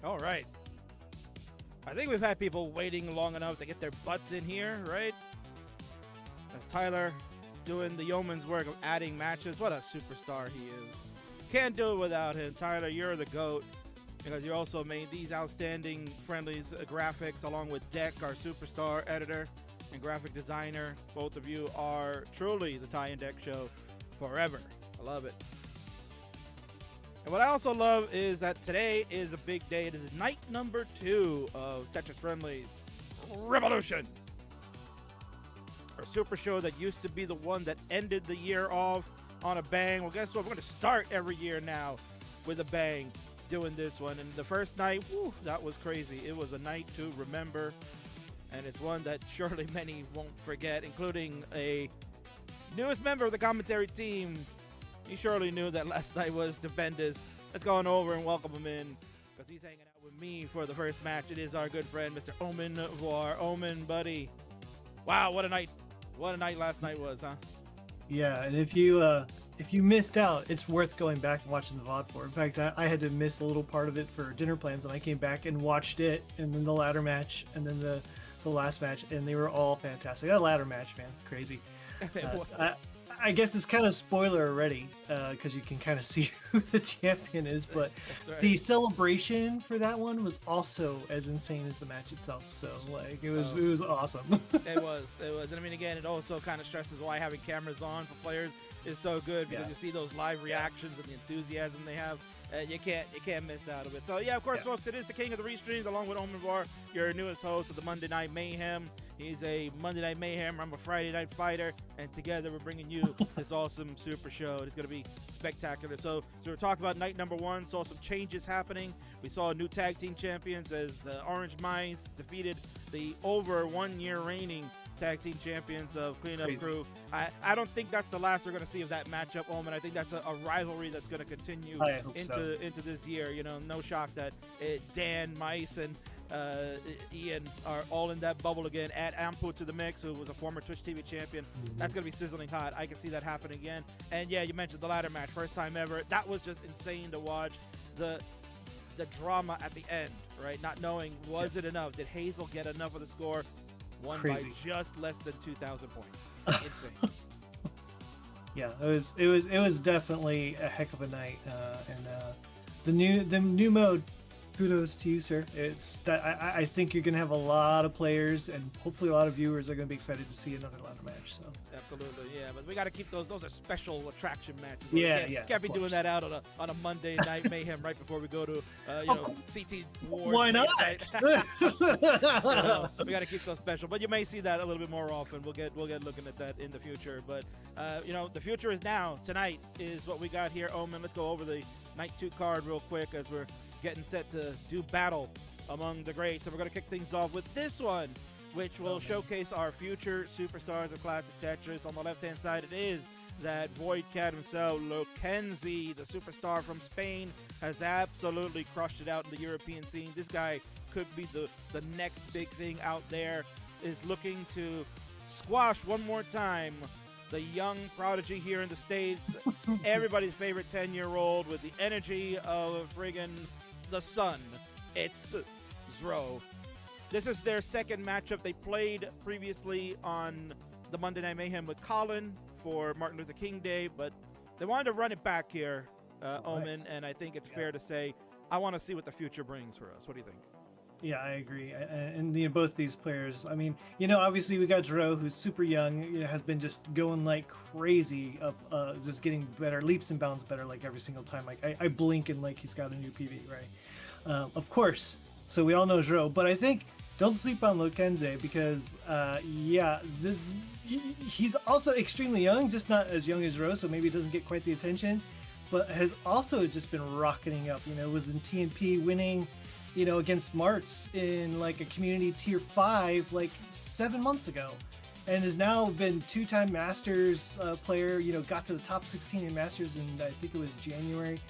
All right. I think we've had people waiting long enough to get their butts in here, right? Tyler doing the yeoman's work of adding matches. What a superstar he is. Can't do it without him. Tyler, you're the GOAT because you also made these outstanding Friendlies graphics along with Deck, our superstar editor and graphic designer. Both of you are truly the Tie and Deck show forever. I love it. And what I also love is that today is a big day. It is night number 2 of Tetris Friendlies Revolution. Our super show that used to be the one that ended the year off on a bang. Well, guess what? We're going to start every year now with a bang doing this one. And the first night, whew, that was crazy. It was a night to remember. And it's one that surely many won't forget, including a newest member of the commentary team. You surely knew that last night was Defenders. Let's go on over and welcome him in because he's hanging out with me for the first match. It is our good friend, Mr. Omen Voir. Omen, buddy. Wow, what a night. What a night last night was, huh? Yeah, and if you missed out, it's worth going back and watching the VOD for. In fact, I had to miss a little part of it for dinner plans, and I came back and watched it, and then the ladder match, and then the last match, and they were all fantastic. That ladder match, man, crazy. I guess it's kind of spoiler already because you can kind of see who the champion is, but right. The celebration for that one was also as insane as the match itself. So like it was awesome. It was. And I mean, again, it also kind of stresses why having cameras on for players is so good because you see those live reactions and the enthusiasm they have. You can't miss out of it. So yeah, of course, folks, it is the king of the restreams along with Omen Var, your newest host of the Monday Night Mayhem. He's a Monday Night Mayhem. I'm a Friday Night Fighter, and together we're bringing you this awesome super show. It's going to be spectacular. So we're talking about night number 1. Saw some changes happening. We saw new tag team champions as the Orange Mice defeated the over 1 year reigning tag team champions of Cleanup Crew. I don't think that's the last we're going to see of that matchup, Omen. I think that's a rivalry that's going to continue into this year. You know, no shock that Dan, Mice, and Ian are all in that bubble again. Add Ampu to the mix, who was a former Twitch TV champion. That's going to be sizzling hot. I can see that happening again. And yeah, you mentioned the ladder match. First time ever. That was just insane to watch. The drama at the end, right? Not knowing, was it enough? Did Hazel get enough of the score? Won by just less than 2,000 points. Insane. Yeah, it was definitely a heck of a night. And the new mode, kudos to you, sir. It's that I think you're going to have a lot of players and hopefully a lot of viewers are going to be excited to see another ladder match. So absolutely, yeah. But we got to keep those. Those are special attraction matches. Can't be doing that out on a Monday night mayhem right before we go to CT Wars. Why not? We got to keep those special. But you may see that a little bit more often. We'll get looking at that in the future. But the future is now. Tonight is what we got here. Omen, let's go over the night 2 card real quick as we're getting set to do battle among the greats. So we're going to kick things off with this one, which will showcase our future superstars of classic Tetris. On the left-hand side, it is that Void Cat himself, Lucenzi, the superstar from Spain, has absolutely crushed it out in the European scene. This guy could be the next big thing out there, is looking to squash one more time the young prodigy here in the States, everybody's favorite 10-year-old with the energy of friggin' the sun. It's Zro. This is their second matchup. They played previously on the Monday Night Mayhem with Colin for Martin Luther King Day, but they wanted to run it back here, Omen, and I think it's fair to say I want to see what the future brings for us. What do you think? Yeah, I agree. And both these players, I mean, obviously we got Dro, who's super young, has been just going like crazy up, just getting better, leaps and bounds better like every single time. Like I blink and like he's got a new PV, right? Of course. So we all know Dro, but I think don't sleep on Lucenzi because, he's also extremely young, just not as young as Dro, so maybe it doesn't get quite the attention, but has also just been rocketing up. Was in TNP winning, against Marts in like a community tier 5 like 7 months ago, and has now been 2-time Masters player. Got to the top 16 in Masters in I think it was January,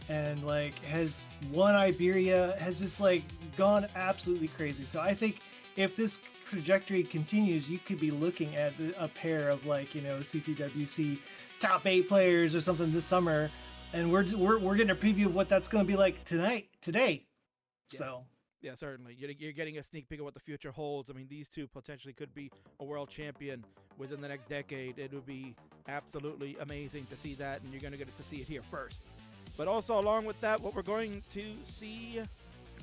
and like has won Iberia, has just like gone absolutely crazy. So I think if this trajectory continues, you could be looking at a pair of like CTWC top 8 players or something this summer, and we're getting a preview of what that's going to be like today. Yeah. So Yeah, certainly. You're getting a sneak peek of what the future holds. I mean, these two potentially could be a world champion within the next decade. It would be absolutely amazing to see that, and you're going to get to see it here first. But also, along with that, what we're going to see,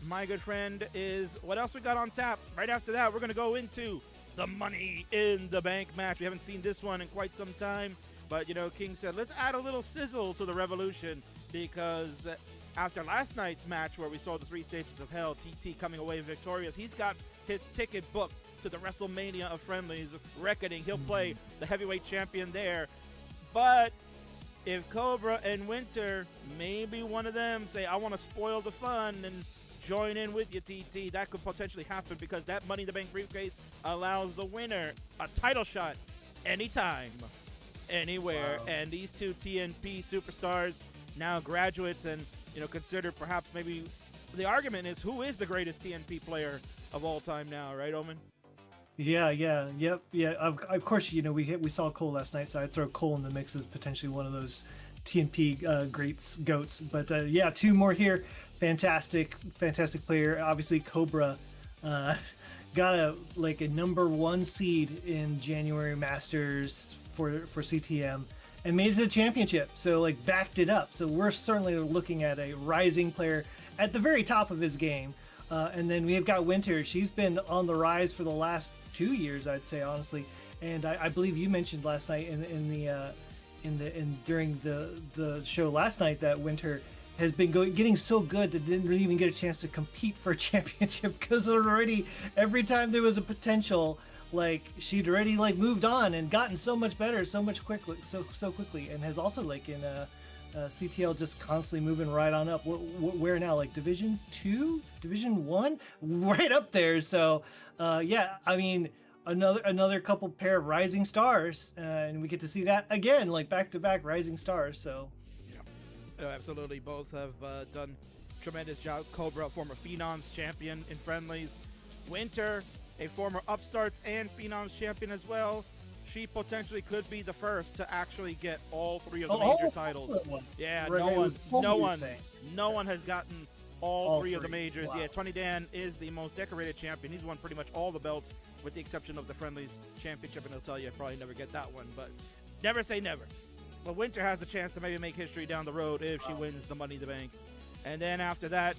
my good friend, is what else we got on tap. Right after that, we're going to go into the Money in the Bank match. We haven't seen this one in quite some time, but, King said, let's add a little sizzle to the revolution, because after last night's match where we saw the 3 stages of hell, TT coming away victorious, he's got his ticket booked to the WrestleMania of Friendlies reckoning. He'll play the heavyweight champion there. But if Cobra and Winter, maybe one of them say, I want to spoil the fun and join in with you, TT, that could potentially happen, because that Money in the Bank briefcase allows the winner a title shot anytime, anywhere. Wow. And these two TNP superstars, now graduates, and considered perhaps maybe the argument is, who is the greatest TNP player of all time now, right, Omen? Yeah. Of course, we saw Cole last night, so I'd throw Cole in the mix as potentially one of those TNP goats. But 2 more here. Fantastic player. Obviously, Cobra got a number 1 seed in January Masters for CTM and made it to the championship. So backed it up. So we're certainly looking at a rising player at the very top of his game. And then we've got Winter. She's been on the rise for the last 2 years, I'd say, honestly. And I believe you mentioned last night during the show last night that Winter has been getting so good that didn't really even get a chance to compete for a championship, because already every time there was a potential, she'd already moved on and gotten so much better so quickly, and has also in CTL just constantly moving right on up. Where now, Division 2, Division 1, right up there. So I mean, another couple pair of rising stars, and we get to see that again, back-to-back rising stars. So absolutely, both have done tremendous job. Cobra, former Phenoms champion in Friendlies. Winter, a former Upstarts and Phenoms champion as well. She potentially could be the first to actually get all 3 of the major titles. Yeah, right, no one has gotten all three of the majors. Wow. Yeah, 20 Dan is the most decorated champion. He's won pretty much all the belts, with the exception of the Friendlies championship, and he'll tell you I'll probably never get that one, but never say never. But Winter has a chance to maybe make history down the road if she wins the Money in the Bank. And then after that,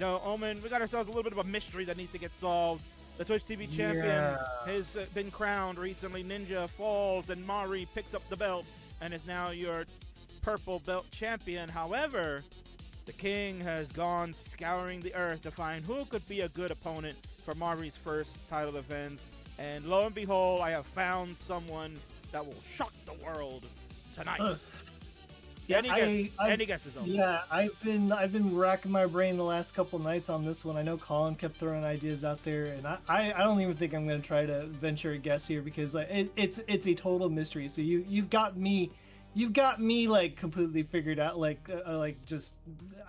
Omen, we got ourselves a little bit of a mystery that needs to get solved. The Twitch TV champion has been crowned recently. Ninja falls, and Mari picks up the belt and is now your purple belt champion. However, the King has gone scouring the earth to find who could be a good opponent for Mari's first title defense. And lo and behold, I have found someone that will shock the world tonight. Any guesses? Yeah, I've been racking my brain the last couple nights on this one. I know Colin kept throwing ideas out there, and I don't even think I'm going to try to venture a guess here, because it's a total mystery. So you've got me completely figured out.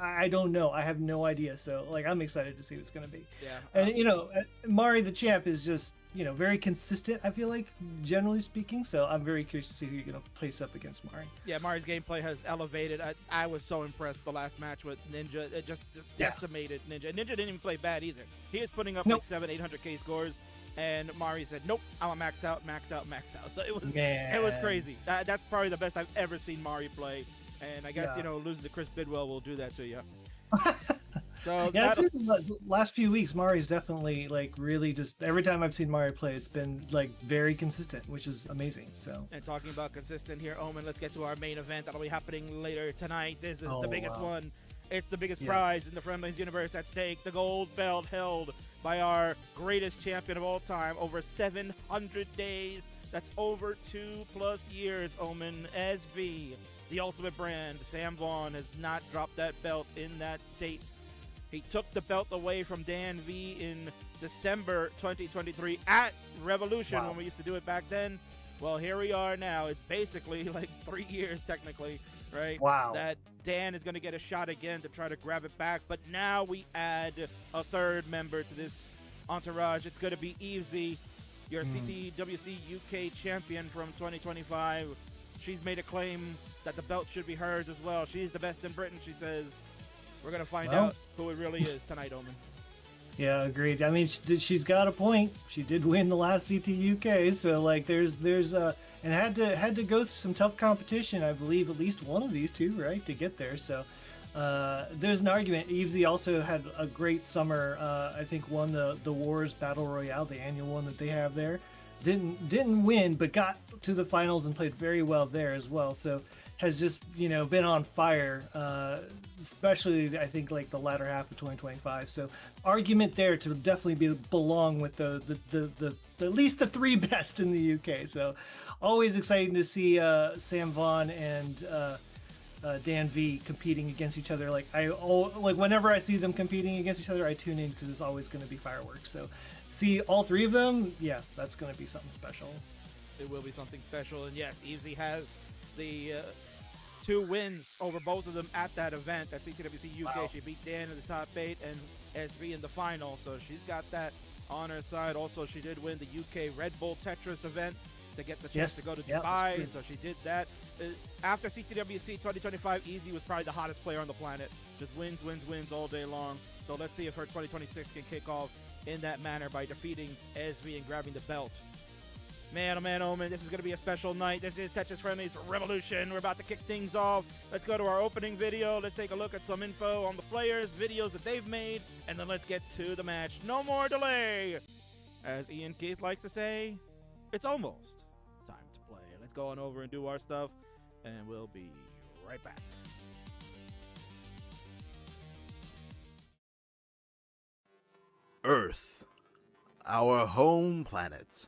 I don't know. I have no idea. So I'm excited to see what it's going to be. Yeah. And Mari the champ is just very consistent, I feel like, generally speaking. So I'm very curious to see who you're going to place up against Mari. Yeah, Mari's gameplay has elevated. I was so impressed the last match with Ninja. It just decimated Ninja. And Ninja didn't even play bad either. He was putting up 700-800K scores. And Mari said, nope, I'm a max out. So it was crazy. That's probably the best I've ever seen Mari play. And I guess, losing to Chris Bidwell will do that to you. So the last few weeks, Mari's definitely really just, every time I've seen Mari play, it's been very consistent, which is amazing. So, and talking about consistent here, Omen, let's get to our main event that'll be happening later tonight. This is the biggest one. It's the biggest prize in the Friendlies universe at stake. The gold belt held by our greatest champion of all time, over 700 days. That's over 2+ years, Omen. SV, the ultimate brand. Sam Vaughn has not dropped that belt in that state. He took the belt away from Dan V in December 2023 at Revolution when we used to do it back then. Well, here we are now. It's basically 3 years technically, right? Wow. That Dan is going to get a shot again to try to grab it back. But now we add a third member to this entourage. It's going to be Evesy, your CTWC UK champion from 2025. She's made a claim that the belt should be hers as well. She's the best in Britain, she says. We're gonna find Well. out who it really is tonight, Omen. Yeah, agreed. I mean, she's got a point. She did win the last CT UK, so like, and had to go through some tough competition. I believe at least one of these two, right, to get there. So there's an argument. Evesy also had a great summer. I think won the Wars Battle Royale, the annual one that they have there. Didn't win, but got to the finals and played very well there as well. So has just been on fire, especially I think like the latter half of 2025. So argument there to definitely belong with the at least the three best in the UK. So always exciting to see Sam Vaughn and Dan V competing against each other. Like whenever I see them competing against each other, I tune in because it's always going to be fireworks. So see all three of them, yeah, that's going to be something special. It will be something special, and yes, Evesy has the 2 wins over both of them at that event at CTWC UK. Wow. She beat Dan in the top 8 and SV in the final, so she's got that on her side. Also, she did win the UK Red Bull Tetris event to get the chance to go to Dubai, so she did that. After CTWC 2025, Easy was probably the hottest player on the planet. Just wins all day long. So let's see if her 2026 can kick off in that manner by defeating SV and grabbing the belt. Man, oh man, Omen, this is going to be a special night. This is Tetris Friendlies Revolution. We're about to kick things off. Let's go to our opening video. Let's take a look at some info on the players, videos that they've made, and then let's get to the match. No more delay. As Ian Keith likes to say, it's almost time to play. Let's go on over and do our stuff, and we'll be right back. Earth, our home planet.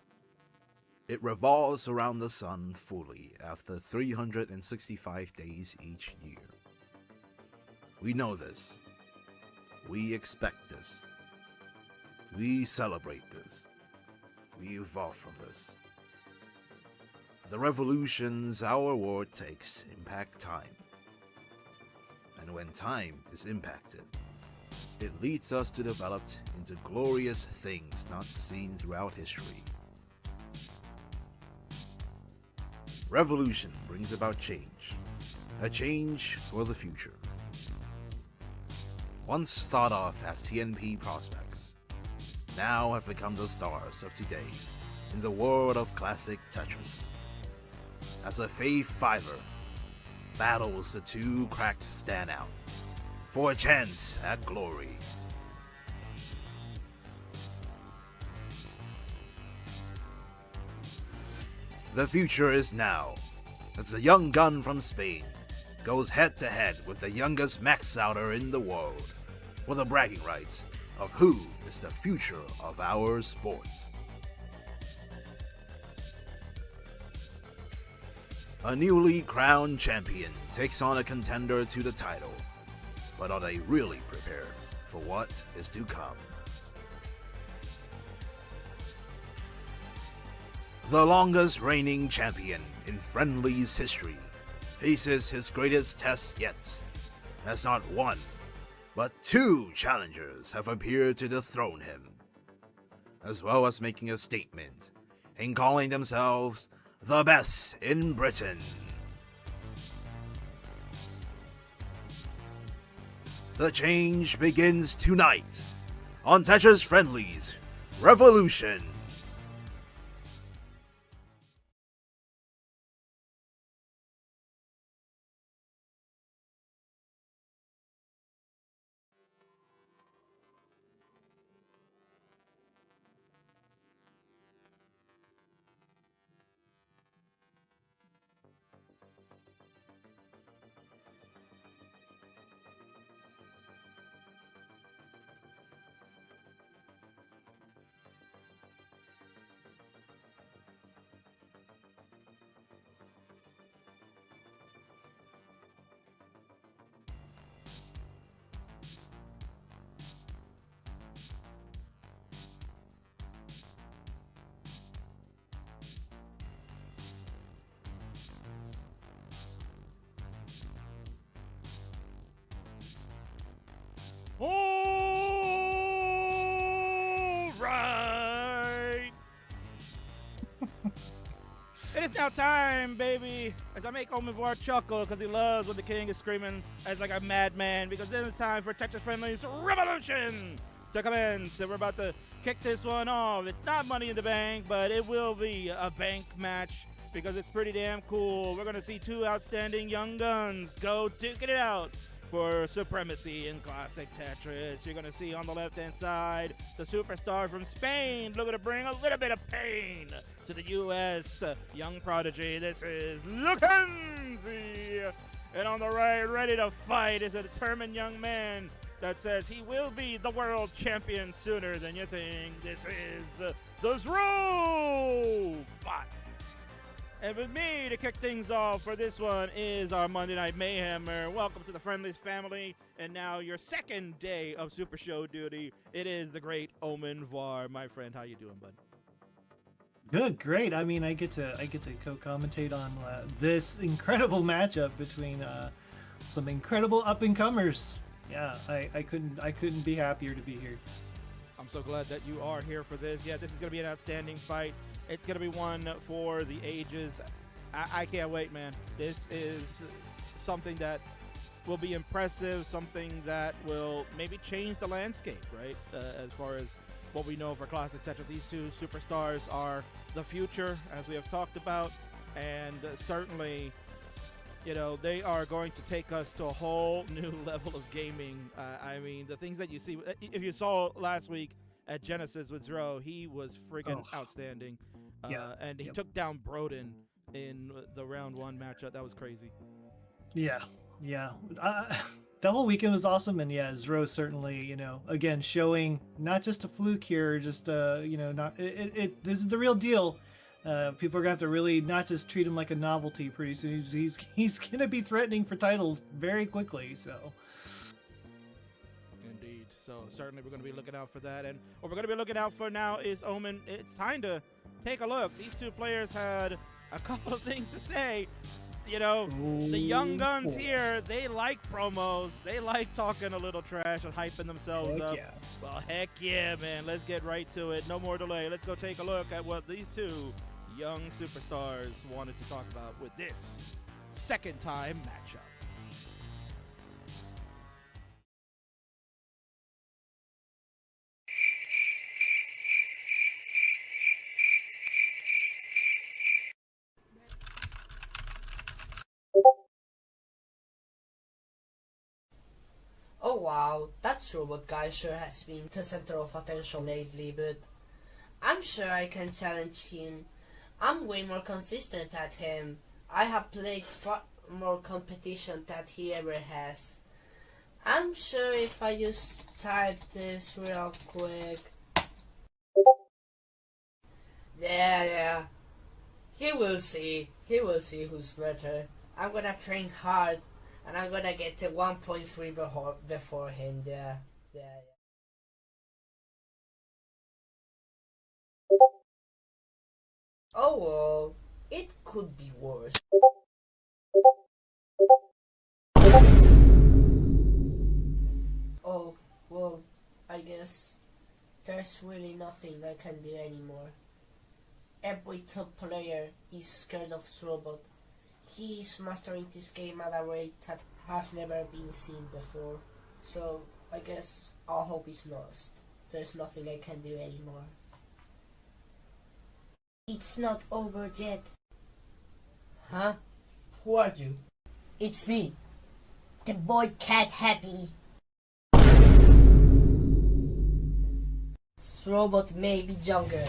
It revolves around the sun fully after 365 days each year. We know this. We expect this. We celebrate this. We evolve from this. The revolutions our world takes impact time. And when time is impacted, it leads us to develop into glorious things not seen throughout history. Revolution brings about change, a change for the future. Once thought of as TNP prospects, now have become the stars of today in the world of classic Tetris. As a Fave Fiver battles the 2 cracked standout for a chance at glory. The future is now, as the young gun from Spain goes head-to-head with the youngest max-outer in the world for the bragging rights of who is the future of our sport. A newly crowned champion takes on a contender to the title, but are they really prepared for what is to come? The longest reigning champion in Friendlies history faces his greatest test yet, as not 1, but 2 challengers have appeared to dethrone him, as well as making a statement in calling themselves the best in Britain. The change begins tonight on Tetris Friendlies Revolution. now time, baby. As I make Omen Voir chuckle because he loves when the king is screaming as like a madman, because then it's time for Tetris Friendlies Revolution to commence. So we're about to kick this one off. It's not Money in the Bank, but it will be a bank match because it's pretty damn cool. We're going to see two outstanding young guns go duking it out for supremacy in classic Tetris. You're going to see on the left-hand side the superstar from Spain looking to bring a little bit of pain to the U.S. Young prodigy. This is Lucenzi. And on the right, ready to fight, is a determined young man that says he will be the world champion sooner than you think. This is the Zrobot. And with me to kick things off for this one is our Monday Night Mayhemmer. Welcome to the Friendlies family, and now your second day of Super Show duty. It is the great Omen Voir. My friend, how you doing, bud? Good, great. I mean, I get to co-commentate on this incredible matchup between some incredible up-and-comers. Yeah, I couldn't be happier to be here. I'm so glad that you are here for this. Yeah, this is going to be an outstanding fight. It's going to be one for the ages. I can't wait, man. This is something that will be impressive, something that will maybe change the landscape, right? As far as what we know for classic Tetris. These two superstars are the future, as we have talked about, and certainly, you know, they are going to take us to a whole new level of gaming. I mean, the things that you see, if you saw last week at Genesis with Zro, he was freaking outstanding. And he took down Broden in the round one matchup. That was crazy. Yeah. The whole weekend was awesome, and yeah, Zro certainly, you know, again showing not just a fluke here, just you know, not it. This is the real deal. People are gonna have to really not just treat him like a novelty pretty soon. He's gonna be threatening for titles very quickly. So. Indeed. So certainly we're gonna be looking out for that, and what we're gonna be looking out for now is Omen. It's time to take a look. These two players had a couple of things to say. You know, the young guns here, they like promos. They like talking a little trash and hyping themselves up. Yeah. Well, heck yeah, man. Let's get right to it. No more delay. Let's go take a look at what these two young superstars wanted to talk about with this second time matchup. Oh wow, that Zrobot guy sure has been the center of attention lately, but I'm sure I can challenge him. I'm way more consistent at him. I have played far more competition than he ever has. I'm sure if I just type this real quick. Yeah. He will see who's better. I'm gonna train hard. And I'm gonna get to 1.3 before him, yeah. Oh well, it could be worse. Oh, well, I guess there's really nothing I can do anymore. Every top player is scared of Zrobot. He is mastering this game at a rate that has never been seen before. So, I guess all hope is lost. There's nothing I can do anymore. It's not over yet. Huh? Who are you? It's me. The boy Cat Happy. Zrobot may be younger.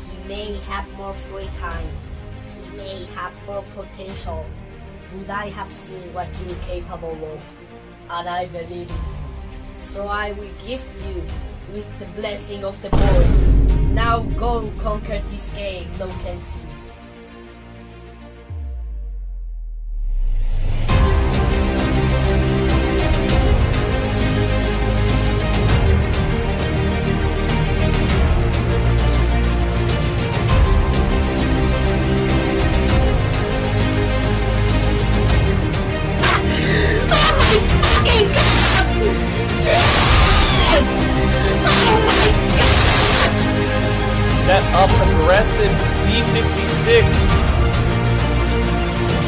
He may have more free time. He may have more potential, but I have seen what you're capable of, and I believe in you. So I will gift you with the blessing of the boy. Now go conquer this game, Lucenzi. Set up aggressive D56.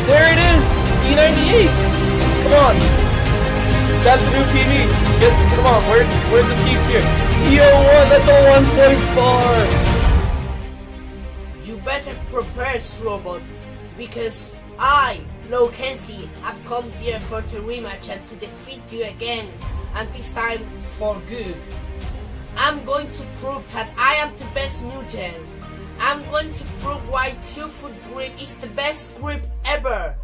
There it is! D98! Come on! That's a new PB! Come on, where's the piece here? EO1, that's a 1.4! You better prepare, Zrobot, because I, Lucenzi, have come here for the rematch and to defeat you again, and this time for good. I'm going to prove that I am the best new gen. I'm going to prove why 2-foot grip is the best grip ever.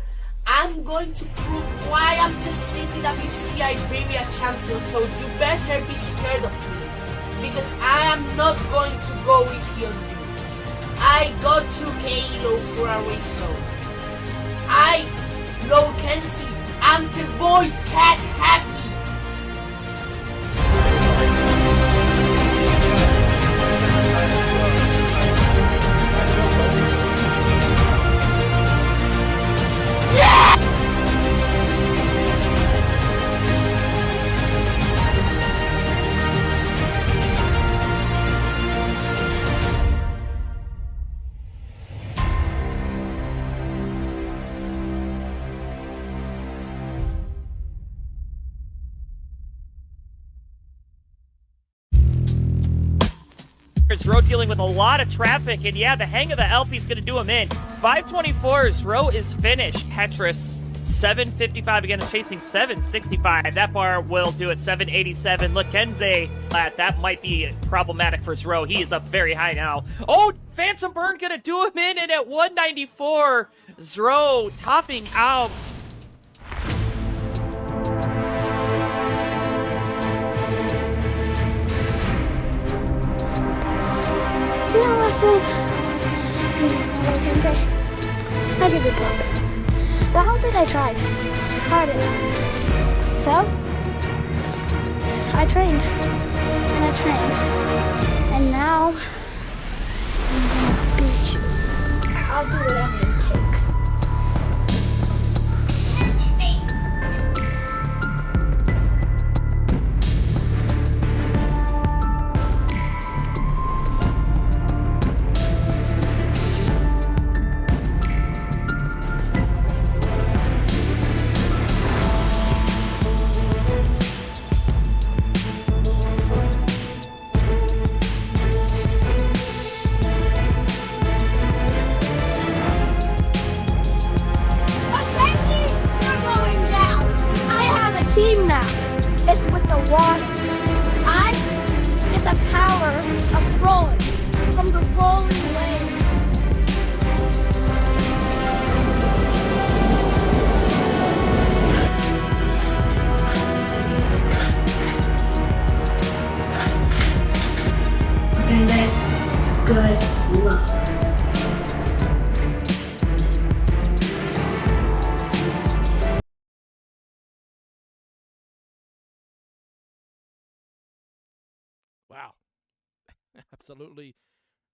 I'm going to prove why I'm the CTWC Iberia champion, so you better be scared of me, because I am not going to go easy on you. I got 2K Elo for a reason. I, Lucenzi, am the boy cat happy. Zro dealing with a lot of traffic, and yeah, the hang of the LP is going to do him in. 524, Zro is finished. Tetris, 755 again, is chasing 765. That bar will do it, 787. Lucenzi, that might be problematic for Zro. He is up very high now. Oh, Phantom Burn going to do him in, and at 194, Zro topping out. I give you promise. But how did I try? Hard enough. So, I trained. And I trained. And now, I'm gonna beat you. I'll do whatever it takes. Team now. It's with the water. I get the power of rolling from the rolling waves. Good luck. Wow. Absolutely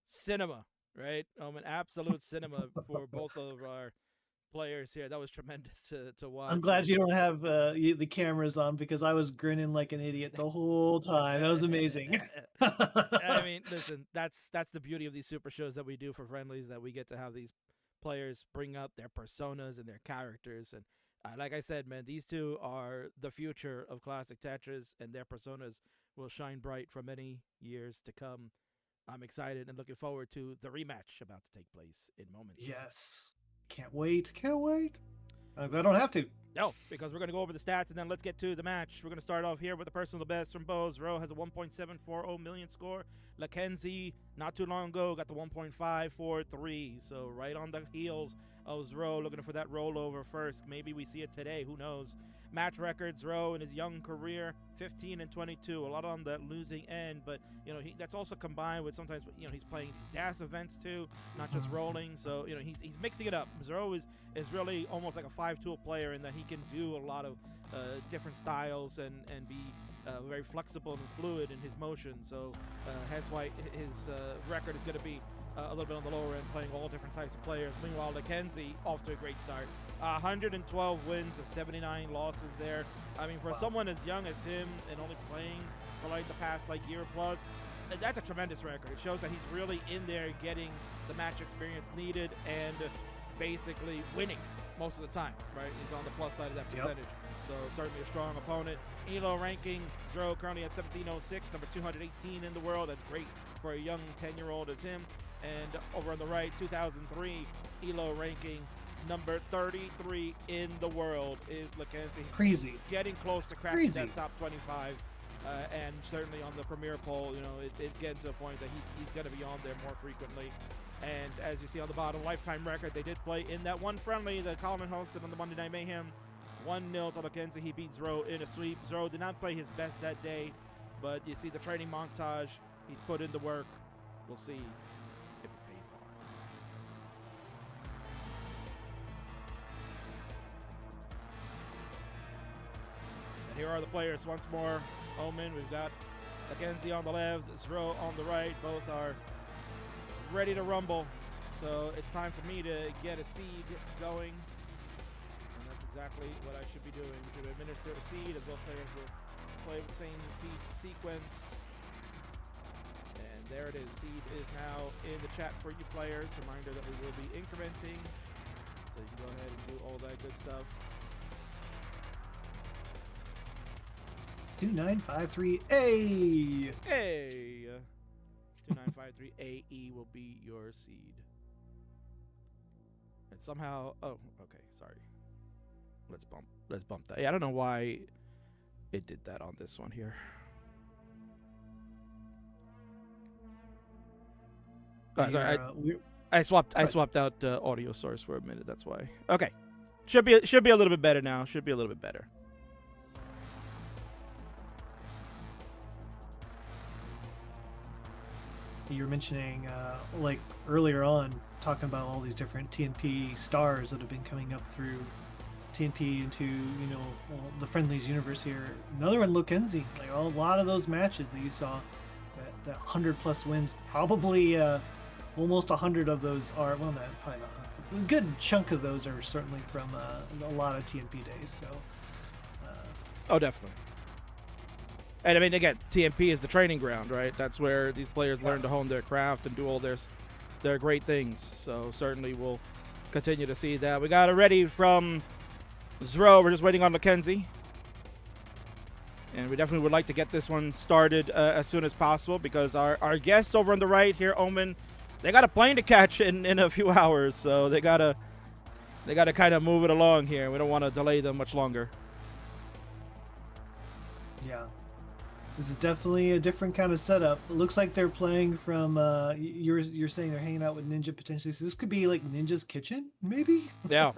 cinema, right? An absolute cinema for both of our players here. That was tremendous to watch. I'm glad you don't have the cameras on, because I was grinning like an idiot the whole time. That was amazing. I mean, listen, that's the beauty of these super shows that we do for Friendlies, that we get to have these players bring out their personas and their characters. And like I said, man, these two are the future of classic Tetris, and their personas will shine bright for many years to come. I'm excited and looking forward to the rematch about to take place in moments. Yes. Can't wait. Can't wait. I don't have to. No, because we're going to go over the stats, and then let's get to the match. We're going to start off here with the personal best from Bose. Zro has a 1.740 million score. Lucenzi, not too long ago, got the 1.543. So right on the heels of Zro, looking for that rollover first. Maybe we see it today. Who knows? Match record, Zro in his young career, 15-22. A lot on the losing end, but that's also combined with sometimes he's playing these DAS events too, not just rolling. So he's mixing it up. Zro is really almost like a 5-tool player in that he can do a lot of different styles and be very flexible and fluid in his motion. So hence why his record is going to be a little bit on the lower end, playing all different types of players. Meanwhile, Lucenzi off to a great start. 112 wins to 79 losses there. I mean, for someone as young as him and only playing for like the past year plus, that's a tremendous record. It shows that he's really in there getting the match experience needed and basically winning. most of the time, right? He's on the plus side of that Yep. percentage. So certainly a strong opponent. ELO ranking, Zro currently at 1706, number 218 in the world. That's great for a young 10-year-old as him. And over on the right, 2003 ELO ranking, number 33 in the world is Lucenzi. Crazy. Getting close to cracking Crazy. that top 25. And certainly on the premier poll, you know, it's getting to a point that he's going to be on there more frequently. And as you see on the bottom, lifetime record, they did play in that one friendly that Coleman hosted on the Monday Night Mayhem. 1-0 to Lucenzi. He beat Zro in a sweep. Zro did not play his best that day, but you see the training montage. He's put in the work. We'll see if it pays off. And here are the players once more. Omen, we've got Lucenzi on the left, Zro on the right. Both are ready to rumble. So it's time for me to get a seed going. And that's exactly what I should be doing. We should administer a seed as both players will play with the same piece sequence. And there it is. Seed is now in the chat for you players. Reminder that we will be incrementing. So you can go ahead and do all that good stuff. 2953A. Hey! 2953AE will be your seed. And somehow, oh, okay, sorry. Let's bump that. Yeah, I don't know why it did that on this one here. Oh, sorry, I swapped out audio source for a minute. That's why. Okay, should be a little bit better now. Should be a little bit better. You were mentioning, like earlier on, talking about all these different TNP stars that have been coming up through TNP into, you know, the Friendlies universe here. Another one, Lucenzi. Like a lot of those matches that you saw, that 100+ wins, probably almost 100 of those are, well, not probably not. A good chunk of those are certainly from a lot of TNP days. So. Oh, definitely. And I mean, again, TNP is the training ground, right? That's where these players learn to hone their craft and do all their great things. So certainly we'll continue to see that. We got it ready from Zro. We're just waiting on Lucenzi. And we definitely would like to get this one started as soon as possible because our guests over on the right here, Omen, they got a plane to catch in a few hours. So they gotta kind of move it along here. We don't want to delay them much longer. Yeah. This is definitely a different kind of setup. It looks like they're playing from. You're saying they're hanging out with Ninja potentially. So this could be like Ninja's kitchen, maybe. Yeah.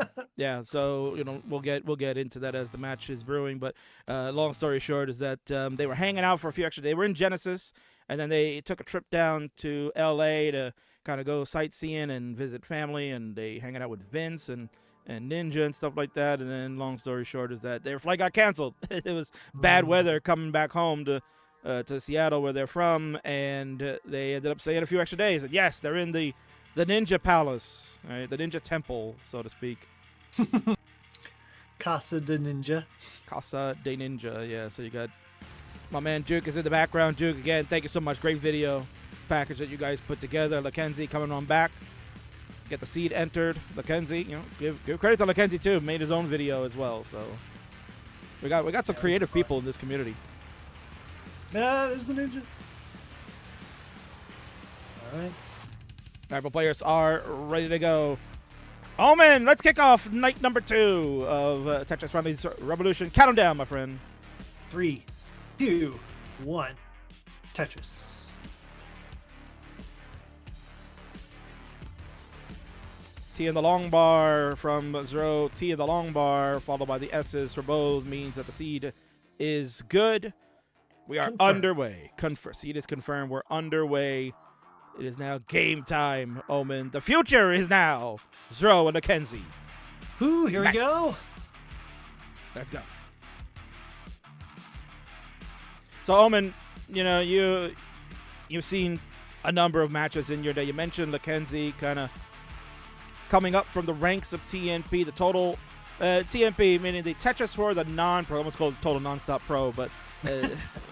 So you know we'll get into that as the match is brewing. But long story short is that they were hanging out for a few extra days. They were in Genesis, and then they took a trip down to L.A. to kind of go sightseeing and visit family, and they hanging out with Vince and Ninja and stuff like that. And then long story short is that their flight got canceled. It was bad weather coming back home to Seattle where they're from, and they ended up staying a few extra days. And yes, they're in the Ninja Palace, right? The Ninja Temple, so to speak. Casa de Ninja. Casa de Ninja, yeah. So you got my man Duke is in the background. Duke, again, thank you so much. Great video package that you guys put together. Lucenzi coming on back. Get the seed entered. Lucenzi, you know, give credit to Lucenzi too. Made his own video as well. So we got some creative people in this community. Yeah, there's the Ninja. All right. Rival players are ready to go. Omen, let's kick off night number 2 of Tetris Friendlies Revolution. Count them down, my friend. 3, 2, 1. Tetris. T in the long bar from Zro. T in the long bar, followed by the S's for both, means that the seed is good. We are underway. Seed is confirmed. We're underway. It is now game time, Omen. The future is now Zro and Lucenzi. Ooh, here we go. Let's go. So, Omen, you know, you've seen a number of matches in your day. You mentioned Lucenzi kind of coming up from the ranks of TNP. The total TNP, meaning the Tetris for the non-pro, almost called total non-stop pro, but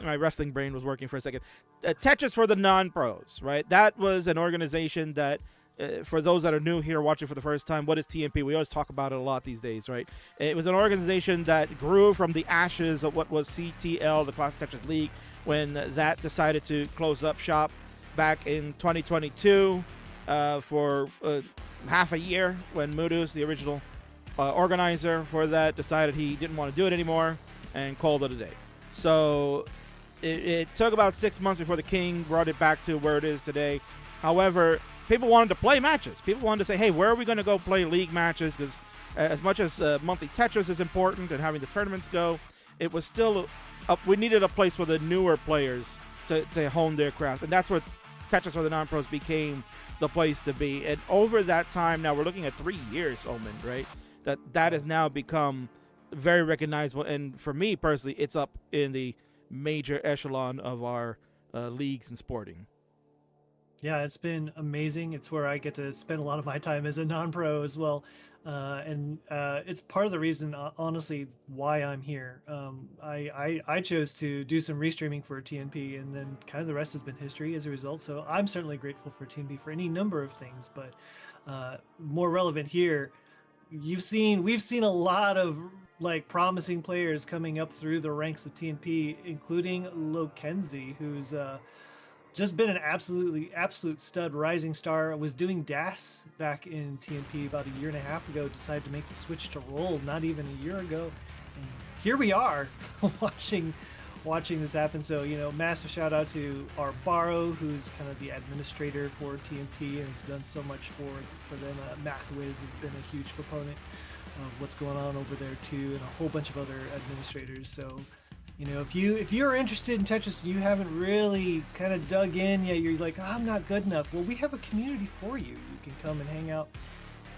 my wrestling brain was working for a second. Tetris for the non-pros, right? That was an organization that for those that are new here watching for the first time, what is TNP? We always talk about it a lot these days, right? It was an organization that grew from the ashes of what was CTL, the Classic Tetris League, when that decided to close up shop back in 2022 for half a year, when Mudus, the original organizer for that, decided he didn't want to do it anymore and called it a day. So it took about 6 months before the King brought it back to where it is today. However, people wanted to play matches. People wanted to say, hey, where are we going to go play league matches? Because as much as monthly Tetris is important and having the tournaments go, it was still, we needed a place for the newer players to hone their craft. And that's what Tetris for the non-pros became the place to be. And over that time, now we're looking at 3 years, Omen, right? That has now become very recognizable. And for me personally, it's up in the major echelon of our leagues and sporting. Yeah, it's been amazing. It's where I get to spend a lot of my time as a non-pro as well. And it's part of the reason, honestly, why I'm here. I chose to do some restreaming for TNP, and then kind of the rest has been history as a result. So I'm certainly grateful for TNP for any number of things, but more relevant here, we've seen a lot of like promising players coming up through the ranks of TNP, including Lucenzi, who's just been an absolute stud, rising star. Was doing DAS back in TNP about a year and a half ago, decided to make the switch to roll not even a year ago. And here we are watching this happen. So, massive shout out to our Barrow, who's kind of the administrator for TNP and has done so much for them. MathWiz has been a huge proponent of what's going on over there too, and a whole bunch of other administrators. So, if you're interested in Tetris and you haven't really kind of dug in yet, you're like, I'm not good enough. Well, we have a community for you. You can come and hang out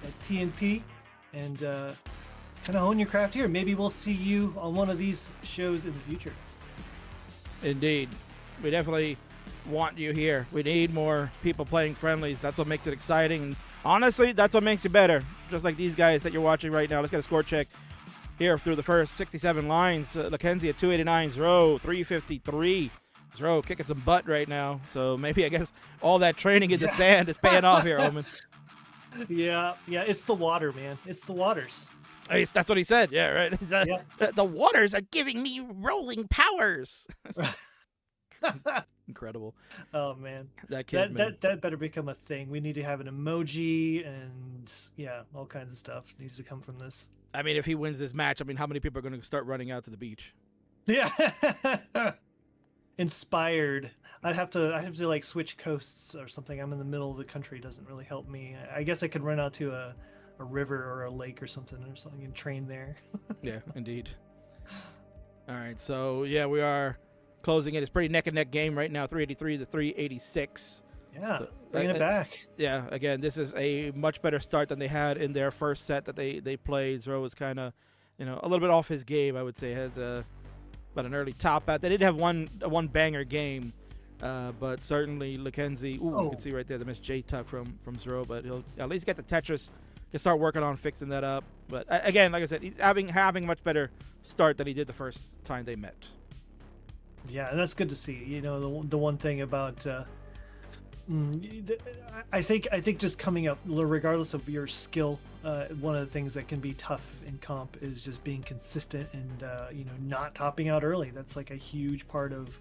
at TNP and kind of hone your craft here. Maybe we'll see you on one of these shows in the future. Indeed. We definitely want you here. We need more people playing friendlies. That's what makes it exciting. And honestly, that's what makes you better. Just like these guys that you're watching right now. Let's get a score check here through the first 67 lines. Lucenzi at 289, Zro 353. Zro kicking some butt right now. So maybe, I guess, all that training in the sand is paying off here, Omen. Yeah, it's the water, man. It's the waters. That's what he said. Yeah, right. The waters are giving me rolling powers. Incredible. Oh man, that kid. That better become a thing. We need to have an emoji and all kinds of stuff needs to come from this. I mean, if he wins this match, how many people are going to start running out to the beach? Yeah. Inspired. I'd have to like switch coasts or something. I'm in the middle of the country. Doesn't really help me. I guess I could run out to a river or a lake or something and train there. Yeah, indeed. All right, so we are closing it. It's pretty neck and neck game right now, 383 to 386. Yeah, so, bringing it back. Yeah, again, this is a much better start than they had in their first set that they played. Zro was kind of, a little bit off his game, I would say. Had about an early top out. They did have one banger game, but certainly Lucenzi. You can see right there the missed J tuck from Zro, but he'll at least get the Tetris. Can start working on fixing that up. But again, like I said, he's having much better start than he did the first time they met. Yeah, and that's good to see. The one thing about I think just coming up, regardless of your skill, one of the things that can be tough in comp is just being consistent and not topping out early. That's like a huge part of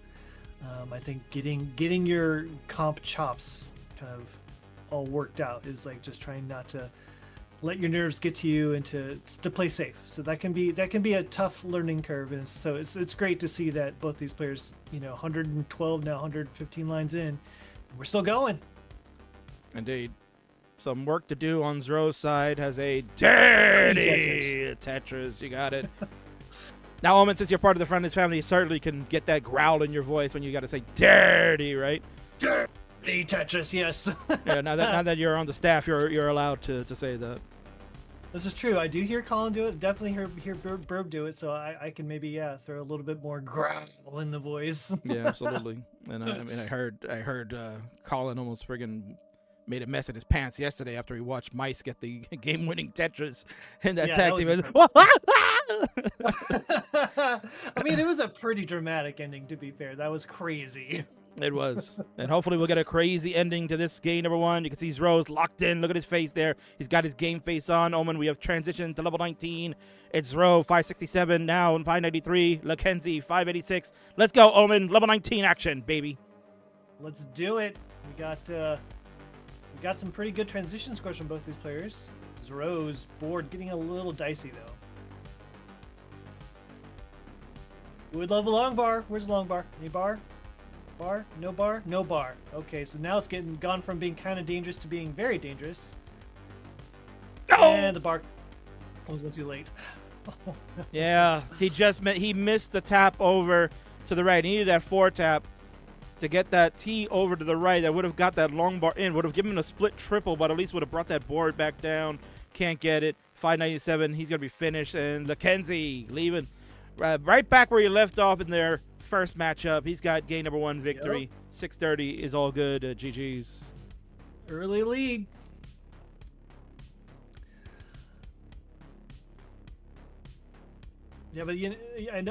I think getting your comp chops kind of all worked out is like just trying not to let your nerves get to you and to play safe. So that can be a tough learning curve. And so it's great to see that both these players, 112 now, 115 lines in, we're still going. Indeed. Some work to do on Zro's side. Has a dirty Tetris. You got it. Now, Omen, since you're part of the Friendlies family, you certainly can get that growl in your voice when you got to say dirty, right? Dirty Tetris, yes. Yeah, now that you're on the staff, you're allowed to say that. This is true. I do hear Colin do it. Definitely hear Burb do it. So I can maybe throw a little bit more growl in the voice. Yeah, absolutely. And I heard Colin almost friggin' made a mess of his pants yesterday after he watched Mice get the game-winning Tetris and that tag team. I mean, it was a pretty dramatic ending, to be fair. That was crazy. It was. And hopefully we'll get a crazy ending to this game number 1. You can see Zro's locked in. Look at his face there. He's got his game face on. Omen, we have transitioned to level 19. It's Zro, 567 now, and 593. Lucenzi, 586. Let's go, Omen. Level 19 action, baby. Let's do it. We got some pretty good transition scores from both these players. Zro's board getting a little dicey, though. Would love a long bar. Where's the long bar? Any bar? Bar? No bar? No bar. Okay, so now it's gone from being kind of dangerous to being very dangerous. Oh! And the bar comes in too late. Yeah, he missed the tap over to the right. He needed that 4 tap to get that T over to the right. That would have got that long bar in. Would have given him a split triple, but at least would have brought that board back down. Can't get it. 597. He's gonna be finished. And Lucenzi leaving right back where he left off in their first matchup. He's got game number 1 victory. Yep. 630 is all good. GG's. Early lead. Yeah, but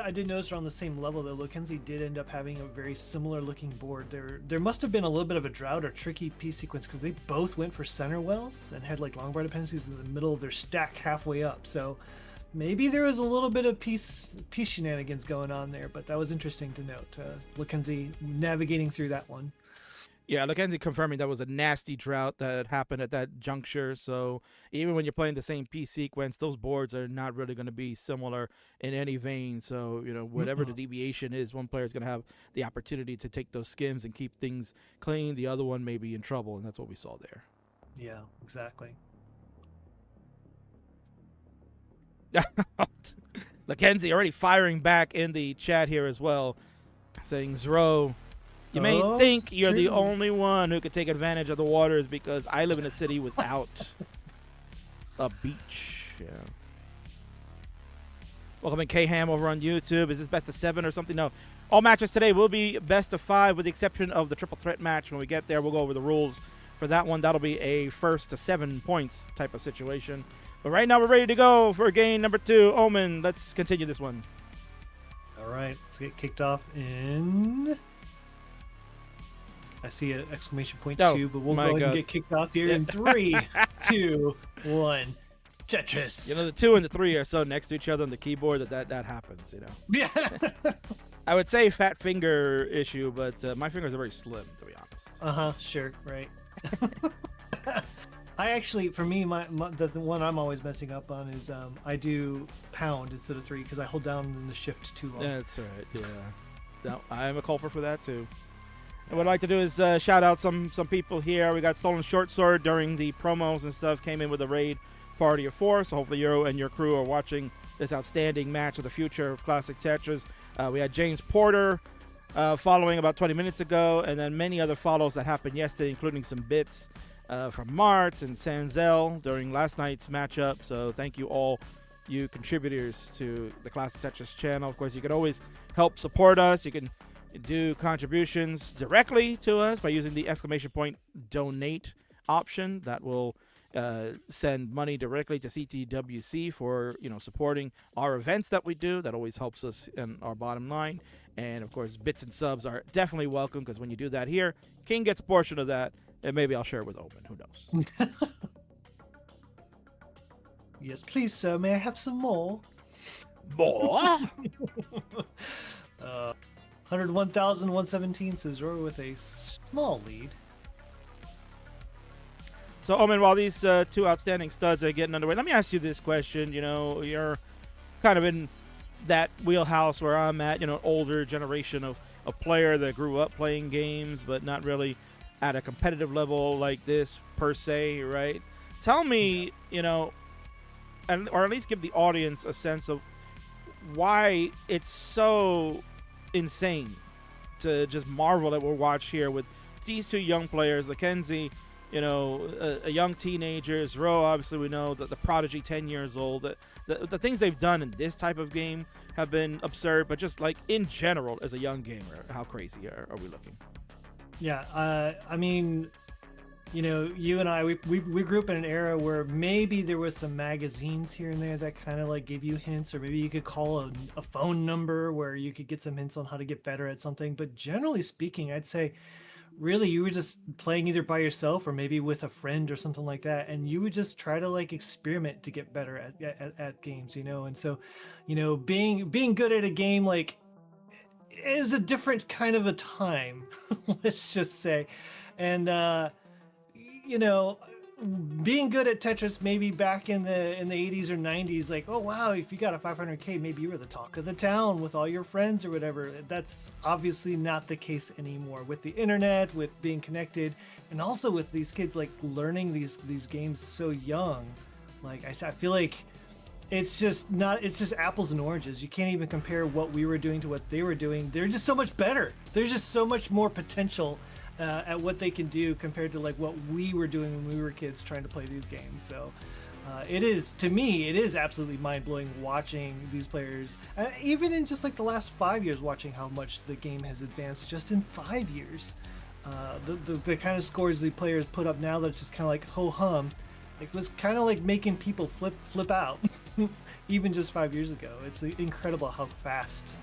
I did notice around the same level that Lucenzi did end up having a very similar looking board. There must have been a little bit of a drought or tricky piece sequence because they both went for center wells and had like long bar dependencies in the middle of their stack halfway up. So maybe there was a little bit of piece shenanigans going on there, but that was interesting to note. Lucenzi navigating through that one. Yeah, Lucenzi confirming that was a nasty drought that happened at that juncture. So even when you're playing the same piece sequence, those boards are not really going to be similar in any vein. So, whatever the deviation is, one player is going to have the opportunity to take those skims and keep things clean. The other one may be in trouble, and that's what we saw there. Yeah, exactly. Lucenzi already firing back in the chat here as well, saying, Zro, you may think you're the only one who could take advantage of the waters because I live in a city without a beach. Yeah. Welcome in K-Ham over on YouTube. Is this best of 7 or something? No. All matches today will be best of 5 with the exception of the triple threat match. When we get there, we'll go over the rules for that one. That'll be a first to 7 points type of situation. But right now we're ready to go for game number 2. Omen, let's continue this one. All right, let's get kicked off in... I see an exclamation point 2, but we'll go ahead and get kicked off here in 3, 2, 1. Tetris. The 2 and the 3 are so next to each other on the keyboard that happens, Yeah. I would say fat finger issue, but my fingers are very slim, to be honest. Sure, right. I actually, for me, the one I'm always messing up on is I do pound instead of 3 because I hold down in the shift too long. That's right, yeah. No, I'm a culprit for that, too. And what I'd like to do is shout out some people here. We got Stolen Short Sword during the promos and stuff. Came in with a raid party of 4. So hopefully you and your crew are watching this outstanding match of the future of Classic Tetris. We had James Porter following about 20 minutes ago. And then many other follows that happened yesterday, including some bits from Martz and Sanzel during last night's matchup. So thank you all, you contributors to the Classic Tetris channel. Of course, you can always help support us. You can do contributions directly to us by using the exclamation point donate option. That will send money directly to CTWC for supporting our events that we do. That always helps us in our bottom line. And of course, bits and subs are definitely welcome because when you do that here, King gets a portion of that, and maybe I'll share it with Omen. Who knows? Yes, please, sir. May I have some more? More? 101,117 says Roy with a small lead. So, Omen, while these 2 outstanding studs are getting underway, let me ask you this question. You're kind of in that wheelhouse where I'm at, older generation of a player that grew up playing games, but not really at a competitive level like this per se, right? Tell me, or at least give the audience a sense of why it's so insane to just marvel that we'll watch here with these 2 young players. Lucenzi, a young teenager. Zro, obviously we know that the prodigy, 10 years old. The things they've done in this type of game have been absurd, but just like in general as a young gamer, how crazy are we looking? Yeah, I mean, you know, you and I, we grew up in an era where maybe there was some magazines here and there that kind of like give you hints, or maybe you could call a phone number where you could get some hints on how to get better at something. But generally speaking, I'd say really you were just playing either by yourself or maybe with a friend or something like that, and you would just try to like experiment to get better at games, you know. And so, you know, being good at a game like is a different kind of a time, let's just say. And you know, being good at Tetris maybe back in the 80s or 90s, like, oh wow, if you got a 500k, maybe you were the talk of the town with all your friends or whatever. That's obviously not the case anymore with the internet, with being connected, and also with these kids like learning these games so young. Like I feel like it's just apples and oranges. You can't even compare what we were doing to what they were doing. They're just so much better. There's just so much more potential at what they can do compared to like what we were doing when we were kids trying to play these games. So it is absolutely mind-blowing watching these players, even in just like the last 5 years, watching how much the game has advanced just in 5 years. The kind of scores the players put up now, that's just kind of like ho-hum. It was kind of like making people flip out even just 5 years ago. It's incredible how fast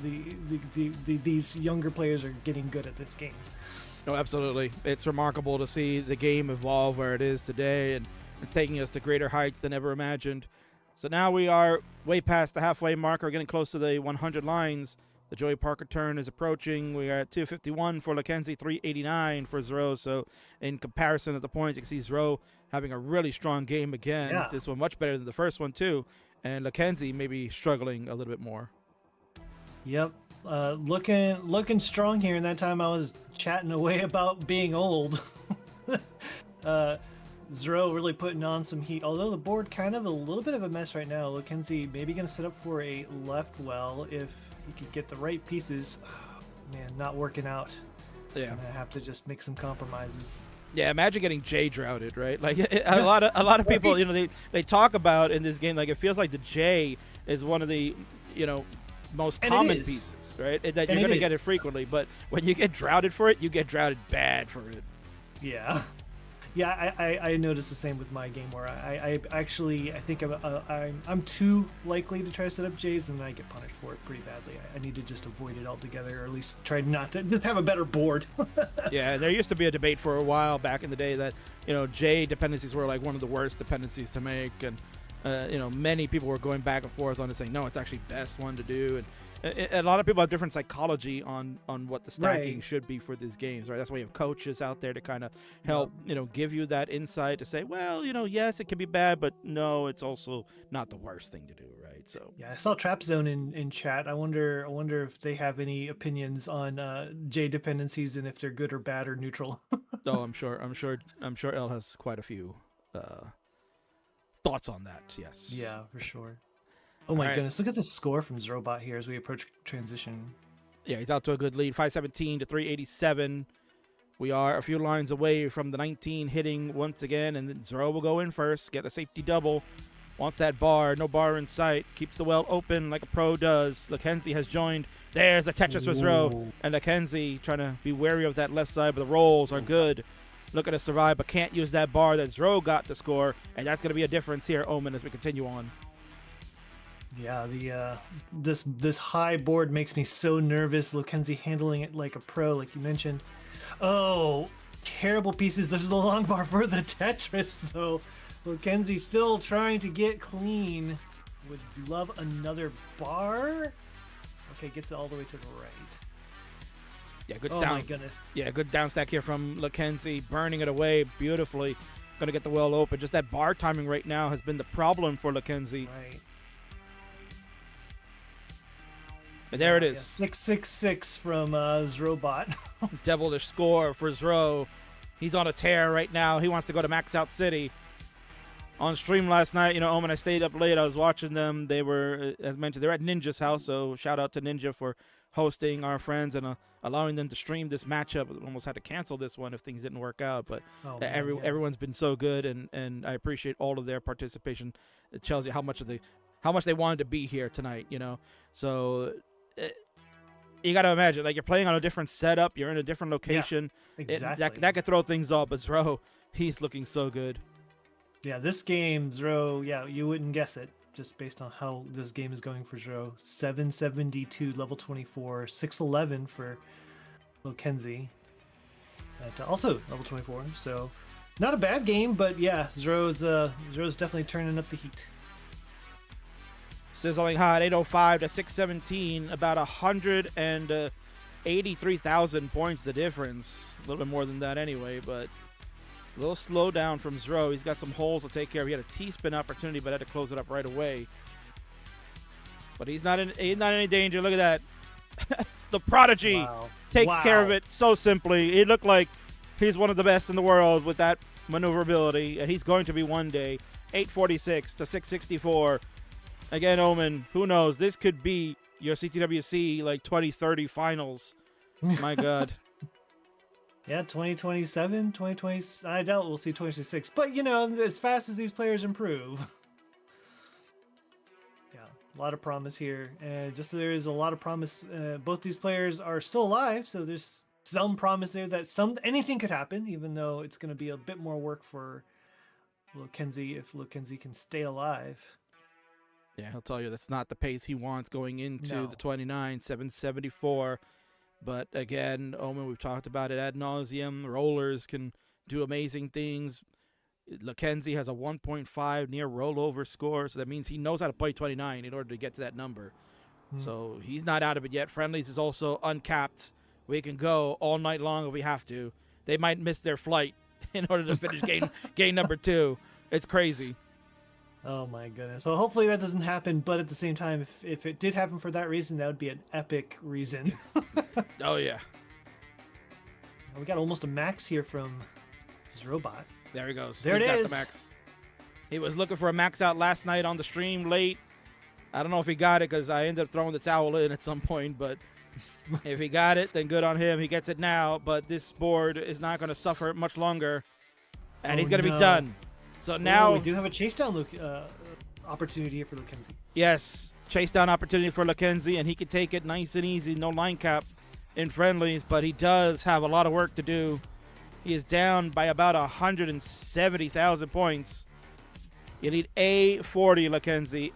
these younger players are getting good at this game. No, absolutely. It's remarkable to see the game evolve where it is today, and it's taking us to greater heights than ever imagined. So now we are way past the halfway mark. We're getting close to the 100 lines. The Joey Parker turn is approaching. We are at 251 for Lucenzi, 389 for Zro. So in comparison at the points, you can see Zro having a really strong game again. Yeah. This one much better than the first one too. And Lucenzi maybe struggling a little bit more. Yep. Looking strong here. And that time I was chatting away about being old. Zro really putting on some heat. Although the board kind of a little bit of a mess right now. Lucenzi maybe going to set up for a left well if he could get the right pieces. Man, not working out. Yeah. Gonna have to just make some compromises. Yeah, imagine getting J droughted, right? Like a lot of people, you know, they talk about in this game, like it feels like the J is one of the, you know, most common pieces, right? That you're going to get it frequently, but when you get droughted for it, you get droughted bad for it. Yeah. Yeah, I noticed the same with my game where I actually think I'm too likely to try to set up J's, and then I get punished for it pretty badly. I need to just avoid it altogether, or at least try not to just have a better board. Yeah, there used to be a debate for a while back in the day that, you know, J dependencies were like one of the worst dependencies to make, and you know, many people were going back and forth on it, saying no, it's actually best one to do, and a lot of people have different psychology on what the stacking should be for these games, right? That's why you have coaches out there to kind of help, you know, give you that insight to say, well, you know, yes, it can be bad, but no, it's also not the worst thing to do, right? So yeah, I saw Trap Zone in chat. I wonder if they have any opinions on J dependencies and if they're good or bad or neutral. Oh, I'm sure El has quite a few thoughts on that. Yes. Yeah, for sure. Oh my goodness, look at the score from Zrobot here as we approach transition. Yeah, he's out to a good lead, 517 to 387. We are a few lines away from the 19 hitting once again, and then Zro will go in first, get a safety double. Wants that bar, no bar in sight. Keeps the well open like a pro does. Lucenzi has joined. There's the Tetris with Zro. And Lucenzi trying to be wary of that left side, but the rolls are good. Looking to survive, but can't use that bar that Zro got to score, and that's going to be a difference here, Omen, as we continue on. Yeah, this high board makes me so nervous. Lucenzi handling it like a pro, like you mentioned. Oh, terrible pieces. This is the long bar for the Tetris, though. Lucenzi still trying to get clean. Would love another bar. Okay, gets it all the way to the right. Yeah, good down. Oh my goodness. Yeah, good down stack here from Lucenzi, burning it away beautifully. Going to get the well open. Just that bar timing right now has been the problem for Lucenzi. Right. And there it is. 666 from Zrobot. Devilish score for Zro. He's on a tear right now. He wants to go to Max Out City. On stream last night, you know, Omen, I stayed up late. I was watching them. They were, as mentioned, they're at Ninja's house. So shout out to Ninja for hosting our friends and allowing them to stream this matchup. We almost had to cancel this one if things didn't work out. But everyone's been so good, and I appreciate all of their participation. It tells you how much they wanted to be here tonight, you know. So you got to imagine, like, you're playing on a different setup. You're in a different location. Exactly. That could throw things up. But Zro, he's looking so good. Yeah, this game, Zro, you wouldn't guess it just based on how this game is going for Zro. 772, level 24, 611 for Lucenzi. Also level 24, so not a bad game, but yeah, Zro's definitely turning up the heat. Sizzling hot, 805 to 617, about 183,000 points the difference. A little bit more than that anyway, but a little slow down from Zro. He's got some holes to take care of. He had a T-spin opportunity, but had to close it up right away. But he's not in any danger. Look at that. The prodigy takes care of it so simply. It looked like he's one of the best in the world with that maneuverability, and he's going to be one day. 846 to 664. Again, Omen, who knows? This could be your CTWC like 2030 finals. My God. Yeah, 2027, 2020. I doubt we'll see 2026. But, as fast as these players improve. Yeah, a lot of promise here. And just there is a lot of promise. Both these players are still alive, so there's some promise there that anything could happen, even though it's going to be a bit more work for Lucenzi if Lucenzi can stay alive. Yeah, he'll tell you that's not the pace he wants going into the 29, 774. But again, Omen, we've talked about it ad nauseum. Rollers can do amazing things. Lucenzi has a 1.5 near rollover score, so that means he knows how to play 29 in order to get to that number. So he's not out of it yet. Friendlies is also uncapped. We can go all night long if we have to. They might miss their flight in order to finish game number 2. It's crazy. Oh my goodness. So hopefully that doesn't happen, but at the same time, if it did happen for that reason, that would be an epic reason. Oh, yeah. We got almost a max here from Zrobot. There he goes. There He's got it is. the max. He was looking for a max out last night on the stream late. I don't know if he got it because I ended up throwing the towel in at some point, but if he got it, then good on him. He gets it now, but this board is not going to suffer much longer, and he's going to be done. So now we do have a chase down opportunity here for Lucenzi. Yes, chase down opportunity for Lucenzi, and he can take it nice and easy. No line cap in Friendlies, but he does have a lot of work to do. He is down by about 170,000 points. You need A40, Lucenzi.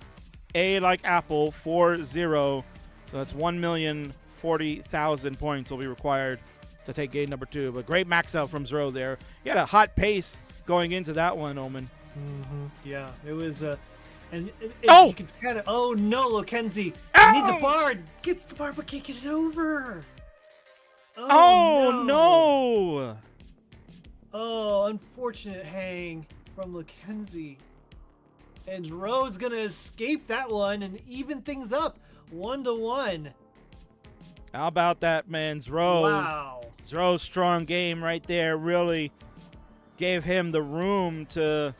A like Apple, 40. So that's 1,040,000 points will be required to take game number 2. But great max out from Zro there. He had a hot pace going into that one, Omen. Yeah, it was and Oh! you could kind of Lucenzi needs a bar, gets the bar but can't get it over. Oh no! Oh, unfortunate hang from Lucenzi. And Ro's gonna escape that one and even things up 1-1. How about that, man? Zro. Wow. Zro's strong game right there really gave him the room to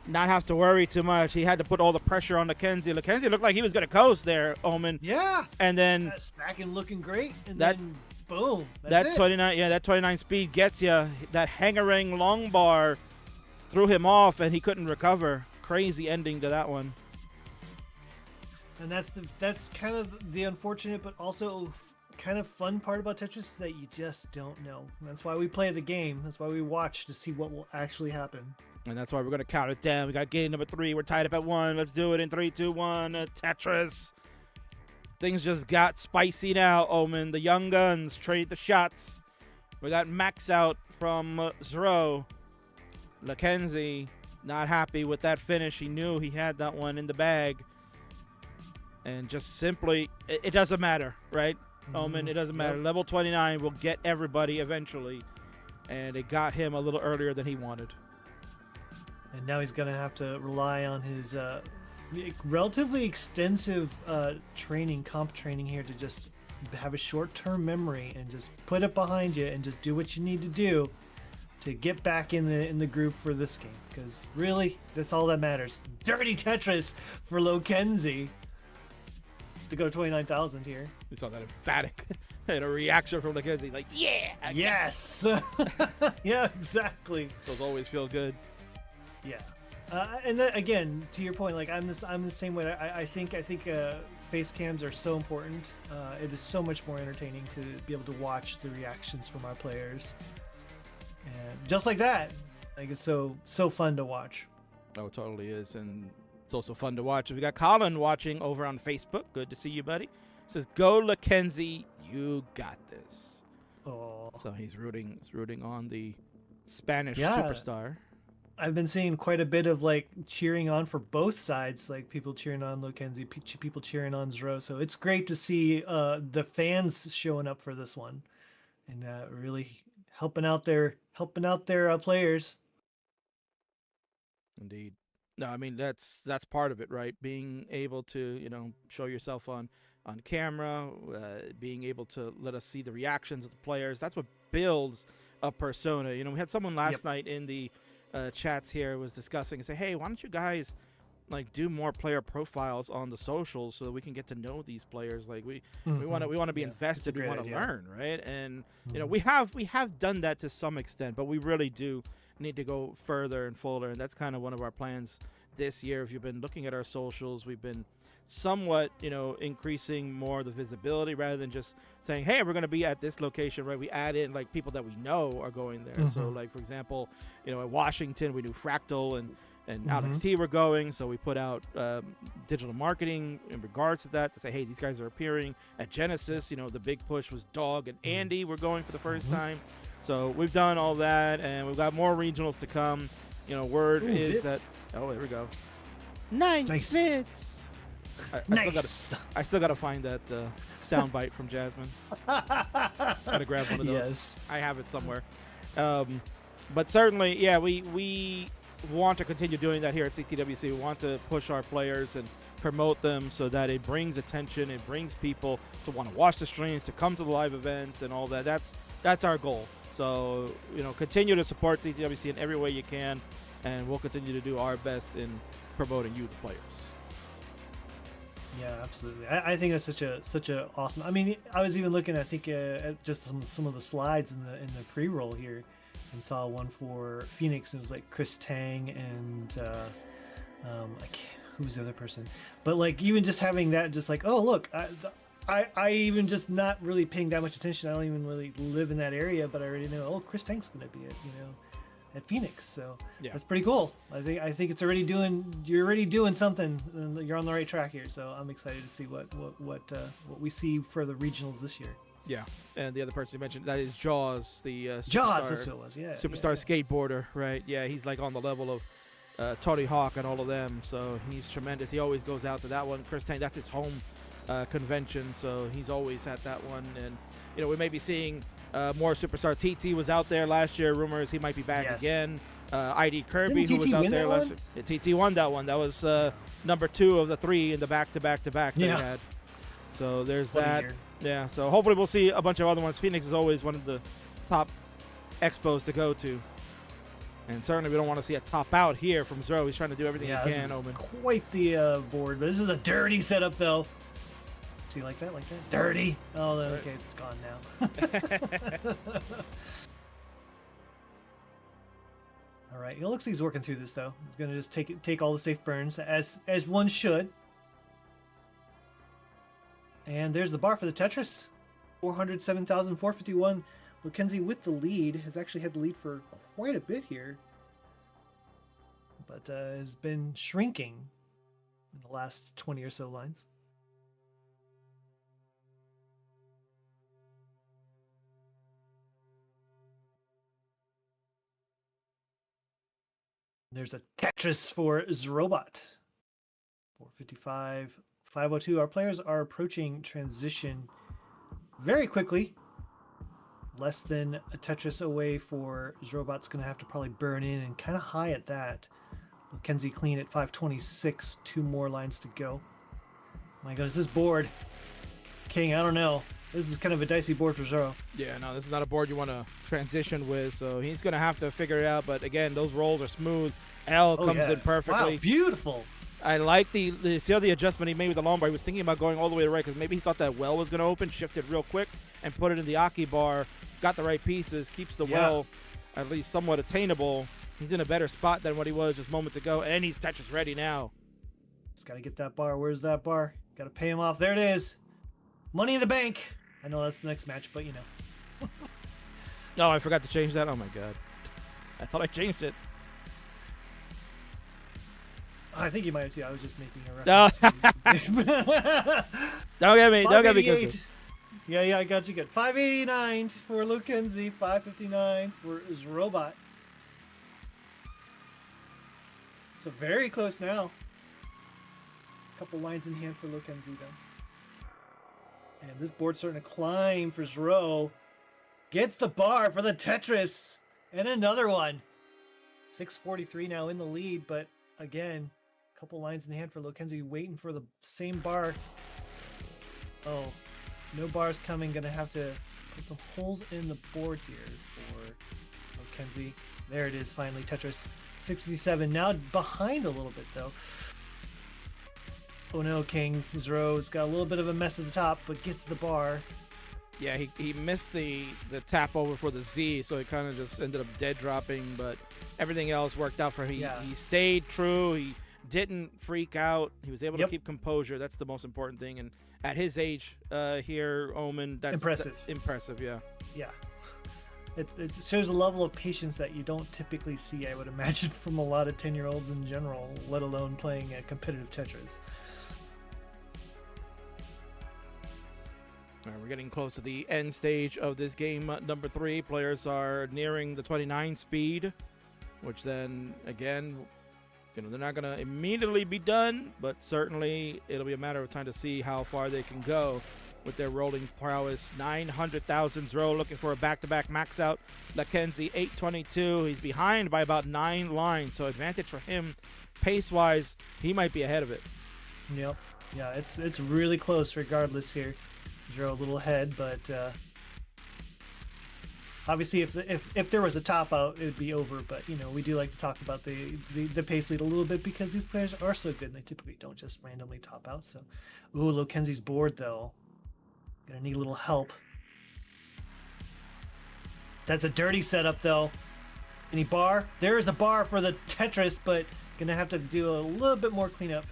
not have to worry too much. He had to put all the pressure on Lucenzi. Lucenzi looked like he was going to coast there, Omen. Yeah. And then stacking looking great, and that- then boom. that That's it. 29, that 29 speed gets you. That hangering long bar threw him off, and he couldn't recover. Crazy ending to that one. And that's kind of the unfortunate, but also kind of fun part about Tetris is that you just don't know. And that's why we play the game. That's why we watch to see what will actually happen. And that's why we're going to count it down. We got game number 3. We're tied up at 1. Let's do it in 3, 2, 1. Tetris. Things just got spicy now, Omen. The young guns trade the shots. We got max out from Zro. Lucenzi not happy with that finish. He knew he had that one in the bag. And just simply, it doesn't matter, right? Omen, it doesn't matter. Level 29 will get everybody eventually. And it got him a little earlier than he wanted. And now he's going to have to rely on his relatively extensive comp training here to just have a short-term memory and just put it behind you and just do what you need to do to get back in the groove for this game. Because really, that's all that matters. Dirty Tetris for Lucenzi to go to 29,000 here. We saw that emphatic and a reaction from Lucenzi, like, yeah! Yes! Yeah, exactly. Those always feel good. Yeah, and then again, to your point, like I'm the same way. I think face cams are so important. It is so much more entertaining to be able to watch the reactions from our players. And just like that, like it's so fun to watch. Oh, it totally is, and it's also fun to watch. We got Colin watching over on Facebook. Good to see you, buddy. Says, "Go Lucenzi, you got this." Oh, So he's rooting on the Spanish Yeah. superstar. I've been seeing quite a bit of like cheering on for both sides, like people cheering on Lucenzi, people cheering on Zro. So it's great to see the fans showing up for this one and really helping out their players. Indeed. No, I mean that's part of it, right? Being able to show yourself on camera, being able to let us see the reactions of the players. That's what builds a persona. We had someone last night in the chats here was discussing and say, hey, why don't you guys like do more player profiles on the socials so that we can get to know these players? Like we want to be invested, we want to learn, right? And we have done that to some extent, but we really do need to go further and fuller, and that's kind of one of our plans this year. If you've been looking at our socials, we've been somewhat increasing more the visibility rather than just saying, hey, we're going to be at this location, right? We add in like people that we know are going there. So like, for example, at Washington we knew Fractal and Alex T were going, so we put out digital marketing in regards to that to say, hey, these guys are appearing at Genesis. The big push was Dog and Andy were going for the first time. So we've done all that, and we've got more regionals to come. Word is that. Oh, there we go. Nice Fits. I still gotta find that soundbite from Jasmine. Gotta grab one of those. Yes. I have it somewhere. But certainly, yeah, we want to continue doing that here at CTWC. We want to push our players and promote them so that it brings attention, it brings people to want to watch the streams, to come to the live events and all that. That's our goal. So, continue to support CTWC in every way you can, and we'll continue to do our best in promoting you, the players. Yeah, absolutely. I think that's such a awesome. I mean, I was even looking, I think, at just some of the slides in the pre-roll here, and saw one for Phoenix. And it was like Chris Tang and who's the other person? But like even just having that, just like, oh look, I even just not really paying that much attention. I don't even really live in that area, but I already know. Oh, Chris Tank's gonna be at Phoenix, so yeah, that's pretty cool. I think it's already you're already doing something, and you're on the right track here. So I'm excited to see what we see for the regionals this year. Yeah, and the other person you mentioned, that is Jaws, the Jaws, that's who it was. Yeah, superstar skateboarder, right? Yeah, he's like on the level of Tony Hawk and all of them, so he's tremendous. He always goes out to that one. Chris Tang, that's his home convention, so he's always at that one. And we may be seeing more superstar. TT was out there last year. Rumors he might be back again. ID Kirby, who was out there last year. Yeah, TT won that one. That was number 2 of the 3 in the back-to-back that he had. So there's that. Yeah, so hopefully we'll see a bunch of other ones. Phoenix is always one of the top expos to go to. And certainly we don't want to see a top out here from Zro. He's trying to do everything he can, Omen. Quite the board, but this is a dirty setup, though. See, like that? Dirty. Oh, okay, right. It's gone now. All right, it looks like he's working through this, though. He's going to just take all the safe burns, as one should. And there's the bar for the Tetris. 407,451. Lucenzi with the lead. Has actually had the lead for quite a bit here. But has been shrinking in the last 20 or so lines. There's a Tetris for Zrobot. 455. 502. Our players are approaching transition very quickly. Less than a Tetris away for Zrobot's going to have to probably burn in, and kind of high at that. Lucenzi clean at 526. 2 more lines to go. My goodness, this board. King, I don't know. This is kind of a dicey board for Zoro. Yeah, no, this is not a board you want to transition with, so he's going to have to figure it out. But again, those rolls are smooth. L comes in perfectly. Wow, beautiful. I like the adjustment he made with the long bar. He was thinking about going all the way to right because maybe he thought that well was going to open, shifted real quick, and put it in the Aki bar. Got the right pieces, keeps the well at least somewhat attainable. He's in a better spot than what he was just moments ago, and he's Tetris ready now. Just got to get that bar. Where's that bar? Got to pay him off. There it is. Money in the bank. I know that's the next match, but you know. No, I forgot to change that. Oh my god. I thought I changed it. I think you might have too. I was just making a No. reference. Don't get me. Don't get me 588. cookie. Yeah, I got you good. 589 for Lucenzi, 559 for Zrobot. So very close now. Couple lines in hand for Lucenzi though. And this board's starting to climb for Zro. Gets the bar for the Tetris. And another one. 643 now in the lead, but again, couple lines in hand for Lucenzi, waiting for the same bar. Oh, no bars coming. Gonna have to put some holes in the board here for Lucenzi. There it is, finally. Tetris 67. Now behind a little bit though. Oh no, King. Zro's got a little bit of a mess at the top, but gets the bar. Yeah, he missed the tap over for the Z, so he kind of just ended up dead dropping, but everything else worked out for him. He stayed true. He didn't freak out. He was able to keep composure. That's the most important thing. And at his age here, Omen, that's impressive. Impressive, yeah. Yeah. It shows a level of patience that you don't typically see, I would imagine, from a lot of 10-year-olds in general, let alone playing a competitive Tetris. All right, we're getting close to the end stage of this game. Number 3, players are nearing the 29 speed, which then, again, you know, they're not going to immediately be done, but certainly it'll be a matter of time to see how far they can go with their rolling prowess. 900,000 Zro looking for a back-to-back max out. Lucenzi 822. He's behind by about 9 lines, so advantage for him pace-wise. He might be ahead of it. Yep. Yeah, it's really close regardless here. Zro a little ahead, but obviously if there was a top out, it would be over. But you know, we do like to talk about the pace lead a little bit because these players are so good and they typically don't just randomly top out. So, ooh, Lucenzi's board though, gonna need a little help. That's a dirty setup though. Any bar? There is a bar for the Tetris, but gonna have to do a little bit more cleanup.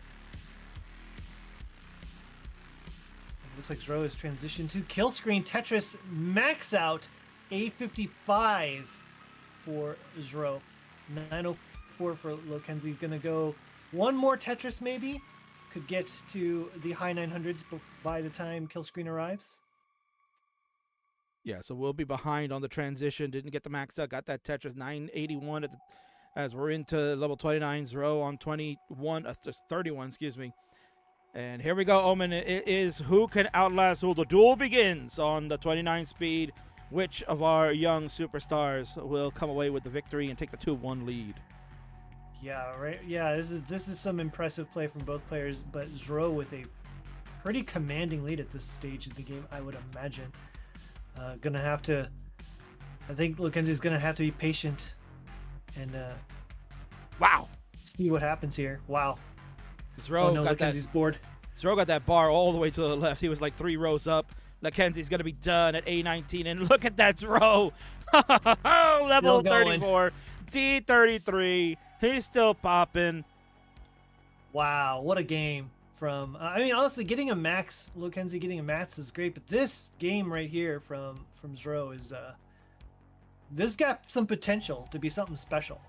Looks like Zro has transitioned to kill screen. Tetris max out. A55 for Zro. 904 for Lucenzi. Gonna go one more Tetris maybe. Could get to the high 900s by the time kill screen arrives. Yeah, so we'll be behind on the transition. Didn't get the max out. Got that Tetris 981 as we're into level 29. Zro on 31, excuse me. And here we go, Omen. It is who can outlast who. The duel begins on the 29 speed. Which of our young superstars will come away with the victory and take the 2-1 lead? Yeah, right. Yeah, this is some impressive play from both players, but Zro with a pretty commanding lead at this stage of the game, I would imagine. Gonna have to. I think Lucenzi's gonna have to be patient and wow, see what happens here. Wow. Zro got Lucenzi's board. Zro got that bar all the way to the left. He was like 3 rows up. Lucenzi's going to be done at A19. And look at that Zro. Level 34. D33. He's still popping. Wow, what a game. From I mean, honestly, getting a max, Lucenzi getting a max is great. But this game right here from Zro is, this got some potential to be something special.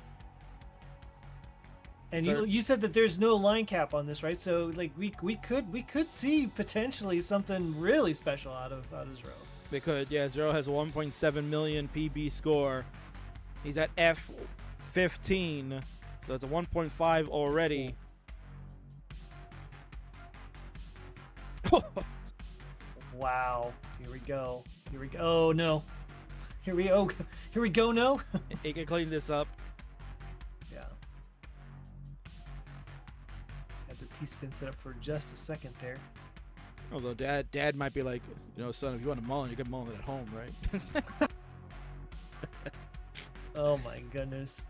And you said that there's no line cap on this, right? So like we could see potentially something really special out of Zro. They could, yeah. Zro has a 1.7 million PB score. He's at F15, so that's a 1.5 already. Wow. Here we go. Oh no. Here we go. No. He can clean this up. T-spin set up for just a second there. Although dad might be like, you know, son, if you want to mull, you can mull it at home, right? Oh my goodness.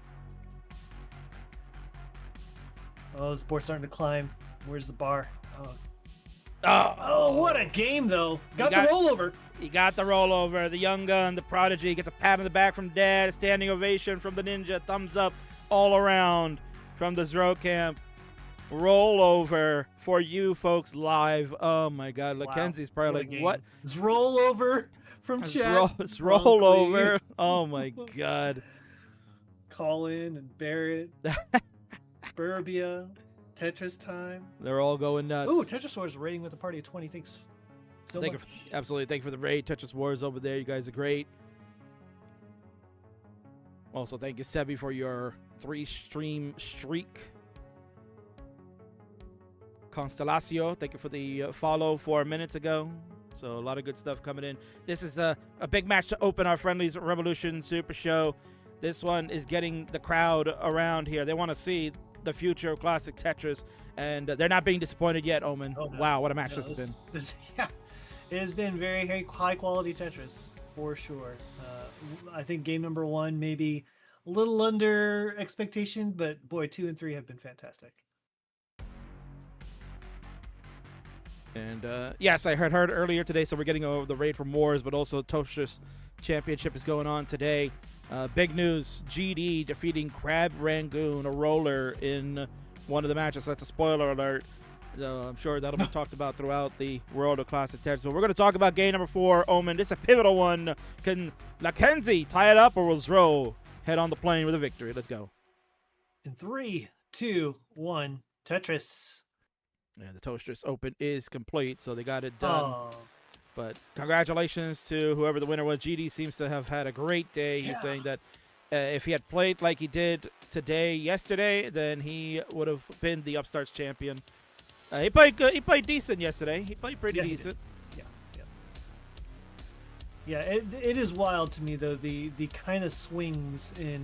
Oh, the board's starting to climb. Where's the bar? Oh, what a game though. Got the rollover. He got the rollover. The young gun, the prodigy, gets a pat on the back from dad, a standing ovation from the ninja, thumbs up all around from the Zro camp. rollover for you folks live. Oh my God, Lucenzi's probably like, what? It's rollover from It's chat. it's Broccoli, rollover. Oh my God. Colin and Barrett, Burbia, Tetris time. They're all going nuts. Ooh, Tetris Wars rating with a party of 20. Thanks so Thank much. you absolutely. Thank you for the raid. Tetris Wars over there. You guys are great. Also, thank you, Sebi, for your 3-stream streak. Constellacio, thank you for the follow 4 minutes ago. So a lot of good stuff coming in. This is a big match to open our Friendlies Revolution Super Show. This one is getting the crowd around here. They want to see the future of classic Tetris, and they're not being disappointed yet, Omen. Oh, no. Wow, what a match this has been. Yeah, it has been very, very high quality Tetris for sure. I think game number 1 maybe a little under expectation, but boy, 2 and 3 have been fantastic. And yes, I heard earlier today, so we're getting over the raid for Moors, but also Toasters Championship is going on today. Big news, GD defeating Crab Rangoon, a roller, in one of the matches. That's a spoiler alert. I'm sure that'll be talked about throughout the world of Classic Tetris. But we're going to talk about game number 4, Omen. This is a pivotal one. Can Lucenzi tie it up, or will Zro head on the plane with a victory? Let's go. In 3, 2, 1, Tetris. And the Toasters Open is complete, so they got it done. Oh, But congratulations to whoever the winner was. GD seems to have had a great day. Yeah. He's saying that if he had played like he did yesterday, then he would have been the Upstarts champion. He played good. He played decent yesterday. He played pretty Yeah, he decent. yeah. It is wild to me though, the kind of swings in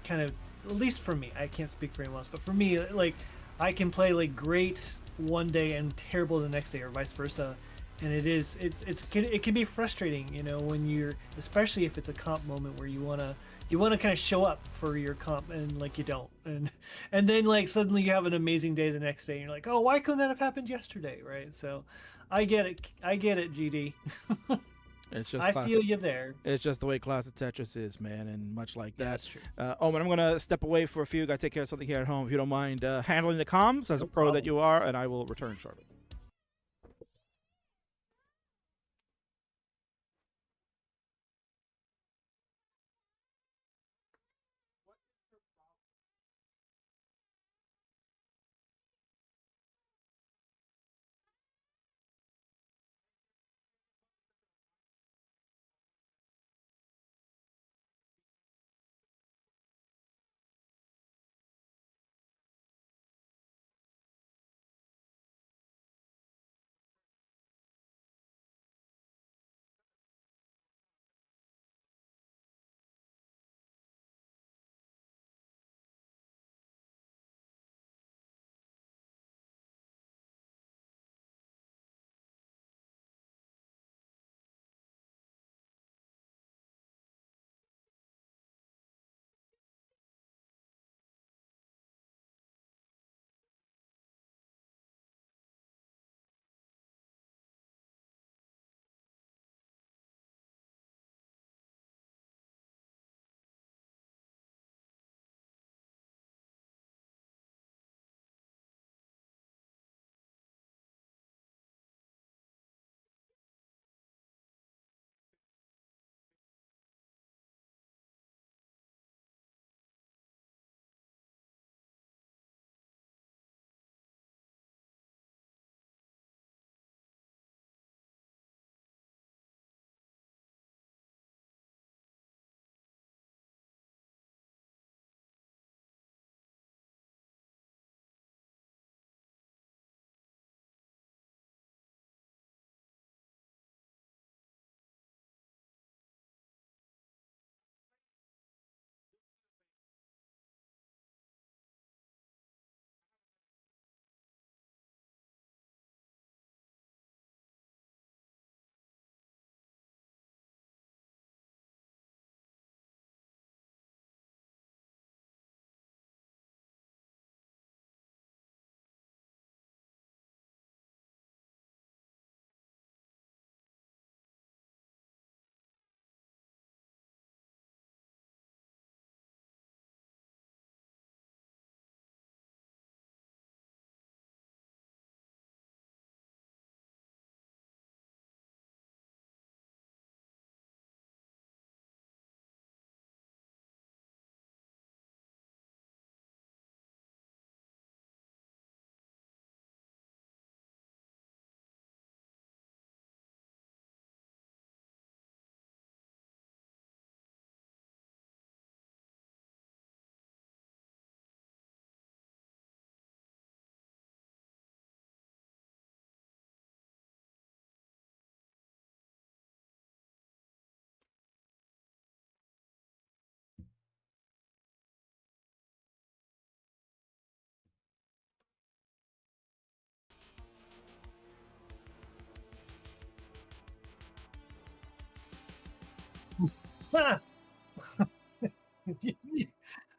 kind of, at least for me, I can't speak for anyone else, but for me, like, I can play like great one day and terrible the next day, or vice versa. And it can be frustrating, you know, when you're, especially if it's a comp moment where you wanna kind of show up for your comp and like you don't, and then like suddenly you have an amazing day the next day and you're like, oh, why couldn't that have happened yesterday, right? So I get it, GD. It's just I classic. feel you there. It's just the way classic Tetris is, man, and much like Yeah, that. that's true. Omen, I'm gonna step away for a few. Gotta take care of something here at home. If you don't mind handling the comms as No a pro that problem. you are, and I will return shortly.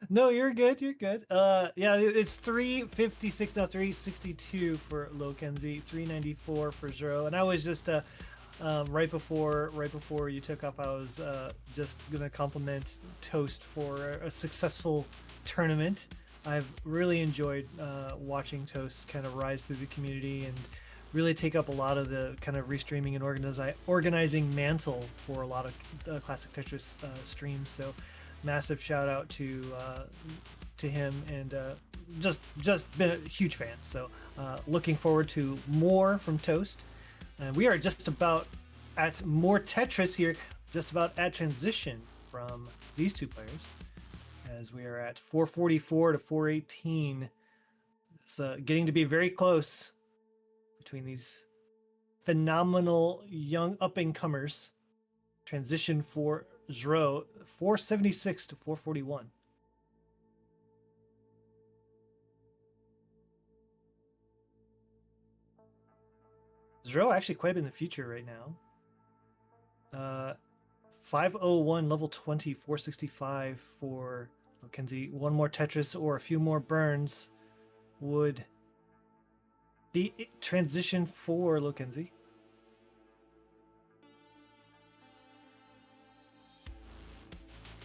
No, you're good. You're good. Yeah, it's 356 now, 362 for Lucenzi, 394 for Zero, and I was just right before you took off, I was just gonna compliment Toast for a successful tournament. I've really enjoyed watching Toast kind of rise through the community and really take up a lot of the kind of restreaming and organizing mantle for a lot of classic Tetris streams. So massive shout out to him, and just been a huge fan. So looking forward to more from Toast. And we are just about at more Tetris here, just about at transition from these two players, as we are at 444 to 418. It's getting to be very close between these phenomenal young up-and-comers. Transition for Zro, 476 to 441. Zro actually quite a bit in the future right now. 501 level 20, 465 for Lucenzi. One more Tetris or a few more burns would be transition for Lucenzi.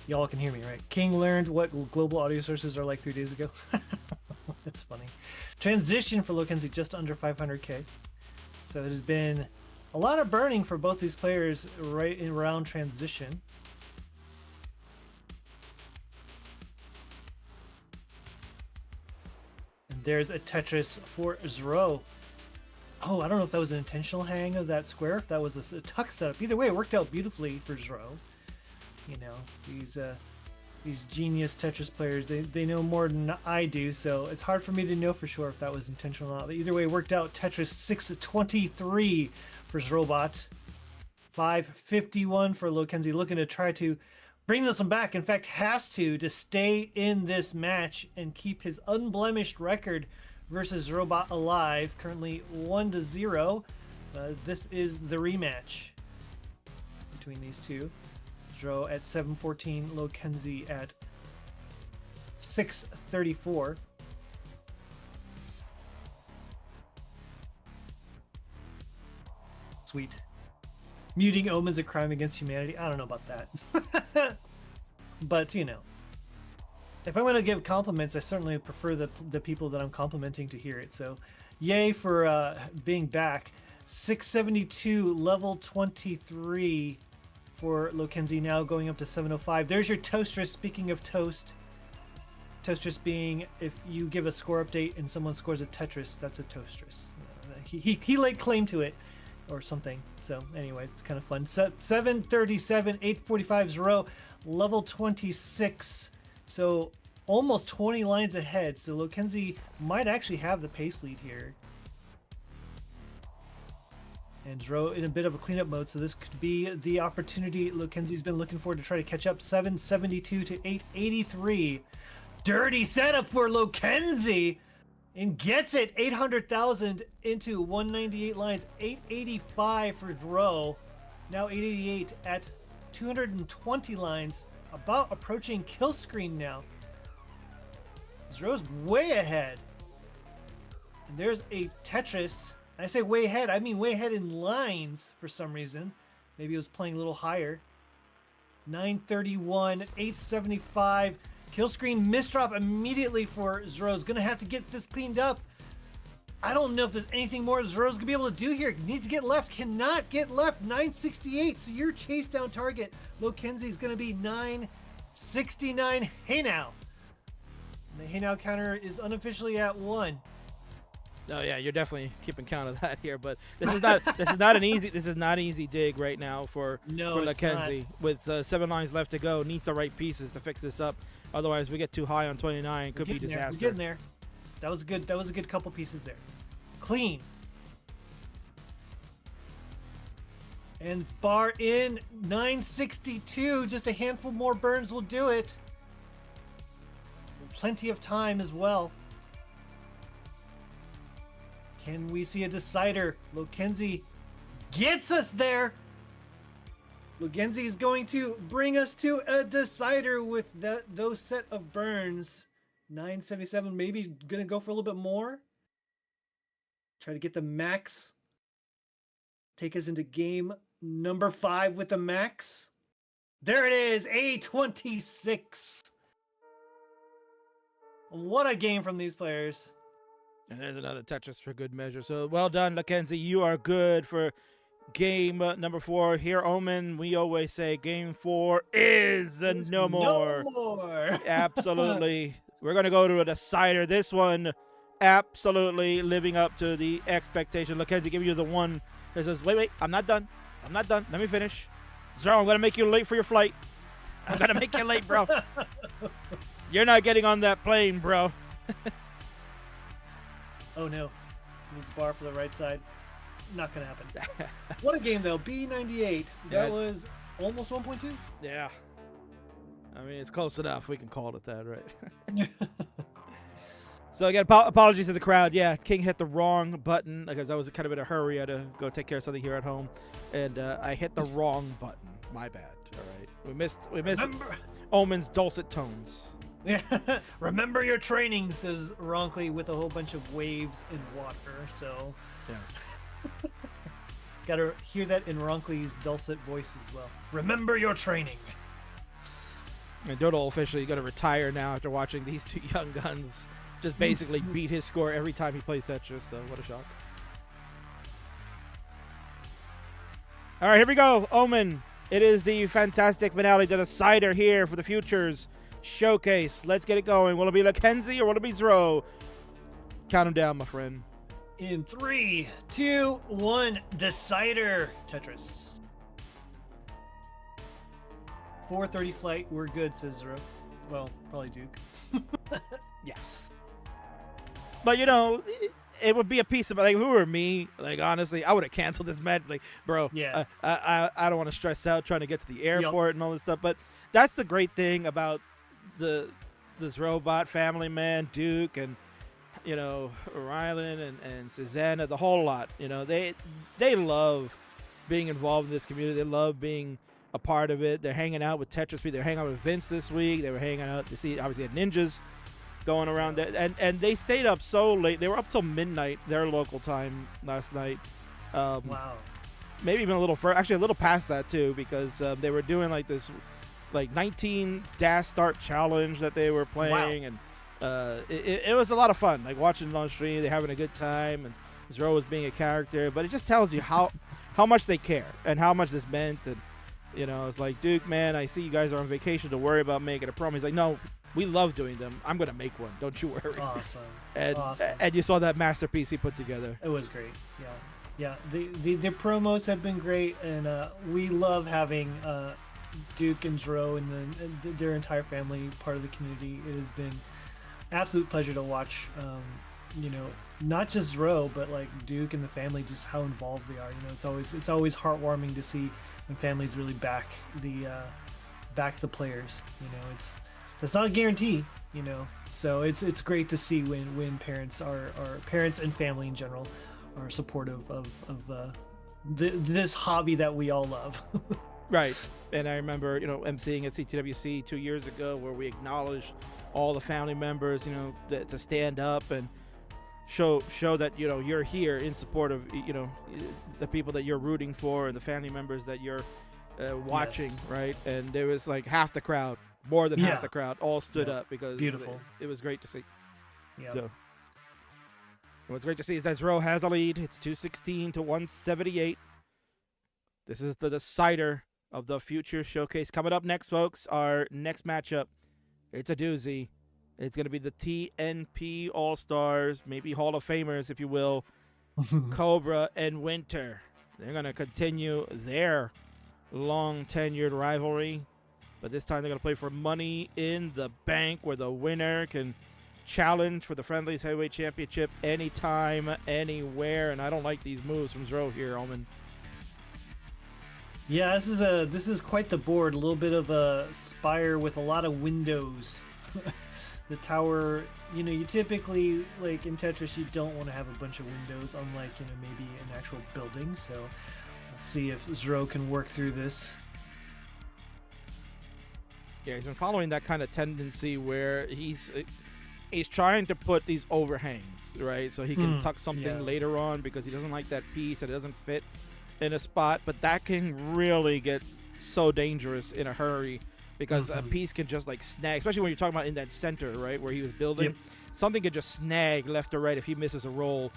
Y'all can hear me, right? King learned what global audio sources are like 3 days ago. That's funny. Transition for Lucenzi just under 500k. So it has been a lot of burning for both these players right in round transition. And there's a Tetris for Zro. Oh, I don't know if that was an intentional hang of that square, if that was a tuck setup. Either way, it worked out beautifully for Zro. You know, these genius Tetris players, they know more than I do, so it's hard for me to know for sure if that was intentional or not. But either way, it worked out. Tetris 623 for Zrobot. 551 for Lucenzi, looking to try to bring this one back. In fact, has to stay in this match and keep his unblemished record versus Zrobot alive. Currently 1-0. This is the rematch between these two. Zro at 714, Lucenzi at 634. Sweet. Muting omens a crime against humanity. I don't know about that. But, you know, if I'm going to give compliments, I certainly prefer the people that I'm complimenting to hear it. So, yay for being back. 672, level 23 for Lucenzi, now going up to 705. There's your Toastress. Speaking of Toast, Toastress being if you give a score update and someone scores a Tetris, that's a Toastress. He laid claim to it or something. So anyways, it's kind of fun. 737, 845 Zero, level 26. So almost 20 lines ahead. So Lucenzi might actually have the pace lead here. And Zro in a bit of a cleanup mode, so this could be the opportunity Lucenzi's been looking for to try to catch up. 772 to 883. Dirty setup for Lucenzi, and gets it. 800,000 into 198 lines. 885 for Zro. Now 888 at 220 lines. About approaching kill screen now. Zro's way ahead. And there's a Tetris. I say way ahead, I mean way ahead in lines for some reason. Maybe it was playing a little higher. 931, 875. Kill screen misdrop immediately for Zro's. Gonna have to get this cleaned up. I don't know if there's anything more Zro's gonna be able to do here. Needs to get left, cannot get left. 968, so your chase down target, Lucenzi, is gonna be 969. Hey now. And the hey now counter is unofficially at 1. Oh yeah, you're definitely keeping count of that here, but this is not an easy dig right now for Lucenzi. With 7 lines left to go, needs the right pieces to fix this up. Otherwise, we get too high on 29, could be disaster. We're getting there. That was a good couple pieces there. Clean. And bar in 962. Just a handful more burns will do it. Plenty of time as well. Can we see a decider? Lucenzi gets us there. Lucenzi is going to bring us to a decider with those set of burns. 977, maybe going to go for a little bit more. Try to get the max. Take us into game number 5 with the max. There it is, A26. What a game from these players. And there's another Tetris for good measure. So well done, Lucenzi. You are good for game number 4. Here, Omen, we always say game 4 is no more. No more. Absolutely. We're going to go to a decider. This one absolutely living up to the expectation. Lucenzi, give you the one that says, wait, I'm not done. Let me finish. Zero, I'm going to make you late for your flight. I'm going to make you late, bro. You're not getting on that plane, bro. Oh, no. Needs bar for the right side. Not going to happen. What a game, though. B98. That was almost 1.2. Yeah. I mean, it's close enough. We can call it that, right? So, again, apologies to the crowd. Yeah, King hit the wrong button because I was kind of in a hurry. I had to go take care of something here at home. And I hit the wrong button. My bad. All right. We missed Omen's dulcet tones. Yeah. Remember your training, says Ronkley with a whole bunch of waves and water. So, yes. Got to hear that in Ronkley's dulcet voice as well. Remember your training. And Dodo officially going to retire now after watching these two young guns just basically beat his score every time he plays Tetris. So what a shock. All right, here we go. Omen. It is the fantastic finale, the decider here for the Futures Showcase. Let's get it going. Will it be Lucenzi or will it be Zro? Count him down, my friend. In 3, 2, 1, decider. Tetris. 4:30 flight. We're good, says Zro. Well, probably Duke. Yeah. But, you know, it would be a piece of, like, if it were me, like, honestly, I would have canceled this match. Like, bro, yeah. I don't want to stress out trying to get to the airport and all this stuff. But that's the great thing about this robot family, man, Duke and, you know, Rylan and Susanna, the whole lot. You know, they love being involved in this community. They love being a part of it. They're hanging out with Tetris. They're hanging out with Vince this week. They were hanging out to see, obviously, had ninjas going around there. And they stayed up so late. They were up till midnight, their local time last night. Wow. Maybe even a little further. Actually, a little past that, too, because they were doing, like, this, like, 19 dash start challenge that they were playing. Wow. And it was a lot of fun, like, watching it on stream. They're having a good time. And Zro was being a character. But it just tells you how much they care and how much this meant. And, you know, it's like, Duke, man, I see you guys are on vacation to worry about making a promo. He's like, no, we love doing them. I'm going to make one. Don't you worry. Awesome. And you saw that masterpiece he put together. It was great. Yeah. The promos have been great, and we love having Duke and Zro and their entire family part of the community. It has been absolute pleasure to watch. You know, not just Zro, but like Duke and the family, just how involved they are. You know, it's always heartwarming to see when families really back the players. You know, that's not a guarantee. You know, so it's great to see when parents are parents and family in general are supportive of this hobby that we all love. Right. And I remember, you know, emceeing at CTWC 2 years ago where we acknowledged all the family members, you know, to stand up and show that, you know, you're here in support of, you know, the people that you're rooting for and the family members that you're watching. Yes. Right. And there was like half the crowd, more than half the crowd all stood up because beautiful. It was great to see. Yeah. So what's great to see is that Zro has a lead. It's 216 to 178. This is the decider of the Future Showcase. Coming up next, folks, our next matchup. It's a doozy. It's going to be the TNP All-Stars, maybe Hall of Famers, if you will, Cobra and Winter. They're going to continue their long-tenured rivalry, but this time they're going to play for Money in the Bank, where the winner can challenge for the Friendlies Heavyweight Championship anytime, anywhere. And I don't like these moves from Zro here, Omen. Yeah, this is quite the board. A little bit of a spire with a lot of windows. The tower, you know, you typically, like in Tetris, you don't want to have a bunch of windows, unlike, you know, maybe an actual building. So we'll see if Zro can work through this. Yeah, he's been following that kind of tendency where he's trying to put these overhangs, right? So he can tuck something later on because he doesn't like that piece and it doesn't fit in a spot. But that can really get so dangerous in a hurry because a piece can just like snag, especially when you're talking about in that center, right, where he was building. Yep. Something could just snag left or right if he misses a roll.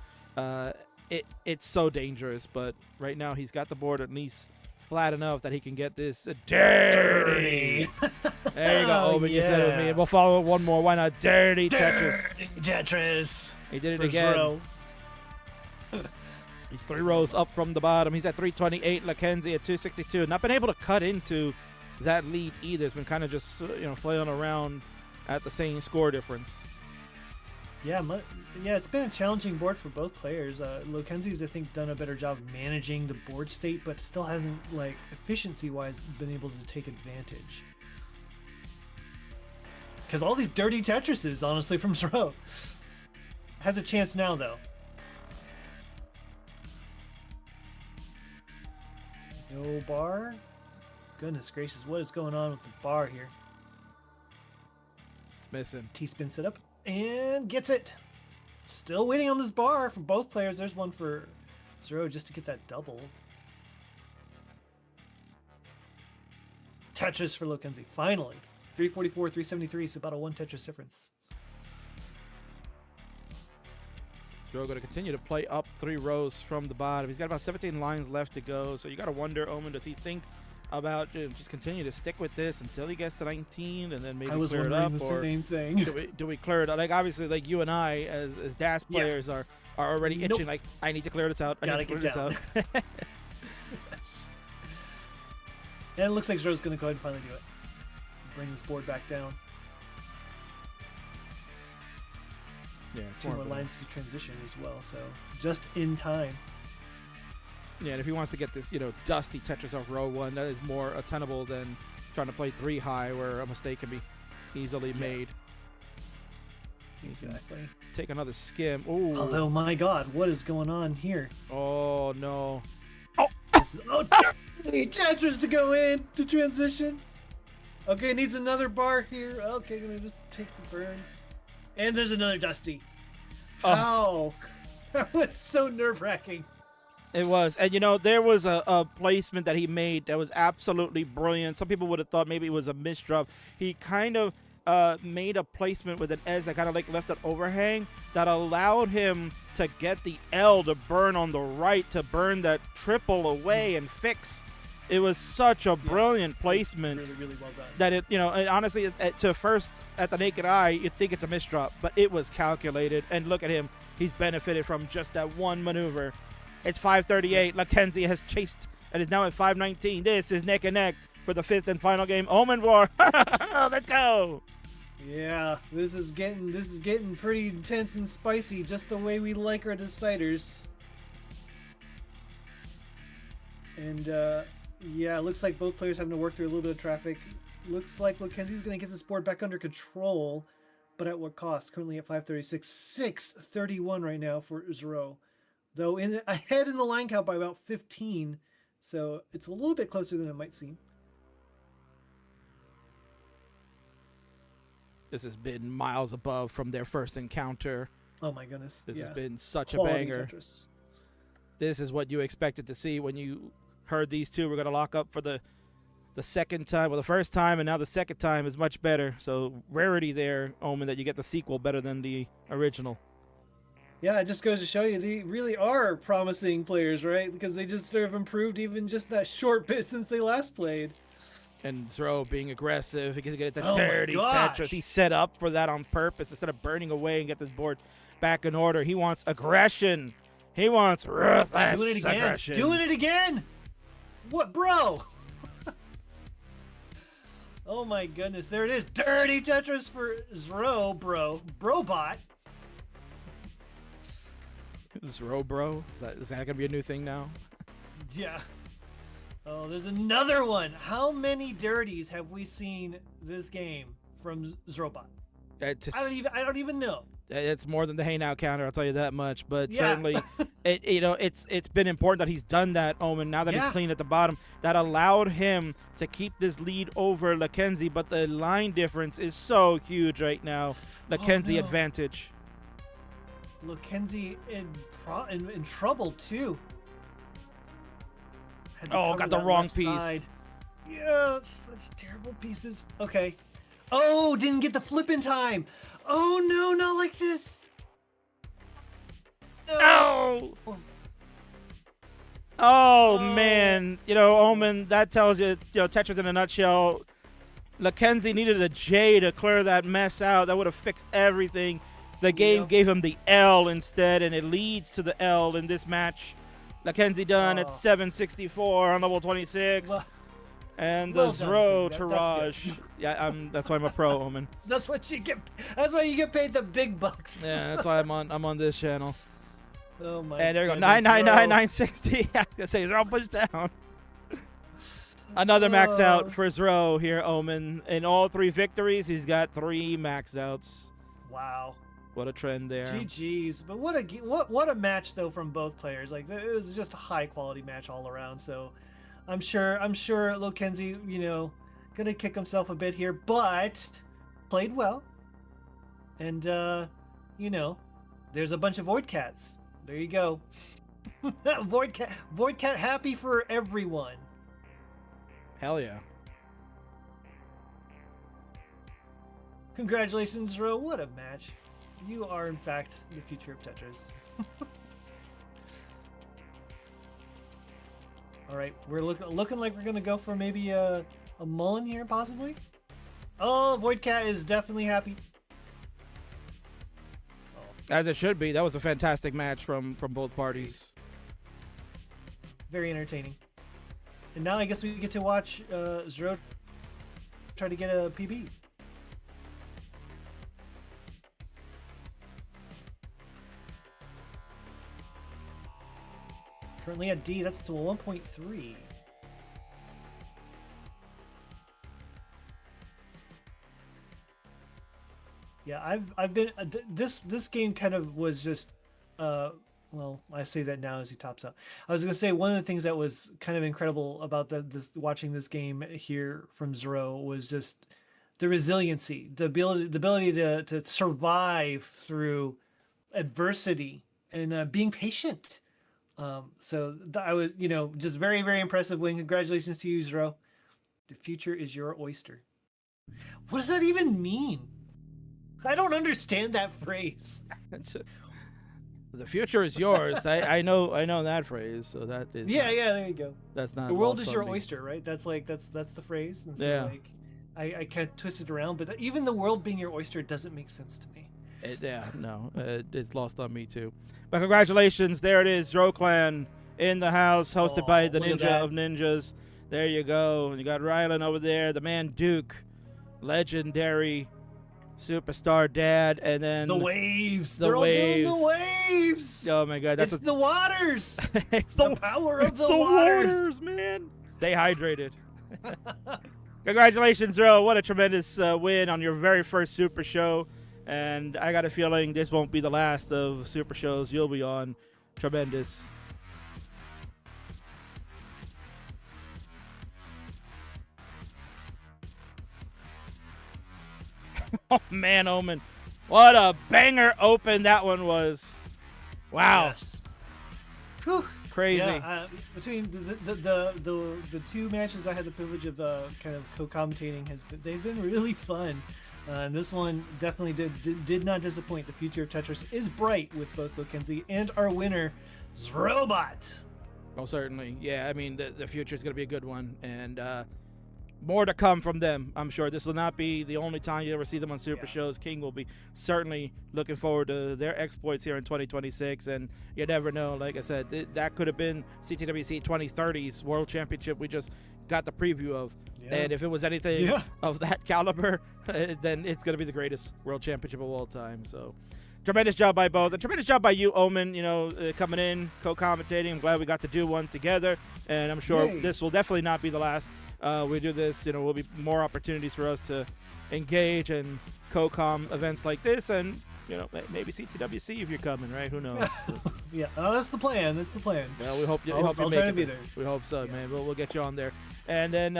It's so dangerous. But right now he's got the board at least flat enough that he can get this dirty. There you go, Omen. You said it with me. And we'll follow it one more. Why not? Dirty Tetris. Tetris. He did it For again. Zro. He's 3 rows up from the bottom. He's at 328. Lucenzi at 262. Not been able to cut into that lead either. It's been kind of just flailing around at the same score difference. Yeah, it's been a challenging board for both players. Lucenzi's, I think, done a better job managing the board state, but still hasn't, like, efficiency-wise, been able to take advantage. Because all these dirty Tetrises, honestly, from Zro. Has a chance now, though. No bar? Goodness gracious, what is going on with the bar here? It's missing. T-spin set up. And gets it. Still waiting on this bar for both players. There's one for Zro just to get that double. Tetris for Lucenzi. Finally. 344, 373. It's about a 1 Tetris difference. Zro going to continue to play up 3 rows from the bottom. He's got about 17 lines left to go. So you got to wonder, Omen, does he think about just continue to stick with this until he gets to 19 and then maybe clear it up? The or same thing. do we clear it up? Like, obviously, like you and I as DAS players are already itching. Like, I need to clear this out. I Gotta need to get clear this down. out. Yes. And it looks like Zro's going to go ahead and finally do it. Bring this board back down. Yeah, it's 2 more of a- lines to transition as well, so just in time. Yeah, and if he wants to get this, dusty Tetris off row 1, that is more attainable than trying to play 3 high where a mistake can be easily made. Exactly. Take another skim. Ooh. Although, my God, what is going on here? Oh, no. Tetris to go in to transition. Okay, needs another bar here. Okay, gonna just take the burn. And there's another dusty. How? That was so nerve-wracking. It was. And, there was a placement that he made that was absolutely brilliant. Some people would have thought maybe it was a misdrop. He kind of made a placement with an S that kind of like left an overhang that allowed him to get the L to burn on the right, to burn that triple away and fix. It was such a brilliant placement. Really, really well done. That it, and honestly, to first, at the naked eye, you'd think it's a misdrop, but it was calculated. And look at him. He's benefited from just that one maneuver. It's 5:38. Lucenzi has chased and is now at 5:19. This is neck and neck for the 5th and final game. Omen War. Let's go. Yeah, this is getting pretty intense and spicy, just the way we like our deciders. And yeah, it looks like both players having to work through a little bit of traffic. Looks like Lucenzi's going to get this board back under control, but at what cost? Currently at 536, 631 right now for Zro, though ahead in the line count by about 15, so it's a little bit closer than it might seem. This has been miles above from their first encounter. Oh my goodness. This yeah. has been such Quality a banger. Tetris. This is what you expected to see when you heard these two were going to lock up for the second time. Well, the first time and now the second time is much better. So rarity there, Omen, that you get the sequel better than the original. Yeah, it just goes to show you they really are promising players, right? Because they just have improved even just that short bit since they last played. And Zro being aggressive, he gets to get the Oh my dirty gosh. Tetris. He set up for that on purpose instead of burning away and get this board back in order. He wants aggression. He wants ruthless Doing it again. aggression. Doing it again. What, bro? Oh my goodness, there it is. Dirty Tetris for Zro, bro. Brobot. Zro, bro? Is that going to be a new thing now? Yeah. Oh, there's another one. How many dirties have we seen this game from Zrobot? I don't even know. It's more than the hey now counter, I'll tell you that much. But Yeah. certainly, it's been important that he's done that, Omen. Now that he's clean at the bottom, that allowed him to keep this lead over Lucenzi. But the line difference is so huge right now. Lucenzi advantage. Lucenzi in trouble too. Got the wrong piece. Side. Yeah, such terrible pieces. Okay. Oh, didn't get the flip in time. Oh no, not like this. No. Oh man, Omen. That tells you, Tetris in a nutshell. Lucenzi needed a J to clear that mess out. That would have fixed everything. The game gave him the L instead, and it leads to the L in this match. Lucenzi done at 764 on level 26. And the Zro Taraj. Yeah, that's why I'm a pro, Omen. That's what you get. That's why you get paid the big bucks. Yeah, that's why I'm on this channel. Oh my. And there you go, 960. I was gonna say Zro push down. Another max out for Zro here, Omen. In all 3 victories, he's got 3 max outs. Wow. What a trend there. GG's. But what a match though from both players. Like, it was just a high quality match all around. So I'm sure Lucenzi, gonna kick himself a bit here, but played well. And there's a bunch of Void Cats. There you go. Void Cat happy for everyone. Hell yeah. Congratulations, Ro. What a match. You are, in fact, the future of Tetris. All right, we're looking like we're going to go for maybe a Mullen here, possibly. Oh, Void Cat is definitely happy. As it should be. That was a fantastic match from both parties. Very entertaining. And now I guess we get to watch Zro try to get a PB. Currently at D, that's to 1.3. Yeah, I've been this game kind of was just well, I say that now as he tops out. I was gonna say one of the things that was kind of incredible about watching this game here from Zro was just the resiliency, the ability to survive through adversity and being patient. So I was, just very, very impressive win. Congratulations to you, Zro. The future is your oyster. What does that even mean? I don't understand that phrase. The future is yours. I know that phrase. So that is. Yeah, there you go. That's not. The world is your oyster, right? That's the phrase. And so, yeah. I can't twist it around, but even the world being your oyster doesn't make sense to me. It's lost on me too. But congratulations, there it is, Zro Clan in the house, hosted by the Ninja of Ninjas. There you go. You got Rylan over there, the man Duke, legendary superstar dad, and then the waves. They're all doing the waves. Oh my God, it's the waters. It's the power of the waters, man. Stay hydrated. Congratulations, Zro. What a tremendous win on your very first Super Show. And I got a feeling this won't be the last of Super Shows you'll be on. Tremendous. Oh, man, Omen. What a banger open that one was. Wow. Yes. Whew. Crazy. Yeah, between the 2 matches I had the privilege of kind of co-commentating, they've been really fun. And this one definitely did not disappoint. The future of Tetris is bright with both Lucenzi and our winner, Zrobot. Most certainly. Yeah, I mean, the future is going to be a good one. And more to come from them. I'm sure this will not be the only time you ever see them on Super Shows. King will be certainly looking forward to their exploits here in 2026. And you never know. Like I said, that could have been CTWC 2030's World Championship we just got the preview of. And if it was anything of that caliber, then it's going to be the greatest World Championship of all time. So tremendous job by both. A tremendous job by you, Omen, coming in, co-commentating. I'm glad we got to do one together. And I'm sure this will definitely not be the last we do this. Will be more opportunities for us to engage and co-com events like this. And maybe CTWC if you're coming, right? Who knows? Yeah, that's the plan. That's the plan. Well, we hope you I'll make try to it be there. there. We hope so, Yeah. man. We'll get you on there. And then,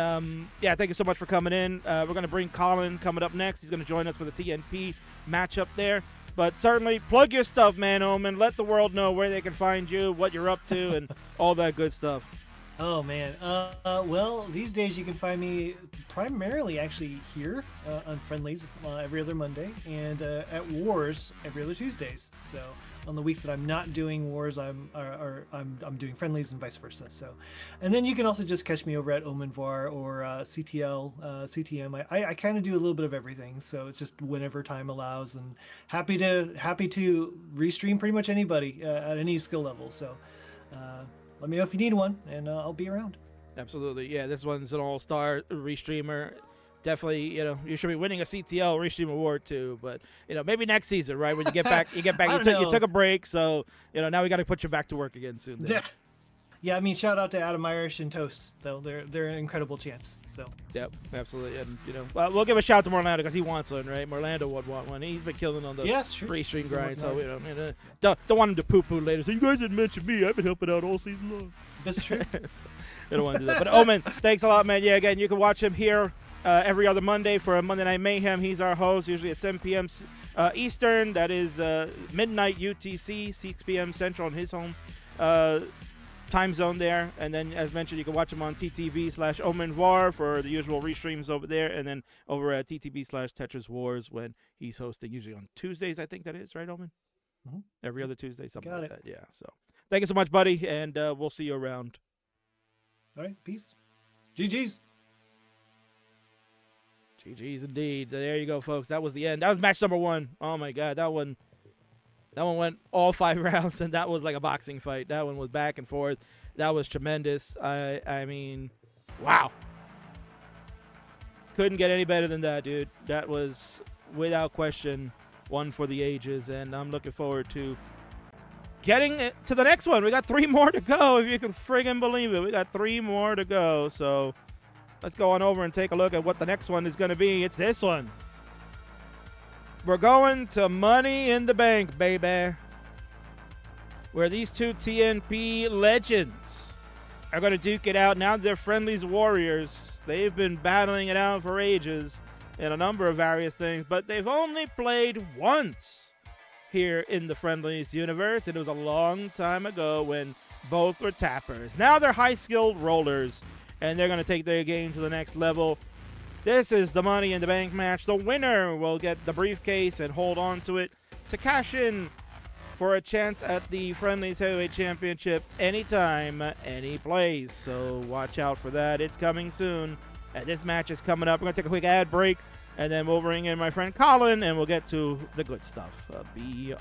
thank you so much for coming in. We're going to bring Colin coming up next. He's going to join us for the TNP matchup there. But certainly, plug your stuff, man, Omen. Let the world know where they can find you, what you're up to, and all that good stuff. Oh man. Well, these days you can find me primarily actually here on Friendlies every other Monday, and at Wars every other Tuesdays. So on the weeks that I'm not doing Wars, I'm doing Friendlies and vice versa. So, and then you can also just catch me over at Omenvar or CTL, CTM. I kind of do a little bit of everything, so it's just whenever time allows, and happy to restream pretty much anybody at any skill level. So. Let me know if you need one, and I'll be around. Absolutely. Yeah, this one's an all-star restreamer. Definitely, you should be winning a CTL Restream Award too. But maybe next season, right? When you get back, you took a break, so now we got to put you back to work again soon. Then. Yeah. I mean, shout out to Adam Irish and Toast, though. They're incredible champs. So. Yep, absolutely. And well, we'll give a shout out to Morlando because he wants one, right? Morlando would want one. He's been killing on the restream grind, so don't want him to poo-poo later. So you guys didn't mention me. I've been helping out all season long. That's true. I don't want to do that. But Omen, thanks a lot, man. Yeah, again, you can watch him here every other Monday for Monday Night Mayhem. He's our host, usually at 7 p.m. Eastern. That is midnight UTC, 6 p.m. Central in his home time zone there. And then, as mentioned, you can watch him on TTV/OmenVar for the usual restreams over there. And then over at TTV/Tetris Wars when he's hosting, usually on Tuesdays, I think that is, right, Omen? Mm-hmm. Every other Tuesday, something Got like it. that. Yeah, so thank you so much, buddy, and we'll see you around. All right, peace. GG's. GG's indeed. There you go, folks. That was the end. That was match number 1. Oh my God, that one went all 5 rounds, and that was like a boxing fight. That one was back and forth. That was tremendous. I mean, wow. Couldn't get any better than that, dude. That was without question one for the ages, and I'm looking forward to getting to the next one. We got 3 more to go, if you can friggin' believe it. We got 3 more to go, so let's go on over and take a look at what the next one is going to be. It's this one. We're going to Money in the Bank, baby, where these 2 TNP legends are going to duke it out. Now they're Friendlies warriors. They've been battling it out for ages in a number of various things, but they've only played once here in the Friendlies universe. It was a long time ago when both were tappers. Now they're high-skilled rollers, and they're going to take their game to the next level. This is the Money in the Bank match. The winner will get the briefcase and hold on to it to cash in for a chance at the Friendlies Heavyweight Championship anytime, any place. So watch out for that. It's coming soon. And this match is coming up. We're going to take a quick ad break, and then we'll bring in my friend Colin, and we'll get to the good stuff. BRB.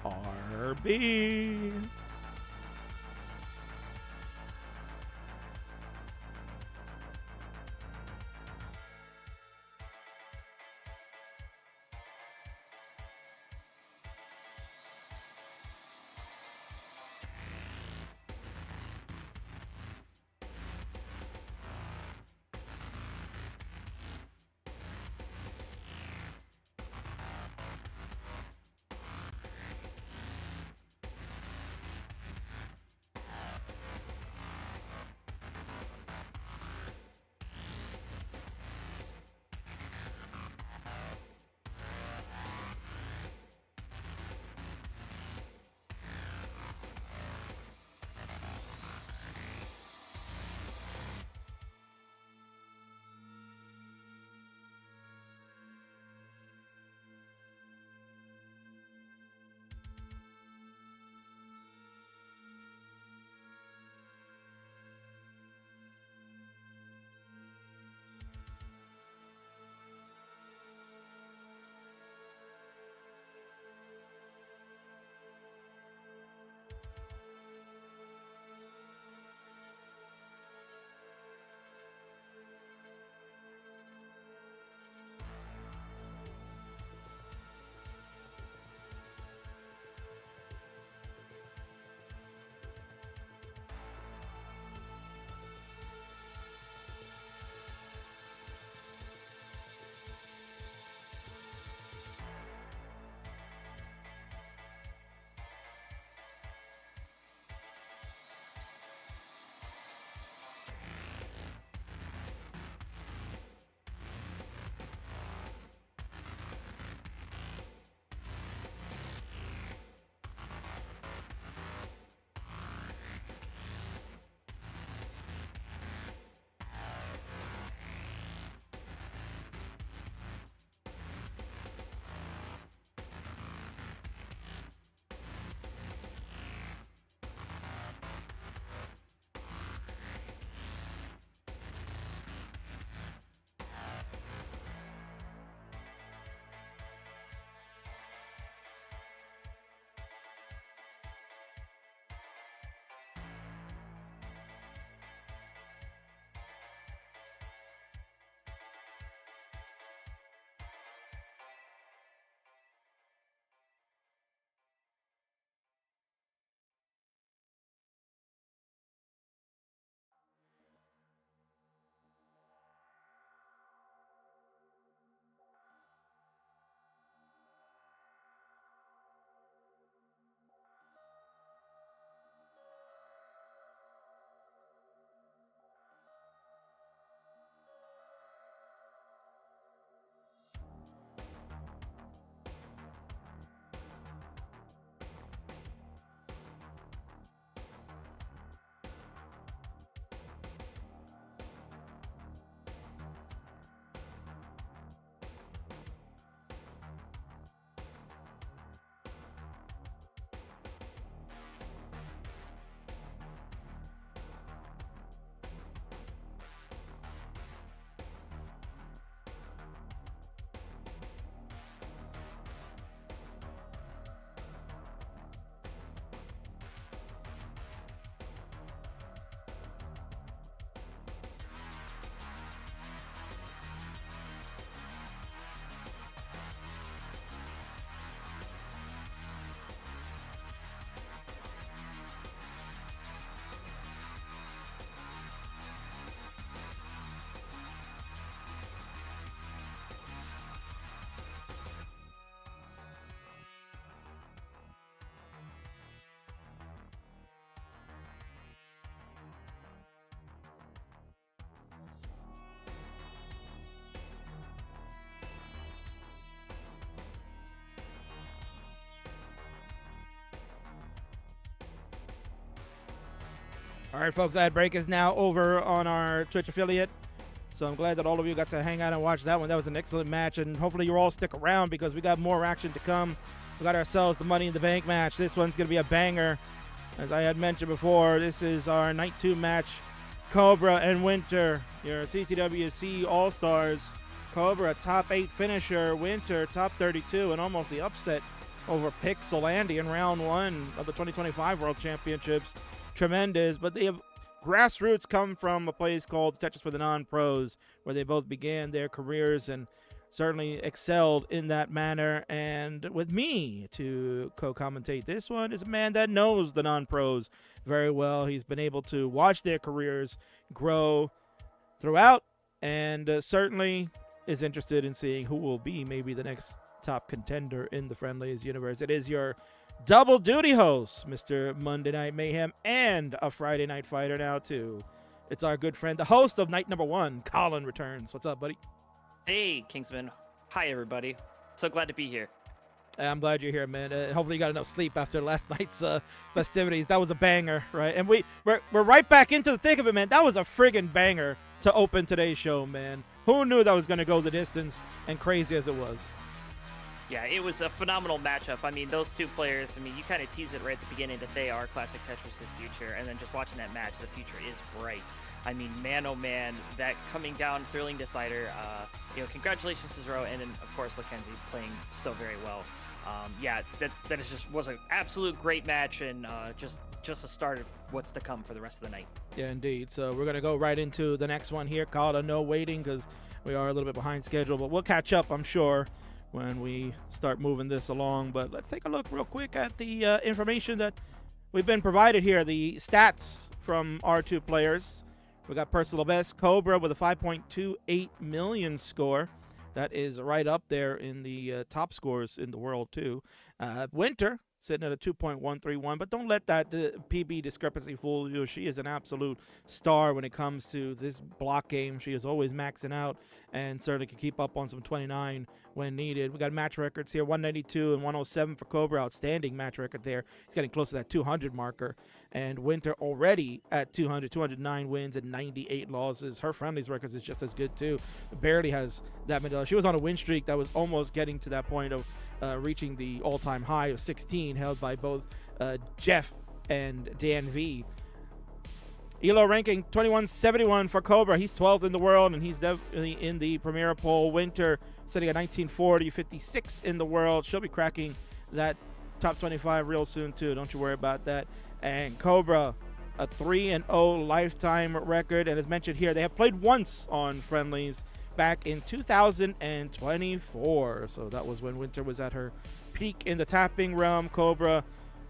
All right, folks, ad break is now over on our Twitch affiliate. So I'm glad that all of you got to hang out and watch that one. That was an excellent match, and hopefully you all stick around because we got more action to come. We got ourselves the Money in the Bank match. This one's going to be a banger. As I had mentioned before, this is our Night 2 match. Cobra and Winter, your CTWC All-Stars. Cobra, top 8 finisher. Winter, top 32, and almost the upset over Pixelandi in round 1 of the 2025 World Championships. Tremendous, but they have grassroots come from a place called Tetris for the Non-Pros, where they both began their careers and certainly excelled in that manner. And with me to co-commentate this one is a man that knows the non-pros very well. He's been able to watch their careers grow throughout, and certainly is interested in seeing who will be maybe the next top contender in the Friendlies universe. It is your double duty host, Mr. Monday Night Mayhem, and a Friday Night Fighter now too. It's our good friend, the host of night number 1, Colin returns. What's up, buddy? Hey, Kingsman. Hi, everybody. So glad to be here. I'm glad you're here, man. Hopefully you got enough sleep after last night's festivities. That was a banger, right? And we're right back into the thick of it, man. That was a friggin' banger to open today's show, man. Who knew that was going to go the distance and crazy as it was? Yeah, it was a phenomenal matchup. I mean, those two players, I mean, you kind of tease it right at the beginning that they are Classic Tetris' future, and then just watching that match, the future is bright. I mean, man, oh man, that coming down thrilling decider. Congratulations to Zero, and then, of course, Lucenzi playing so very well. That is just was an absolute great match, and just a start of what's to come for the rest of the night. Yeah, indeed. So we're going to go right into the next one here, called a no waiting, because we are a little bit behind schedule, but we'll catch up, I'm sure, when we start moving this along. But let's take a look real quick at the information that we've been provided here, the stats from our two players. We got personal best Cobra with a 5.28 million score. That is right up there in the top scores in the world too. Winter sitting at a 2.131, but don't let that PB discrepancy fool you. She is an absolute star when it comes to this block game. She is always maxing out and certainly can keep up on some 29 when needed. We got match records here, 192 and 107 for Cobra. Outstanding match record there. He's getting close to that 200 marker. And Winter already at 209 wins and 98 losses. Her Friendlies records is just as good too. Barely has that many. She was on a win streak that was almost getting to that point of reaching the all-time high of 16, held by both Jeff and Dan V. ELO ranking 2171 for Cobra. He's 12th in the world, and he's definitely in the Premier poll. Winter sitting at 1940, 56 in the world. She'll be cracking that top 25 real soon too. Don't you worry about that. And Cobra, a 3-0 lifetime record, and as mentioned here, they have played once on Friendlies back in 2024. So that was when Winter was at her peak in the tapping realm. Cobra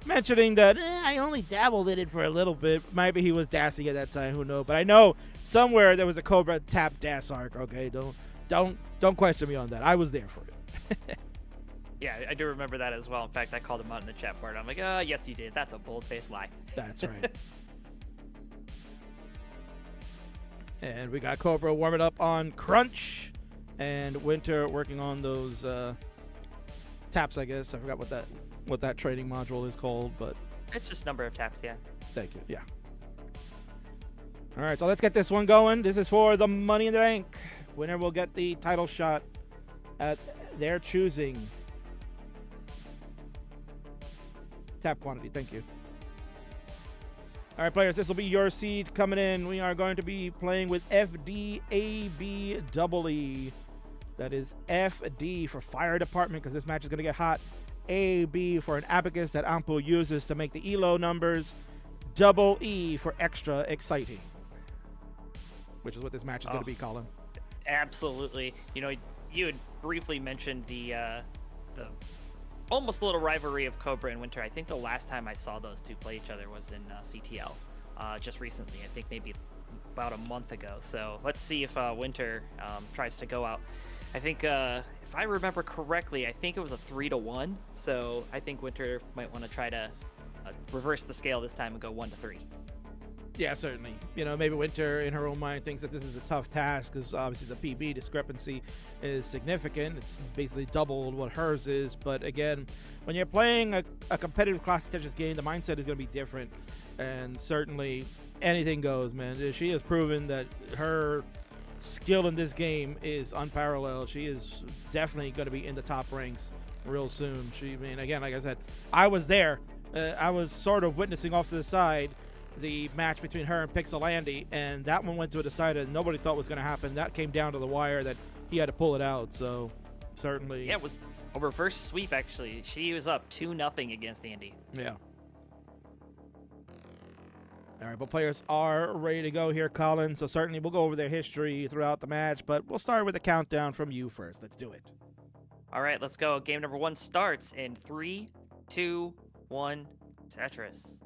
mentioning that I only dabbled in it for a little bit. Maybe he was dassing at that time, who knows? But I know somewhere there was a Cobra tap dash arc. Okay, don't question me on that. I was there for it. Yeah, I do remember that as well. In fact, I called him out in the chat for it. I'm like, yes, you did. That's a bold-faced lie. That's right. And we got Cobra warming up on Crunch, and Winter working on those taps, I guess. I forgot what that training module is called, but it's just number of taps, yeah. Thank you. Yeah. All right, so let's get this one going. This is for the Money in the Bank. Winner will get the title shot at their choosing. Tap quantity. Thank you. All right, players, this will be your seed coming in. We are going to be playing with FDABEE. That is FD for Fire Department, because this match is going to get hot. AB for an abacus that Ampu uses to make the ELO numbers. Double E for extra exciting, which is what this match is going to be, Colin. Absolutely. You had briefly mentioned the almost a little rivalry of Cobra and Winter. I think the last time I saw those two play each other was in CTL, just recently. I think maybe about a month ago. So let's see if Winter tries to go out. I think, if I remember correctly, I think it was a 3-1. So I think Winter might want to try to reverse the scale this time and go 1-3. Yeah, certainly. Maybe Winter, in her own mind, thinks that this is a tough task because obviously the PB discrepancy is significant. It's basically doubled what hers is. But again, when you're playing a competitive classic Tetris game, the mindset is going to be different. And certainly anything goes, man. She has proven that her skill in this game is unparalleled. She is definitely going to be in the top ranks real soon. Again, like I said, I was there. I was sort of witnessing off to the side the match between her and Pixelandi, and that one went to a decider that nobody thought was going to happen. That came down to the wire that he had to pull it out, so certainly... Yeah, it was a reverse sweep, actually. She was up 2-0 against Andy. Yeah. All right, but players are ready to go here, Colin, so certainly we'll go over their history throughout the match, but we'll start with a countdown from you first. Let's do it. All right, let's go. Game number 1 starts in 3, 2, 1, Tetris.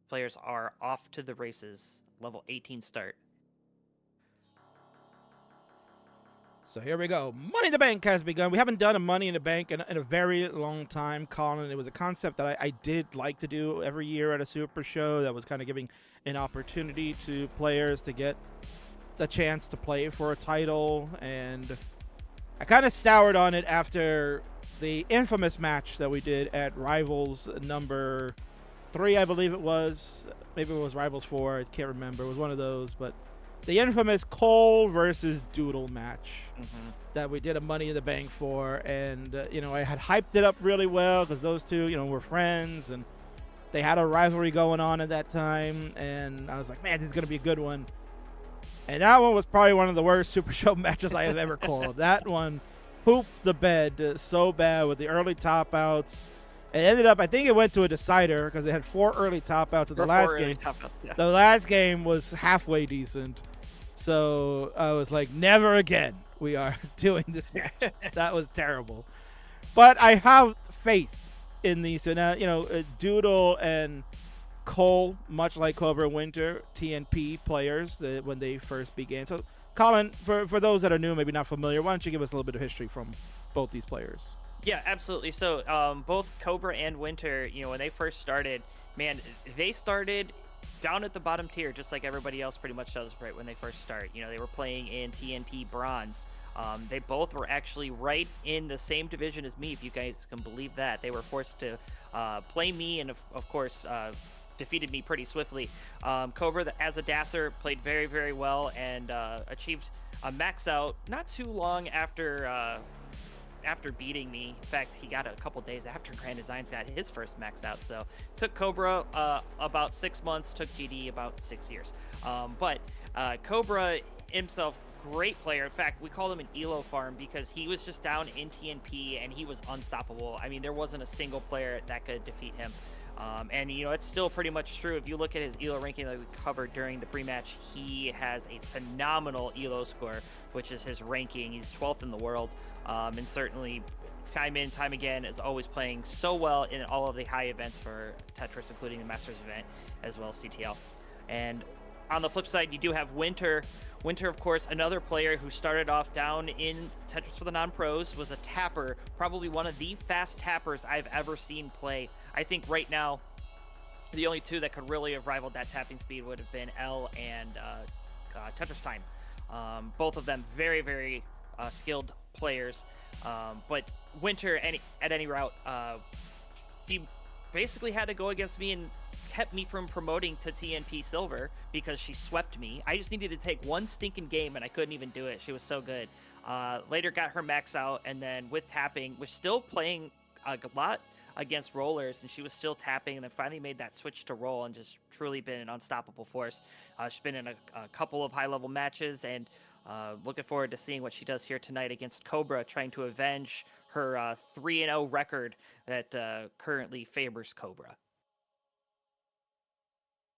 Players are off to the races. Level 18 start. So here we go. Money in the Bank has begun. We haven't done a Money in the Bank in a very long time, Colin. It was a concept that I did like to do every year at a Super Show. That was kind of giving an opportunity to players to get the chance to play for a title. And I kind of soured on it after the infamous match that we did at Rivals number 3, I believe it was. Maybe it was Rivals 4. I can't remember. It was one of those. But the infamous Cole versus Doodle match that we did a Money in the Bank for. And, I had hyped it up really well because those two, were friends. And they had a rivalry going on at that time. And I was like, man, this is going to be a good one. And that one was probably one of the worst Super Show matches I have ever called. That one pooped the bed so bad with the early top outs. It ended up, I think it went to a decider because they had 4 early top outs at the last game. Yeah. The last game was halfway decent. So I was like, never again we are doing this match. That was terrible. But I have faith in these. So now, Doodle and Cole, much like Cobra and Winter, TNP players when they first began. So, Colin, for those that are new, maybe not familiar, why don't you give us a little bit of history from both these players? Yeah, absolutely. So both Cobra and Winter, when they first started, man, they started down at the bottom tier, just like everybody else pretty much does right when they first start. They were playing in TNP Bronze. They both were actually right in the same division as me, if you guys can believe that. They were forced to play me and, of course, defeated me pretty swiftly. Cobra, as a dasser, played very, very well and achieved a max out not too long after beating me. In fact, he got it a couple days after Grand Designs got his first max out. So took Cobra about 6 months, took GD about 6 years. But Cobra himself, great player. In fact, we called him an Elo farm because he was just down in TNP and he was unstoppable. I mean, there wasn't a single player that could defeat him. And it's still pretty much true. If you look at his ELO ranking that we covered during the pre-match, he has a phenomenal ELO score, which is his ranking. He's 12th in the world, and certainly time in, time again is always playing so well in all of the high events for Tetris, including the Masters event, as well as CTL. And on the flip side, you do have Winter. Winter, of course, another player who started off down in Tetris for the non-pros, was a tapper, probably one of the fast tappers I've ever seen play. I think right now, the only two that could really have rivaled that tapping speed would have been L and Tetris Time. Both of them very, very skilled players. But Winter, at any route, he basically had to go against me and kept me from promoting to TNP Silver because she swept me. I just needed to take one stinking game and I couldn't even do it. She was so good. Later got her max out, and then with tapping, was still playing a lot against rollers, and she was still tapping, and then finally made that switch to roll and just truly been an unstoppable force. She's been in a couple of high-level matches, and looking forward to seeing what she does here tonight against Cobra, trying to avenge her 3-0 record that currently favors Cobra.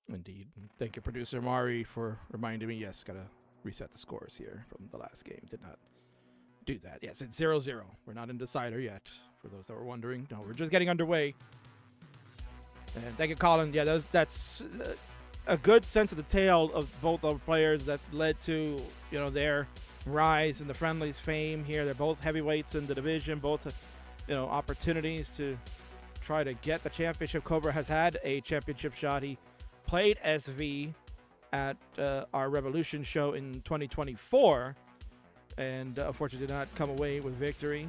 Indeed. Thank you, producer Mari, for reminding me. Yes, gotta reset the scores here from the last game. Did not do that. Yes, it's 0-0. We're not in decider yet, for those that were wondering. No, we're just getting underway. And thank you, Colin. Yeah, that's a good sense of the tale of both our players that's led to, their rise in the Friendlies fame here. They're both heavyweights in the division, both opportunities to try to get the championship. Cobra has had a championship shot. He played SV at our Revolution show in 2024, and unfortunately did not come away with victory.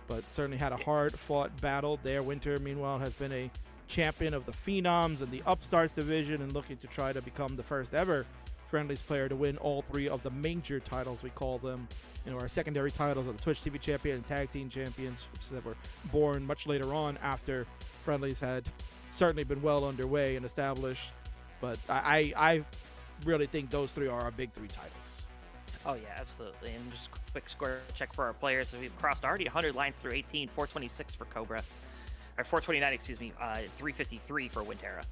But certainly had a hard-fought battle there. Winter, meanwhile, has been a champion of the Phenoms and the Upstarts division, and looking to try to become the first ever Friendlies player to win all three of the major titles, we call them. Our secondary titles of the Twitch TV champion and tag team championships that were born much later on after Friendlies had certainly been well underway and established. But I really think those three are our big three titles. Oh, yeah, absolutely. And just a quick score check for our players. So we've crossed already 100 lines through 18, 426 for Cobra. Or 429, excuse me, 353 for Wintera.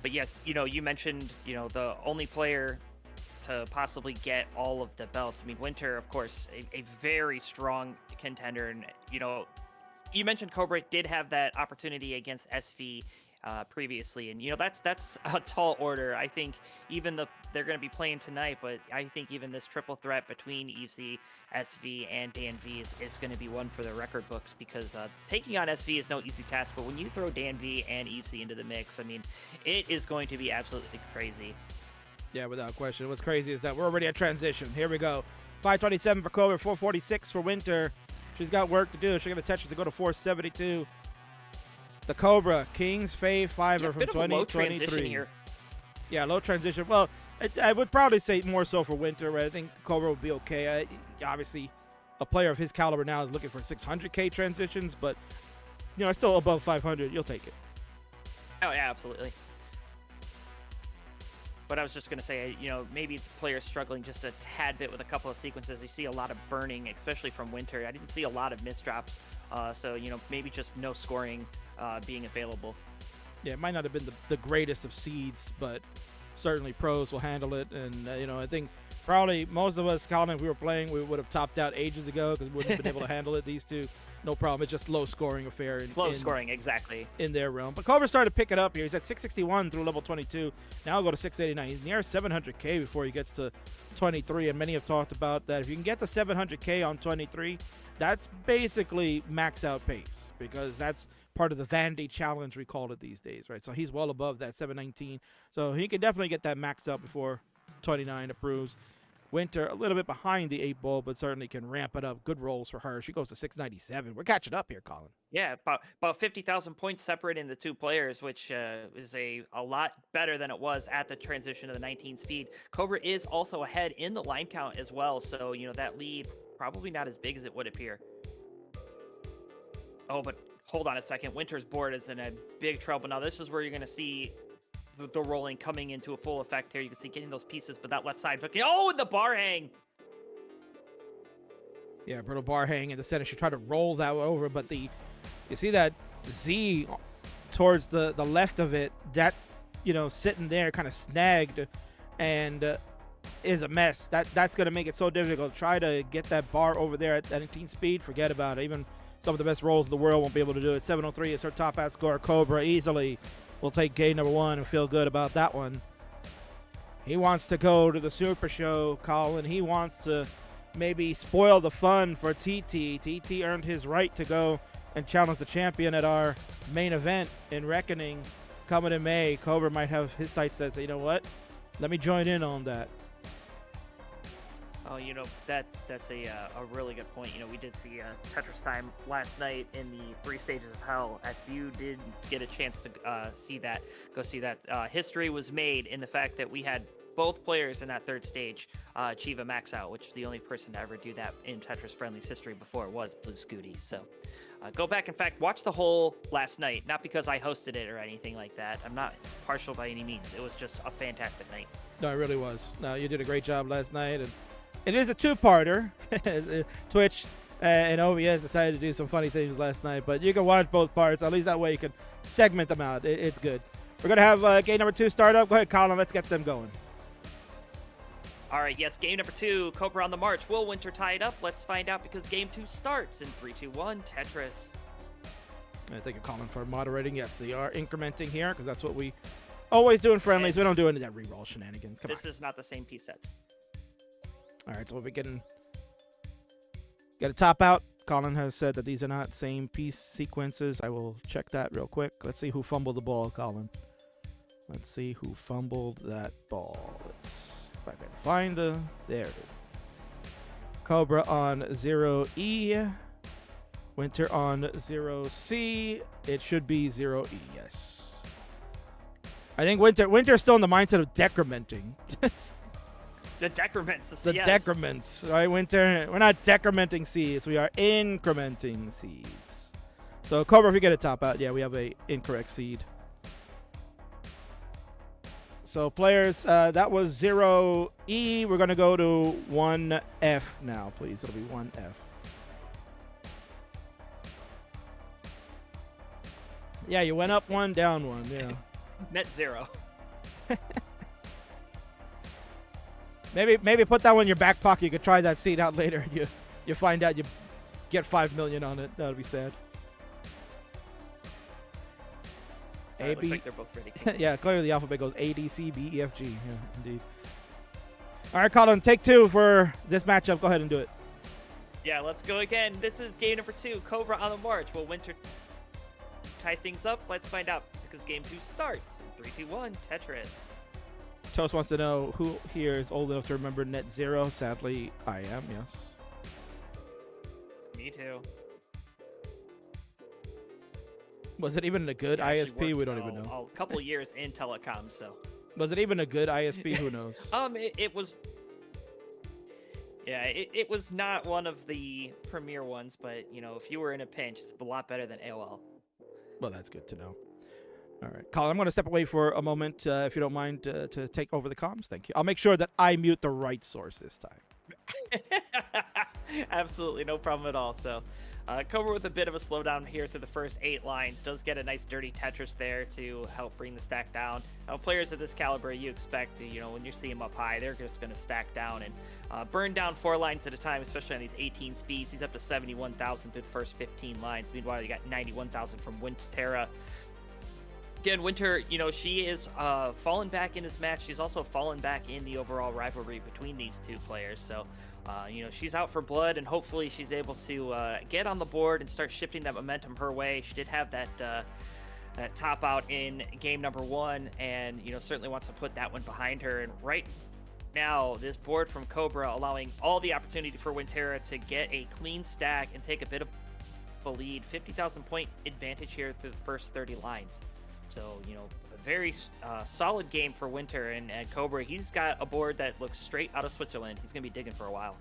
But yes, you mentioned, the only player to possibly get all of the belts. I mean, Winter, of course, a very strong contender. And, you mentioned Cobra did have that opportunity against SV previously, and that's a tall order. I think even they're going to be playing tonight, but I think even this triple threat between EC, SV, and Dan V is going to be one for the record books, because taking on SV is no easy task, but when you throw Dan V and EC into the mix, I mean, it is going to be absolutely crazy. Yeah, without question. What's crazy is that we're already at transition. Here we go. 527 for Cobra, 446 for Winter. She's got work to do. She's got a Tetris to go to 472. The Cobra, King's Fae Fiver from 2023. Low transition here. Yeah, low transition. Well, I would probably say more so for Winter, right? I think Cobra would be okay. Obviously, a player of his caliber now is looking for 600K transitions, but, still above 500. You'll take it. Oh, yeah, absolutely. But I was just going to say, maybe the player's struggling just a tad bit with a couple of sequences. You see a lot of burning, especially from Winter. I didn't see a lot of misdrops, so, maybe just no scoring being available. Yeah, it might not have been the greatest of seeds, but certainly pros will handle it. And, I think probably most of us, Colin, if we were playing, we would have topped out ages ago because we wouldn't have been able to handle it. These two, no problem. It's just low-scoring affair. Low scoring, exactly. In their realm. But Cobra started to pick it up here. He's at 661 through level 22. Now he'll go to 689. He's near 700K before he gets to 23, and many have talked about that. If you can get to 700K on 23, that's basically max out pace, because that's part of the Vandy challenge, we call it these days, right? So he's well above that 719. So he can definitely get that maxed out before 29 approves. Winter a little bit behind the 8 ball, but certainly can ramp it up. Good rolls for her. She goes to 697. We're catching up here, Colin. Yeah, about 50,000 points separating the two players, which is a lot better than it was at the transition of the 19 speed. Cobra is also ahead in the line count as well, so that lead probably not as big as it would appear. Oh, but hold on a second. Winter's board is in a big trouble. Now, this is where you're going to see the rolling coming into a full effect here. You can see getting those pieces, but that left side hooking. Oh, and the bar hang. Yeah, brutal bar hang in the center. She tried to roll that over, but you see that Z towards the left of it, that's, sitting there kind of snagged and is a mess. That's going to make it so difficult. Try to get that bar over there at 19 speed. Forget about it. Even some of the best rolls in the world won't be able to do it. 703 is her top out score. Cobra easily will take game number 1 and feel good about that one. He wants to go to the Super Show, Colin. He wants to maybe spoil the fun for TT. TT earned his right to go and challenge the champion at our main event in Reckoning coming in May. Cobra might have his sights set. So, you know what? Let me join in on that. Oh, that's a really good point. We did see Tetris time last night in the 3 stages of hell. If you did get a chance to go see that. History was made in the fact that we had both players in that 3rd stage achieve a max out, which the only person to ever do that in Tetris Friendlies history before was Blue Scooty. So go back, in fact, watch the whole last night. Not because I hosted it or anything like that. I'm not partial by any means. It was just a fantastic night. No, it really was. No, you did a great job last night, and it is a 2-parter. Twitch and OBS decided to do some funny things last night, but you can watch both parts. At least that way you can segment them out. It's good. We're going to have game number 2 start up. Go ahead, Colin. Let's get them going. All right, yes, game number 2, Cobra on the march. Will Winter tie it up? Let's find out, because game 2 starts in 3, 2, 1, Tetris. Thank you, Colin, for moderating. Yes, they are incrementing here, because that's what we always do in Friendlies. We don't do any of that reroll shenanigans. Come on. This is not the same piece sets. All right, so we'll be getting Got a top out. Colin has said that these are not same piece sequences. I will check that real quick. Let's see who fumbled the ball, Colin. Let's see who fumbled that ball. Let's, if I can find the... There it is. Cobra on 0E. Winter on 0C. It should be 0E, yes. I think Winter's still in the mindset of decrementing. The decrements. The decrements, right, Winter? We're not decrementing seeds. We are incrementing seeds. So, Cobra, if you get a top out, yeah, we have a incorrect seed. So, players, that was 0E. We're going to go to 1F now, please. It'll be 1F. Yeah, you went up one, down one, yeah. Net 0. Maybe put that one in your back pocket. You could try that seed out later. You find out you get 5 million on it. That would be sad. A, Looks B. like they're both ready. Yeah, clearly the alphabet goes A, D, C, B, E, F, G. Yeah, indeed. All right, Colin, take 2 for this matchup. Go ahead and do it. Yeah, let's go again. This is game number 2. Cobra on the march. Will Winter tie things up? Let's find out because game 2 starts in 3, 2, 1. Tetris. Toast wants to know who here is old enough to remember Net Zero. Sadly, I am, yes. Me too. Was it even a good ISP? We don't even know. A couple years in telecom, so. Was it even a good ISP? Who knows? It was. Yeah, it was not one of the premier ones, but you know, if you were in a pinch, it's a lot better than AOL. Well, that's good to know. All right, Colin, I'm going to step away for a moment, if you don't mind, to take over the comms. Thank you. I'll make sure that I mute the right source this time. Absolutely, no problem at all. So, Cobra with a bit of a slowdown here through the first 8 lines. Does get a nice dirty Tetris there to help bring the stack down. Players of this caliber, you expect, you know, when you see them up high, they're just going to stack down and burn down 4 lines at a time, especially on these 18 speeds. He's up to 71,000 through the first 15 lines. Meanwhile, you got 91,000 from Winterra. Again, Winter, you know, she is fallen back in this match. She's also fallen back in the overall rivalry between these two players. So, you know, she's out for blood, and hopefully she's able to get on the board and start shifting that momentum her way. She did have that that top out in game number 1, and, you know, certainly wants to put that one behind her. And right now, this board from Cobra allowing all the opportunity for Winterra to get a clean stack and take a bit of a lead. 50,000 point advantage here through the first 30 lines. So, you know, a very solid game for Winter, and Cobra, he's got a board that looks straight out of Switzerland. He's going to be digging for a while.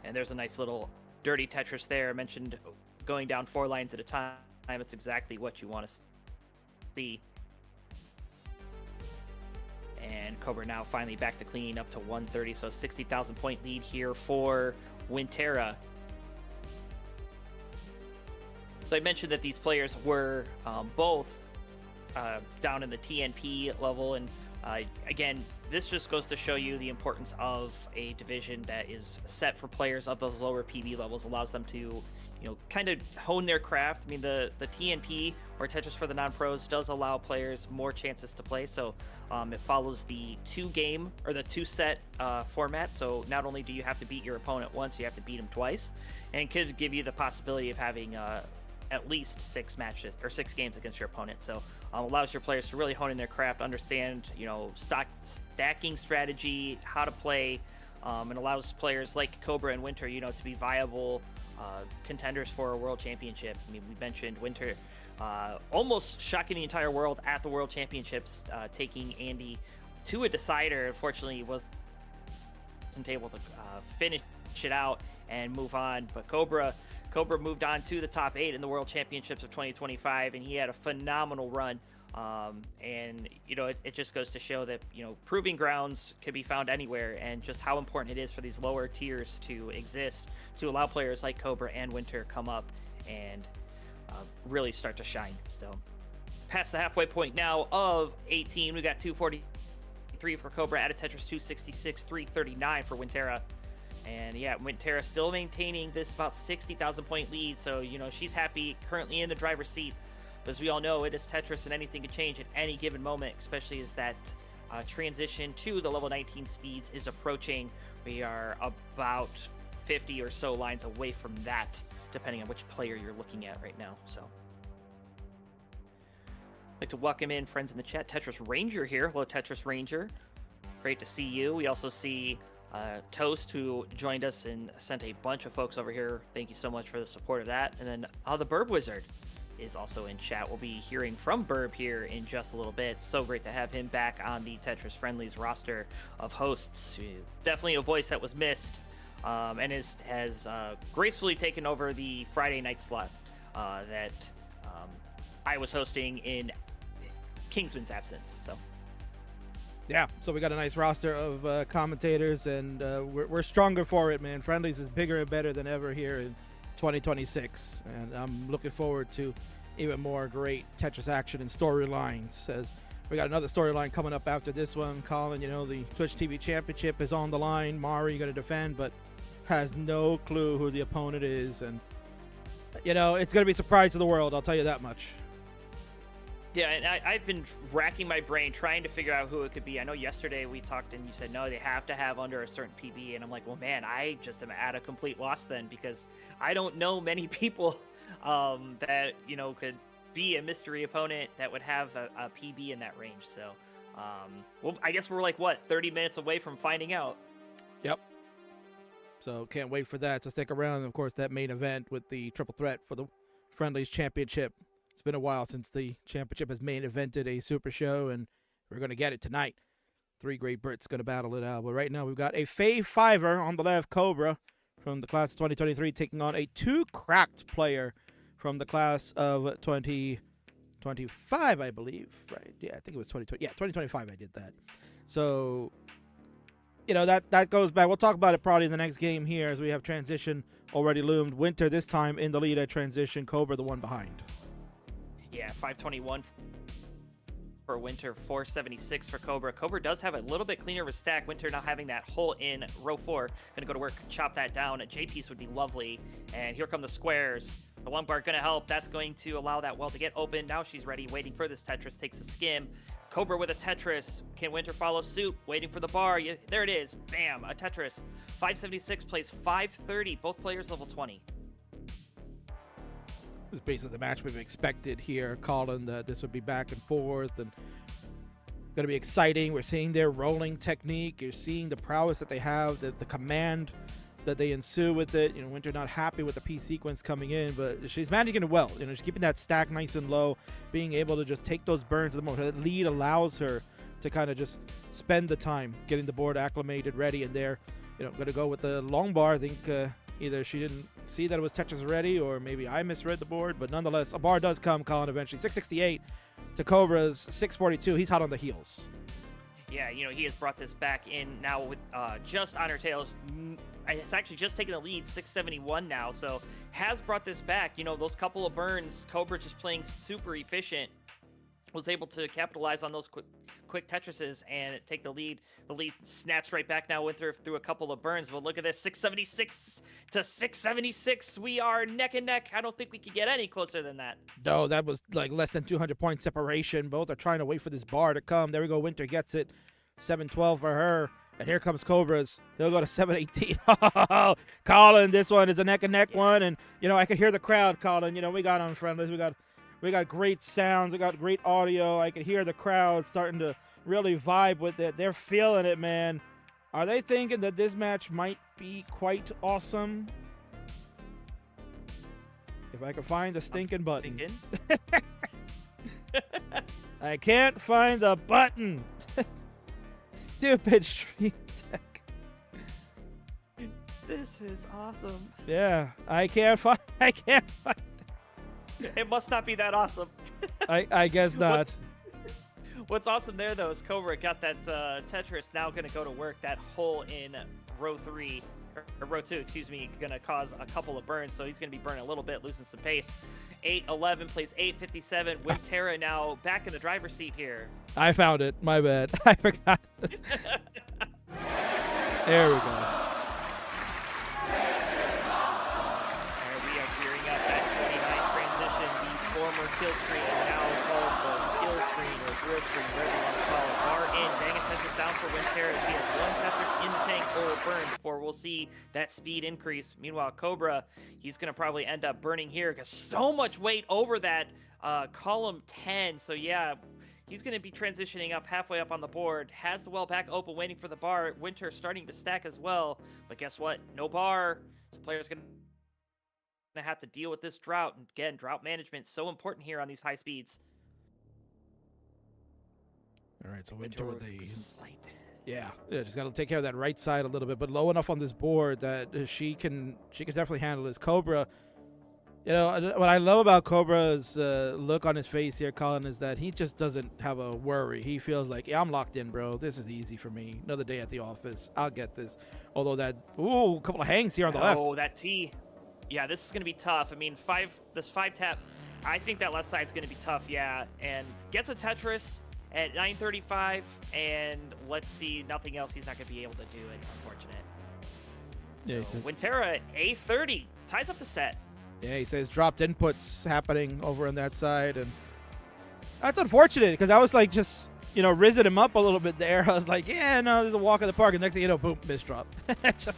And there's a nice little dirty Tetris there. I mentioned going down 4 lines at a time. It's exactly what you want to see. And Cobra now finally back to clean up to 130, so 60,000 point lead here for Winterra. So I mentioned that these players were both down in the TNP level, and again, this just goes to show you the importance of a division that is set for players of those lower PB levels, allows them to, you know, kind of hone their craft. I mean, the TNP, or Tetris for the non-pros, does allow players more chances to play, so it follows the 2-game, or the 2-set format, so not only do you have to beat your opponent once, you have to beat him twice, and it could give you the possibility of having at least 6 matches or 6 games against your opponent. So allows your players to really hone in their craft, understand, you know, stacking strategy, how to play, and allows players like Cobra and Winter, you know, to be viable contenders for a world championship. I mean, we mentioned Winter almost shocking the entire world at the world championships, taking Andy to a decider. Unfortunately, he wasn't able to finish it out and move on, but Cobra moved on to the top 8 in the World Championships of 2025, and he had a phenomenal run. And, you know, it just goes to show that, you know, proving grounds can be found anywhere, and just how important it is for these lower tiers to exist to allow players like Cobra and Winter come up and really start to shine. So, past the halfway point now of 18, we got 243 for Cobra, out of Tetris 266, 339 for Winterra. And yeah, Winterra still maintaining this about 60,000 point lead. So, you know, she's happy, currently in the driver's seat. But as we all know, it is Tetris and anything can change at any given moment, especially as that transition to the level 19 speeds is approaching. We are about 50 or so lines away from that, depending on which player you're looking at right now. So I'd like to welcome in friends in the chat. Tetris Ranger here. Hello, Tetris Ranger. Great to see you. We also see Toast, who joined us and sent a bunch of folks over here. Thank you so much for the support of that. And then the Burb Wizard is also in chat. We'll be hearing from Burb here in just a little bit. So great to have him back on the Tetris Friendlies roster of hosts. Definitely a voice that was missed, and has gracefully taken over the Friday night slot that I was hosting in Kingsman's absence. So Yeah, so we got a nice roster of commentators, and we're stronger for it, man. Friendlies is bigger and better than ever here in 2026, and I'm looking forward to even more great Tetris action and storylines, as we got another storyline coming up after this one. Colin, you know, the Twitch TV Championship is on the line. Mari going to defend, but has no clue who the opponent is, and, you know, it's going to be a surprise to the world, I'll tell you that much. Yeah, and I've been racking my brain trying to figure out who it could be. I know yesterday we talked and you said, no, they have to have under a certain PB. And I'm like, well, man, I just am at a complete loss then, because I don't know many people that, you know, could be a mystery opponent that would have a PB in that range. So, well, I guess we're like, what, 30 minutes away from finding out. Yep. So can't wait for that. So stick around. And of course, that main event with the triple threat for the Friendlies Championship. It's been a while since the championship has main evented a super show, and we're going to get it tonight. 3 great Brits going to battle it out. But right now we've got a Fave Fiver on the left, Cobra, from the class of 2023, taking on a 2 cracked player from the class of 2025, I believe. Right? Yeah, I think it was 2020. Yeah, 2025 I did that. So, you know, that goes back. We'll talk about it probably in the next game here, as we have transition already loomed. Winter this time in the lead at transition. Cobra the one behind. Yeah, 521 for Winter, 476 for Cobra. Cobra does have a little bit cleaner of a stack. Winter now having that hole in row 4. Gonna go to work, chop that down. A J-piece would be lovely. And here come the squares. The long bar gonna help. That's going to allow that well to get open. Now she's ready, waiting for this Tetris. Takes a skim. Cobra with a Tetris. Can Winter follow suit? Waiting for the bar. Yeah, there it is. Bam, a Tetris. 576 plays 530. Both players level 20. This is basically the match we've expected here, Colin, that this would be back and forth and going to be exciting. We're seeing their rolling technique. You're seeing the prowess that they have, the command that they ensue with it. You know, Winter not happy with the P sequence coming in, but she's managing it well. You know, she's keeping that stack nice and low, being able to just take those burns at the moment. That lead allows her to kind of just spend the time getting the board acclimated, ready, and there, you know, going to go with the long bar. I think either she didn't see that it was Tetris ready, or maybe I misread the board, but nonetheless, a bar does come, Colin, eventually. 668 to Cobra's 642. He's hot on the heels. Yeah, you know, he has brought this back in now with just on her tails. It's actually just taken the lead, 671 now, so has brought this back. You know, those couple of burns, Cobra just playing super efficient, was able to capitalize on those quick Tetrises and take the lead. The lead snatched right back now with her through a couple of burns. But look at this, 676 to 676. We are neck and neck. I don't think we could get any closer than that. No, that was like less than 200 point separation. Both are trying to wait for this bar to come. There we go. Winter gets it. 712 for her. And here comes Cobra's. He'll go to 718. Colin, this one is a neck and neck one. And, you know, I could hear the crowd, Colin. You know, we got on Friendlies. We got great sounds. We got great audio. I could hear the crowd starting to really vibe with it. They're feeling it, man. Are they thinking that this match might be quite awesome? If I can find the stinking button. I can't find the button. Stupid Stream Tech. This is awesome. Yeah, I can't find. It must not be that awesome. I guess not. What's awesome there, though, is Cobra got that Tetris now going to go to work. That hole in row 3, or row 2, excuse me, going to cause a couple of burns, so he's going to be burning a little bit, losing some pace. 811 plays 857. Winterra now back in the driver's seat here. I found it. My bad. I forgot. There we go. Former kill screen and now called the skills screen or drill screen, whatever you want to call it. Bar in, banging Tetris down for Winter as he has one Tetris in the tank or burn before we'll see that speed increase. Meanwhile, Cobra, he's going to probably end up burning here because so much weight over that column 10. So yeah, he's going to be transitioning up halfway up on the board. Has the well back open, waiting for the bar. Winter starting to stack as well. But guess what? No bar. So player's going to have to deal with this drought. And again, drought management so important here on these high speeds. All right, so Winter with a slight. Yeah, just got to take care of that right side a little bit, but low enough on this board that she can definitely handle this. Cobra, you know, what I love about Cobra's look on his face here, Colin, is that he just doesn't have a worry. He feels like, yeah, I'm locked in, bro. This is easy for me. Another day at the office. I'll get this. Although a couple of hangs here on the left. Oh, that T. Yeah, this is going to be tough. I mean, this 5-tap, I think that left side's going to be tough, yeah. And gets a Tetris at 9:35, and let's see, nothing else. He's not going to be able to do it, unfortunate. Yeah, so Winterra at 8:30 ties up the set. Yeah, he says dropped inputs happening over on that side, and that's unfortunate because I was like just, you know, rizzing him up a little bit there. I was like, yeah, no, there's a walk in the park, and next thing you know, boom, miss drop. Just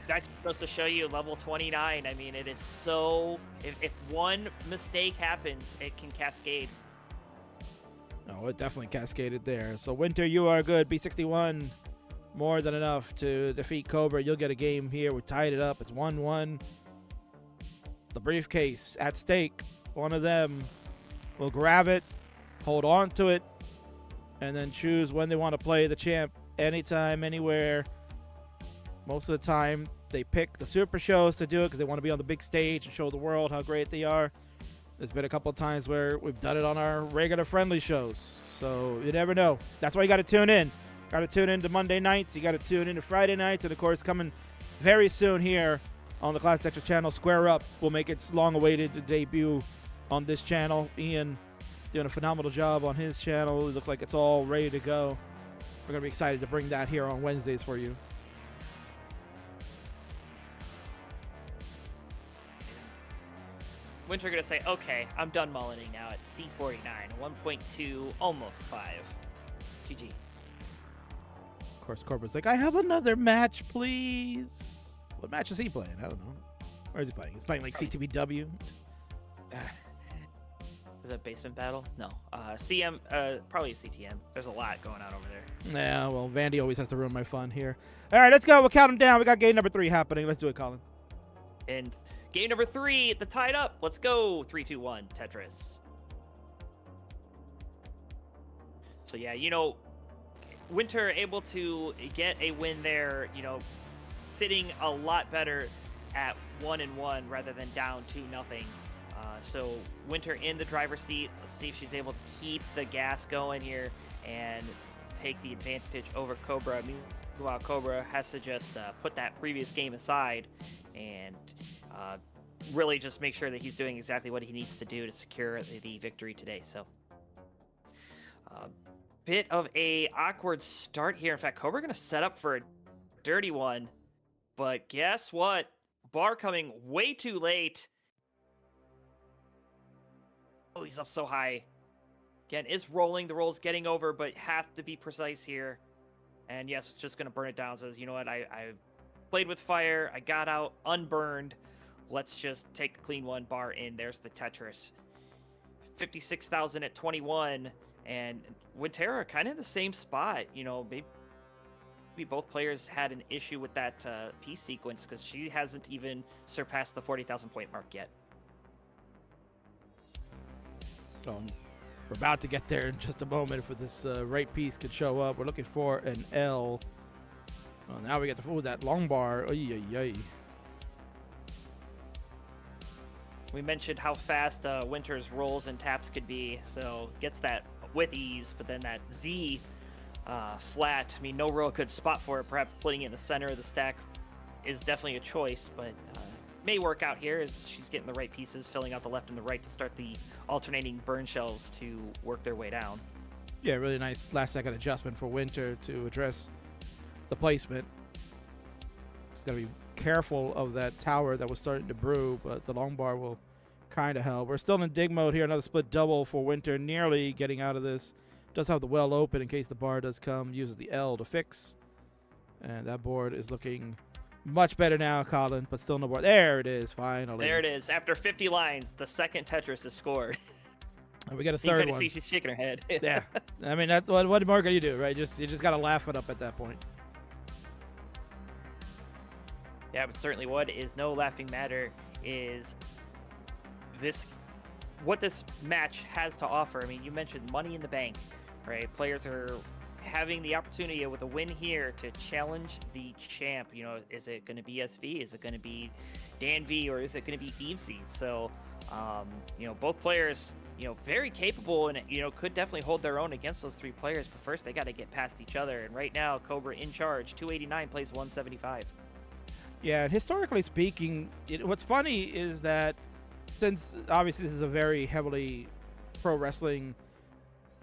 that's supposed to show you level 29. I mean, it is so, if one mistake happens, it can cascade. No, it definitely cascaded there. So Winter, you are good. B61, more than enough to defeat Cobra. You'll get a game here. We tied it up. It's 1-1. The briefcase at stake. One of them will grab it, hold on to it, and then choose when they want to play the champ. Anytime, anywhere. Most of the time, they pick the super shows to do it because they want to be on the big stage and show the world how great they are. There's been a couple of times where we've done it on our regular friendly shows. So you never know. That's why you got to tune in. Got to tune in to Monday nights. You got to tune in to Friday nights. And, of course, coming very soon here on the Classic Tetris channel, Square Up will make its long-awaited debut on this channel. Ian doing a phenomenal job on his channel. It looks like it's all ready to go. We're going to be excited to bring that here on Wednesdays for you. Winter gonna say, okay, I'm done mullining now at C49, 1.2, almost 5. GG. Of course, Cobra's like, I have another match, please. What match is he playing? I don't know. Where is he playing? He's playing like CTVW. Is that basement battle? No. CM, probably CTM. There's a lot going on over there. Yeah, well, Vandy always has to ruin my fun here. All right, let's go. We'll count them down. We got game number 3 happening. Let's do it, Colin. And game number 3, the tied up. Let's go. 3, 2, 1, Tetris. So yeah, you know, Winter able to get a win there, you know, sitting a lot better at 1-1 rather than down 2-0. So Winter in the driver's seat. Let's see if she's able to keep the gas going here and take the advantage over Cobra. Meanwhile, Cobra has to just put that previous game aside and really just make sure that he's doing exactly what he needs to do to secure the victory today. So bit of a awkward start here. In fact, Cobra going to set up for a dirty one, but guess what? Bar coming way too late. Oh, he's up so high. Again, is rolling. The roll's getting over, but have to be precise here. And yes, it's just going to burn it down. Says, you know what? I played with fire. I got out unburned. Let's just take the clean one. Bar in. There's the Tetris. 56,000 at 21. And Winterra kind of in the same spot. You know, maybe both players had an issue with that piece sequence because she hasn't even surpassed the 40,000 point mark yet. We're about to get there in just a moment for this right piece could show up. We're looking for an L. Well, now we get to that long bar. We mentioned how fast Winter's rolls and taps could be, so gets that with ease, but then that Z flat, I mean, no real good spot for it. Perhaps putting it in the center of the stack is definitely a choice, but may work out here as she's getting the right pieces, filling out the left and the right to start the alternating burn shells to work their way down. Yeah, really nice last-second adjustment for Winter to address the placement. She's got to be careful of that tower that was starting to brew, but the long bar will kind of help. We're still in dig mode here. Another split double for Winter, nearly getting out of this. Does have the well open in case the bar does come. Uses the L to fix. And that board is looking much better now, Colin, but still no board. There it is, finally. There it is. After 50 lines, the second Tetris is scored. And we got a You third kind of one. see she's shaking her head. Yeah. I mean, that's what more can you do, right? You just got to laugh it up at that point. Yeah, but certainly what is no laughing matter is what this match has to offer. I mean, you mentioned Money in the Bank, right? Players are having the opportunity with a win here to challenge the champ. You know, is it going to be SV? Is it going to be Dan V? Or is it going to be Evesy? So, you know, both players, you know, very capable and, you know, could definitely hold their own against those three players. But first, they got to get past each other. And right now, Cobra in charge, 289 plays 175. Yeah, and historically speaking, what's funny is that since obviously this is a very heavily pro wrestling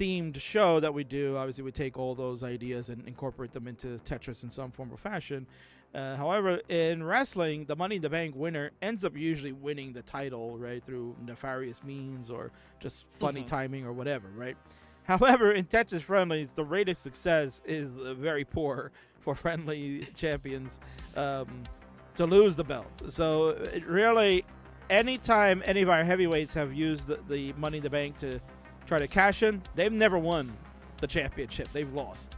themed show that we do, obviously we take all those ideas and incorporate them into Tetris in some form or fashion. However, in wrestling, the Money in the Bank winner ends up usually winning the title, right, through nefarious means or just funny timing or whatever, right? However, in Tetris Friendlies, the rate of success is very poor for friendly champions to lose the belt. So it really, anytime any of our heavyweights have used the Money in the Bank to try to cash in, they've never won the championship. They've lost.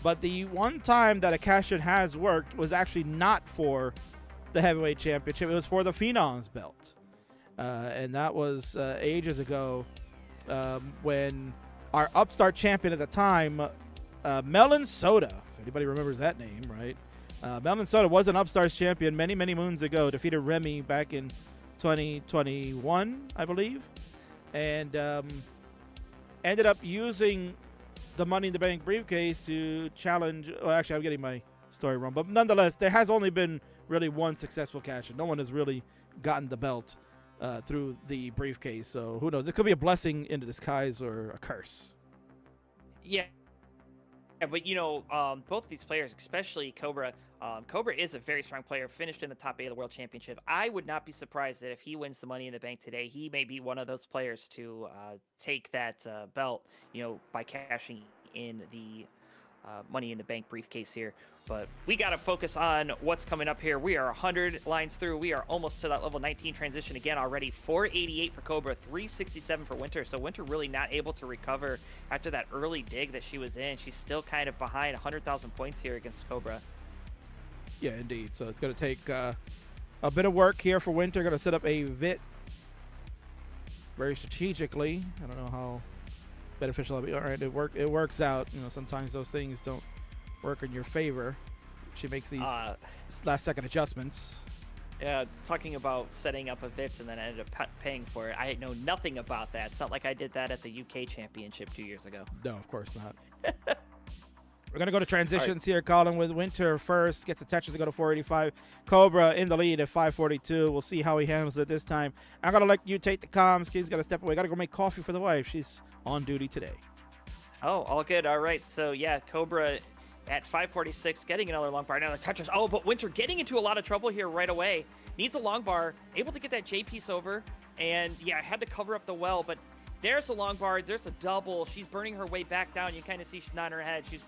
But the one time that a cash in has worked was actually not for the heavyweight championship. It was for the Phenoms belt. And that was ages ago when our upstart champion at the time, Melon Soda, if anybody remembers that name, right? Melon Soda was an upstarts champion many, many moons ago. Defeated Remy back in 2021, I believe. And ended up using the Money in the Bank briefcase to challenge. Well, actually, I'm getting my story wrong, but nonetheless, there has only been really one successful cash-in. No one has really gotten the belt through the briefcase. So who knows? It could be a blessing in disguise or a curse. Yeah. Yeah, but you know, both these players, especially Cobra, Cobra is a very strong player, finished in the top 8 of the World Championship. I would not be surprised that if he wins the Money in the Bank today, he may be one of those players to take that belt, you know, by cashing in the Money in the Bank briefcase here. But we got to focus on what's coming up here. We are 100 lines through. We are almost to that level 19 transition again already. 488 for Cobra, 367 for Winter. So Winter really not able to recover after that early dig that she was in. She's still kind of behind 100,000 points here against Cobra. Yeah, indeed. So it's going to take a bit of work here for Winter. Going to set up a VIT very strategically. I don't know how beneficial it'll be. All right, it works out. You know, sometimes those things don't work in your favor. She makes these last-second adjustments. Yeah, talking about setting up a VITS and then ended up paying for it. I know nothing about that. It's not like I did that at the UK Championship 2 years ago. No, of course not. We're going to go to transitions here, Colin, with Winter first. Gets the Tetris to go to 485. Cobra in the lead at 542. We'll see how he handles it this time. I'm going to let you take the comms. He's got to step away. Got to go make coffee for the wife. She's on duty today. Oh, all good. All right. So, yeah, Cobra at 546, getting another long bar. Now the Tetris. Oh, but Winter getting into a lot of trouble here right away. Needs a long bar. Able to get that J piece over. And, yeah, had to cover up the well. But there's a long bar. There's a double. She's burning her way back down. You kind of see she's nodding her head. She's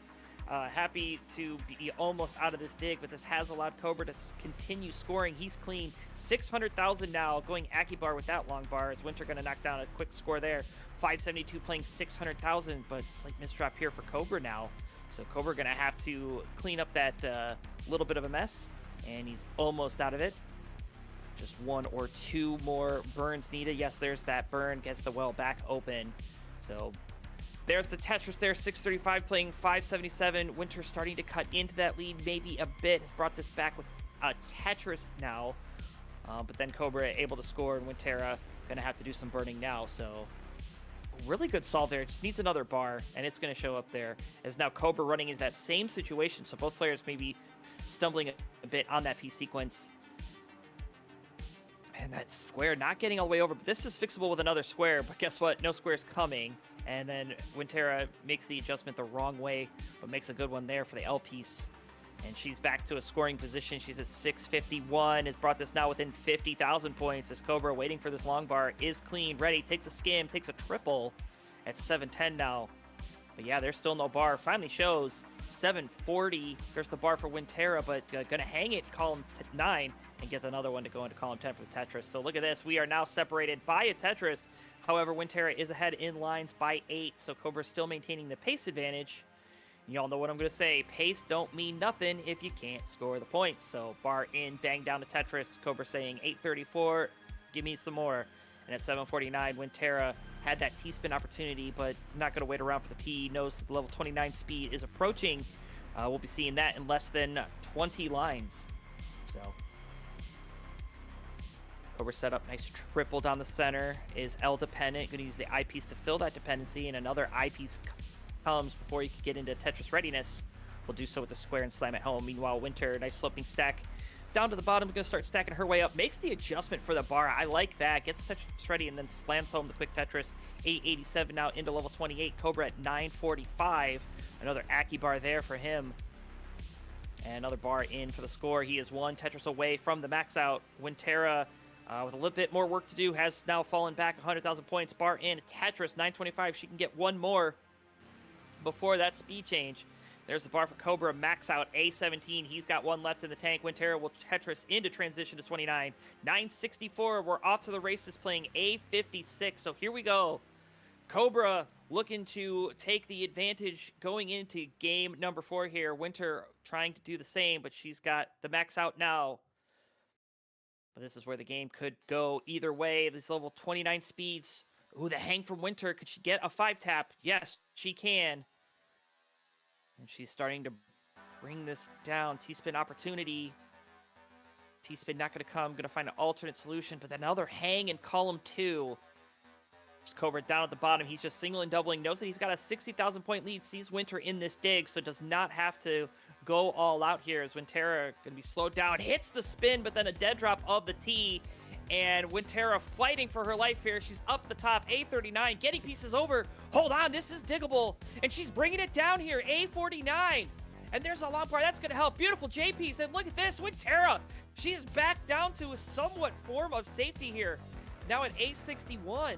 happy to be almost out of this dig, but this has allowed Cobra to continue scoring. He's clean. 600,000 now, going Akibar with that long bar. Is Winter going to knock down a quick score there? 572 playing 600,000, but slight misdrop here for Cobra now. So Cobra going to have to clean up that little bit of a mess, and he's almost out of it. Just one or two more burns needed. Yes, there's that burn. Gets the well back open. So there's the Tetris there, 635 playing 577. Winter starting to cut into that lead maybe a bit. Has brought this back with a Tetris now. But then Cobra able to score, and Wintera going to have to do some burning now. So really good solve there. Just needs another bar, and it's going to show up there. As now Cobra running into that same situation. So both players maybe stumbling a bit on that piece sequence. And that square not getting all the way over. But this is fixable with another square. But guess what? No square's coming. And then Wintera makes the adjustment the wrong way, but makes a good one there for the L piece. And she's back to a scoring position. She's at 651, has brought this now within 50,000 points as Cobra, waiting for this long bar, is clean, ready, takes a skim, takes a triple at 710 now. But yeah, there's still no bar. Finally shows 740. There's the bar for Winterra, but gonna hang it column 9 and get another one to go into column 10 for the Tetris. So look at this. We are now separated by a Tetris. However, Winterra is ahead in lines by 8, so Cobra's still maintaining the pace advantage. Y'all know what I'm going to say. Pace don't mean nothing if you can't score the points. So bar in, bang down to Tetris. Cobra saying 834, give me some more. And at 749, Winterra had that T-spin opportunity, but not going to wait around for the P. Knows the level 29 speed is approaching. We'll be seeing that in less than 20 lines. So Cobra set up, nice triple down the center. Is L dependent. Going to use the eyepiece to fill that dependency, and another eyepiece comes before you can get into Tetris readiness. We'll do so with the square and slam at home. Meanwhile, Winter, nice sloping stack down to the bottom, going to start stacking her way up. Makes the adjustment for the bar. I like that. Gets Tetris ready and then slams home the quick Tetris. 887 now into level 28. Cobra at 945. Another Aki bar there for him. And another bar in for the score. He is one Tetris away from the max out. Winterra, with a little bit more work to do, has now fallen back 100,000 points. Bar in, Tetris 925. She can get one more before that speed change. There's the bar for Cobra, max out A17. He's got one left in the tank. Winterra will Tetris into transition to 29. 964, we're off to the races playing A56. So here we go. Cobra looking to take the advantage going into game number 4 here. Winter trying to do the same, but she's got the max out now. But this is where the game could go either way. These level 29 speeds. Ooh, the hang from Winter. Could she get a 5-tap? Yes, she can. And she's starting to bring this down. T-spin opportunity. T-spin not going to come. Going to find an alternate solution. But another hang in column 2. It's Cobra down at the bottom. He's just singling, doubling. Knows that he's got a 60,000 point lead. Sees Winter in this dig. So does not have to go all out here. As Winterra going to be slowed down. Hits the spin, but then a dead drop of the T. And Winterra fighting for her life here. She's up the top. A39 getting pieces over. Hold on, this is diggable. And she's bringing it down here. A49. And there's a long bar. That's going to help. Beautiful J piece. And look at this. Winterra. She is back down to a somewhat form of safety here. Now at A61.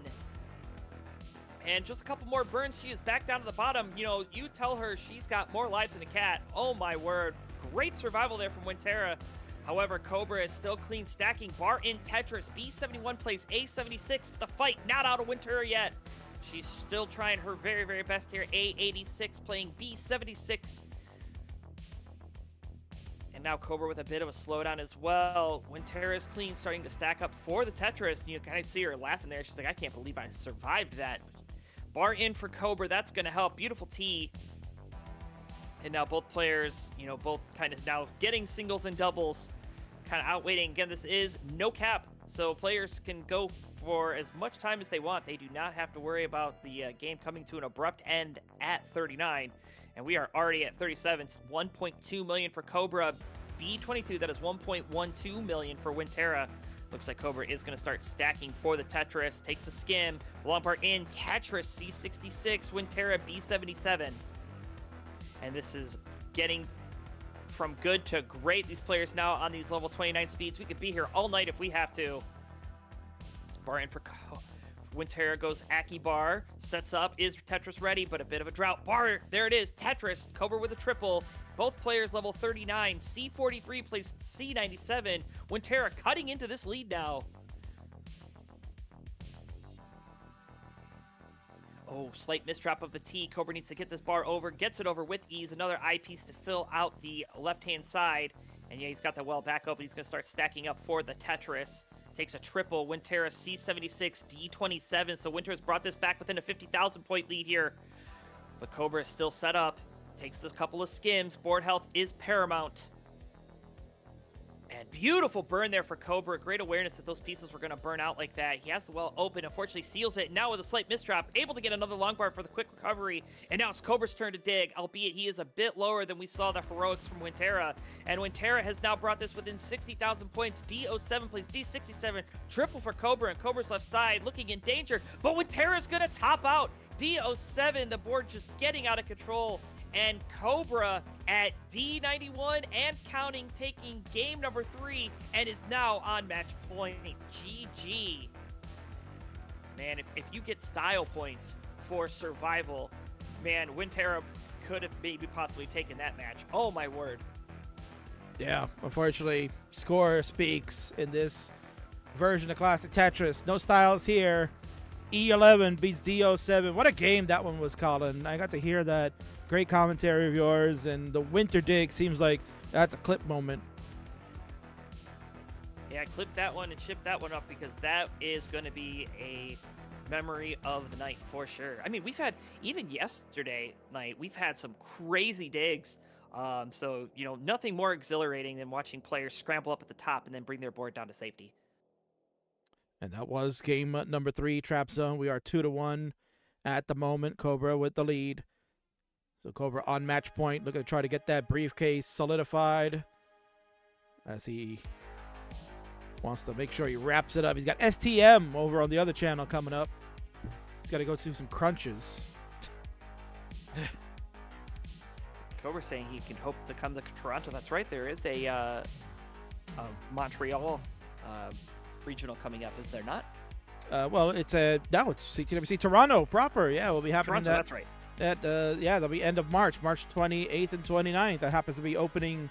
And just a couple more burns. She is back down to the bottom. You know, you tell her she's got more lives than a cat. Oh, my word. Great survival there from Winterra. However, Cobra is still clean stacking. Bar in Tetris. B71 plays A76, but the fight not out of Winterra yet. She's still trying her very, very best here. A86 playing B76. And now Cobra with a bit of a slowdown as well. Winterra is clean, starting to stack up for the Tetris. You kind of see her laughing there. She's like, I can't believe I survived that. Bar in for Cobra. That's going to help. Beautiful T. And now both players, you know, both kind of now getting singles and doubles, kind of outweighting. Again, this is no cap, so players can go for as much time as they want. They do not have to worry about the game coming to an abrupt end at 39. And we are already at 37. It's 1.2 million for Cobra. B22, that is 1.12 million for Winterra. Looks like Cobra is going to start stacking for the Tetris. Takes a skim. Long part in. Tetris C66. Winterra B77. And this is getting from good to great. These players now on these level 29 speeds. We could be here all night if we have to. Bar in for Winterra goes Aki bar. Sets up. Is Tetris ready? But a bit of a drought. Bar. There it is. Tetris. Cobra with a triple. Both players level 39. C43 plays C97. Winterra cutting into this lead now. Oh, slight misdrop of the T. Cobra needs to get this bar over. Gets it over with ease. Another eyepiece to fill out the left-hand side. And yeah, he's got the well back open. He's going to start stacking up for the Tetris. Takes a triple. Winterra C76, D27. So Winterra's brought this back within a 50,000 point lead here. But Cobra is still set up. Takes this couple of skims. Board health is paramount. And beautiful burn there for Cobra. Great awareness that those pieces were going to burn out like that. He has the well open. Unfortunately, seals it. Now with a slight misdrop, able to get another long bar for the quick recovery. And now it's Cobra's turn to dig, albeit he is a bit lower than we saw the heroics from Winterra. And Winterra has now brought this within 60,000 points. D07 plays D67. Triple for Cobra, and Cobra's left side looking in danger. But Winterra's going to top out. D07, the board just getting out of control. And Cobra at D91 and counting, taking game number 3 and is now on match point. GG. Man, if you get style points for survival, man, Winterra could have maybe possibly taken that match. Oh, my word. Yeah, unfortunately, score speaks in this version of Classic Tetris. No styles here. E11 beats D07. What a game that one was, Colin. I got to hear that great commentary of yours, and the winter dig seems like that's a clip moment. Yeah, clip that one and ship that one up because that is going to be a memory of the night for sure. I mean, we've had, even yesterday night, we've had some crazy digs. So, you know, nothing more exhilarating than watching players scramble up at the top and then bring their board down to safety. And that was game number 3, Trap Zone. We are 2-1 at the moment. Cobra with the lead. So Cobra on match point, looking to try to get that briefcase solidified as he wants to make sure he wraps it up. He's got STM over on the other channel coming up. He's got to go through some crunches. Cobra saying he can hope to come to Toronto. That's right. There is a Montreal regional coming up, is there not? Well, it's CTWC Toronto proper. Yeah, we'll be happening. Toronto, that's right. That'll be end of March 28th and 29th. That happens to be opening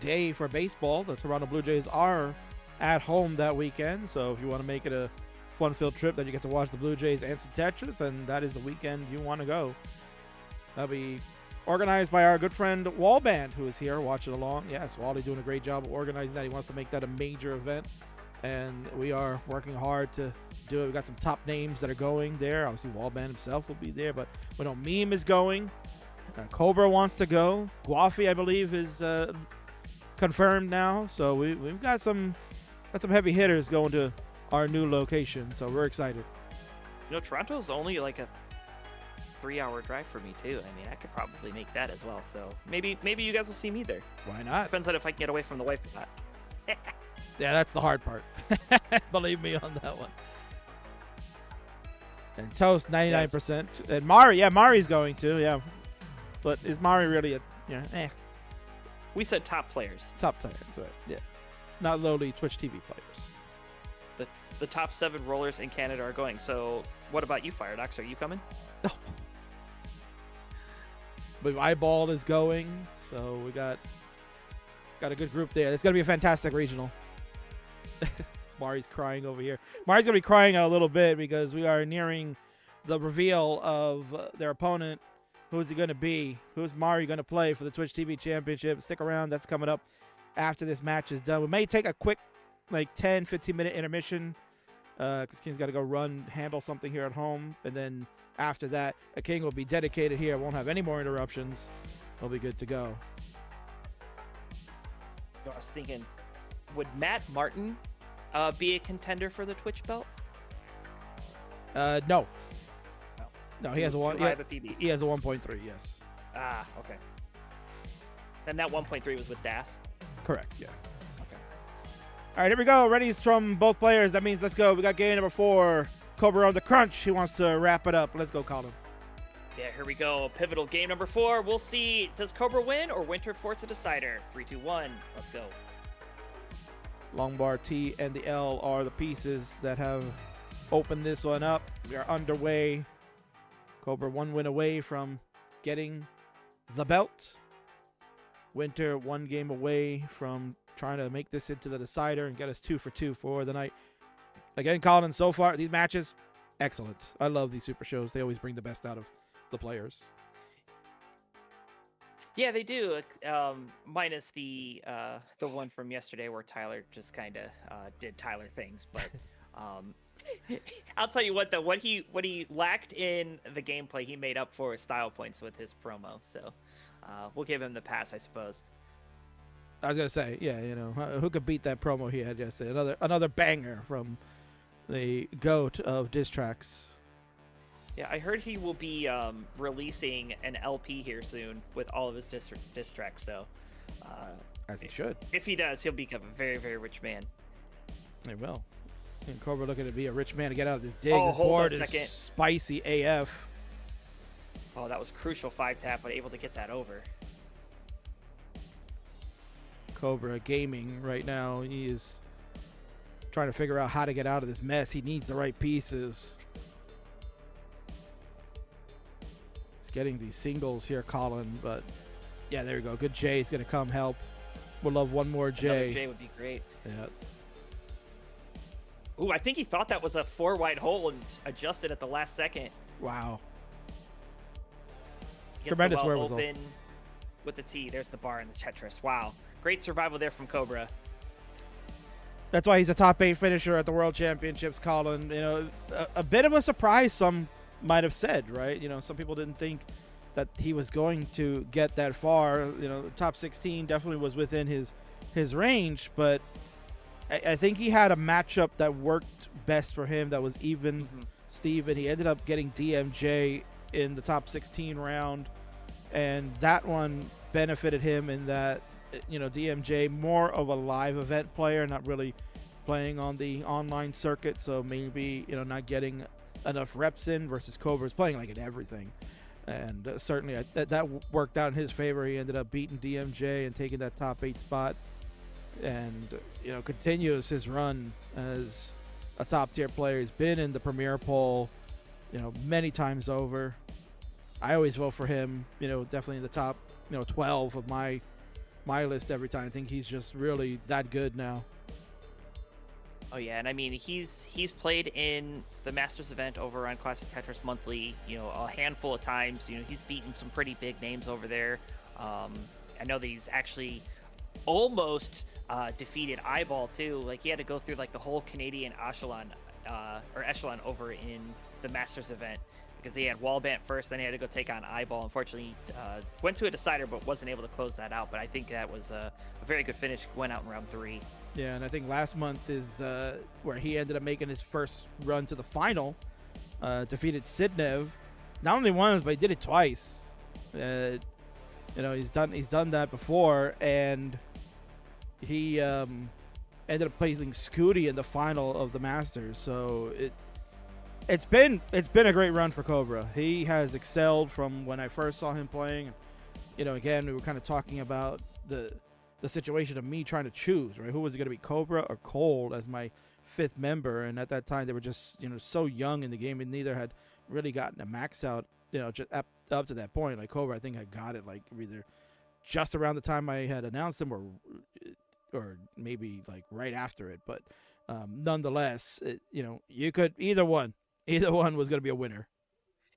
day for baseball. The Toronto Blue Jays are at home that weekend, so if you want to make it a fun-filled trip, then you get to watch the Blue Jays and some Tetris, and that is the weekend you want to go. That'll be organized by our good friend Wallband, who is here watching along. Yes, Wally doing a great job of organizing that. He wants to make that a major event, and we are working hard to do it. We got some top names that are going there. Obviously, Wallband himself will be there, but we know Meme is going. Cobra wants to go. Guafi, I believe, is confirmed now. So we've got some heavy hitters going to our new location. So we're excited. You know, Toronto's only like a 3-hour drive for me too. I mean, I could probably make that as well. So maybe you guys will see me there. Why not? Depends on if I can get away from the wife or not. Yeah, that's the hard part. Believe me on that one. And Toast 99%. Yes. And Mari's going to, yeah. But is Mari really We said top players. Top players, but yeah. Not lowly Twitch TV players. The top 7 rollers in Canada are going. So what about you, Firedox? Are you coming? No. But Eyeball is going, so we got a good group there. It's gonna be a fantastic regional. Mari's crying over here. Mari's gonna be crying out a little bit because we are nearing the reveal of their opponent. Who's he gonna be? Who's Mari gonna play for the Twitch TV Championship? Stick around. That's coming up after this match is done. We may take a quick, 10-15 minute intermission because King's got to go handle something here at home, and then after that, a King will be dedicated here. Won't have any more interruptions. We'll be good to go. I was thinking, would Matt Martin be a contender for the Twitch belt? No. No, he has a one. He has a PB. He has a 1.3. Yes. Ah, okay. And that 1.3 was with Das. Correct. Yeah. Okay. All right, here we go. Ready's from both players. That means let's go. We got game number 4. Cobra on the crunch. He wants to wrap it up. Let's go, Colin. Yeah, here we go. Pivotal game number 4. We'll see. Does Cobra win or Winter force a decider? 3, 2, 1. Let's go. Long bar T and the L are the pieces that have opened this one up. We are underway. Cobra 1 win away from getting the belt. Winter 1 game away from trying to make this into the decider and get us 2 for 2 for the night. Again, Colin, so far, these matches, excellent. I love these super shows. They always bring the best out of the players. Yeah, they do. Minus the one from yesterday where Tyler just kind of did Tyler things. But I'll tell you what, though, what he lacked in the gameplay, he made up for with style points with his promo. So we'll give him the pass, I suppose. I was gonna say, yeah, who could beat that promo he had yesterday? Another banger from the GOAT of diss tracks. Yeah, I heard he will be releasing an LP here soon with all of his diss tracks. So, as he should. If he does, he'll become a very, very rich man. He will. And Cobra looking to be a rich man to get out of this dig. Oh, the hold board on a is second. Spicy AF. Oh, that was crucial 5-tap, but able to get that over. Cobra gaming right now. He is trying to figure out how to get out of this mess. He needs the right pieces. He's getting these singles here, Colin, but yeah, there we go. Good J is going to come help. We'll love one more J. Another J would be great. Yeah. Ooh, I think he thought that was a 4-wide hole and adjusted at the last second. Wow. Gets Tremendous the well wherewithal. open with the T. There's the bar and the Tetris. Wow. Great survival there from Cobra. That's why he's a top 8 finisher at the World Championships, Colin. You know, a bit of a surprise, some might have said, right? You know, some people didn't think that he was going to get that far. You know, top 16 definitely was within his range, but I think he had a matchup that worked best for him, that was even Steven. He ended up getting DMJ in the top 16 round, and that one benefited him in that, you know, DMJ more of a live event player, not really playing on the online circuit, so maybe, you know, not getting enough reps in, versus Cobra's playing like in everything. And certainly that worked out in his favor. He ended up beating DMJ and taking that top 8 spot, and, you know, continues his run as a top tier player. He's been in the Premier poll, you know, many times over. I always vote for him, you know, definitely in the top, you know, 12 of my list every time. I think he's just really that good now. Oh yeah, and I mean, he's played in the Masters event over on Classic Tetris Monthly, you know, a handful of times. You know, he's beaten some pretty big names over there. I know that he's actually almost defeated Eyeball too. Like, he had to go through like the whole Canadian echelon over in the Masters event, because he had Wallbant first, then he had to go take on Eyeball. Unfortunately, went to a decider, but wasn't able to close that out. But I think that was a very good finish. Went out in round 3. Yeah, and I think last month is where he ended up making his first run to the final. Defeated Sidnev. Not only once, but he did it twice. You know, he's done that before, and he ended up placing Scooty in the final of the Masters. So it's been a great run for Cobra. He has excelled from when I first saw him playing. You know, again, we were kind of talking about the situation of me trying to choose, right? Who was it going to be, Cobra or Cold as my 5th member? And at that time, they were just, you know, so young in the game, and neither had really gotten a max out, you know, just up to that point. Like, Cobra, I think, had got it like either just around the time I had announced him, or maybe like right after it. But nonetheless, you know, you could either one was going to be a winner.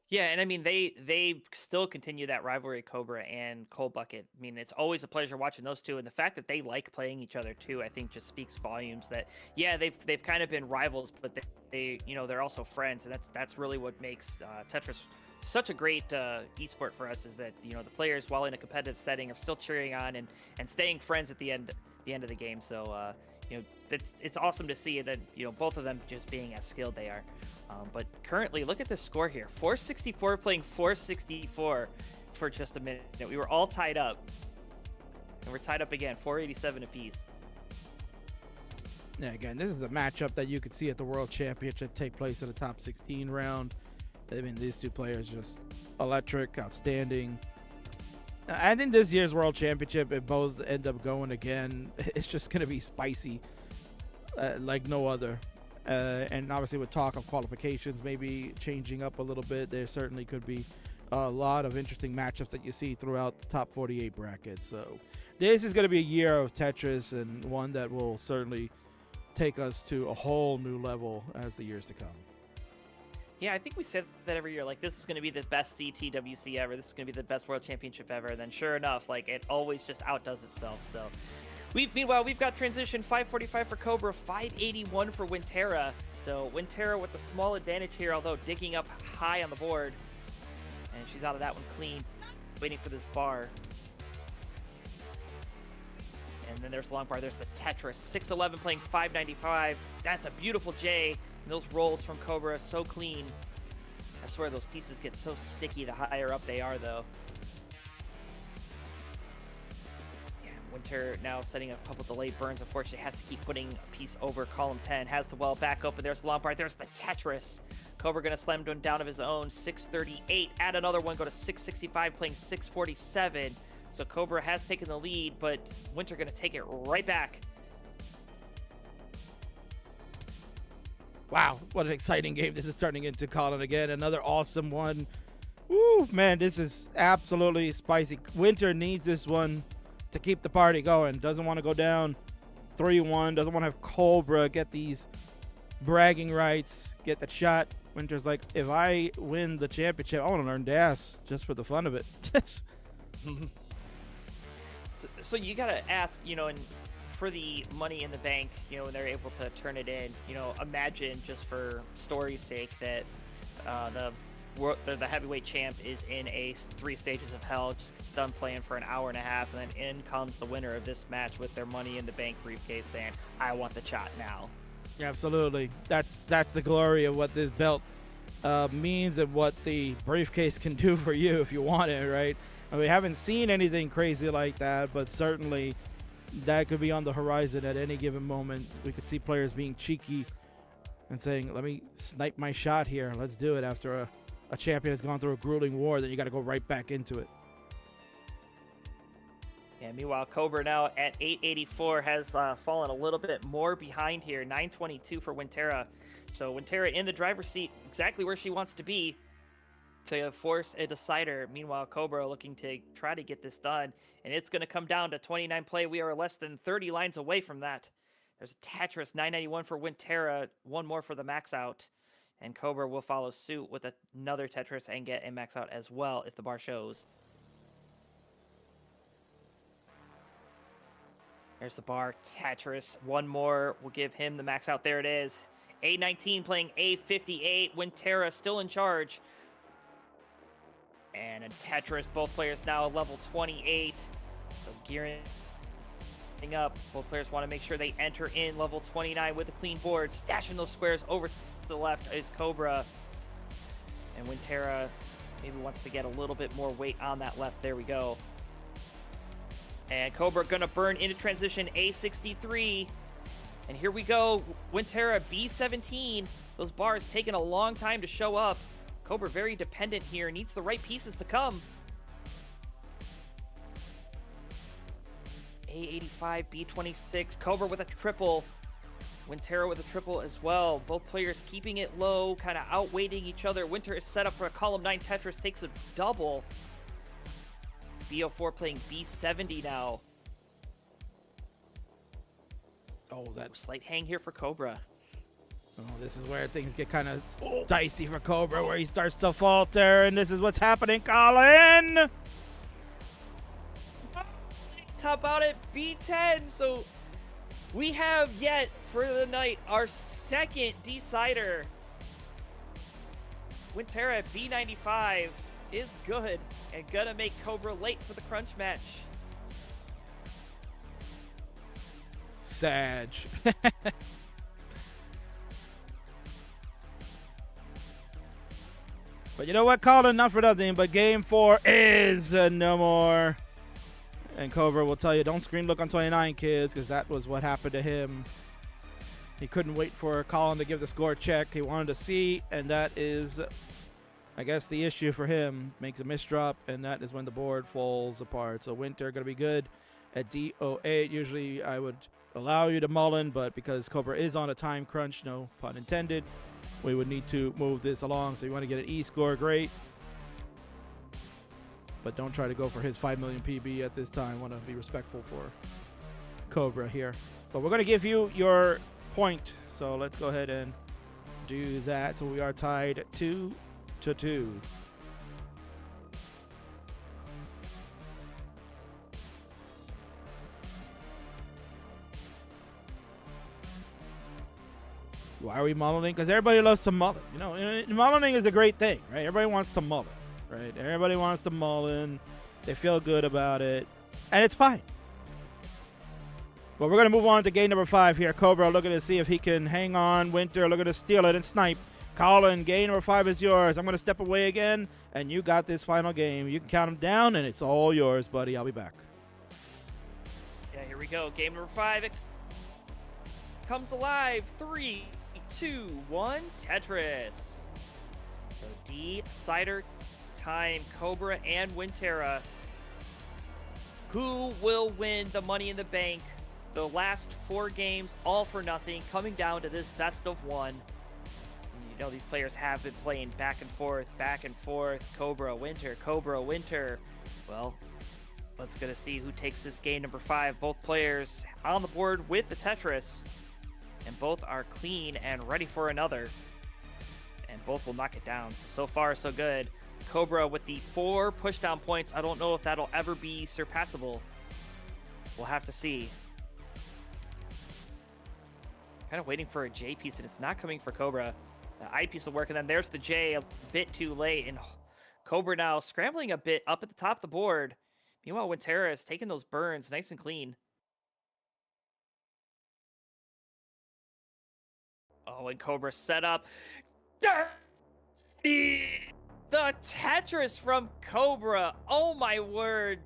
Yeah, and I mean, they still continue that rivalry, Cobra and Cold Bucket. I mean, it's always a pleasure watching those two, and the fact that they like playing each other too, I think, just speaks volumes. That, yeah, they've kind of been rivals, but they you know, they're also friends, and that's really what makes Tetris such a great esport for us, is that, you know, the players, while in a competitive setting, are still cheering on and staying friends at the end of the game. So you know, it's awesome to see that, you know, both of them just being as skilled they are. But currently, look at this score here: 464 playing 464 for just a minute. We were all tied up, and we're tied up again, 487 apiece. Yeah, again, this is a matchup that you could see at the World Championship take place in the top 16 round. I mean, these two players just electric, outstanding. I think this year's World Championship, if both end up going again, it's just going to be spicy like no other. And obviously with talk of qualifications maybe changing up a little bit, there certainly could be a lot of interesting matchups that you see throughout the top 48 bracket. So this is going to be a year of Tetris, and one that will certainly take us to a whole new level as the years to come. Yeah, I think we said that every year, like, this is going to be the best CTWC ever, this is going to be the best World Championship ever, and then sure enough, like, it always just outdoes itself. So meanwhile, we've got transition 545 for Cobra, 581 for Winterra. So Winterra with the small advantage here, although digging up high on the board, and she's out of that one clean, waiting for this bar. And then there's long bar, there's the Tetris, 611 playing 595. That's a beautiful J. And those rolls from Cobra, so clean. I swear those pieces get so sticky the higher up they are, though. Yeah, Winter now setting a couple delayed burns. Unfortunately, has to keep putting a piece over column 10. Has the well back open. There's the Lombard. There's the Tetris. Cobra going to slam one down of his own. 638. Add another one. Go to 665, playing 647. So Cobra has taken the lead, but Winter going to take it right back. Wow, what an exciting game this is turning into, Colin. Again, another awesome one. Woo, man, this is absolutely spicy. Winter needs this one to keep the party going. Doesn't want to go down 3-1. Doesn't want to have Cobra get these bragging rights, get the shot. Winter's like, if I win the championship, I want to learn DAS just for the fun of it. So you got to ask, and for the Money in the Bank, when they're able to turn it in, imagine just for story's sake that the heavyweight champ is in 3 stages of hell, just gets done playing for an hour and a half, and then in comes the winner of this match with their Money in the Bank briefcase saying, I want the shot now. Yeah, absolutely. That's the glory of what this belt means and what the briefcase can do for you if you want it, right? And we haven't seen anything crazy like that, but certainly that could be on the horizon at any given moment. We could see players being cheeky and saying, let me snipe my shot here. Let's do it after a champion has gone through a grueling war. Then you got to go right back into it. Yeah, meanwhile, Cobra now at 884 has fallen a little bit more behind here. 922 for Winterra. So Winterra in the driver's seat, exactly where she wants to be to force a decider. Meanwhile, Cobra looking to try to get this done, and it's going to come down to 29 play. We are less than 30 lines away from that. There's a Tetris, 991 for Winterra, one more for the max out, and Cobra will follow suit with another Tetris and get a max out as well if the bar shows. There's the bar, Tetris, one more will give him the max out. There it is. A19 playing A58, Winterra still in charge. And a Tetris, both players now level 28. So gearing up. Both players want to make sure they enter in level 29 with a clean board. Stashing those squares over to the left is Cobra. And Winterra maybe wants to get a little bit more weight on that left. There we go. And Cobra gonna burn into transition A63. And here we go. Winterra B17. Those bars taking a long time to show up. Cobra very dependent here, needs the right pieces to come. A85, B26, Cobra with a triple. Winterra with a triple as well. Both players keeping it low, kind of outweighting each other. Winter is set up for a column 9 Tetris, takes a double. B04 playing B70 now. Oh, that slight hang here for Cobra. Oh, this is where things get kind of dicey for Cobra, where he starts to falter, and this is what's happening, Colin! Top out at B10, so we have yet, for the night, our second decider. Winterra at B95 is good, and gonna make Cobra late for the crunch match. Sag. But you know what, Colin? Not for nothing, but game 4 is no more. And Cobra will tell you, don't screen look on 29, kids, because that was what happened to him. He couldn't wait for Colin to give the score check. He wanted to see, and that is, I guess, the issue for him. Makes a misdrop, and that is when the board falls apart. So Winter going to be good at D08. Usually I would allow you to mullen, but because Cobra is on a time crunch, no pun intended, we would need to move this along. So you want to get an E score, great. But don't try to go for his 5 million PB at this time. Want to be respectful for Cobra here. But we're going to give you your point. So let's go ahead and do that. So we are tied 2-2. Why are we mullening? Because everybody loves to mullen. You know, mullening is a great thing, right? Everybody wants to mullen, right? Everybody wants to mullen. They feel good about it. And it's fine. But we're going to move on to game number 5 here. Cobra looking to see if he can hang on. Winter looking to steal it and snipe. Colin, game number 5 is yours. I'm going to step away again, and you got this final game. You can count them down, and it's all yours, buddy. I'll be back. Here we go. Game number 5. It comes alive. 3, 2, 1. Tetris. So decider time. Cobra and Winterra. Who will win the Money in the Bank? The last 4 games, all for nothing, coming down to this best of 1. You know, these players have been playing back and forth, Cobra, Winter. Well, let's go to see who takes this game number 5. Both players on the board with the Tetris, and both are clean and ready for another. And both will knock it down. So far, so good. Cobra with the 4 pushdown points. I don't know if that'll ever be surpassable. We'll have to see. Kind of waiting for a J piece, and it's not coming for Cobra. The I piece will work, and then there's the J a bit too late. And Cobra now scrambling a bit up at the top of the board. Meanwhile, Winterra is taking those burns nice and clean. Oh, and Cobra set up. The Tetris from Cobra. Oh my word.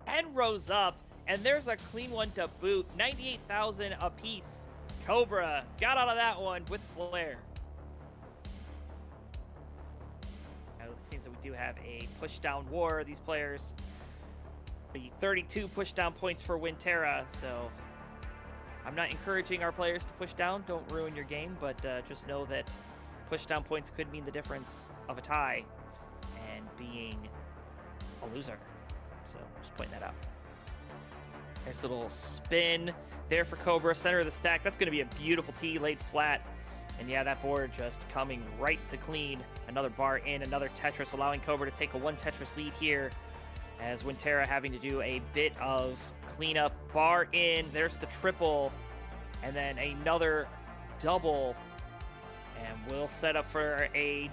10 rows up, and there's a clean one to boot. 98,000 apiece. Cobra got out of that one with flair. Now it seems that we do have a pushdown war. These players, the 32 pushdown points for Winterra. So I'm not encouraging our players to push down. Don't ruin your game, but just know that pushdown points could mean the difference of a tie and being a loser. So just pointing that out. Nice little spin there for Cobra, center of the stack. That's going to be a beautiful tee laid flat. And yeah, that board just coming right to clean. Another bar in, another Tetris, allowing Cobra to take a 1 Tetris lead here, as Winterra having to do a bit of cleanup. Bar in, there's the triple, and then another double. And we'll set up for a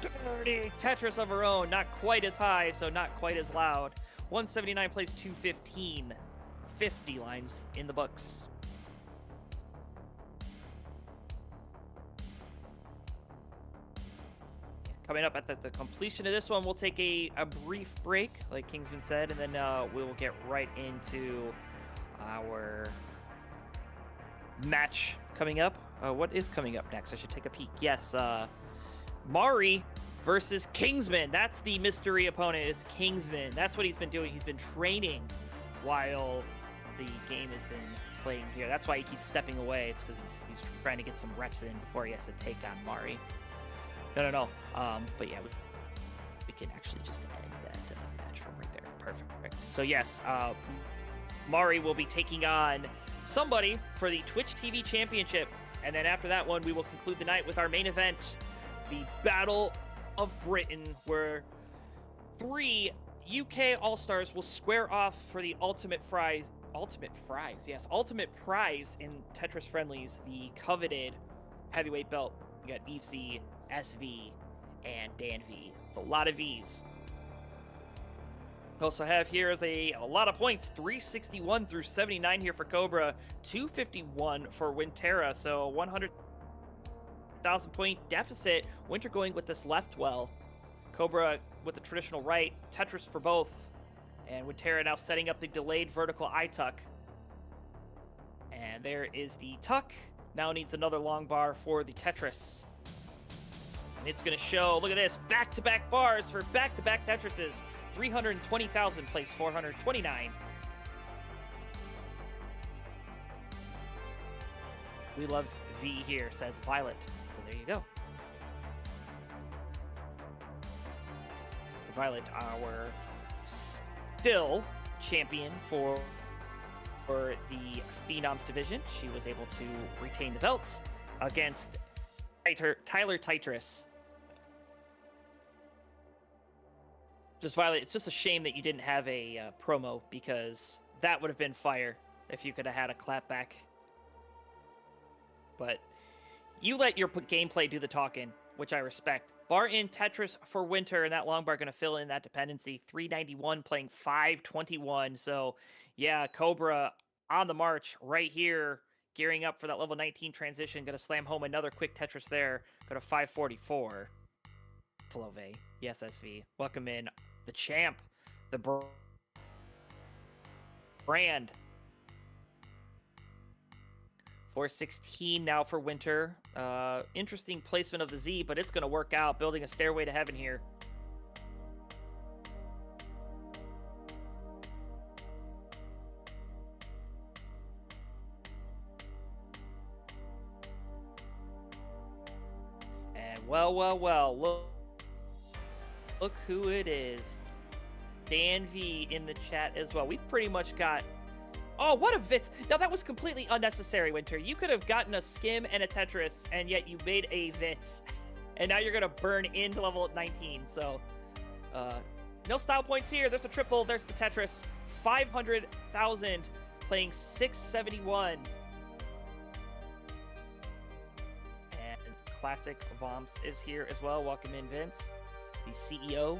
dirty Tetris of her own. Not quite as high, so not quite as loud. 179 plays 215. 50 lines in the books. Coming up at the completion of this one, we'll take a brief break, like Kingsman said, and then we will get right into our match coming up. What is coming up next? I should take a peek. Yes, Mari versus Kingsman. That's the mystery opponent, is Kingsman. That's what he's been doing. He's been training while the game has been playing here. That's why he keeps stepping away. It's because he's trying to get some reps in before he has to take on Mari. No. But yeah, we can actually just end that match from right there. Perfect. So yes, Mari will be taking on somebody for the Twitch TV Championship. And then after that one, we will conclude the night with our main event, the Battle of Britain, where 3 UK All-Stars will square off for the ultimate prize in Tetris Friendlies, the coveted heavyweight belt. We got EFC, SV, and Dan V. It's a lot of V's. We also have here is a lot of points, 361 through 79 here for Cobra, 251 for Winterra, so 100,000 point deficit. Winter going with this left well. Cobra with the traditional right, Tetris for both. And Winterra now setting up the delayed vertical eye tuck. And there is the tuck. Now needs another long bar for the Tetris. And it's going to show, look at this, back-to-back bars for back-to-back Tetrises. 320,000 plays 429. We love V here, says Violet. So there you go. Violet, our still champion for the Phenoms division. She was able to retain the belt against Tyler Tetris. Just Violet, it's just a shame that you didn't have a promo, because that would have been fire if you could have had a clapback. But you let your gameplay do the talking, which I respect. Bar in Tetris for Winter, and that long bar going to fill in that dependency. 391 playing 521. So yeah, Cobra on the march right here, gearing up for that level 19 transition. Going to slam home another quick Tetris there. Go to 544. Flove. Yes, SV. Welcome in the champ, the brand. 416 now for Winter. Interesting placement of the Z, but it's going to work out. Building a stairway to heaven here. And well. Look who it is. Dan V in the chat as well. We've pretty much got... Oh, what a Vitz. Now, that was completely unnecessary, Winter. You could have gotten a Skim and a Tetris, and yet you made a Vitz. And now you're going to burn into level 19. So, no style points here. There's a triple. There's the Tetris. 500,000 playing 671. And Classic Vomps is here as well. Welcome in, Vince, the CEO.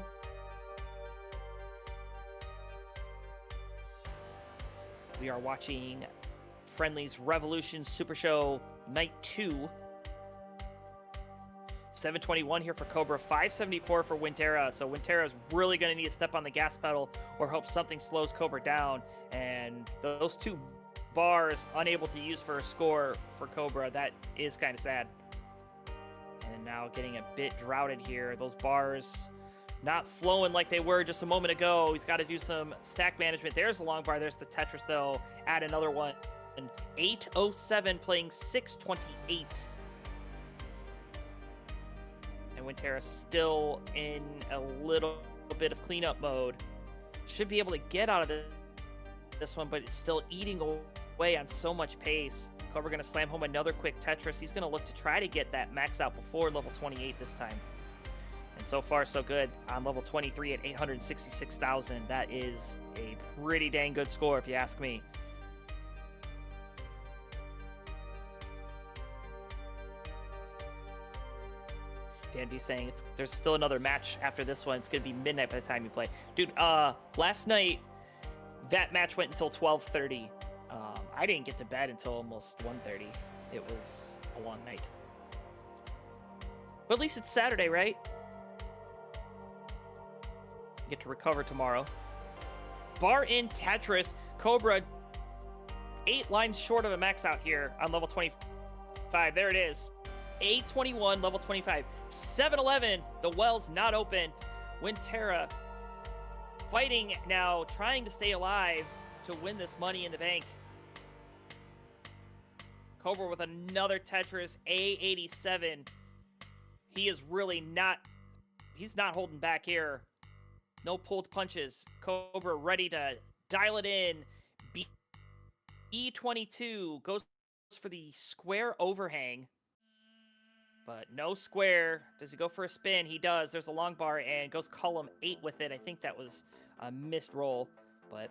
We are watching Friendlies Revolution Super Show Night 2. 721 here for Cobra, 574 for Wintera. So Wintera is really going to need to step on the gas pedal or hope something slows Cobra down. And those 2 bars unable to use for a score for Cobra, that is kind of sad. And now getting a bit droughted here. Those bars not flowing like they were just a moment ago. He's got to do some stack management. There's the long bar. There's the Tetris, though. Add another one. And 807 playing 628. And Wintera still in a little bit of cleanup mode. Should be able to get out of this one, but it's still eating away on so much pace. Cobra going to slam home another quick Tetris. He's going to look to try to get that max out before level 28 this time. And so far, so good on level 23 at 866,000. That is a pretty dang good score, if you ask me. Dan V saying there's still another match after this one. It's going to be midnight by the time you play. Dude, last night, that match went until 12:30. I didn't get to bed until almost 1:30. It was a long night. But at least it's Saturday, right? Get to recover tomorrow. Bar in Tetris. Cobra 8 lines short of a max out here on level 25. There it is. 821, level 25. 711, the well's not open. Wintera fighting now, trying to stay alive to win this money in the bank. Cobra with another Tetris, A87. He is really not, he's not holding back here. No pulled punches. Cobra ready to dial it in. B22 goes for the square overhang. But no square. Does he go for a spin? He does. There's a long bar and goes column 8 with it. I think that was a missed roll. But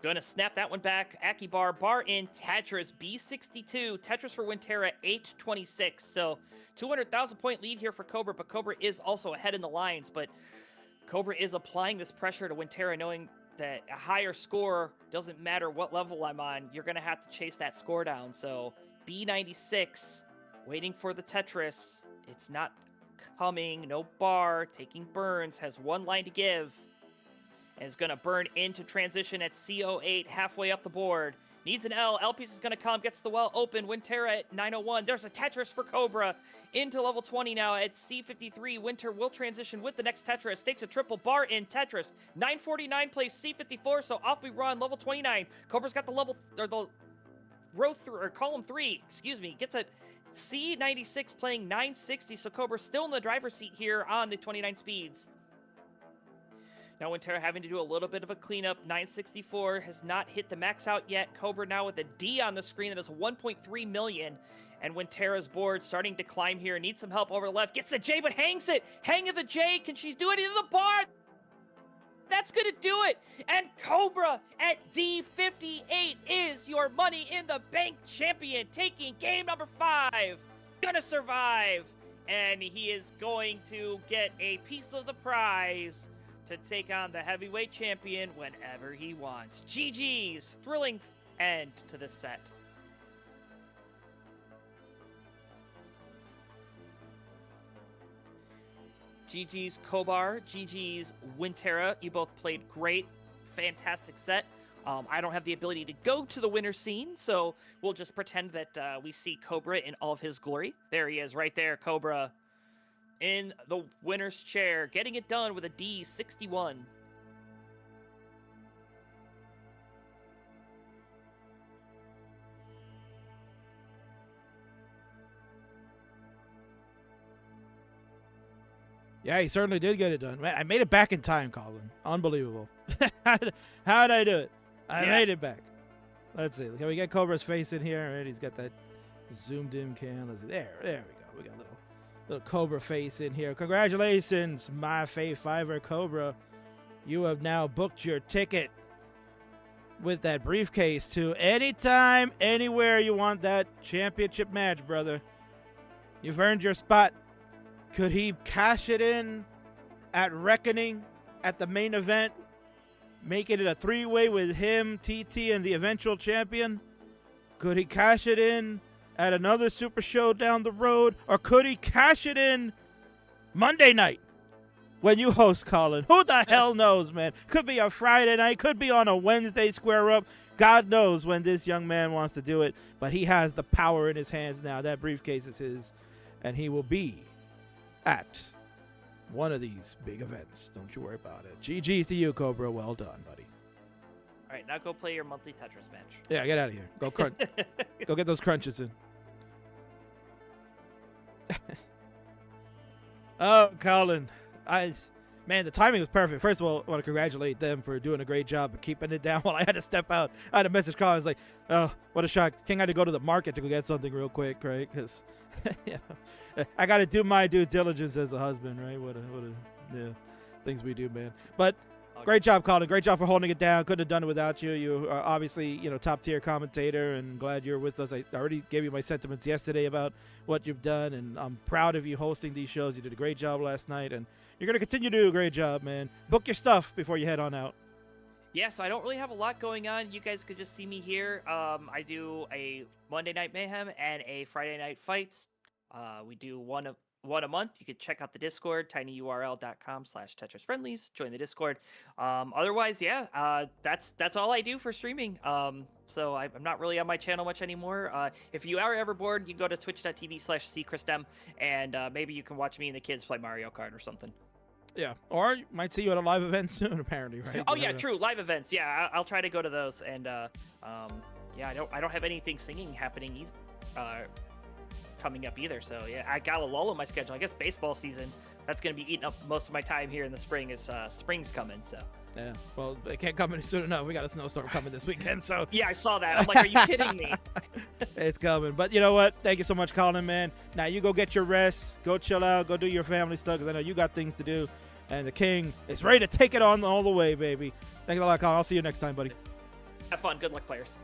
gonna snap that one back. Aki bar in Tetris. B62. Tetris for Wintera, 826. So 200,000 point lead here for Cobra. But Cobra is also ahead in the lines. But Cobra is applying this pressure to Wintera, knowing that a higher score doesn't matter what level I'm on. You're going to have to chase that score down. So B96, waiting for the Tetris. It's not coming. No bar. Taking burns. Has 1 line to give. And is going to burn into transition at CO8, halfway up the board. Needs an L. L piece is going to come. Gets the well open. Wintera at 901. There's a Tetris for Cobra. Into level 20 now at C53. Winter will transition with the next Tetris. Takes a triple bar in Tetris. 949 plays C54, so off we run. Level 29. Cobra's got the level, or the row through, or column 3, excuse me. Gets a C96 playing 960, so Cobra's still in the driver's seat here on the 29 speeds. Now Wintera having to do a little bit of a cleanup. 964 has not hit the max out yet. Cobra now with a D on the screen that is 1.3 million. And Wintera's board starting to climb here. Needs some help over the left. Gets the J, but hangs it. Hang of the J. Can she do it into the bar? That's going to do it. And Cobra at D58 is your money in the bank champion. Taking game number 5. Gonna survive. And he is going to get a piece of the prize to take on the heavyweight champion whenever he wants. GG's. Thrilling end to this set. GG's Cobra, GG's Wintera. You both played great. Fantastic set. I don't have the ability to go to the winner scene, so we'll just pretend that we see Cobra in all of his glory. There he is, right there, Cobra, in the winner's chair, getting it done with a D61. Yeah, he certainly did get it done. Man, I made it back in time, Colin. Unbelievable. How did I do it? I made it back. Let's see. Can we get Cobra's face in here? All right, he's got that zoomed in cam. Let's see. There we go. We got a little Cobra face in here. Congratulations, my Fiver Cobra. You have now booked your ticket with that briefcase to anytime, anywhere you want that championship match, brother. You've earned your spot. Could he cash it in at Reckoning at the main event, making it a three-way with him, TT, and the eventual champion? Could he cash it in at another Super Show down the road? Or could he cash it in Monday night when you host, Colin? Who the hell knows, man? Could be a Friday night, could be on a Wednesday square up. God knows when this young man wants to do it, but he has the power in his hands now. That briefcase is his, and he will be at one of these big events. Don't you worry about it. GG's to you, Cobra. Well done, buddy. All right, now go play your monthly Tetris match. Yeah, get out of here. Go crunch. Go get those crunches in. Oh, Colin. Man, the timing was perfect. First of all, I want to congratulate them for doing a great job of keeping it down while I had to step out. I had to message Colin. I was like, oh, what a shock. King had to go to the market to go get something real quick, right? Because I got to do my due diligence as a husband, right? What a things we do, man. But great job, Colin. Great job for holding it down. Couldn't have done it without you. You are obviously, top tier commentator, and glad you're with us. I already gave you my sentiments yesterday about what you've done, and I'm proud of you hosting these shows. You did a great job last night, and you're going to continue to do a great job, man. Book your stuff before you head on out. Yeah, so I don't really have a lot going on. You guys could just see me here. I do a Monday Night Mayhem and a Friday Night Fights. We do one a month. You could check out the Discord, tinyurl.com/Tetris Friendlies. Join the Discord. Otherwise, that's all I do for streaming. So I'm not really on my channel much anymore. If you are ever bored, you can go to twitch.tv/ccristem, and maybe you can watch me and the kids play Mario Kart or something. Yeah, or you might see you at a live event soon, apparently, right? Oh yeah, true. Live events. Yeah, I'll try to go to those. And I don't have anything singing happening coming up either. So yeah, I got a lull in my schedule. I guess baseball season, that's gonna be eating up most of my time here in the spring. Is spring's coming. So yeah, well, it can't come any soon enough. We got a snowstorm coming this weekend. So yeah, I saw that. I'm like, are you kidding me? It's coming. But you know what? Thank you so much, Colin, man. Now you go get your rest, go chill out, go do your family stuff, because I know you got things to do. And the King is ready to take it on all the way, baby. Thanks a lot, Colin. I'll see you next time, buddy. Have fun. Good luck, players.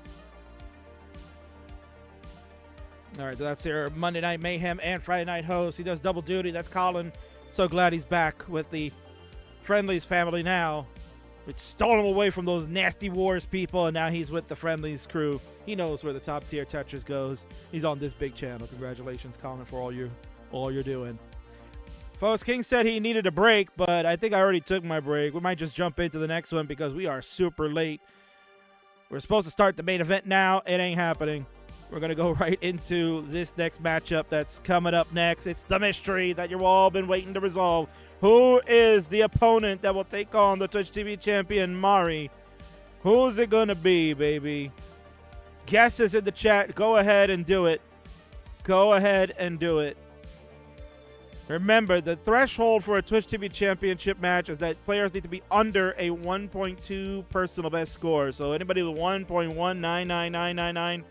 All right, that's your Monday Night Mayhem and Friday Night host. He does double duty. That's Colin. So glad he's back with the Friendlies family now. It's stolen him away from those nasty Wars people, and now he's with the Friendlies crew. He knows where the top tier Tetris goes. He's on this big channel. Congratulations, Colin, for all you're doing. Folks, King said he needed a break, but I think I already took my break. We might just jump into the next one because we are super late. We're supposed to start the main event now. It ain't happening. We're going to go right into this next matchup that's coming up next. It's the mystery that you've all been waiting to resolve. Who is the opponent that will take on the Twitch TV champion, Mari? Who's it going to be, baby? Guesses in the chat. Go ahead and do it. Go ahead and do it. Remember, the threshold for a Twitch TV championship match is that players need to be under a 1.2 personal best score. So anybody with 1.199999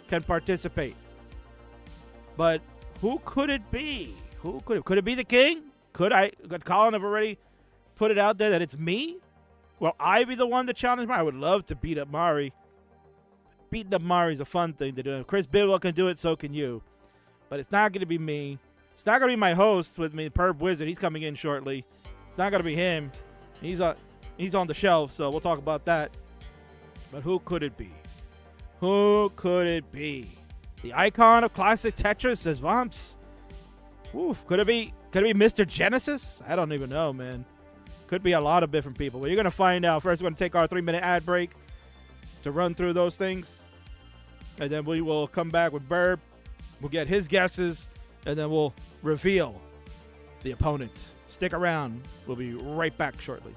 can participate. But who could it be? Could it be the King? Could Colin have already put it out there that it's me? Will I be the one to challenge Mari? I would love to beat up Mari. Beating up Mari is a fun thing to do. If Chris Bidwell can do it, so can you. But it's not going to be me. It's not going to be my host with me, Perp Wizard. He's coming in shortly. It's not going to be him. He's on the shelf, so we'll talk about that. But who could it be? Who could it be? The icon of classic Tetris, says Vamps. Oof, could it be Mr. Genesis? I don't even know, man. Could be a lot of different people. But you're going to find out. First, we're going to take our 3-minute ad break. to run through those things. And then we will come back with Burb. We'll get his guesses, and then we'll reveal the opponent. Stick around. We'll be right back shortly.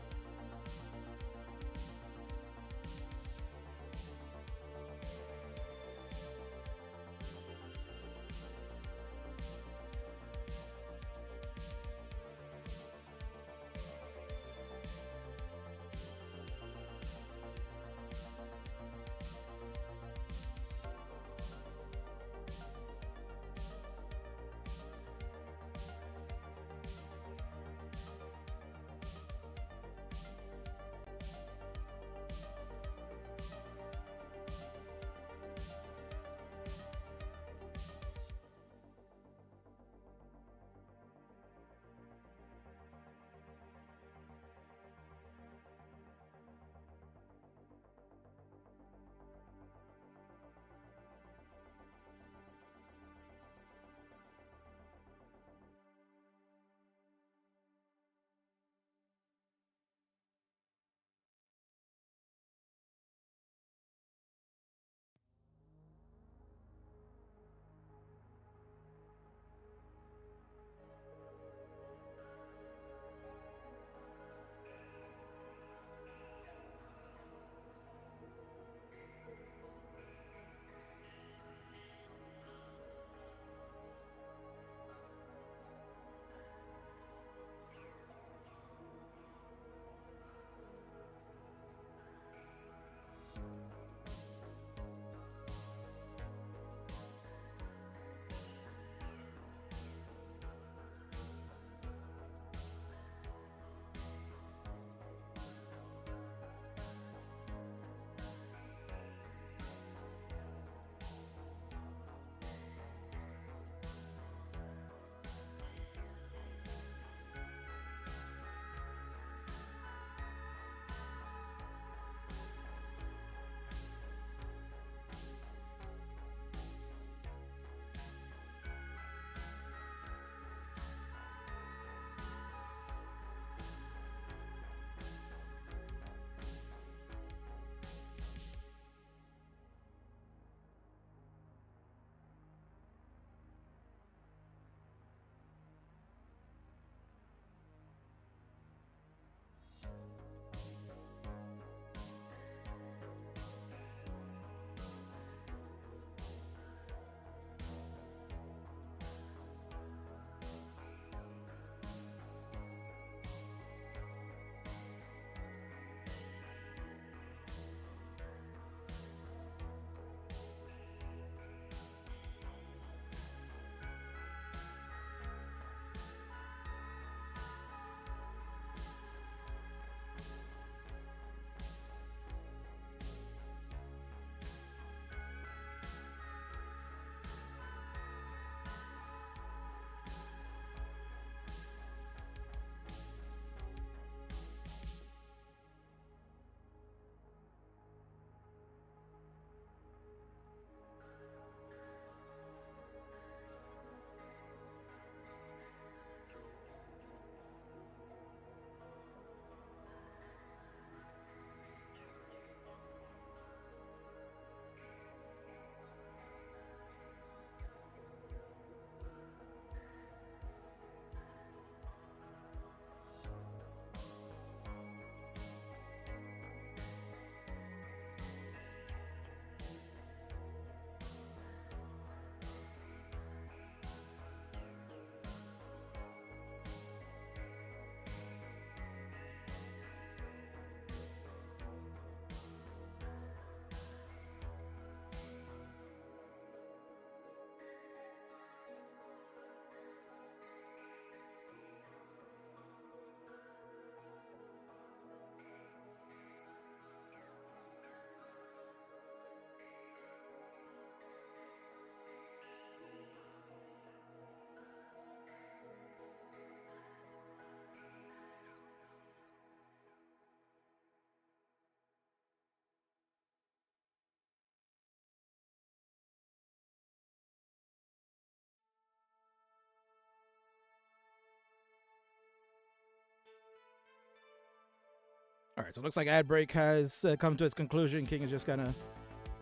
All right, so it looks like ad break has come to its conclusion. King is just gonna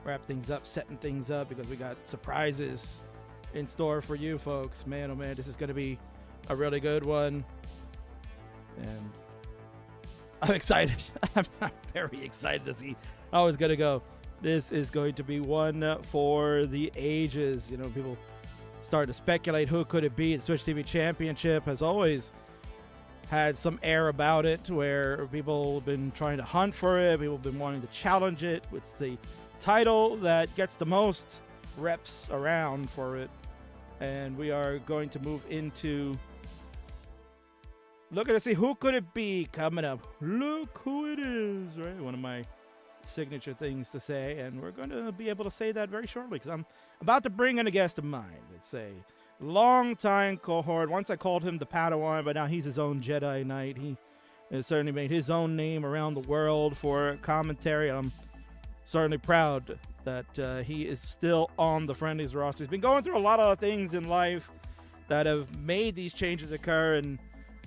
wrap things up, setting things up, because we got surprises in store for you folks. Man, oh man, this is gonna be a really good one, and I'm excited. I'm very excited to see how it's gonna go. This is going to be one for the ages. You know, people start to speculate who could it be. The Twitch TV Championship has always had some air about it, where people have been trying to hunt for it. People have been wanting to challenge it. It's the title that gets the most reps around for it. And we are going to move into looking to see who could it be coming up. Look who it is, right? One of my signature things to say. And we're going to be able to say that very shortly, because I'm about to bring in a guest of mine. It's a long-time cohort. Once I called him the Padawan, but now he's his own Jedi Knight. He has certainly made his own name around the world for commentary. I'm certainly proud that he is still on the Friendlies roster. He's been going through a lot of things in life that have made these changes occur, and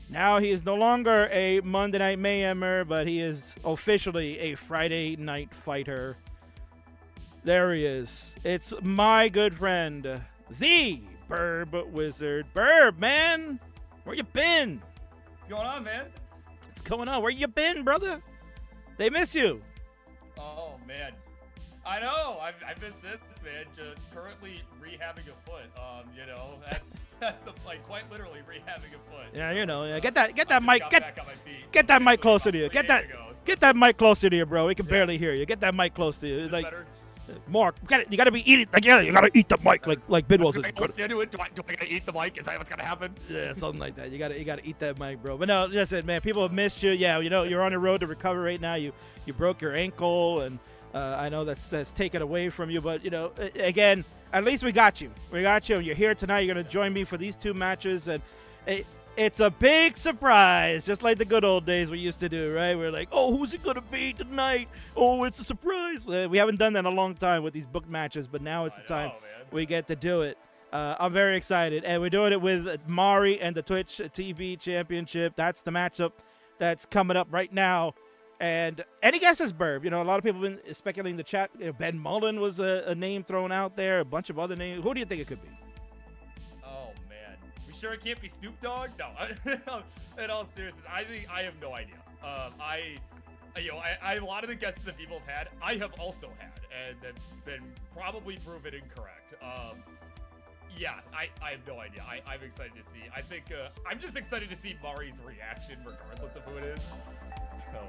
now he is no longer a Monday Night Mayhemmer, but he is officially a Friday Night Fighter. There he is. It's my good friend, the Burb Wizard. Burb, man, where you been? What's going on, man? What's going on? Where you been, brother? They miss you. Oh, man. I know. I missed this, man. Just currently rehabbing a foot. You know, that's like quite literally rehabbing a foot. Yeah, you know. Get that mic. Back on my feet. Get that mic closer to you. Get that mic closer to you, bro. We can barely hear you. Get that mic close to you. Is Like, better? Mark, you gotta be eating. Like, yeah, you gotta eat the mic, like Bidwell says. Do I gotta eat the mic? Is that what's gonna happen? Yeah, something like that. You gotta eat that mic, bro. But no, listen, man. People have missed you. Yeah, you know, you're on the road to recovery right now. You broke your ankle, and I know that's taken away from you. But you know, again, at least we got you. We got you. You're here tonight. You're gonna join me for these two matches, and it's a big surprise, just like the good old days we used to do, right? We're like, oh, who's it gonna be tonight? Oh, it's a surprise. We haven't done that in a long time with these booked matches, but now it's the time we get to do it. I'm very excited, and we're doing it with Mari and the Twitch TV Championship. That's the matchup that's coming up right now. And any guesses, Burb? You know, a lot of people have been speculating in the chat. You know, Ben Mullen was a name thrown out there, a bunch of other names. Who do you think it could be? Oh, man. We sure it can't be Snoop Dogg? No. In all seriousness, I have no idea. A lot of the guesses that people have had, I have also had, and have been probably proven incorrect. Yeah, I have no idea. I'm excited to see. I think I'm just excited to see Mari's reaction, regardless of who it is. So.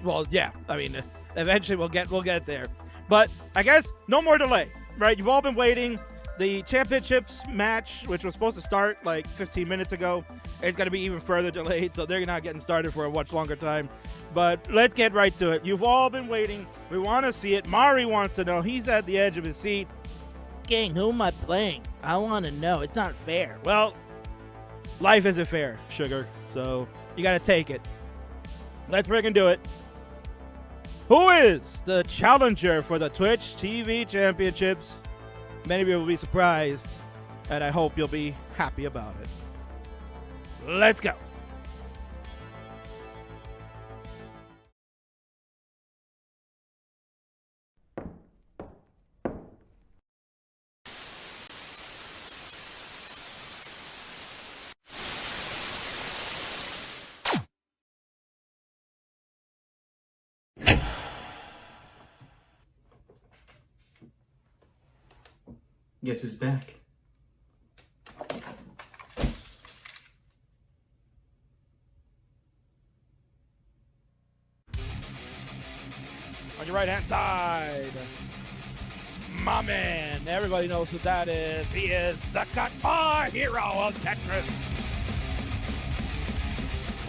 Well, yeah. I mean, eventually we'll get there. But I guess no more delay, right? You've all been waiting. The championships match, which was supposed to start like 15 minutes ago, is going to be even further delayed, so they're not getting started for a much longer time. But let's get right to it. You've all been waiting. We want to see it. Mari wants to know. He's at the edge of his seat. King, who am I playing? I want to know. It's not fair. Well, life isn't fair, sugar, so you got to take it. Let's freaking do it. Who is the challenger for the Twitch TV Championships? Many of you will be surprised, and I hope you'll be happy about it. Let's go. Guess who's back? On your right-hand side, my man. Everybody knows who that is. He is the guitar hero of Tetris.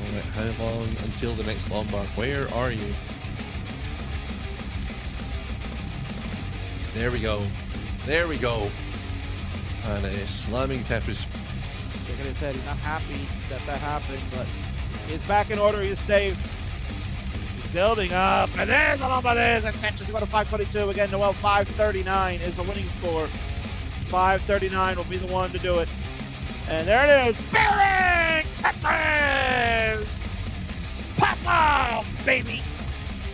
Alright, how long until the next Lombard? Where are you? There we go. There we go. And a slamming Tetris. Shaking his head. He's not happy that happened, but he's back in order. He's safe. He's building up. And there's a lot of this. And Tetris, you go to 522. Again, Noel, 539 is the winning score. 539 will be the one to do it. And there it is. Bearing Tetris! Pop! fall, baby.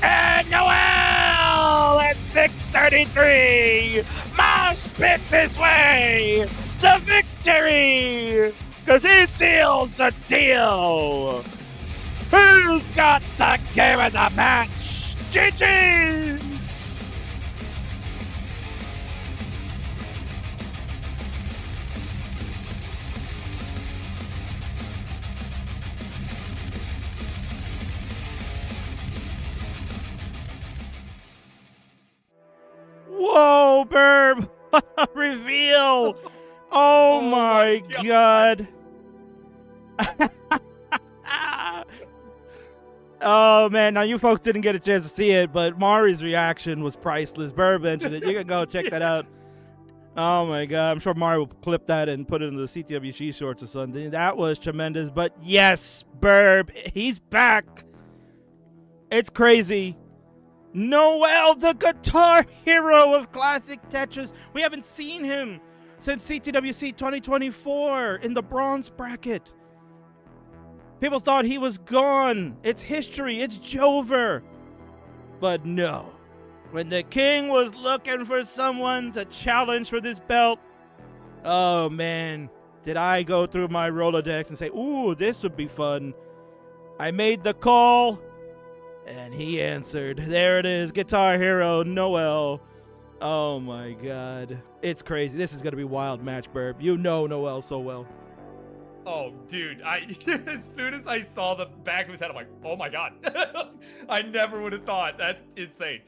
And Noel at 6:33 mosh pits his way to victory because he seals the deal. Who's got the game of the match? GG's! Whoa, Burb! What a reveal! Oh my god! Oh man, now you folks didn't get a chance to see it, but Mari's reaction was priceless. Burb mentioned it. You can go check that out. Oh my god, I'm sure Mari will clip that and put it in the CTWG shorts or something. That was tremendous. But yes, Burb, he's back. It's crazy. Noel, the guitar hero of classic Tetris. We haven't seen him since CTWC 2024 in the bronze bracket. People thought he was gone. It's history. It's over. But no. When the king was looking for someone to challenge for this belt, oh man, did I go through my Rolodex and say, ooh, this would be fun. I made the call. And he answered. There it is. Guitar hero Noel. Oh my god. It's crazy. This is going to be a wild match, Burb. You know Noel so well. Oh, dude. As soon as I saw the back of his head, I'm like, oh my god. I never would have thought. That's insane.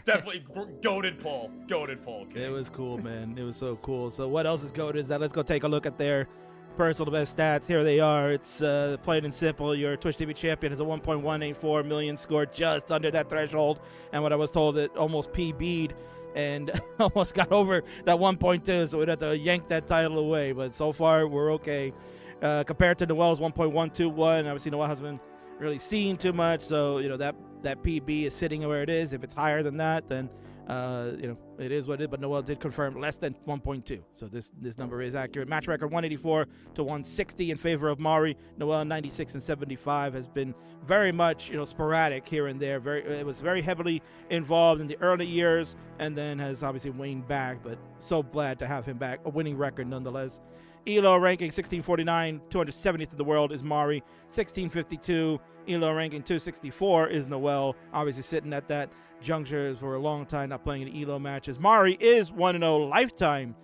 Definitely goated pull. Goated pull. Okay. It was cool, man. It was so cool. So what else is goated is that? Let's go take a look at their personal best stats. Here they are. It's plain and simple. Your Twitch TV champion has a 1.184 million score, just under that threshold. And what I was told, it almost PB'd and almost got over that 1.2, so we'd have to yank that title away. But so far, we're okay. Compared to Noel's 1.121, obviously Noel hasn't been really seen too much, so that PB is sitting where it is. If it's higher than that, then it is what it is. But Noel did confirm less than 1.2, so this number is accurate. Match record 184 to 160 in favor of Mari. Noel 96 and 75 has been very much sporadic here and there. It was very heavily involved in the early years, and then has obviously waned back. But so glad to have him back. A winning record nonetheless. ELO ranking 1649, 270th in the world is Mari. 1652, ELO ranking 264 is Noel. Obviously sitting at that juncture for a long time, not playing in ELO matches. Mari is 1-0 lifetime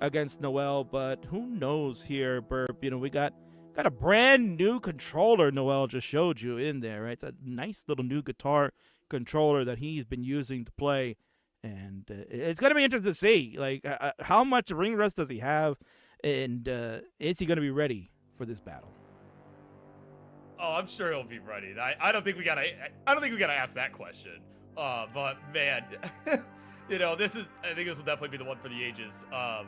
against Noel, but who knows here, Burp? We got a brand new controller Noel just showed you in there, right? It's a nice little new guitar controller that he's been using to play, and it's going to be interesting to see, like, how much ring rust does he have? And is he going to be ready for this battle? Oh, I'm sure he'll be ready. I don't think we gotta ask that question. But man, I think this will definitely be the one for the ages. And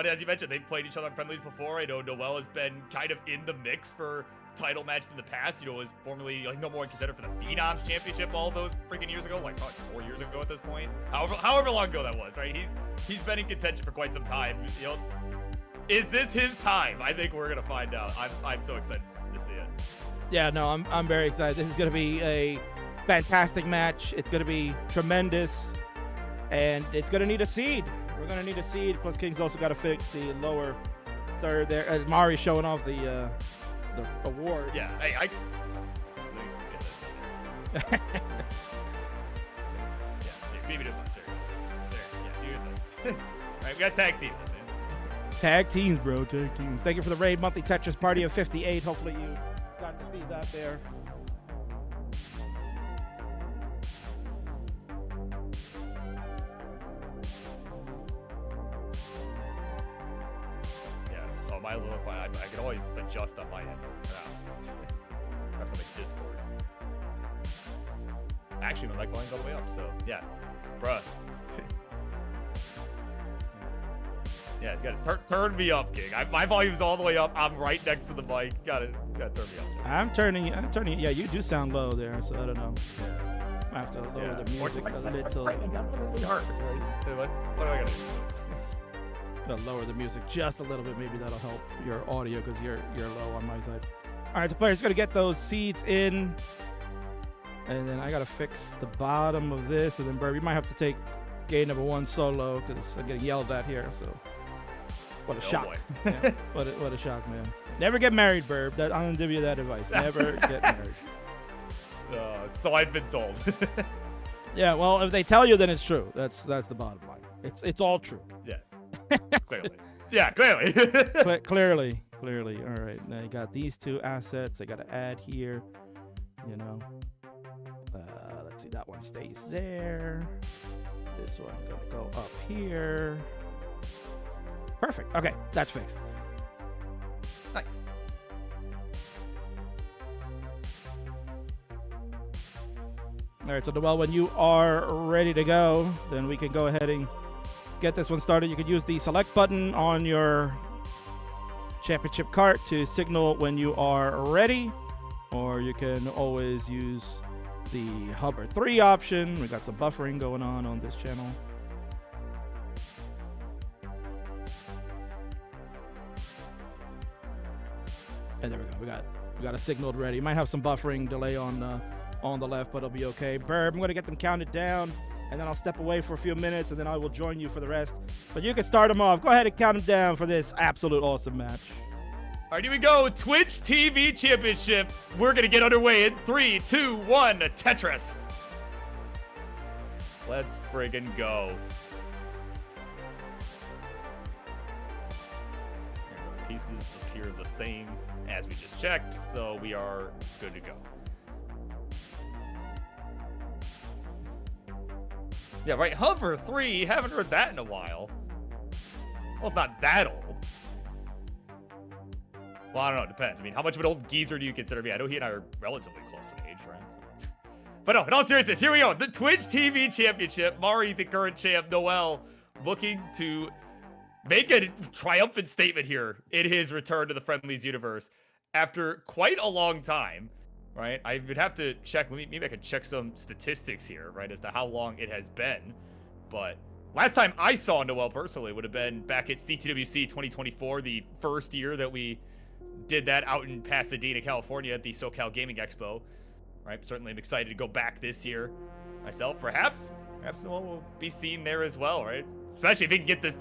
as you mentioned, they've played each other in friendlies before. I know Noel has been kind of in the mix for title matches in the past. Was formerly no more considered for the Phenoms Championship all those freaking years ago, like 4 years ago at this point. However long ago that was, right? He's been in contention for quite some time. Is this his time? I think we're gonna find out. I'm so excited to see it. Yeah, no, I'm very excited. This is gonna be a fantastic match. It's gonna be tremendous, and it's gonna need a seed. We're gonna need a seed. Plus, King's also got to fix the lower third there. Mari's showing off the award. Yeah, let me get this in there. Yeah, maybe there. Yeah, all right, we got tag team this, man. Tag teams, bro. Tag teams. Thank you for the raid monthly Tetris party of 58. Hopefully you got to see that there. Yeah. Oh, my little fine. I can always adjust on my end, perhaps. Perhaps on the Discord. Actually, my mic volume's all the way up, so yeah. Bruh. Yeah, you gotta turn me up, King. My volume's all the way up. I'm right next to the mic. Gotta turn me up. I'm turning. Yeah, you do sound low there, so I don't know. Yeah. I have to lower the music a little. Really hard. What am I gonna do? Gotta lower the music just a little bit. Maybe that'll help your audio because you're low on my side. All right, the player's going to get those seeds in. And then I got to fix the bottom of this. And then, Burb, you might have to take game number 1 solo because I'm getting yelled at here. So, what a shock. Yeah, what a shock, man. Never get married, Burb. I'm going to give you that advice. Never get married. So I've been told. Yeah, well, if they tell you, then it's true. That's the bottom line. It's all true. Yeah. Clearly. Yeah, clearly. Clearly. All right, now you got these 2 assets. I got to add here. You know, let's see. That one stays there. This one gonna go up here. Perfect. Okay, that's fixed. Nice. All right, so Noel, when you are ready to go, then we can go ahead and get this one started. You could use the select button on your championship cart to signal when you are ready, or you can always use the hover 3 option. We got some buffering going on this channel. And there we go. We got a signaled ready. You might have some buffering delay on the left, but it'll be okay. Burb, I'm gonna get them counted down, and then I'll step away for a few minutes, and then I will join you for the rest. But you can start them off. Go ahead and count them down for this absolute awesome match. All right, here we go. Twitch TV Championship. We're gonna get underway in 3, 2, 1. Tetris. Let's friggin' go. Pieces appear the same as we just checked, so we are good to go. Yeah, right. Hover 3. Haven't heard that in a while. Well, it's not that old. Well, I don't know. It depends. I mean, how much of an old geezer do you consider me? I know he and I are relatively close in age, right? But no, in all seriousness, here we go. The Twitch TV Championship. Mari, the current champ. Noel looking to make a triumphant statement here in his return to the Friendlies universe after quite a long time, right? I would have to check. Maybe I could check some statistics here, right, as to how long it has been. But last time I saw Noel personally would have been back at CTWC 2024, the first year that we did that out in Pasadena, California at the SoCal Gaming Expo, right? Certainly I'm excited to go back this year myself. Perhaps Noel will be seen there as well, right? Especially if he can get this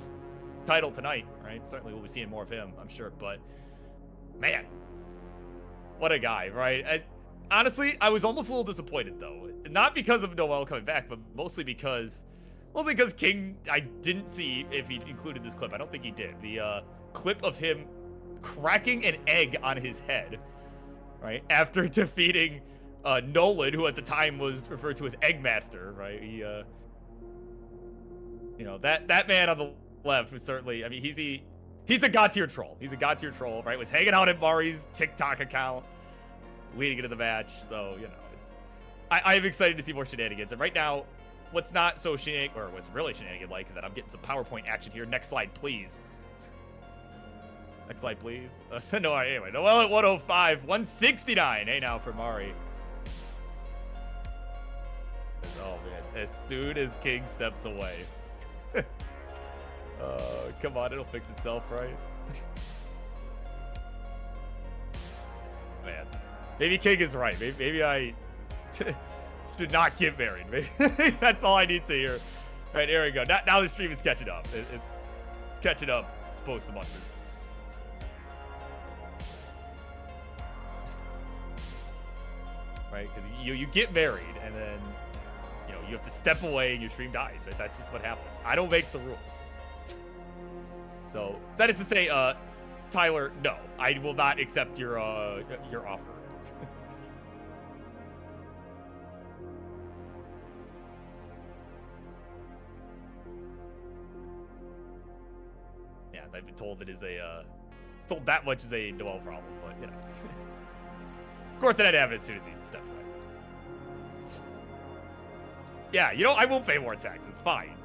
title tonight, right? Certainly we'll be seeing more of him, I'm sure. But man, what a guy, right? Honestly, I was almost a little disappointed though. Not because of Noel coming back, but mostly because King, I didn't see if he included this clip. I don't think he did. The clip of him cracking an egg on his head, right? After defeating Nolan, who at the time was referred to as Eggmaster, right? He, you know, that man on the left was certainly, I mean, he's a god tier troll. He's a god tier troll, right? Was hanging out at Mari's TikTok account leading into the match. So, you know, I'm excited to see more shenanigans. And right now, what's not so what's really shenanigan-like is that I'm getting some PowerPoint action here. Next slide, please. Next slide, please. No, anyway, Noel at 105, 169. Hey, now for Mari. Oh, man. As soon as King steps away. Come on, it'll fix itself, right? Man. Maybe King is right. Maybe I should not get married. Maybe that's all I need to hear. All right, here we go. Now the stream is catching up. It's catching up. It's supposed to mustard. Right? Because you get married and then you have to step away and your stream dies. Right? That's just what happens. I don't make the rules. So that is to say, Tyler, no, I will not accept your offer. Yeah, I've been told told that much is a Noel problem, but you know. Of course, that happened as soon as he stepped away. Yeah, I won't pay more taxes. Fine.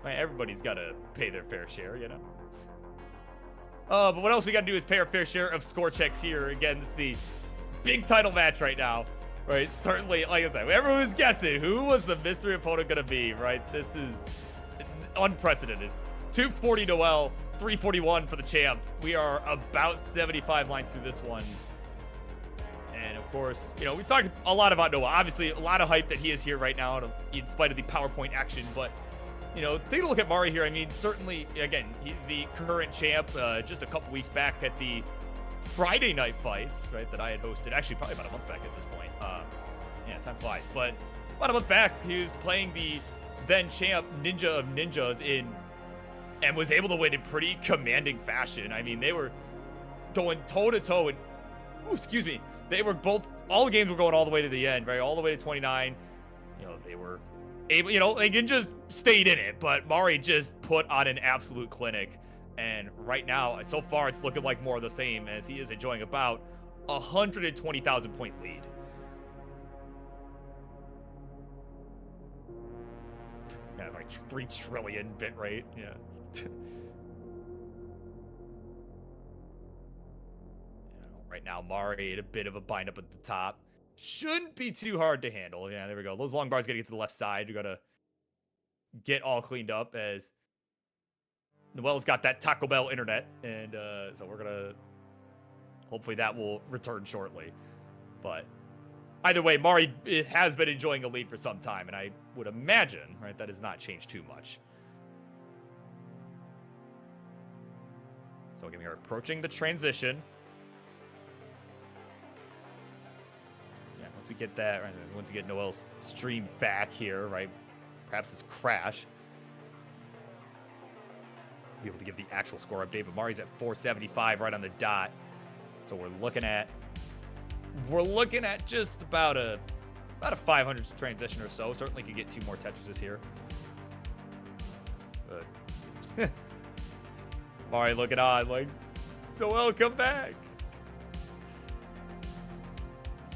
Everybody's got to pay their fair share, you know. But what else we got to do is pay our fair share of score checks here. Again, this is the big title match right now, right? Certainly, like I said, everyone was guessing who was the mystery opponent going to be, right? This is unprecedented. 240 Noel, 341 for the champ. We are about 75 lines through this one. And of course, you know, we talked a lot about Noel. Obviously, a lot of hype that he is here right now in spite of the PowerPoint action. But, you know, take a look at Mari here. I mean, certainly, again, he's the current champ. Just a couple weeks back at the Friday night fights, right, that I had hosted. Actually, probably about a month back at this point. Yeah, time flies. But about a month back, he was playing the then champ Ninja of Ninjas and was able to win in pretty commanding fashion. I mean, they were going toe-to-toe and, excuse me, they were both, all the games were going all the way to the end, right? All the way to 29. You know, they were able, you know, they didn't just stayed in it, but Mari just put on an absolute clinic. And right now, so far, it's looking like more of the same as he is enjoying about 120,000 point lead. Yeah, like 3 trillion bit rate, yeah. Right now, Mari at a bit of a bind up at the top. Shouldn't be too hard to handle. Yeah, there we go. Those long bars gotta get to the left side. We gotta get all cleaned up as Noel's got that Taco Bell internet. And so we're gonna, hopefully that will return shortly. But either way, Mari has been enjoying a lead for some time. And I would imagine, right, that has not changed too much. So again, we are approaching the transition. We get that, right? Once you get Noel's stream back here, right? Perhaps his crash. Be able to give the actual score update, but Mari's at 475 right on the dot. So we're looking at just about a 500 transition or so. Certainly could get 2 more Tetrises here. But Mari looking on like, Noel, come back.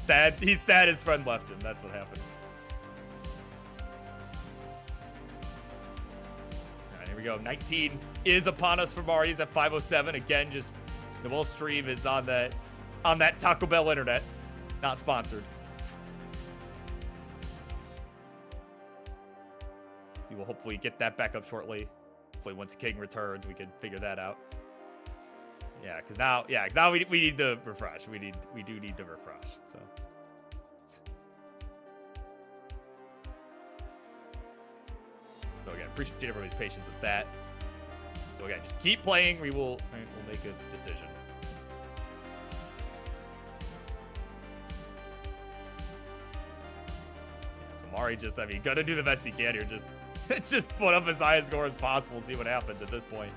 Sad. He's sad his friend left him. That's what happened. All right, here we go. 19 is upon us for Mari. He's at 507. Again, just Noel's stream is on that Taco Bell internet. Not sponsored. We will hopefully get that back up shortly. Hopefully once King returns, we can figure that out. Yeah, because now we need the refresh. We do need the refresh. So again, appreciate everybody's patience with that. So again, just keep playing. We'll make a decision. Yeah, so Mari just, I mean, gonna do the best he can here. Just put up as high a score as possible and see what happens at this point.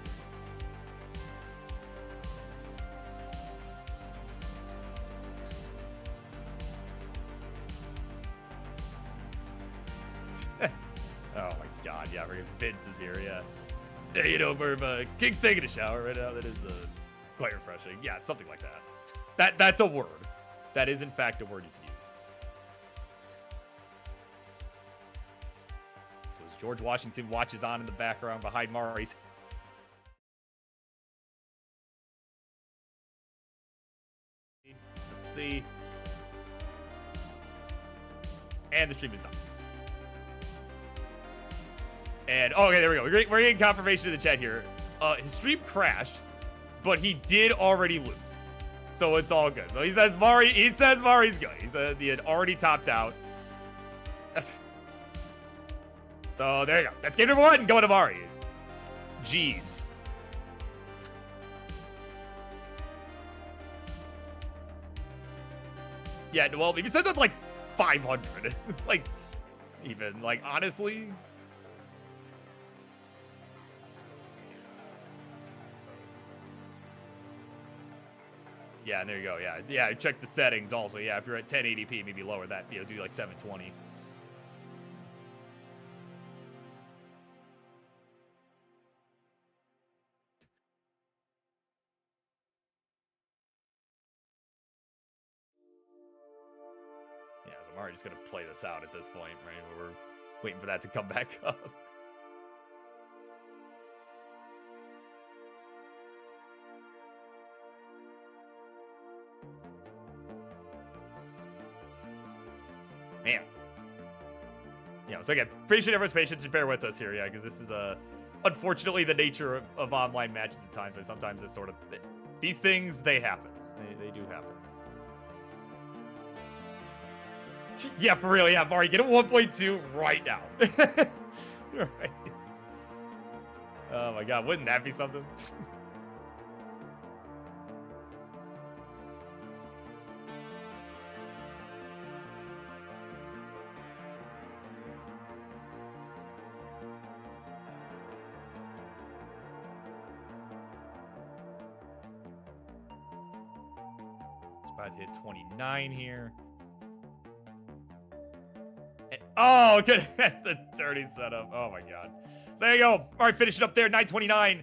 Oh my god, yeah, freaking Vince is here, yeah. Yeah, you know, where King's taking a shower right now, that is quite refreshing. Yeah, something like that. That's a word. That is, in fact, a word you can use. So as George Washington watches on in the background behind Mari's. Let's see. And the stream is done. And, okay, there we go. We're getting confirmation in the chat here. His stream crashed, but he did already lose. So it's all good. So he says Mari's good. He said he had already topped out. So there you go. That's game number 1. Going to Mari. Jeez. Yeah, well, maybe said that like 500. Like, even, like, honestly. Yeah, and there you go. Yeah, check the settings also. Yeah, if you're at 1080p, maybe lower that. You know, do like 720. Yeah, so Mari just gonna play this out at this point, right? We're waiting for that to come back up. Man. Yeah, so again, appreciate everyone's patience and bear with us here, yeah, because this is unfortunately the nature of online matches at times. But sometimes it's sort of these things, they happen. They do happen. Yeah, for real. Yeah, Mari, get a 1.2 right now. Right. Oh my god, wouldn't that be something? About to hit 29 here. Oh, good. The dirty setup. Oh my god. So there you go. All right, finish it up there. 929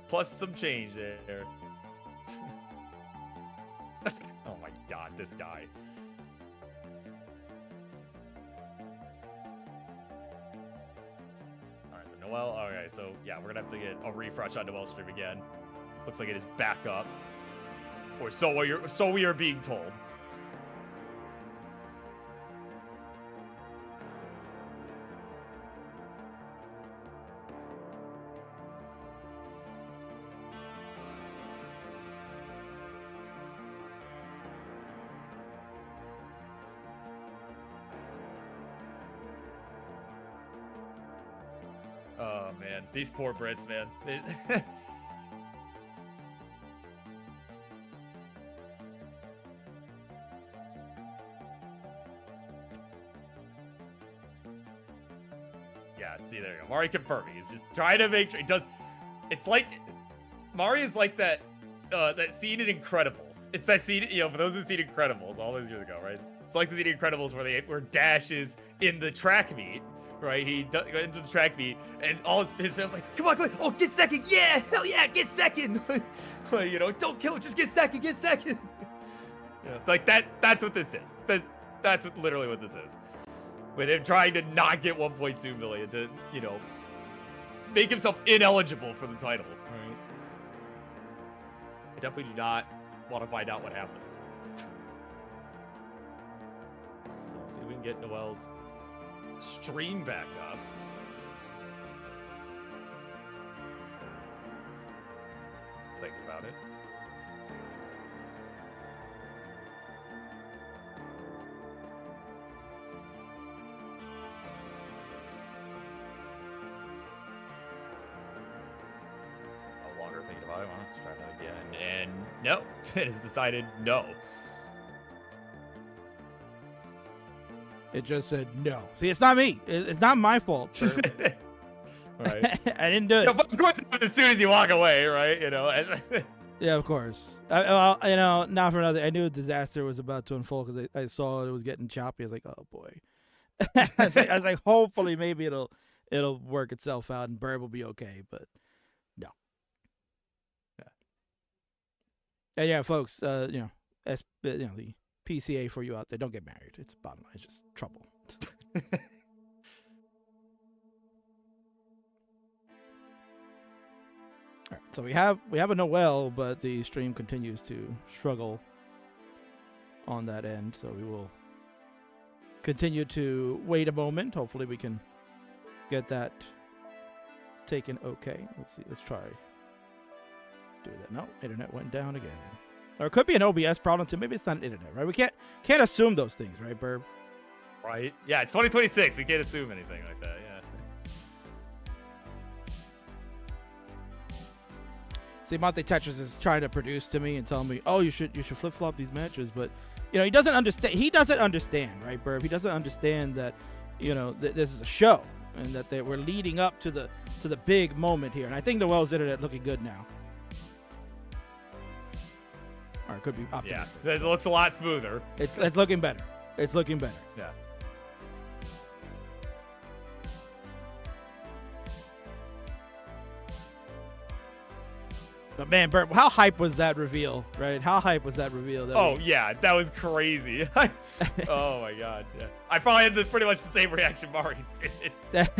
plus some change there. Oh my god, this guy. All right, so Noel. Okay, so yeah, we're gonna have to get a refresh on Noel's stream again. Looks like it is back up. Or so we are being told. Oh man, these poor Brits, man. Yeah, see, there you go. Mari confirming. He's just trying to make sure he does. It's like Mari is like that that scene in Incredibles. It's that scene, you know, for those who've seen Incredibles all those years ago, right? It's like the scene in Incredibles where Dash is in the track meet, right? He goes into the track meet, and all his family's like, "Come on, oh, get second, yeah, hell yeah, get second." Like, you know, don't kill him, just get second, get second. Yeah, like that. That's what this is. That's literally what this is. With him trying to not get 1.2 million to, you know, make himself ineligible for the title. Right? I definitely do not want to find out what happens. So let's see if we can get Noel's stream back up. Let's think about it. Thinking about it. Well, let's try that again. And no, it has decided no. It just said no. See, it's not me. It's not my fault. Right. I didn't do it. No, but of course, as soon as you walk away, right? You know. Yeah, of course. Well, you know, not for nothing. I knew a disaster was about to unfold because I saw it was getting choppy. I was like, oh boy. I was like, hopefully, maybe it'll work itself out and Bird will be okay. But no. And yeah, folks, you know, the PCA for you out there, don't get married. It's bottom line, it's just trouble. All right, so we have a Noel, but the stream continues to struggle on that end. So we will continue to wait a moment. Hopefully, we can get that taken. Okay, let's see. Let's try. Do that. No, internet went down again. Or it could be an OBS problem too. Maybe it's not an internet, right? We can't assume those things, right, Burb? Right. Yeah, it's 2026. We can't assume anything like that. Yeah. See, Monte Tetris is trying to produce to me and tell me, oh, you should flip flop these matches, but you know he doesn't understand. He doesn't understand, right, Burb? He doesn't understand that, you know, this is a show and that we're leading up to the big moment here. And I think Noel's internet looking good now. Or it could be optimistic. Yeah, it looks a lot smoother. It's looking better. It's looking better. Yeah. But man, Bert, how hype was that reveal, right? How hype was that reveal? Yeah, that was crazy. Oh my god. Yeah. I probably had pretty much the same reaction Mari did.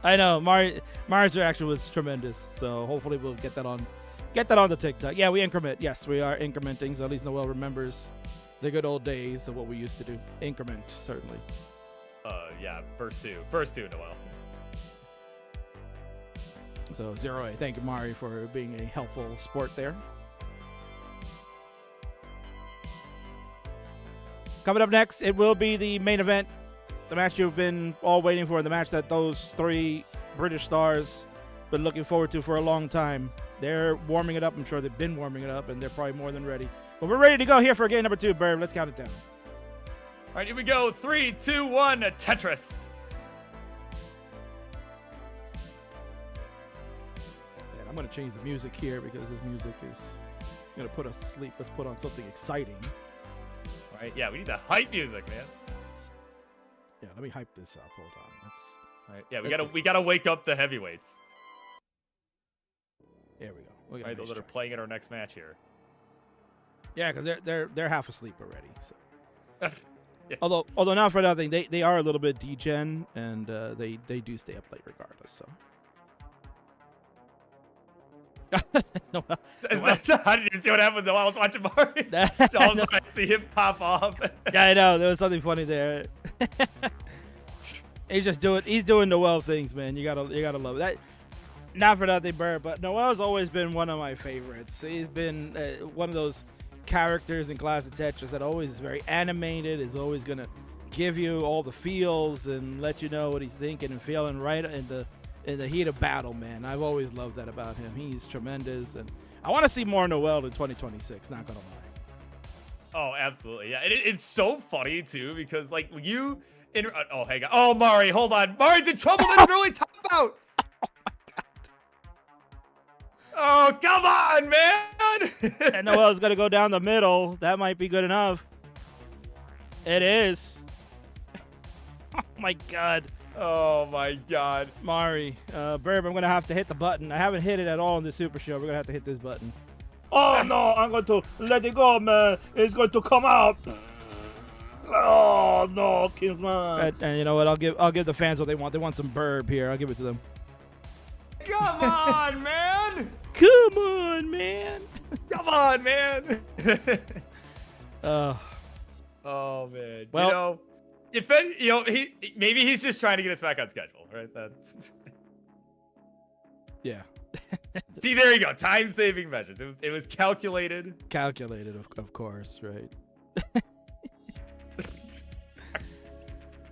I know. Mari's reaction was tremendous. So hopefully we'll get that on the TikTok. Yeah, we increment. Yes, we are incrementing. So at least Noel remembers the good old days of what we used to do. Increment, certainly. Yeah, first two, Noel. So 0A. Thank you, Mari, for being a helpful sport there. Coming up next, it will be the main event. The match you've been all waiting for, the match that those 3 British stars been looking forward to for a long time. They're warming it up. I'm sure they've been warming it up, and they're probably more than ready. But we're ready to go here for game number 2, Burb. Let's count it down. All right, here we go. 3, 2, 1, Tetris. And I'm going to change the music here because this music is going to put us to sleep. Let's put on something exciting. All right, yeah, we need the hype music, man. Yeah, let me hype this up. Hold on. All right, yeah, we gotta wake up the heavyweights. There we go. All right, those that are playing in our next match here. Yeah, because they're half asleep already. So, yeah. although not for nothing, they are a little bit degen, and they do stay up late regardless. So. No, How did you see what happened though? I was watching Mario. I see him pop off. Yeah, I know. There was something funny there. He's doing Noel things, man. You gotta love it. That. Not for nothing, Burr, but Noel's always been one of my favorites. He's been one of those characters in Classic Tetris that always is very animated, is always gonna give you all the feels and let you know what he's thinking and feeling right in the heat of battle, man. I've always loved that about him. He's tremendous, and I want to see more Noel in 2026, not gonna lie. Oh, absolutely. Yeah, it's so funny, too, because, like, when you... oh, hang on. Oh, Mari, hold on. Mari's in trouble. That's an early timeout. Oh, come on, man. And Noel's going to go down the middle. That might be good enough. It is. Oh, my God. Oh, my God. Mari, Burb, I'm going to have to hit the button. I haven't hit it at all in the Super Show. We're going to have to hit this button. Oh, no, I'm going to let it go, man. It's going to come out. Oh, no, Kingsman. And you know what? I'll give the fans what they want. They want some Burb here. I'll give it to them. Come on, man. Come on, man. Come on, man. Oh, man. Well, maybe he's just trying to get us back on schedule, right? Yeah. See, there you go. Time-saving measures. It was calculated. Calculated, of course, right?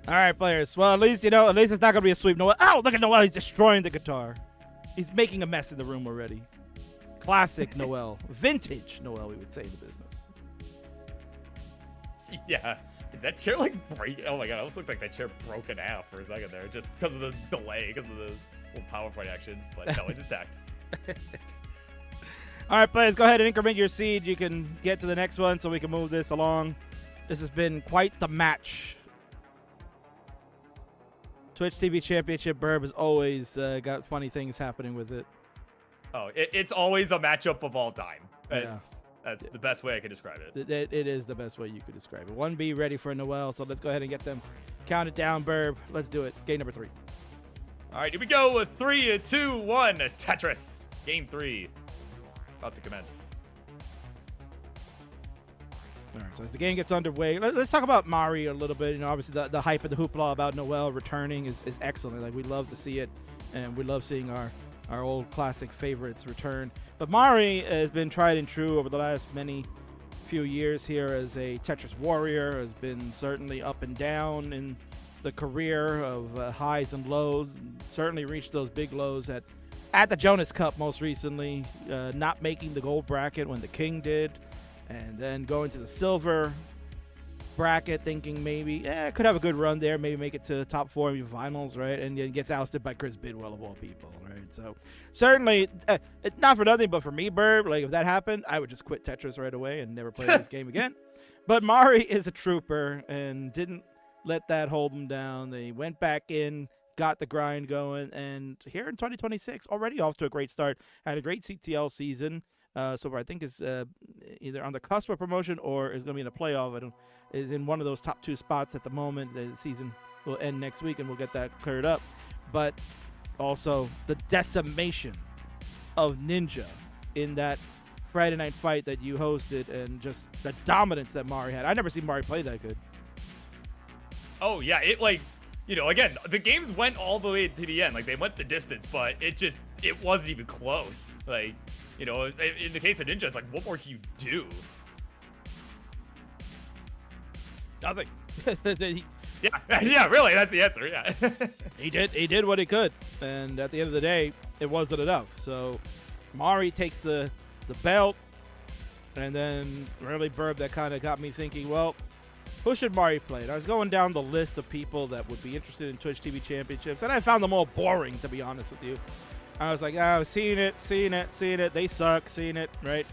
All right, players. Well, at least it's not going to be a sweep. Noel. Oh, look at Noel. He's destroying the guitar. He's making a mess in the room already. Classic Noel. Vintage Noel, we would say in the business. Yeah. Did that chair, break? Oh, my God. It almost looked like that chair broke in half for a second there. Just because of the delay, because of the little PowerPoint action. But no, it's intact. All right, players. Go ahead and increment your seed. You can get to the next one so we can move this along. This has been quite the match. Twitch TV Championship Burb has always got funny things happening with it. Oh, it's always a matchup of all time. That's Yeah. the best way I can describe it. It is the best way you could describe it. 1B ready for Noel, so let's go ahead and get them counted down, Burb. Let's do it. Game number 3. All right, here we go with 3, 2, 1, Tetris. Game 3. About to commence. All right, so as the game gets underway, let's talk about Mari a little bit. Obviously the hype and the hoopla about Noel returning is excellent. Like, we love to see it, and we love seeing our old classic favorites return. But Mari has been tried and true over the last few years here as a Tetris warrior, has been certainly up and down in the career of highs and lows, and certainly reached those big lows at the Jonas Cup most recently, not making the gold bracket when the King did, and then going to the silver bracket thinking maybe could have a good run there, maybe make it to top 4 maybe finals, right? And then gets ousted by Chris Bidwell of all people, right? So certainly not for nothing, but for me, Burb, like, if that happened, I would just quit Tetris right away and never play this game again. But Mari is a trooper and didn't let that hold him down. They went back in, got the grind going, and here in 2026, already off to a great start. Had a great CTL season. So I think is either on the cusp of promotion or is going to be in a playoff. Is in one of those top 2 spots at the moment. The season will end next week, and we'll get that cleared up. But also the decimation of Ninja in that Friday night fight that you hosted, and just the dominance that Mari had. I never seen Mari play that good. Oh, yeah. It, again, the games went all the way to the end. Like, they went the distance, but it just, it wasn't even close. Like, you know, in the case of Ninja, it's like, what more can you do? Nothing. Yeah, really, that's the answer. Yeah. He did what he could, and at the end of the day, it wasn't enough. So Mari takes the belt, and then really Burb, that kind of got me thinking, well, who should Mari play? And I was going down the list of people that would be interested in Twitch TV Championships, and I found them all boring, to be honest with you. I was like, I was seeing it. They suck, seeing it, right?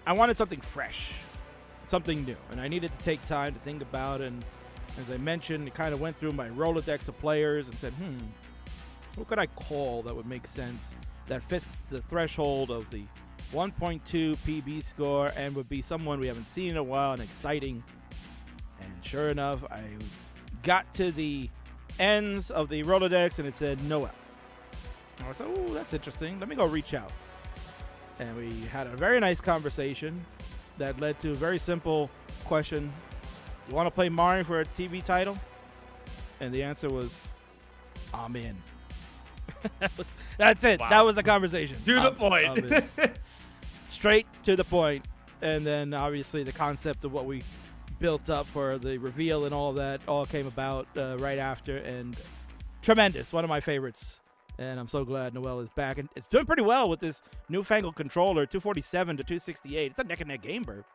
I wanted something fresh, something new, and I needed to take time to think about it. And as I mentioned, I kind of went through my Rolodex of players and said, who could I call that would make sense, that fits the threshold of the 1.2 PB score and would be someone we haven't seen in a while and exciting. And sure enough, I got to the ends of the Rolodex and it said Noel. I was like, oh, that's interesting. Let me go reach out. And we had a very nice conversation that led to a very simple question. You want to play Mario for a TV title? And the answer was, I'm in. That's it. Wow. That was the conversation. To the point. Straight to the point. And then obviously the concept of what we built up for the reveal and all of that all came about right after. And tremendous. One of my favorites. And I'm so glad Noel is back. And it's doing pretty well with this newfangled controller, 247 to 268. It's a neck-and-neck game, Bird.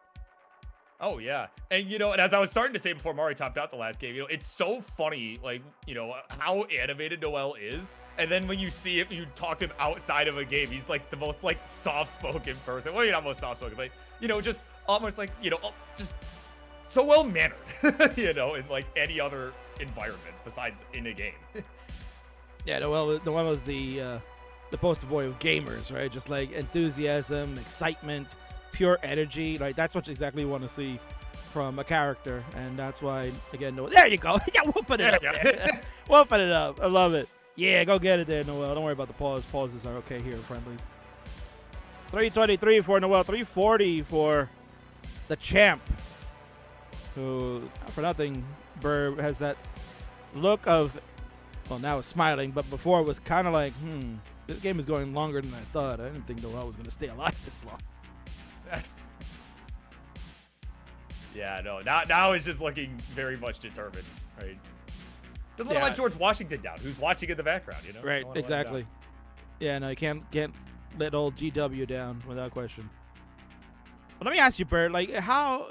Oh, yeah. And, you know, and as I was starting to say before Mari topped out the last game, you know, it's so funny, like, you know, how animated Noel is. And then when you see him, you talk to him outside of a game, he's like the most, like, soft-spoken person. Well, you're not most soft-spoken, but, you know, just almost like, you know, just so well-mannered, you know, in, like, any other environment besides in a game. Yeah, Noel is the poster boy of gamers, right? Just like enthusiasm, excitement, pure energy. Like that's what you exactly want to see from a character, and that's why again, Noel. There you go. Yeah, whooping it up. There. Whooping it up. I love it. Yeah, go get it there, Noel. Don't worry about the pause. Pauses are okay here, Friendlies. 323 for Noel. 340 for the champ, who, not for nothing, Burr has that look of. Well, now it's smiling, but before it was kind of like, this game is going longer than I thought. I didn't think Noel was going to stay alive this long. Yeah, no. Now it's just looking very much determined, right? Doesn't want to let George Washington down, who's watching in the background, you know? Right, exactly. Yeah, no, you can't let old GW down without question. But let me ask you, Bert, like, how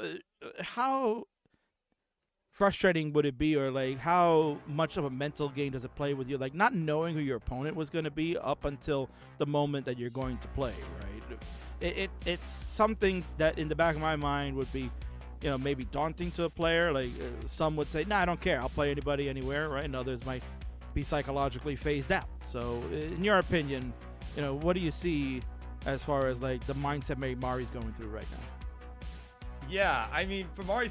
frustrating would it be, or like how much of a mental game does it play with you, like not knowing who your opponent was going to be up until the moment that you're going to play, right? It's something that in the back of my mind would be, you know, maybe daunting to a player. Like some would say, I don't care, I'll play anybody anywhere, right? And others might be psychologically phased out. So in your opinion, you know, what do you see as far as like the mindset maybe Mari's going through right now? Yeah, I mean, for Mari,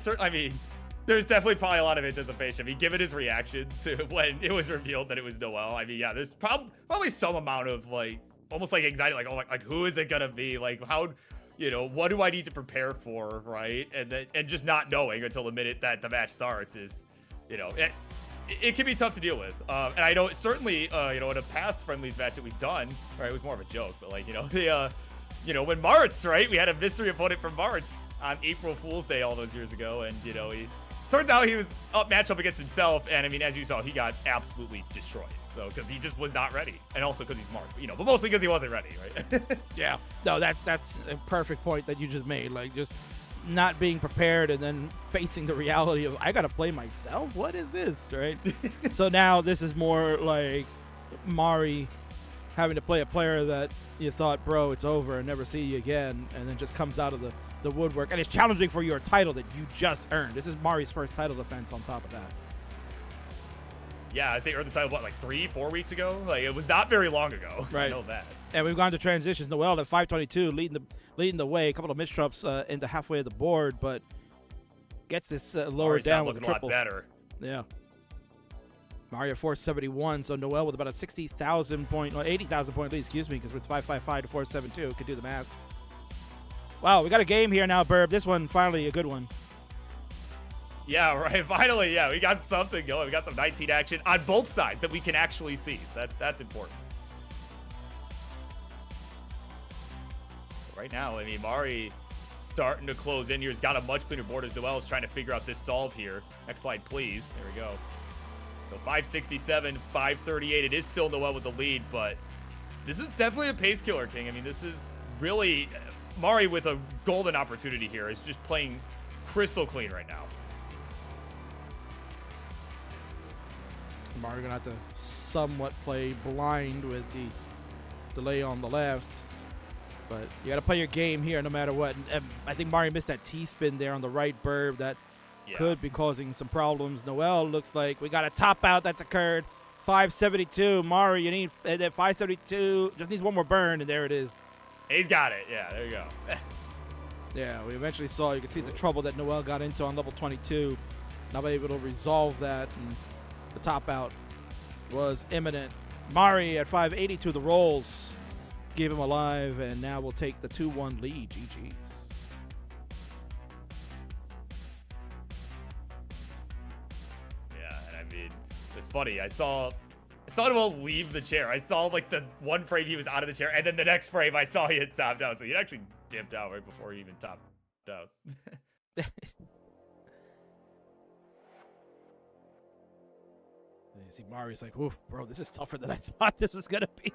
there's definitely probably a lot of anticipation. I mean, given his reaction to when it was revealed that it was Noel, I mean, yeah, there's probably some amount of like, almost like anxiety, like, oh, like who is it gonna be? Like, how, you know, what do I need to prepare for, right? And just not knowing until the minute that the match starts is, you know, it can be tough to deal with. And I know certainly, you know, in a past Friendlies match that we've done, right, it was more of a joke, but like, you know, you know, when Maritz, right, we had a mystery opponent from Maritz on April Fool's Day all those years ago, and you know, turns out he was matched up against himself, and I mean, as you saw, he got absolutely destroyed. So, because he just was not ready, and also because he's Mark, you know, but mostly because he wasn't ready, right? Yeah, no, that's a perfect point that you just made. Like, just not being prepared and then facing the reality of I gotta play myself. What is this, right? So now this is more like Mari having to play a player that you thought, bro, it's over and never see you again, and then just comes out of the woodwork, and it's challenging for your title that you just earned. This is Mari's first title defense on top of that. Yeah, I think earned the title, what, like 3-4 weeks ago? Like, it was not very long ago. Right. I know that. And we've gone to transitions. Noel at 522, leading the way. A couple of mistrups in the halfway of the board, but gets this lower down with a triple. A lot better. Yeah. Mario 471, so Noel with about a 80,000 point lead, excuse me, because it's 555 to 472. Could do the math. Wow, we got a game here now, Burb. This one, finally, a good one. Yeah, right. Finally, yeah, we got something going. We got some 19 action on both sides that we can actually see. So that's important. right now, I mean, Mari starting to close in here. He's got a much cleaner board as Noel's trying to figure out this solve here. Next slide, please. There we go. So 567, 538. It is still Noel with the lead, but this is definitely a pace killer, King. I mean, this is really Mari with a golden opportunity here. Is just playing crystal clean right now. Mari gonna have to somewhat play blind with the delay on the left, but you gotta play your game here no matter what. And I think Mari missed that T-spin there on the right burb that could be causing some problems. Noel looks like we got a top out that's occurred. 572. Mari, you need that 572. Just needs one more burn, and there it is. He's got it. Yeah, there you go. Yeah, we eventually saw. You can see the trouble that Noel got into on level 22. Not able to resolve that, and the top out was imminent. Mari at 582. The rolls give him alive, and now we'll take the 2-1 lead. GG's. It's funny. I saw Noel leave the chair. I saw like the one frame he was out of the chair, and then the next frame I saw he had topped out. So he actually dipped out right before he even topped out. You see Mari's like, oof, bro, this is tougher than I thought this was gonna be.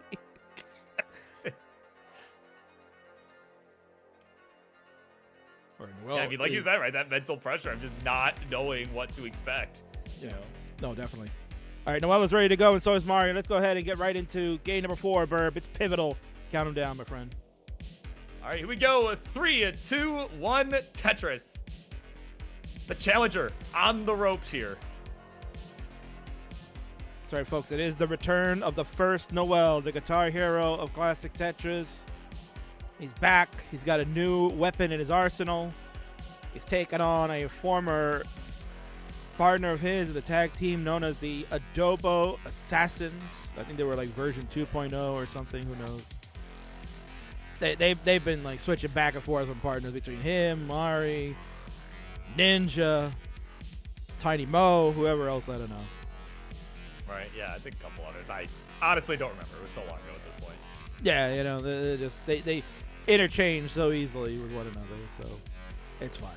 Yeah, I mean, like you said, right? That mental pressure of just not knowing what to expect. Yeah. No, definitely. All right, Noel is ready to go, and so is Mario. Let's go ahead and get right into game number 4, Burb. It's pivotal. Count them down, my friend. All right, here we go. 3, 2, 1, Tetris. The challenger on the ropes here. That's right, folks. It is the return of the first Noel, the guitar hero of classic Tetris. He's back. He's got a new weapon in his arsenal. He's taken on a former partner of his in the tag team known as the Adobo Assassins. I think they were like version 2.0 or something. Who knows? They've been like switching back and forth with partners between him, Mari, Ninja, Tiny Mo, whoever else, I don't know. Right, yeah, I think a couple others. I honestly don't remember. It was so long ago at this point. Yeah, you know, they interchange so easily with one another, so it's fine.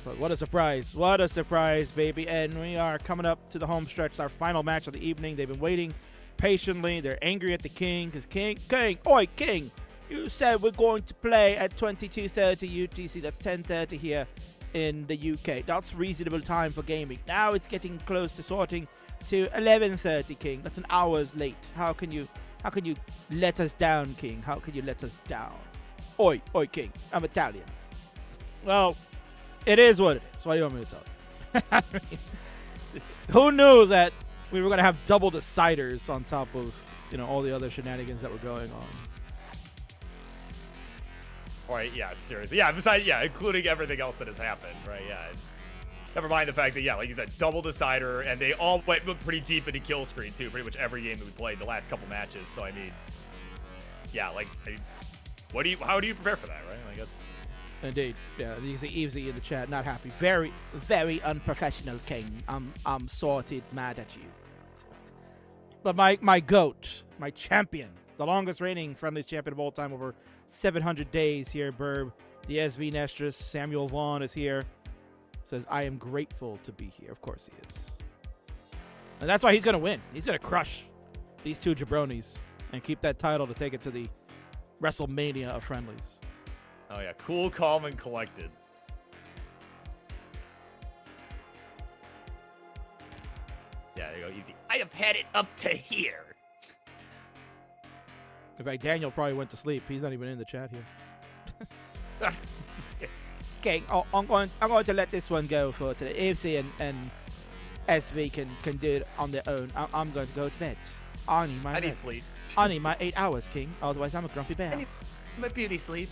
But what a surprise. What a surprise, baby. And we are coming up to the home stretch, our final match of the evening. They've been waiting patiently. They're angry at the King because King, oi, King, you said we're going to play at 22:30 UTC. That's 10:30 here in the UK. That's reasonable time for gaming. Now it's getting close to sorting to 11:30, King. That's an hour's late. How can you let us down, King? How can you let us down? Oi, King. I'm Italian. Well, it is what it is. What do you want me to tell you? Who knew that we were going to have double deciders on top of, you know, all the other shenanigans that were going on? Right, yeah, seriously. Yeah, besides, yeah, including everything else that has happened, right? Yeah. Never mind the fact that, yeah, like you said, double decider, and they all went pretty deep into kill screen, too. Pretty much every game that we played the last couple matches. So, I mean, yeah, like, how do you prepare for that, right? Like, that's... Indeed. Yeah, you can see Evesy in the chat, not happy. Very, very unprofessional, King. I'm sorted mad at you. But my GOAT, my champion, the longest reigning Friendlies champion of all time, over 700 days here, Burb. The SV Nestress, Samuel Vaughn is here. Says, I am grateful to be here. Of course he is. And that's why he's going to win. He's going to crush these two jabronis and keep that title to take it to the WrestleMania of Friendlies. Oh, yeah. Cool, calm, and collected. Yeah, there you go. Easy. I have had it up to here. In fact, Daniel probably went to sleep. He's not even in the chat here. Okay, I'm going to let this one go for today. AFC and SV can do it on their own. I'm going to go to bed. I need sleep. I need my 8 hours, King. Otherwise, I'm a grumpy bear. I need my beauty sleep.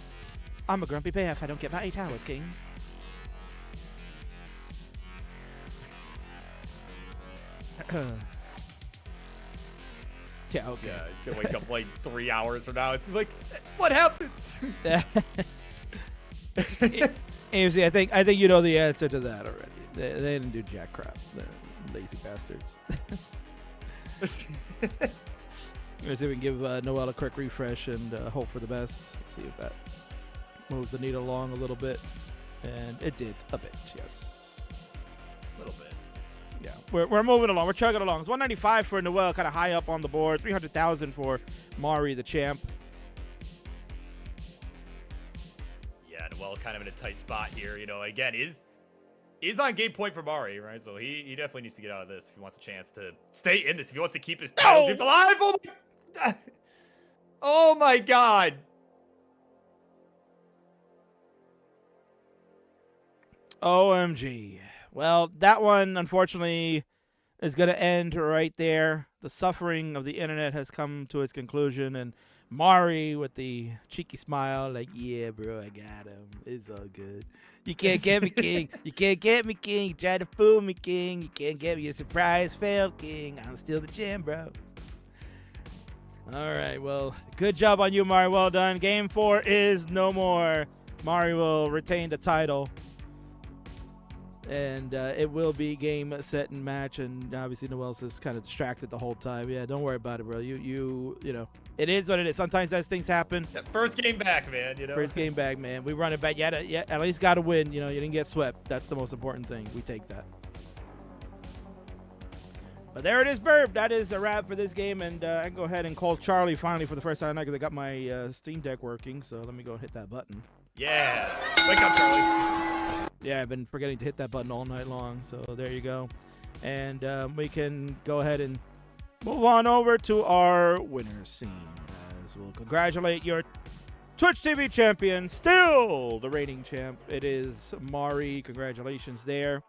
I'm a grumpy bear if I don't get my 8 hours, King. Yeah, okay. Yeah, he's gonna wake up like 3 hours from now. It's like, what happened? AMC, I think you know the answer to that already. They didn't do jack crap. The lazy bastards. Let's see if we can give Noel a quick refresh and hope for the best. See if that moves the needle along a little bit. And it did a bit, yes. A little bit. Yeah, we're moving along. We're chugging along. It's 195 for Noel, kind of high up on the board. 300,000 for Mari, the champ. Yeah, Noel kind of in a tight spot here. You know, again, is on game point for Mari, right? So he definitely needs to get out of this if he wants a chance to stay in this. If he wants to keep his title dreams alive. Oh my God. Oh my God. OMG. Well, that one, unfortunately, is going to end right there. The suffering of the internet has come to its conclusion, and Mari with the cheeky smile, like, yeah, bro, I got him. It's all good. You can't get me, King. You can't get me, King. You tried to fool me, King. You can't get me. A surprise failed, King. I'm still the champ, bro. All right, well, good job on you, Mari. Well done. Game 4 is no more. Mari will retain the title. And it will be game, set, and match. And obviously, Noel's is kind of distracted the whole time. Yeah, don't worry about it, bro. You know, it is what it is. Sometimes those things happen. Yeah, first game back, man. You know. First game back, man. We run it back. Yeah, at least got to win. You know, you didn't get swept. That's the most important thing. We take that. But there it is, Burb. That is a wrap for this game. And I can go ahead and call Charlie finally for the first time because I got my Steam Deck working. So let me go hit that button. Yeah. Wake up, Charlie. Yeah, I've been forgetting to hit that button all night long, so there you go. And we can go ahead and move on over to our winner scene, as we'll congratulate your Twitch TV champion, still the reigning champ. It is Mari. Congratulations there.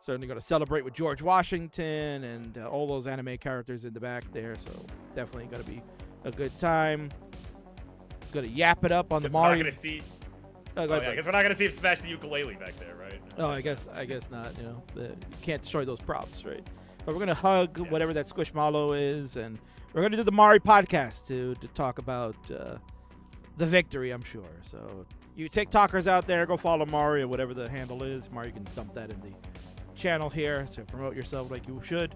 Certainly going to celebrate with George Washington and all those anime characters in the back there, so definitely going to be a good time. It's going to yap it up on the Mari. We're not going to see. I guess we're not gonna see him smash the ukulele back there, right? Oh, I guess not. You know, you can't destroy those props, right? But we're gonna hug whatever that Squishmallow is, and we're gonna do the Mari podcast to talk about the victory, I'm sure. So you TikTokers out there, go follow Mari or whatever the handle is. Mari, you can dump that in the channel here to promote yourself like you should,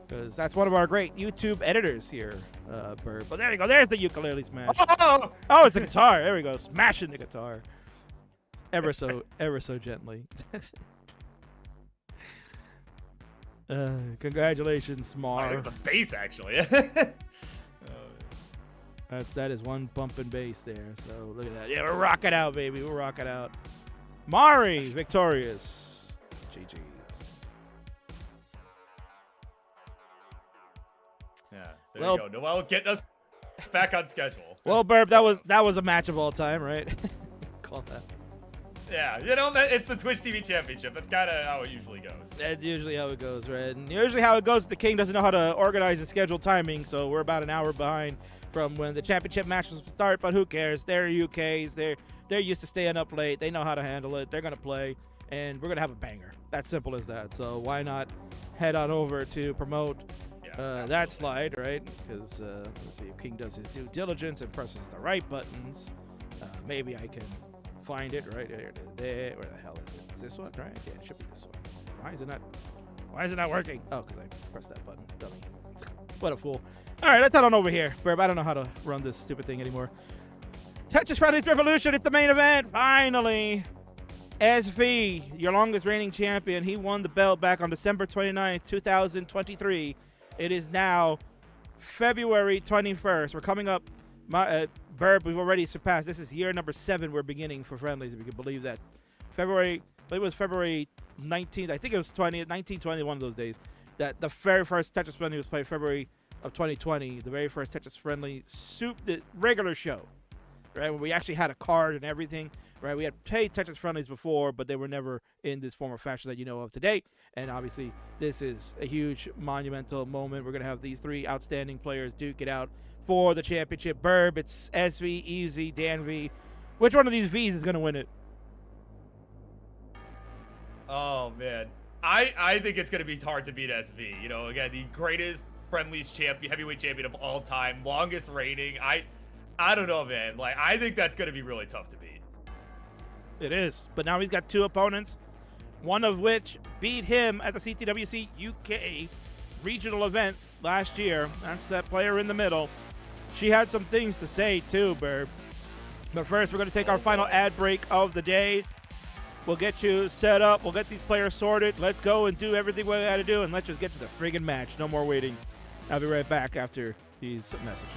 because that's one of our great YouTube editors here, Burb. But there you go. There's the ukulele smash. Oh, it's the guitar. There we go. Smashing the guitar. Ever so gently. Congratulations, Mar. I like the bass, actually. That is one bumping bass there. So look at that. Yeah, we're rocking out, baby. We're rocking out. Mari victorious. GG's. Yeah. There you go. Noel getting us back on schedule. Well, Burb, that was a match of all time, right? Call that. Yeah, you know, it's the Twitch TV Championship. That's kind of how it usually goes. That's usually how it goes, right? And usually how it goes, the King doesn't know how to organize and schedule timing, so we're about an hour behind from when the championship matches start, but who cares? They're UKs. They're used to staying up late. They know how to handle it. They're going to play, and we're going to have a banger. That's simple as that. So why not head on over to promote that slide, right? Because let's see if King does his due diligence and presses the right buttons. Maybe I can find it right there. Where the hell is it? Is this one? Right? Yeah, it should be this one. Why is it not working? Oh, because I pressed that button. Dummy. What a fool. All right, let's head on over here. Burb, I don't know how to run this stupid thing anymore. Tetris Friendlies Revolution. It's the main event. Finally. SV, your longest reigning champion. He won the belt back on December 29th, 2023. It is now February 21st. We're coming up. Burb, we've already surpassed. This is year number 7 we're beginning for Friendlies, if you can believe that. I believe it was February 19th. I think it was 19, 20, one of those days. That the very first Tetris Friendly was played February of 2020. The very first Tetris Friendly the regular show, right? When we actually had a card and everything, right? We had played Tetris Friendlies before, but they were never in this form or fashion that you know of today. And obviously, this is a huge monumental moment. We're going to have these 3 outstanding players duke it out for the championship. Burb, it's SV, Easy, Dan V. Which one of these V's is going to win it? Oh, man. I think it's going to be hard to beat SV. You know, again, the greatest Friendlies champion, heavyweight champion of all time, longest reigning. I don't know, man. Like, I think that's going to be really tough to beat. It is. But now he's got 2 opponents, one of which beat him at the CTWC UK regional event last year. That's that player in the middle. She had some things to say too, Burb. But first, we're going to take our final ad break of the day. We'll get you set up. We'll get these players sorted. Let's go and do everything we got to do, and let's just get to the friggin' match. No more waiting. I'll be right back after these messages.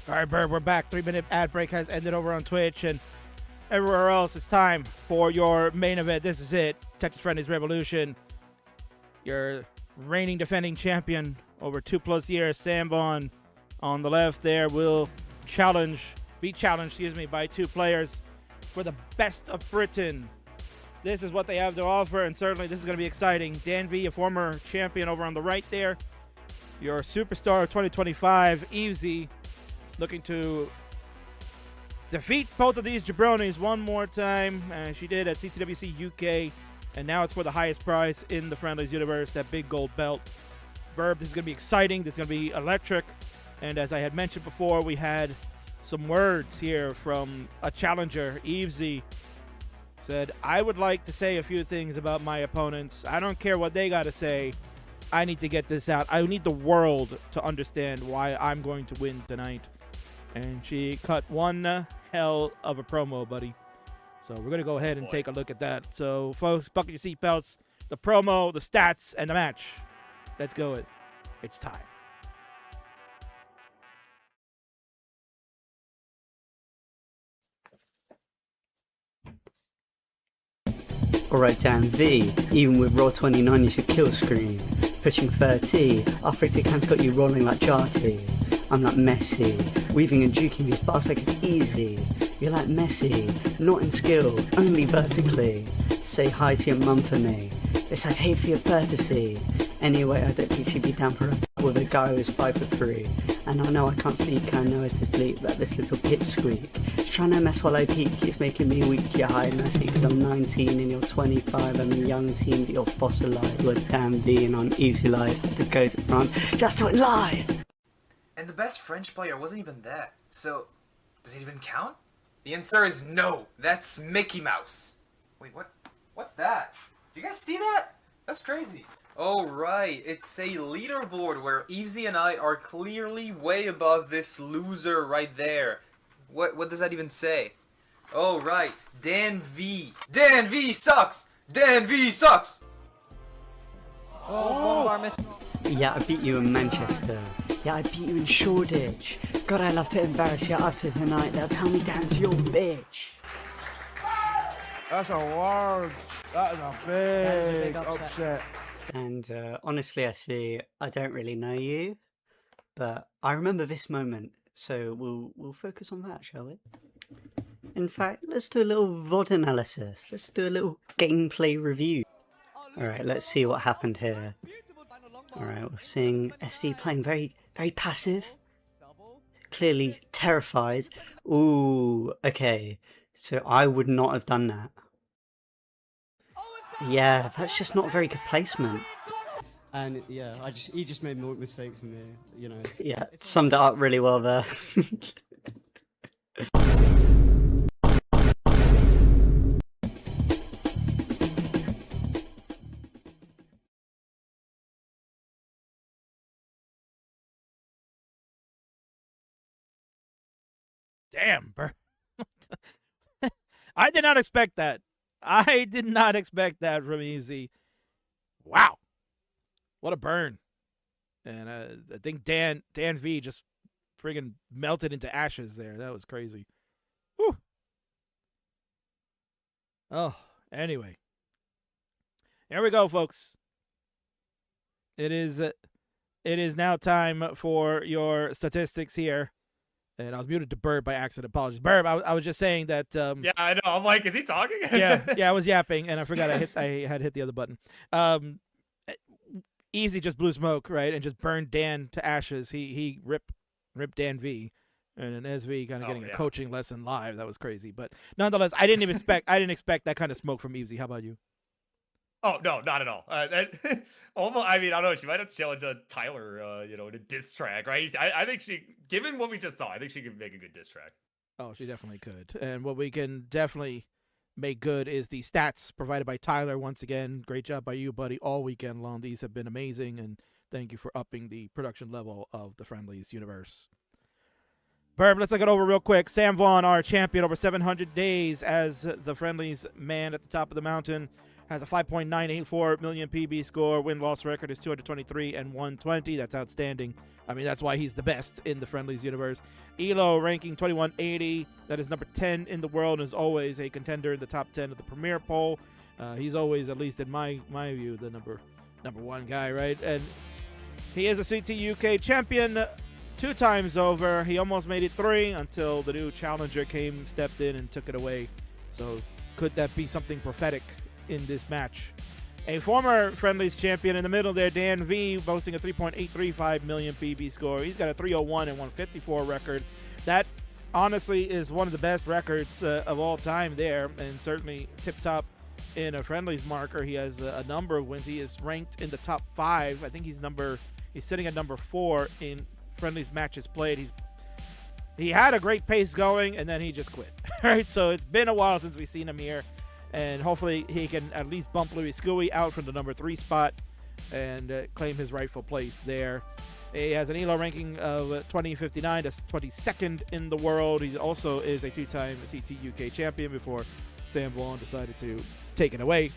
All right, Bird, we're back. 3-minute ad break has ended over on Twitch and everywhere else. It's time for your main event. This is it. Texas Friendlies Revolution. Your reigning defending champion over 2+ years, Sambon, on the left there will be challenged by two players for the best of Britain. This is what they have to offer, and certainly this is going to be exciting. Dan V, a former champion, over on the right there. Your superstar of 2025, Evesy, looking to defeat both of these jabronis one more time. She did at CTWC UK, and now it's for the highest prize in the Friendlies universe, that big gold belt. Verb, this is going to be exciting. This is going to be electric. And as I had mentioned before, we had some words here from a challenger. Evesy said, I would like to say a few things about my opponents. I don't care what they got to say. I need to get this out. I need the world to understand why I'm going to win tonight. And she cut one hell of a promo, buddy. So we're going to go ahead and take a look at that. So, folks, buckle your seatbelts. The promo, the stats, and the match. Let's go. It's time. Alright, Dan V, even with Raw 29 you should kill screen. Pushing 30, arthritic hands got you rolling like Jarty. I'm like Messi, weaving and juking these bars like it's easy. You're like Messi, not in skill, only vertically. Say hi to your mum for me, they said hate for your courtesy. Anyway, I don't think she'd be down for a with a guy who's 5'3". And I know I can't speak, I know it's asleep, but this little pipsqueak. She's trying to mess while I peek, it's making me weak, you're high and messy, cause I'm 19 and you're 25, I'm a young teen, but you're fossilized. We're damn being on easy life, had to go to France, just do it live! And the best French player wasn't even there, so does it even count? The answer is no, that's Mickey Mouse. Wait, what's that? Do you guys see that? That's crazy. Oh right, it's a leaderboard where Easy and I are clearly way above this loser right there. What does that even say? Oh right, Dan V. Dan V sucks! Dan V sucks! Yeah, I beat you in Manchester. Yeah, I beat you in Shoreditch. God, I love to embarrass you after tonight. They'll tell me Dan's your bitch. That's a word. That is a big upset. And honestly, I don't really know you, but I remember this moment, so we'll focus on that, shall we? In fact, let's do a little VOD analysis. Let's do a little gameplay review. Alright, let's see what happened here. Alright, we're seeing SV playing very, very passive. Clearly terrified. Ooh, okay. So I would not have done that. Yeah, that's just not a very good placement. And yeah, he just made more mistakes than me, you know. Yeah, summed it up really well there. Damn, bro. I did not expect that. I did not expect that from Easy. Wow. What a burn. And I think Dan V just friggin' melted into ashes there. That was crazy. Whew. Oh, anyway. Here we go, folks. It is now time for your statistics here. And I was muted to Burb by accident. Apologies. Burb, I was just saying that... yeah, I know. I'm like, is he talking? yeah, I was yapping, and I forgot I had hit the other button. Easy just blew smoke, right, and just burned Dan to ashes. He ripped Dan V, and then SV kind of getting a coaching lesson live. That was crazy. But nonetheless, I didn't expect that kind of smoke from Easy. How about you? Oh, no, not at all. Almost, I mean, I don't know. She might have to challenge Tyler, in a diss track, right? I think given what we just saw, I think she could make a good diss track. Oh, she definitely could. And what we can definitely make good is the stats provided by Tyler. Once again, great job by you, buddy, all weekend long. These have been amazing, and thank you for upping the production level of the Friendlies universe. Burb, let's look it over real quick. Sam Vaughn, our champion over 700 days as the Friendlies man at the top of the mountain, has a 5.984 million PB score. Win-loss record is 223 and 120. That's outstanding. I mean, that's why he's the best in the Friendlies universe. Elo ranking 2180. That is number 10 in the world and is always a contender in the top 10 of the Premier poll. He's always, at least in my view, the number one guy, right? And he is a CT UK champion 2 times over. He almost made it 3 until the new challenger stepped in and took it away. So could that be something prophetic in this match? A former Friendlies champion in the middle there, Dan V, boasting a 3.835 million PB score. He's got a 301 and 154 record. That honestly is one of the best records of all time there, and certainly tip-top in a Friendlies marker. He has a number of wins. He is ranked in the top 5. I think he's sitting at number 4 in Friendlies matches played. He had a great pace going, and then he just quit. Right, so it's been a while since we've seen him here. And hopefully he can at least bump Louis Scuey out from the number 3 spot and claim his rightful place there. He has an ELO ranking of 2059. That's 22nd in the world. He also is a 2-time CT UK champion before Sam Vaughn decided to take it away.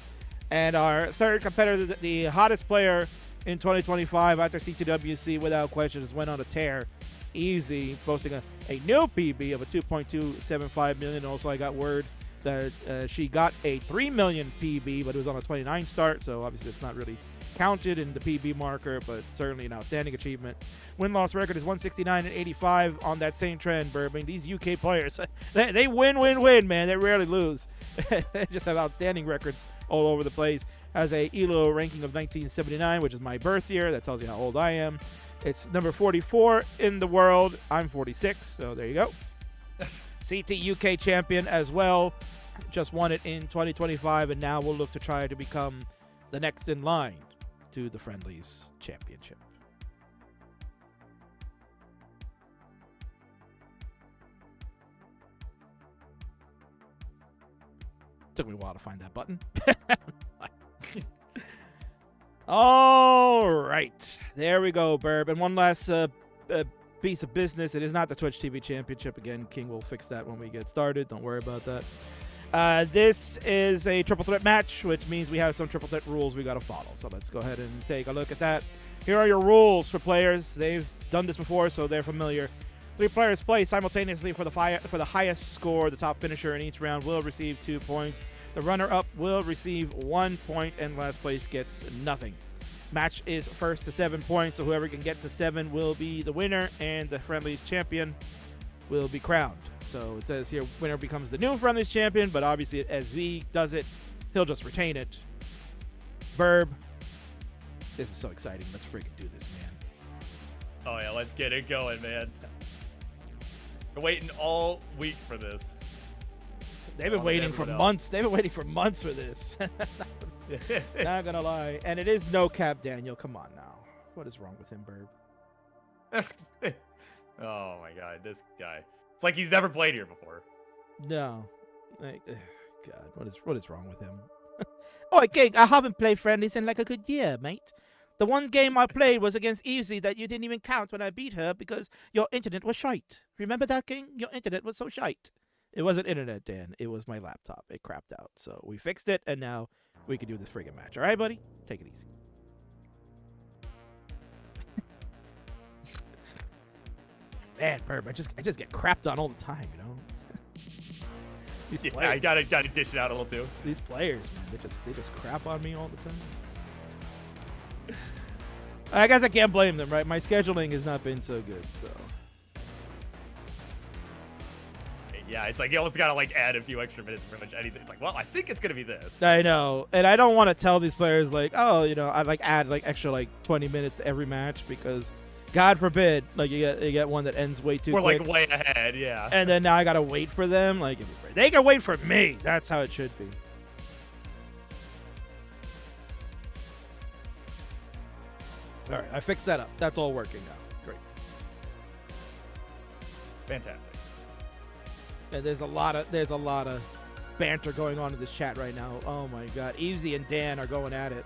And our third competitor, the hottest player in 2025 after CTWC, without question, has went on a tear. Easy, posting a new PB of a 2.275 million. Also, I got word that she got a 3 million PB, but it was on a 29 start, so obviously it's not really counted in the PB marker, but certainly an outstanding achievement. Win-loss record is 169 and 85 on that same trend, Bourbon. These UK players, they win, man. They rarely lose. They just have outstanding records all over the place. Has a ELO ranking of 1979, which is my birth year. That tells you how old I am. It's number 44 in the world. I'm 46, so there you go. CT UK champion as well. Just won it in 2025, and now we'll look to try to become the next in line to the Friendlies championship. Took me a while to find that button. All right. There we go, Burb. And one last piece of business. It is not the Twitch TV Championship. Again, King will fix that when we get started. Don't worry about that. This is a triple threat match, which means we have some triple threat rules we got to follow. So let's go ahead and take a look at that. Here are your rules for players. They've done this before, so they're familiar. 3 players play simultaneously for the highest score. The top finisher in each round will receive 2 points. The runner-up will receive 1 point, and last place gets nothing. Match is first to 7 points, so whoever can get to 7 will be the winner, and the Friendlies champion will be crowned. So it says here, winner becomes the new Friendlies champion, but obviously as V does it, he'll just retain it. Burb, this is so exciting. Let's freaking do this, man. Oh yeah, let's get it going, man. We're waiting all week for this. They've been waiting for months. They've been waiting for months for this. Not gonna lie. And it is no cap Daniel. Come on now. What is wrong with him, Burb? Oh my god, this guy. It's like he's never played here before. No. God, what is wrong with him? Oi, King, I haven't played Friendlies in like a good year, mate. The one game I played was against Easy that you didn't even count when I beat her because your internet was shite. Remember that, King? Your internet was so shite. It wasn't internet, Dan. It was my laptop. It crapped out. So we fixed it, and now we can do this friggin' match. All right, buddy? Take it easy. Man, Burb, I just get crapped on all the time, you know? These Yeah, players, I gotta dish it out a little too. these players, man, they just crap on me all the time. I guess I can't blame them, right? My scheduling has not been so good, so. Yeah, it's like you almost gotta like add a few extra minutes for pretty much anything. It's like, well, I think it's gonna be this. I know, and I don't want to tell these players like, oh, you know, I like add like extra like 20 minutes to every match because, God forbid, like you get one that ends way too We're quick. like way ahead, yeah. And then now I gotta wait for them. Like they can wait for me. That's how it should be. All right, I fixed that up. That's all working now. Great. Fantastic. And there's a lot of banter going on in this chat right now. Oh my God, Easy and Dan are going at it.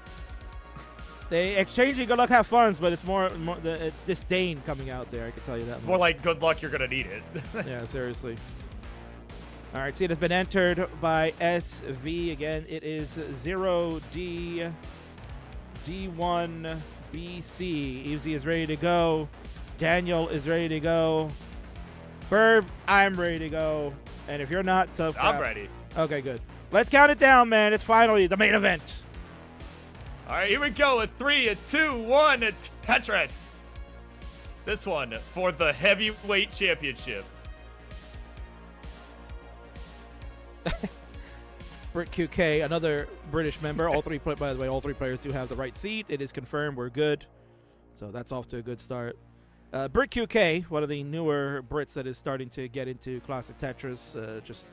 They exchanging good luck, have funs, but it's more it's disdain coming out there. I can tell you that. More like good luck, you're gonna need it. Yeah, seriously. All right, see, it has been entered by SV again. It is 0D D1 BC. Easy is ready to go. Daniel is ready to go. Burb, I'm ready to go. And if you're not, tough. I'm ready. Okay, good. Let's count it down, man. It's finally the main event. All right, here we go. A 3, a 2, 1, a Tetris. This one for the heavyweight championship. Brit QK, another British member. All three, by the way, all 3 players do have the right seat. It is confirmed. We're good. So that's off to a good start. Brit QK, one of the newer Brits that is starting to get into classic Tetris, just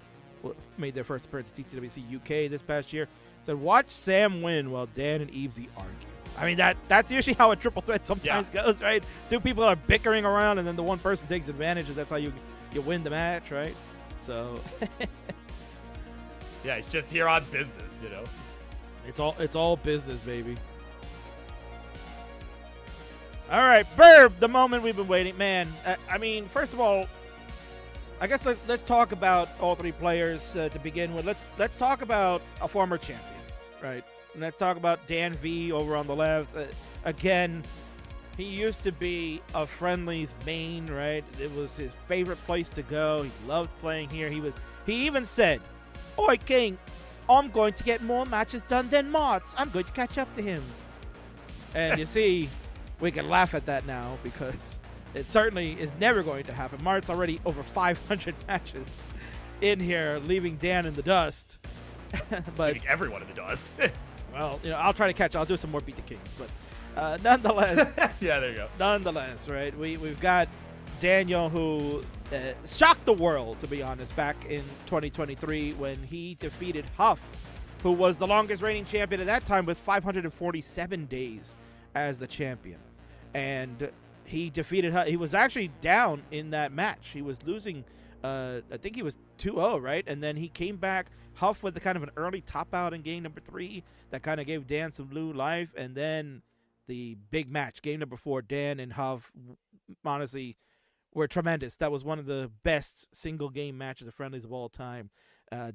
made their first appearance at TTWC UK this past year. Said, watch Sam win while Dan and Eebsy argue. I mean, that's usually how a triple threat sometimes goes, right? 2 people are bickering around, and then the one person takes advantage, and that's how you win the match, right? So, yeah, it's just here on business, you know. It's all business, baby. All right, Burb, the moment we've been waiting, man. I mean, first of all, I guess let's talk about all 3 players to begin with. Let's talk about a former champion, right? And let's talk about Dan V over on the left. Again, he used to be a Friendlies main, right? It was his favorite place to go. He loved playing here. He even said Oi, King, I'm going to get more matches done than Martz. I'm going to catch up to him. And you see, we can laugh at that now because it certainly is never going to happen. Mart's already over 500 matches in here, leaving Dan in the dust. But Leaving everyone in the dust. well, I'll try to catch. I'll do some more Beat the Kings, but nonetheless. Yeah, there you go. Nonetheless, right? We've got Daniel, who shocked the world, to be honest, back in 2023 when he defeated Huff, who was the longest reigning champion at that time with 547 days as the champion. And he defeated Huff. He was actually down in that match. He was losing, I think he was 2-0, right? And then he came back, Huff with the kind of an early top out in game number 3 that kind of gave Dan some blue life. And then the big match, game number 4, Dan and Huff, honestly, were tremendous. That was one of the best single game matches of Friendlies of all time.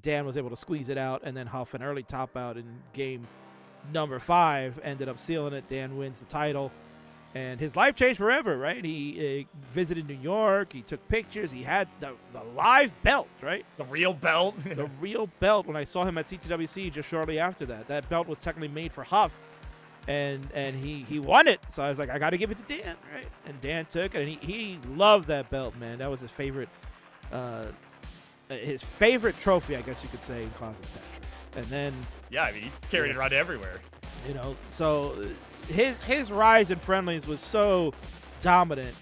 Dan was able to squeeze it out, and then Huff, an early top out in game number 5, ended up sealing it. Dan wins the title, and his life changed forever, right? He visited New York. He took pictures. He had the live belt, right? The real belt. The real belt. When I saw him at CTWC just shortly after that belt was technically made for Huff. And he won it. So I was like, I got to give it to Dan, right? And Dan took it, and he loved that belt, man. That was his favorite trophy, I guess you could say, in Closet Tetris. And then... Yeah, I mean, he carried it around everywhere. So his rise in Friendlies was so dominant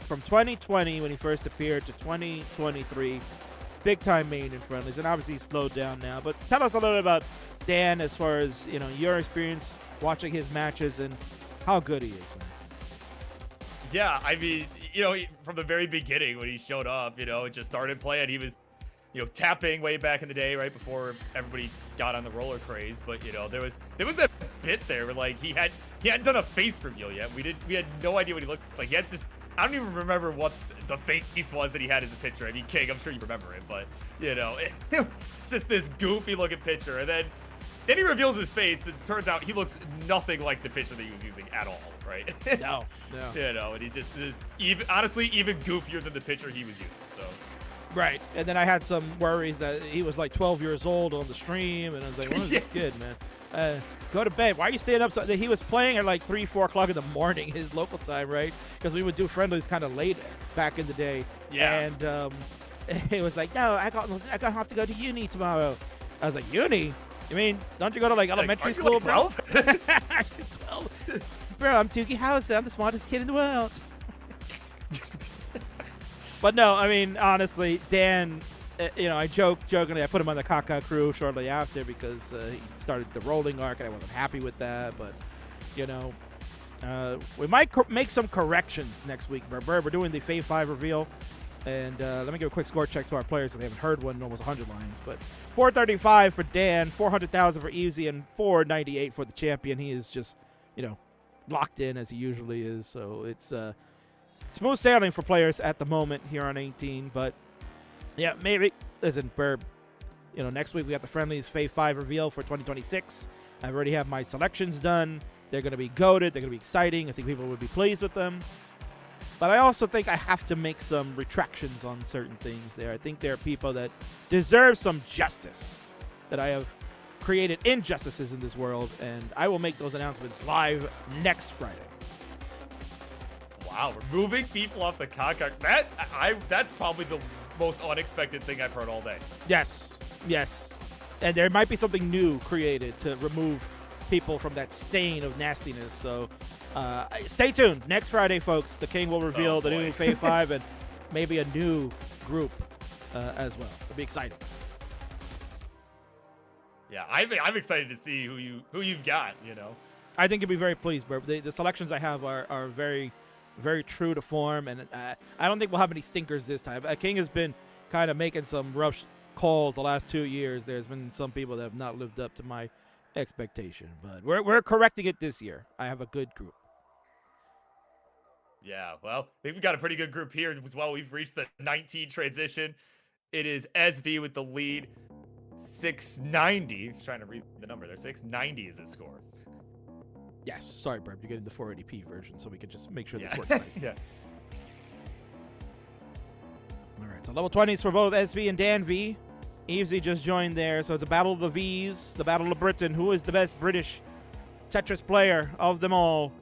from 2020 when he first appeared to 2023. Big time main in Friendlies, and obviously he's slowed down now. But tell us a little bit about Dan as far as, your experience watching his matches and how good he is, man. Yeah, I mean, from the very beginning when he showed up, just started playing, he was, tapping way back in the day, right before everybody got on the roller craze. But there was that bit there where like he hadn't done a face reveal yet. We had no idea what he looked like. He had I don't even remember what the face was that he had as a picture. I mean, King, I'm sure you remember it, but it's just this goofy looking picture, and then he reveals his face, and it turns out he looks nothing like the picture that he was using at all, right? No. And he just is honestly even goofier than the picture he was using, so. Right. And then I had some worries that he was like 12 years old on the stream, and I was like, what is this kid, man? Go to bed. Why are you staying up? He was playing at like 3, 4 o'clock in the morning, his local time, right? Because we would do Friendlies kind of late back in the day. Yeah. And he was like, no, I have to go to uni tomorrow. I was like, uni? You mean, don't you go to like elementary school, bro? 12? Bro, I'm Doogie Howser. I'm the smartest kid in the world. But no, I mean, honestly, Dan, I jokingly, I put him on the Kaka crew shortly after because he started the rolling arc, and I wasn't happy with that. But, we might make some corrections next week. We're doing the Fave 5 reveal. And let me give a quick score check to our players if they haven't heard one in almost 100 lines. But 435 for Dan, 400,000 for Easy, and 498 for the champion. He is just, locked in as he usually is. So it's smooth sailing for players at the moment here on 18. But, yeah, maybe. Listen, Burb, next week we got the Friendlies Fave 5 reveal for 2026. I already have my selections done. They're going to be goated. They're going to be exciting. I think people would be pleased with them. But I also think I have to make some retractions on certain things there. I think there are people that deserve some justice, that I have created injustices in this world, and I will make those announcements live next Friday. Wow, removing people off the Kaka. That's probably the most unexpected thing I've heard all day. Yes. And there might be something new created to remove people from that stain of nastiness. So stay tuned. Next Friday, folks, the King will reveal the new Fave 5 and maybe a new group as well. It'll be exciting. Yeah, I'm excited to see who you've got. I think you'll be very pleased, Burb. The selections I have are very, very true to form, and I don't think we'll have any stinkers this time. King has been kind of making some rough calls the last 2 years. There's been some people that have not lived up to my expectation, but we're correcting it this year. I have a good group. Yeah, well, I think we've got a pretty good group here as well. We've reached the 19 transition. It is SV with the lead, 690. I'm trying to read the number there. 690 is his score. Yes, sorry, Burb. You're getting the 480p version, so we can just make sure this works nice. Yeah. All right, so level 20s for both SV and Dan V. Evesy just joined there, so it's a battle of the V's, the battle of Britain. Who is the best British Tetris player of them all?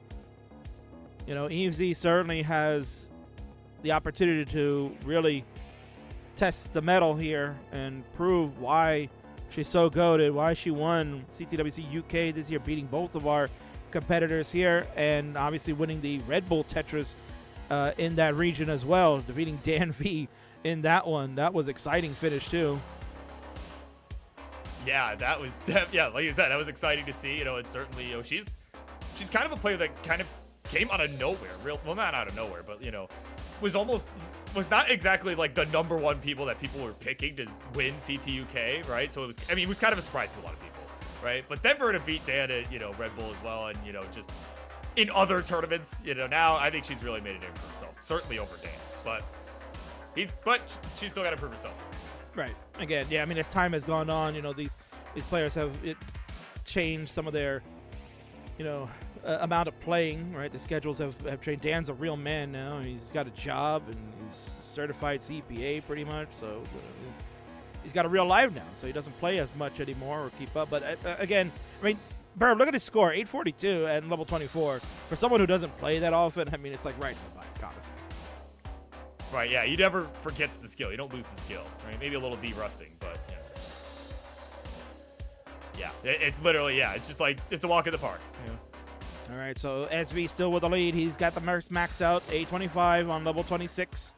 You know, Evesy certainly has the opportunity to really test the metal here and prove why she's so goated, why she won CTWC UK this year, beating both of our competitors here, and obviously winning the Red Bull Tetris in that region as well, defeating Dan V in that one. That was exciting finish too. Yeah, that was yeah, like you said, that was exciting to see. You know, and certainly, you know, she's kind of a player that kind of came out of nowhere. Well, not out of nowhere, but you know, was not exactly like the #1 people that people were picking to win CTUK, right? So it was kind of a surprise to a lot of people, right? But then for her to beat Dan at, you know, Red Bull as well, and you know, just in other tournaments, you know, now I think she's really made a name for herself. Certainly over Dan, but she's still got to prove herself. Right. Again, yeah, I mean, as time has gone on, you know, these players have changed some of their, you know, amount of playing, right? The schedules have changed. Dan's a real man now. He's got a job, and he's certified CPA pretty much, so he's got a real life now, so he doesn't play as much anymore or keep up. But again, I mean, Burb, look at his score, 842 at level 24. For someone who doesn't play that often, I mean, it's like right in the bike, honestly. Right, yeah, you never forget the skill. You don't lose the skill, right? Maybe a little de-rusting, but yeah, it's literally, yeah, it's just like, it's a walk in the park. Yeah. All right, so SV still with the lead. He's got the max out, 825 on level 26.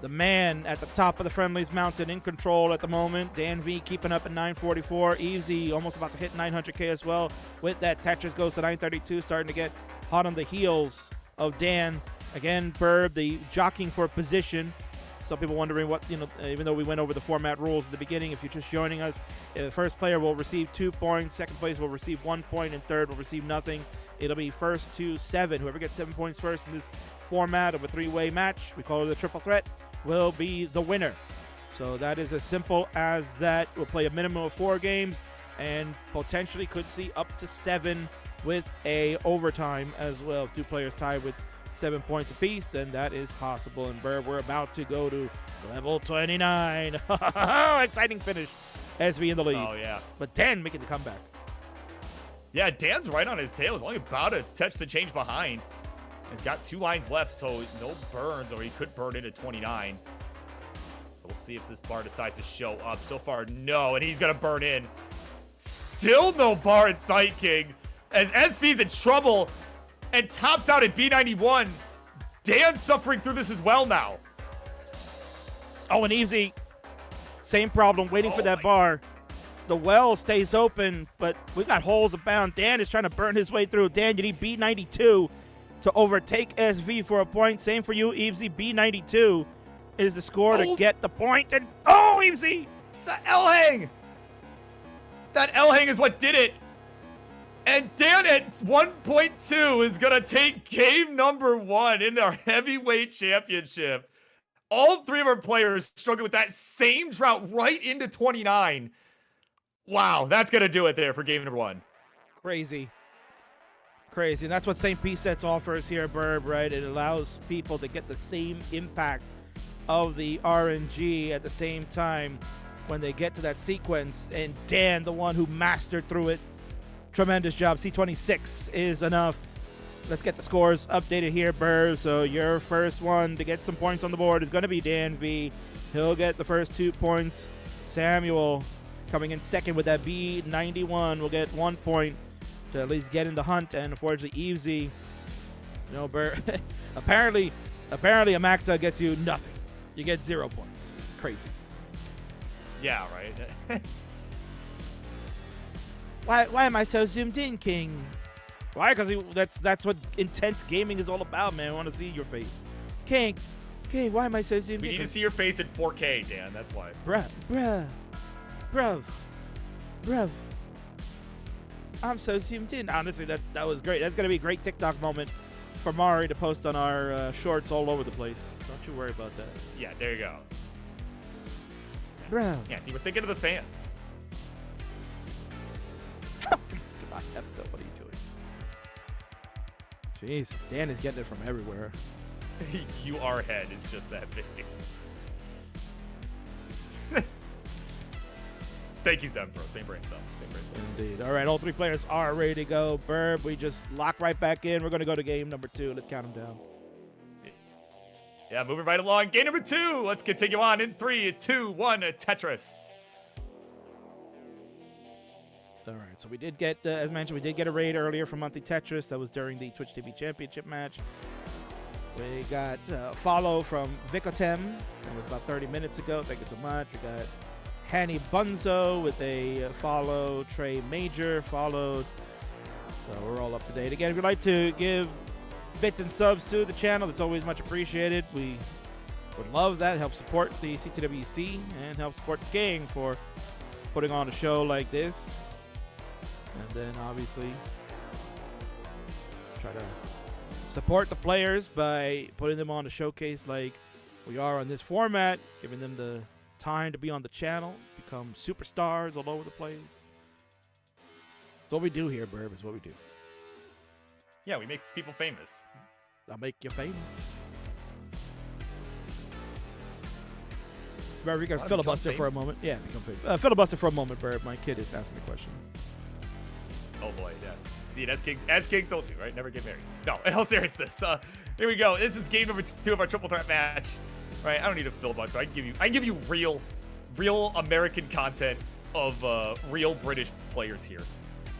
The man at the top of the Friendlies mountain in control at the moment. Dan V keeping up at 944. Evesy almost about to hit 900K as well. With that, Tetris goes to 932, starting to get hot on the heels of Dan. Again, Burb, the jockeying for position. Some people wondering what, you know, even though we went over the format rules at the beginning, if you're just joining us, the first player will receive 2 points, second place will receive 1 point, and third will receive nothing. It'll be first to 7. Whoever gets 7 points first in this format of a 3-way match, we call it a triple threat, will be the winner. So that is as simple as that. We'll play a minimum of 4 games and potentially could see up to 7 with a overtime as well. If 2 players tie with 7 points apiece, then that is possible. And Burb, we're about to go to level 29. Exciting finish. SV in the lead. Oh, yeah. But Dan making the comeback. Yeah, Dan's right on his tail. He's only about a touch to change behind. He's got 2 lines left, so no burns, or he could burn in at 29. We'll see if this bar decides to show up. So far, no, and he's going to burn in. Still no bar in Sight King, as SV's in trouble and tops out at B91. Dan's suffering through this as well now. Oh, and Evesy, same problem, waiting for that bar. The well stays open, but we got holes abound. Dan is trying to burn his way through. Dan, you need B92 to overtake SV for a point. Same for you, Evesy. B92 is the score to get the point. And oh, Evesy! The L-hang! That L-hang is what did it. And Dan at 1.2 is going to take game number 1 in our heavyweight championship. All 3 of our players struggling with that same drought right into 29. Wow, that's going to do it there for game number 1. Crazy. Crazy. And that's what St. P Sets offers here, Burb, right? It allows people to get the same impact of the RNG at the same time when they get to that sequence. And Dan, the one who mastered through it. Tremendous job. C26 is enough. Let's get the scores updated here, Burr. So your first one to get some points on the board is going to be Dan V. He'll get the first 2 points. Samuel coming in second with that B91 will get 1 point to at least get in the hunt. And unfortunately, Evesy, you know, Burr, apparently a Maxa gets you nothing. You get 0 points. Crazy. Yeah, right. Why am I so zoomed in, King? Why? Because that's what intense gaming is all about, man. I want to see your face. King, why am I so zoomed in? We need to see your face in 4K, Dan. That's why. Bruv. I'm so zoomed in. Honestly, that was great. That's going to be a great TikTok moment for Mari to post on our shorts all over the place. Don't you worry about that. Yeah, there you go. Bruv. Yeah, see, we're thinking of the fans. What are you doing? Jesus, Dan is getting it from everywhere. Your head is just that big. Thank you, Zen, bro. Same brain cell. Indeed. All right, all three players are ready to go. Burb, we just lock right back in. We're going to go to game number 2. Let's count them down. Yeah, moving right along. Game number 2. Let's continue on in 3, 2, 1. Tetris. All right, so we did get, as mentioned, we did get a raid earlier from Monthly Tetris. That was during the Twitch TV Championship match. We got follow from Vicotem. That was about 30 minutes ago. Thank you so much. We got Hanny Bunzo with a follow. Trey Major followed. So we're all up to date. Again, if you'd like to give bits and subs to the channel, that's always much appreciated. We would love that. Help support the CTWC and help support the gang for putting on a show like this. And then obviously try to support the players by putting them on a showcase like we are on this format, giving them the time to be on the channel, become superstars all over the place. It's what we do here, Burb. It's what we do. Yeah, we make people famous. I'll make you famous. Burb, you can filibuster for a moment. Yeah, become famous. Filibuster for a moment, Burb. My kid is asking me a question. Oh boy, yeah. See, as King told you, right? Never get married. No, in all seriousness, here we go. This is game number 2 of our triple threat match. Right? I don't need a filibuster. I can give you real American content of real British players here.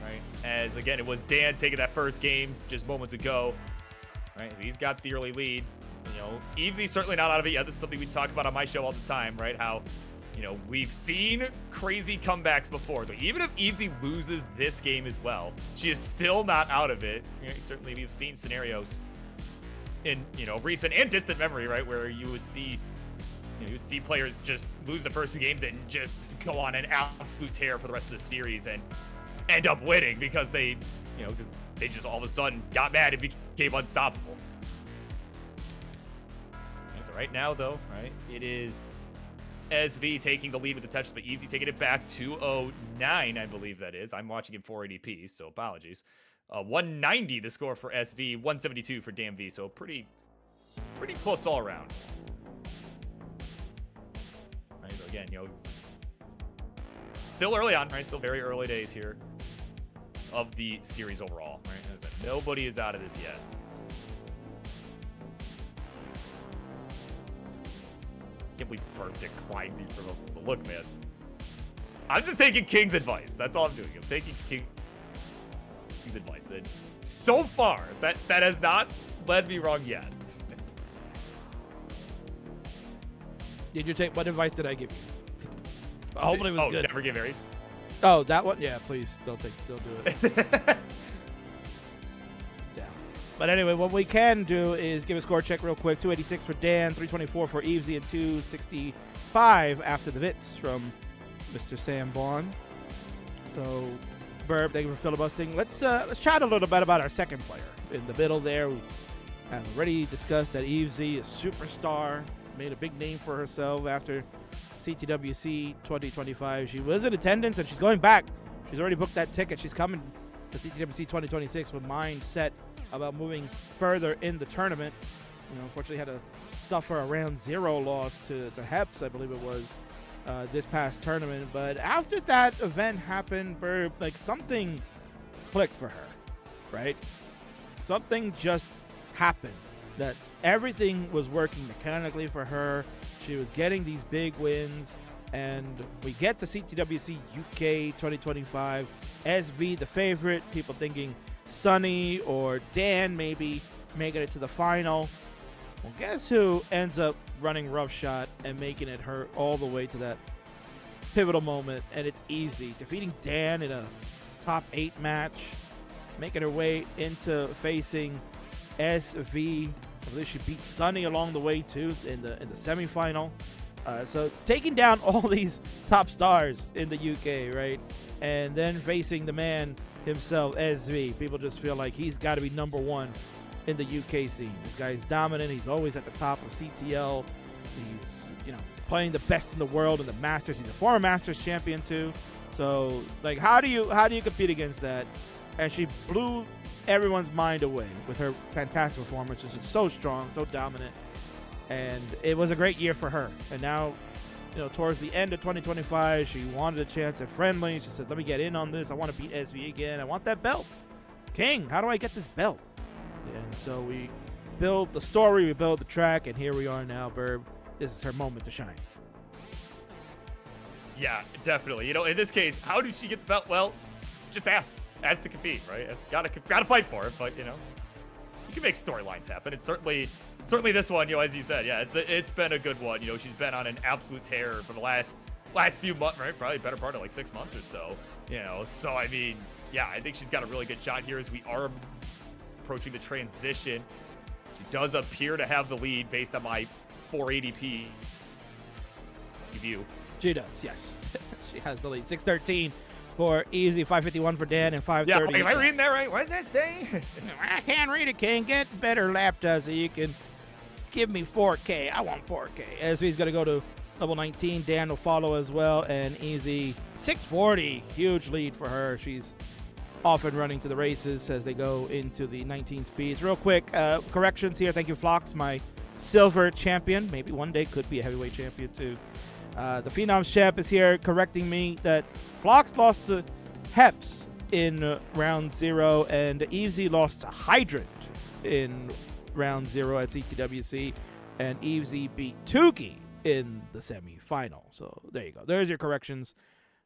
Right? As again, it was Dan taking that first game just moments ago. Right? He's got the early lead. You know, Evesy's certainly not out of it yet. This is something we talk about on my show all the time, right? How, you know, we've seen crazy comebacks before. So even if Evesy loses this game as well, she is still not out of it. You know, certainly we've seen scenarios in, you know, recent and distant memory, right, where you would see, you know, you'd see players just lose the first 2 games and just go on an absolute tear for the rest of the series and end up winning because they, you know, they just all of a sudden got mad and became unstoppable. And so right now, though, right, it is SV taking the lead with the touch, but Evesy taking it back 209, I believe that is. I'm watching in 480p, so apologies. 190 the score for SV, 172 for DMV, so pretty close all around. Right, so again, you know, still early on, right? Still very early days here of the series overall, right? As I said, nobody is out of this yet. Can't believe Burb declined me for the look, man. I'm just taking King's advice. That's all I'm doing. I'm taking King's advice. And so far, that has not led me wrong yet. Did you take, what advice did I give you? Hopefully it was good. Never get married. Oh, that one? Yeah, please don't do it. Yeah. But anyway, what we can do is give a score check real quick. 286 for Dan, 324 for Evesy, and 265 after the bits from Mr. Sam Vaughn. So, Burb, thank you for filibustering. Let's chat a little bit about our second player in the middle there. We have already discussed that Evesy, a superstar, made a big name for herself after CTWC 2025. She was in attendance and she's going back. She's already booked that ticket. She's coming to CTWC 2026 with mind set about moving further in the tournament. You know, unfortunately had to suffer a round 0 loss to Heps, I believe it was, this past tournament. But after that event happened, Burb, like something clicked for her, right? Something just happened that everything was working mechanically for her. She was getting these big wins, and we get to CTWC UK 2025. SB, the favorite, people thinking Sunny or Dan maybe making it to the final. Well, guess who ends up running roughshod and making it her all the way to that pivotal moment, and it's easy. Defeating Dan in a top 8 match, making her way into facing SV. I believe she beat Sunny along the way too in the semifinal. So taking down all these top stars in the UK, right? And then facing the man himself, SV. People just feel like he's got to be number 1 in the UK scene. This guy's dominant. He's always at the top of CTL. He's, you know, playing the best in the world in the Masters. He's a former Masters champion too. So like, how do you compete against that? And she blew everyone's mind away with her fantastic performance. She's just so strong, so dominant, and it was a great year for her. And now towards the end of 2025, she wanted a chance at Friendlies. She said, let me get in on this. I want to beat SV again. I want that belt. King, how do I get this belt? And so we build the story, we build the track, and here we are now, Burb. This is her moment to shine. Yeah, definitely. In this case, how did she get the belt? Well, just ask to compete, right? Gotta fight for it, but you can make storylines happen. It's certainly this one, as you said, yeah, it's been a good one. She's been on an absolute tear for the last few months, right? Probably better part of like 6 months or so. So I mean, yeah, I think she's got a really good shot here as we are approaching the transition. She does appear to have the lead based on my 480p view. She does, yes. She has the lead. 613 for Easy, 551 for Dan, and 530. Yeah, am I reading that right? What does that say? I can't read it, King. Get better laptop so you can give me 4K. I want 4K. SV's going to go to level 19. Dan will follow as well, and Easy, 640. Huge lead for her. She's off and running to the races as they go into the 19 speeds. Real quick, corrections here. Thank you, Flox, my silver champion. Maybe one day could be a heavyweight champion, too. The Phenoms champ is here correcting me that Flox lost to Heps in round 0 and Evesy lost to Hydrant in round 0 at CTWC, and Evesy beat Tuki in the semi-final. So there you go. There's your corrections.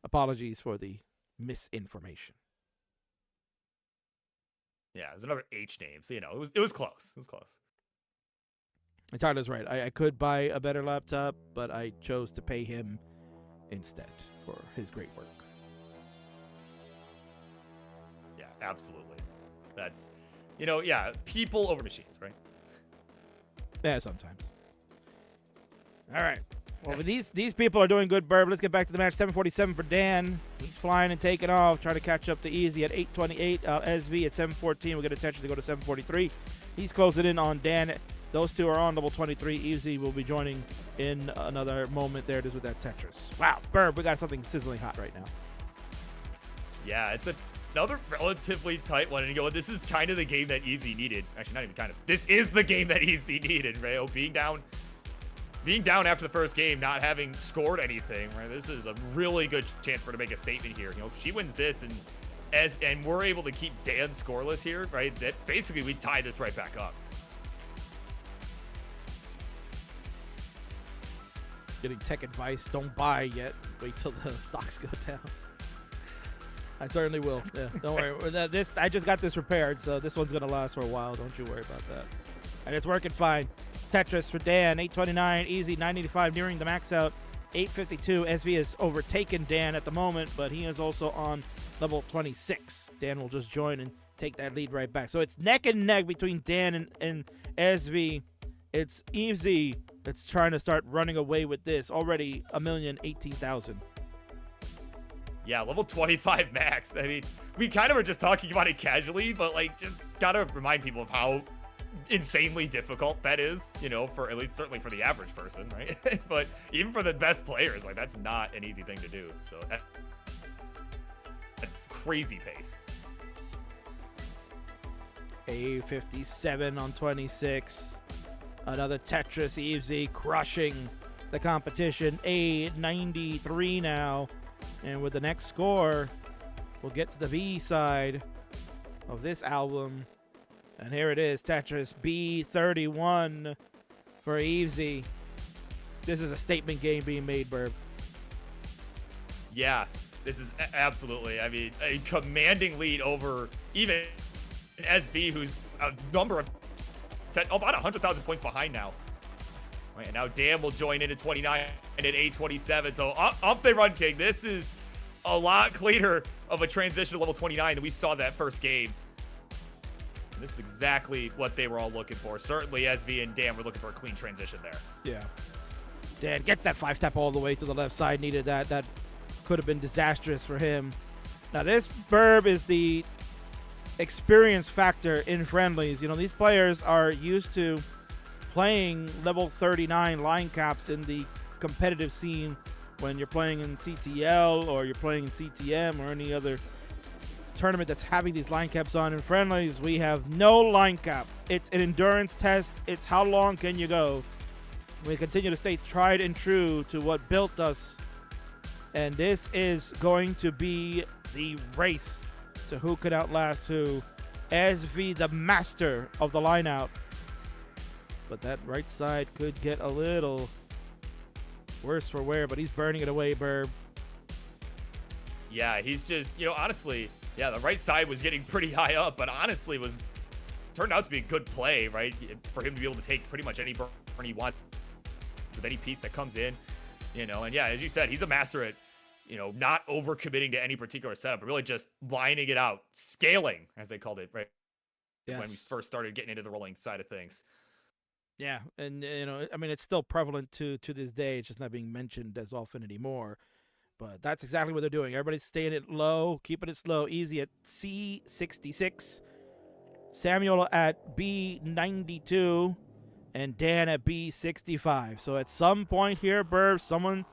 Apologies for the misinformation. Yeah, it was another H name, so it was close. It was close. Tyler's right. I could buy a better laptop, but I chose to pay him instead for his great work. Yeah, absolutely. That's, people over machines, right? Yeah, sometimes. All right. Well, these people are doing good, Burb. Let's get back to the match. 747 for Dan. He's flying and taking off, trying to catch up to Easy at 828. SV at 714. We'll get attention to go to 743. He's closing in on Dan. Those two are on level 23. Easy will be joining in another moment. There it is with that Tetris. Wow, Burb, we got something sizzling hot right now. Yeah, it's another relatively tight one. And this is kind of the game that Easy needed. Actually, not even kind of. This is the game that Easy needed, right? Being down after the first game, not having scored anything, right? This is a really good chance for her to make a statement here. If she wins this and we're able to keep Dan scoreless here, right? That basically we tie this right back up. Getting tech advice, don't buy yet. Wait till the stocks go down. I certainly will. Yeah, don't worry. I just got this repaired, so this one's gonna last for a while. Don't you worry about that. And it's working fine. Tetris for Dan, 829, Easy, 985, nearing the max out, 852. SV has overtaken Dan at the moment, but he is also on level 26. Dan will just join and take that lead right back. So it's neck and neck between Dan and SV. It's Easy that's trying to start running away with this. Already 1,018,000. Yeah, level 25 max. I mean, we kind of were just talking about it casually, but just gotta remind people of how insanely difficult that is, for at least certainly for the average person, right? But even for the best players, that's not an easy thing to do. So at crazy pace. A57 on 26. Another Tetris. Evesy crushing the competition. A93 now. And with the next score, we'll get to the B side of this album. And here it is, Tetris B31 for Evesy. This is a statement game being made, Burb. Yeah, this is absolutely, a commanding lead over even SV, who's a number of about 100,000 points behind now. Right, and now Dan will join in at 29 and at 827. So up they run, King. This is a lot cleaner of a transition to level 29 than we saw that first game. And this is exactly what they were all looking for. Certainly SV and Dan were looking for a clean transition there. Yeah. Dan gets that 5-step all the way to the left side. Needed that. That could have been disastrous for him. Now this Burb is the experience factor in Friendlies. These players are used to playing level 39 line caps in the competitive scene when you're playing in CTL or you're playing in CTM or any other tournament that's having these line caps on. In Friendlies, we have no line cap. It's an endurance test. It's how long can you go. We continue to stay tried and true to what built us. And this is going to be the race to who could outlast who. SV, the master of the line out. But that right side could get a little worse for wear, but he's burning it away, Burb. Yeah, he's just, honestly, yeah, the right side was getting pretty high up, but honestly turned out to be a good play, right? For him to be able to take pretty much any burn he wants with any piece that comes in, and yeah, as you said, he's a master at, not overcommitting to any particular setup, but really just lining it out, scaling, as they called it, right? Yes. When we first started getting into the rolling side of things. Yeah, and it's still prevalent to this day. It's just not being mentioned as often anymore. But that's exactly what they're doing. Everybody's staying it low, keeping it slow, easy at C66. Samuel at B92, and Dan at B65. So at some point here, Burb, someone,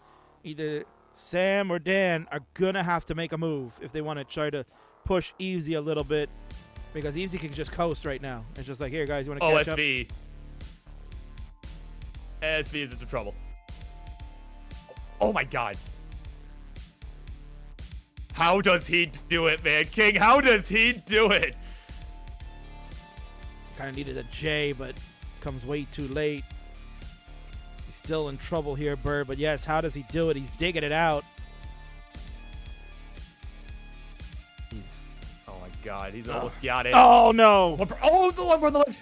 either Sam or Dan, are gonna have to make a move if they want to try to push Easy a little bit, because Easy can just coast right now. It's just like, here, guys, you want to catch up? SV is in some trouble. Oh my God. How does he do it, man? King, how does he do it? Kind of needed a J, but comes way too late. He's still in trouble here, Burr. But yes, how does he do it? He's digging it out. Oh my God, he's almost got it. Oh no! Oh, the one on the left.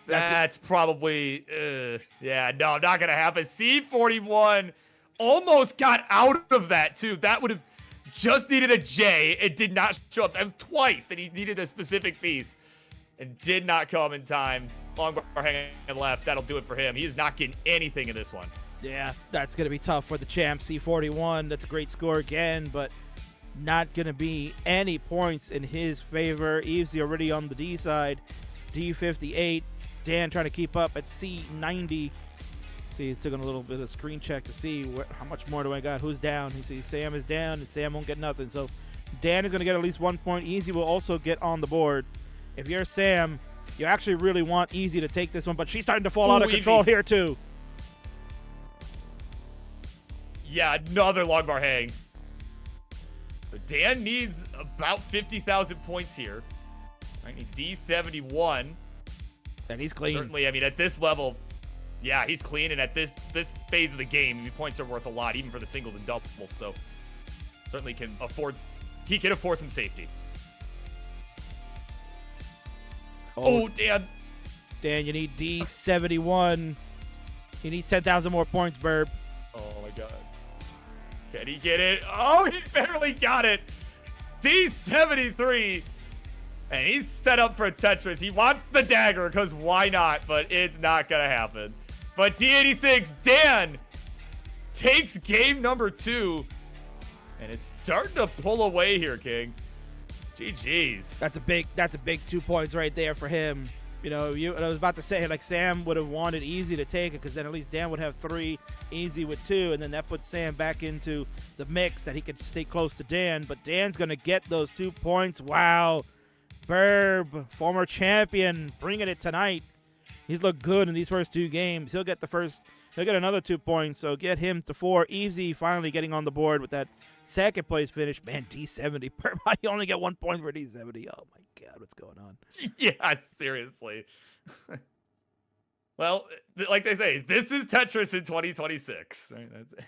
That's probably, yeah, no, not gonna happen. C41 almost got out of that too. That would have just needed a J. It did not show up. That was twice that he needed a specific piece and did not come in time. Long bar hanging left. That'll do it for him. He is not getting anything in this one. Yeah, that's going to be tough for the champ. C41, that's a great score again, but not going to be any points in his favor. Easy already on the D side. D58. Dan trying to keep up at C90. See, he's taking a little bit of screen check to see how much more do I got. Who's down? He sees Sam is down, and Sam won't get nothing. So Dan is going to get at least 1 point. Easy will also get on the board. If you're Sam, you actually really want Easy to take this one, but she's starting to fall out of control here too. Yeah, another long bar hang. So Dan needs about 50,000 points here. Right, needs D71. And he's clean. Certainly, I mean, at this level, yeah, he's clean. And at this phase of the game, points are worth a lot, even for the singles and doubles. So certainly he can afford some safety. Oh, Dan. Dan, you need D71. He needs 10,000 more points, Burb. Oh, my God. Can he get it? Oh, he barely got it. D73. And he's set up for Tetris. He wants the dagger, because why not? But it's not going to happen. But D86, Dan, takes game number 2. And is starting to pull away here, King. GG's. That's a big 2 points right there for him. I was about to say, like, Sam would have wanted Easy to take it, because then at least Dan would have 3, Easy with 2, and then that puts Sam back into the mix that he could stay close to Dan. But Dan's going to get those 2 points. Wow. Burb, former champion, bringing it tonight. He's looked good in these first 2 games. He'll get another 2 points, so get him to 4. Easy finally getting on the board with that second place finish. Man, D70. Burb, you only get 1 point for D70. Oh my God, what's going on? Yeah, seriously. Well, like they say, this is Tetris in 2026. Right? That's it.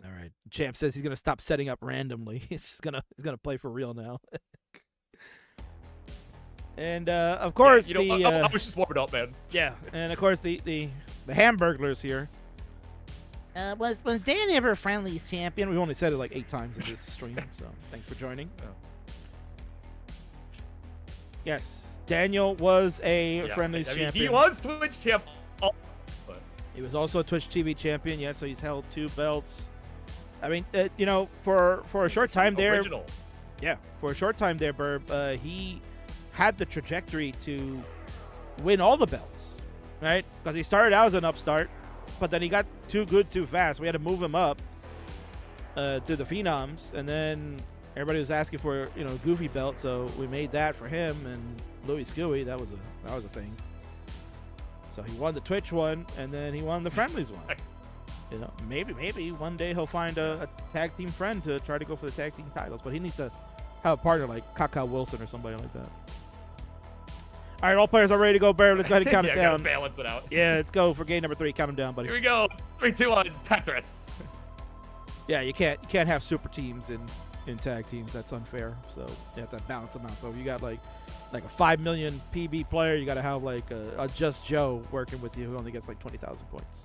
All right. Champ says he's gonna stop setting up randomly. He's gonna play for real now. And of course, I was just warming up, man. Yeah, and of course the Hamburglers here. Was Dan ever Friendlies champion? We've only said it like 8 times in this stream, so thanks for joining. Oh. Yes, Daniel was a Friendlies champion. He was Twitch champ. He was also a Twitch TV champion. Yeah, so he's held 2 belts. I mean, for a short time there. Original. Yeah, for a short time there, Burb. He had the trajectory to win all the belts, right? Because he started out as an upstart, but then he got too good too fast. We had to move him up to the Phenoms, and then everybody was asking for Goofy belt, so we made that for him and Louis Scuey. That was a thing. So he won the Twitch one, and then he won the Friendlies one. You know, maybe one day he'll find a tag team friend to try to go for the tag team titles, but he needs to have a partner like Kaka Wilson or somebody like that. All right, all players are ready to go. Barry, let's go ahead and count it down. Gotta balance it out. Yeah, let's go for game number 3. Count them down, buddy. Here we go. 3, 2, 1. Tetris. Yeah, you can't have super teams in tag teams. That's unfair. So you have to balance them out. So if you got like a 5 million PB player, you got to have like a Just Joe working with you who only gets like 20,000 points.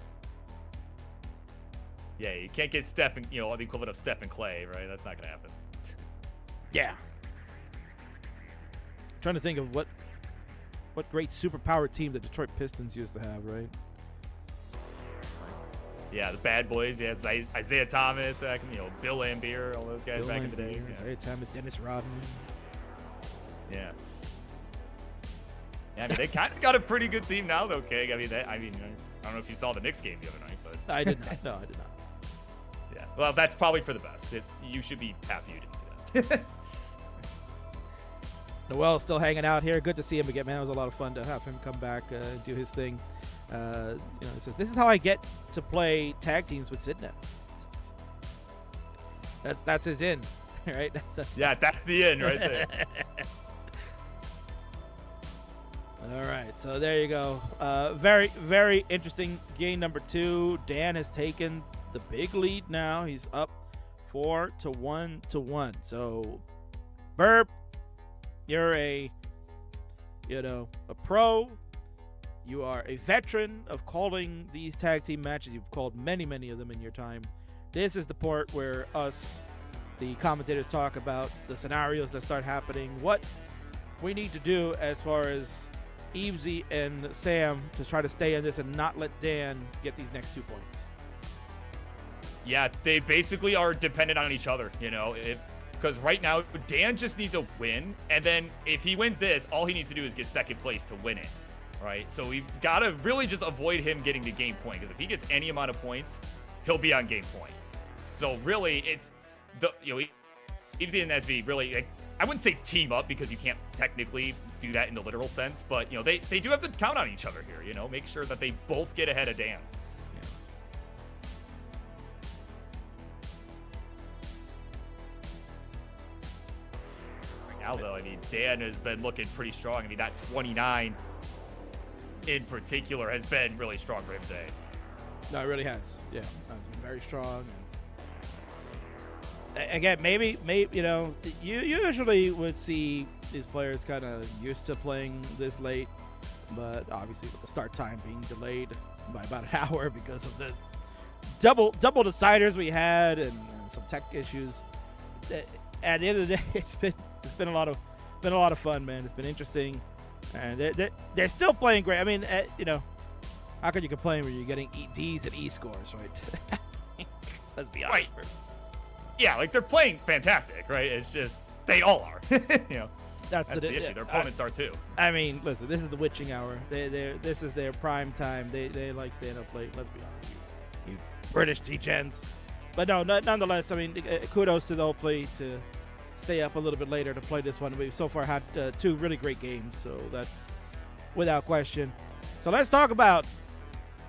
Yeah, you can't get Steph and, the equivalent of Steph and Clay, right? That's not gonna happen. Yeah. I'm trying to think of what great superpowered team the Detroit Pistons used to have, right? Yeah, the Bad Boys. Yeah, it's Isaiah Thomas, Bill Lambier, all those guys Bill back Lambier, in the day. Isaiah Thomas, Dennis Rodman. Yeah. Yeah, I mean, they kind of got a pretty good team now, though, King. I don't know if you saw the Knicks game the other night, but I did not. No, I did not. Yeah. Well, that's probably for the best. You should be happy you didn't see that. Noel's still hanging out here. Good to see him again, man. It was a lot of fun to have him come back, do his thing. He says, this is how I get to play tag teams with Sidney. That's his in, right? Yeah, that's the in right there. All right, so there you go. Very, very interesting game number 2. Dan has taken the big lead now. He's up 4-1. So, Burp, you're a pro. You are a veteran of calling these tag team matches. You've called many, many of them in your time. This is the part where us, the commentators, talk about the scenarios that start happening, what we need to do as far as Evesy and Sam to try to stay in this and not let Dan get these next 2 points. Yeah, they basically are dependent on each other, because right now Dan just needs a win, and then if he wins this, all he needs to do is get second place to win it, right? So we've got to really just avoid him getting the game point, because if he gets any amount of points, he'll be on game point. So really, it's Evesy and SV really, I wouldn't say team up, because you can't technically do that in the literal sense, but they do have to count on each other here, make sure that they both get ahead of Dan. Now, though, Dan has been looking pretty strong. That 29 in particular has been really strong for him today. No, it really has. Yeah, it's been very strong. And again, maybe you usually would see these players kind of used to playing this late, but obviously with the start time being delayed by about an hour because of the double deciders we had and some tech issues. At the end of the day, it's been a lot of fun, man. It's been interesting, and they're still playing great. How could you complain when you're getting D's and E scores, right? Let's be honest. Right. Yeah, they're playing fantastic, right? It's just they all are. That's the issue. Their opponents are too. Listen, this is the witching hour. This is their prime time. They like staying up late. Let's be honest, you British T-Gens. But no, nonetheless, kudos to the whole play to stay up a little bit later to play this one. We've so far had 2 really great games, so that's without question. So let's talk about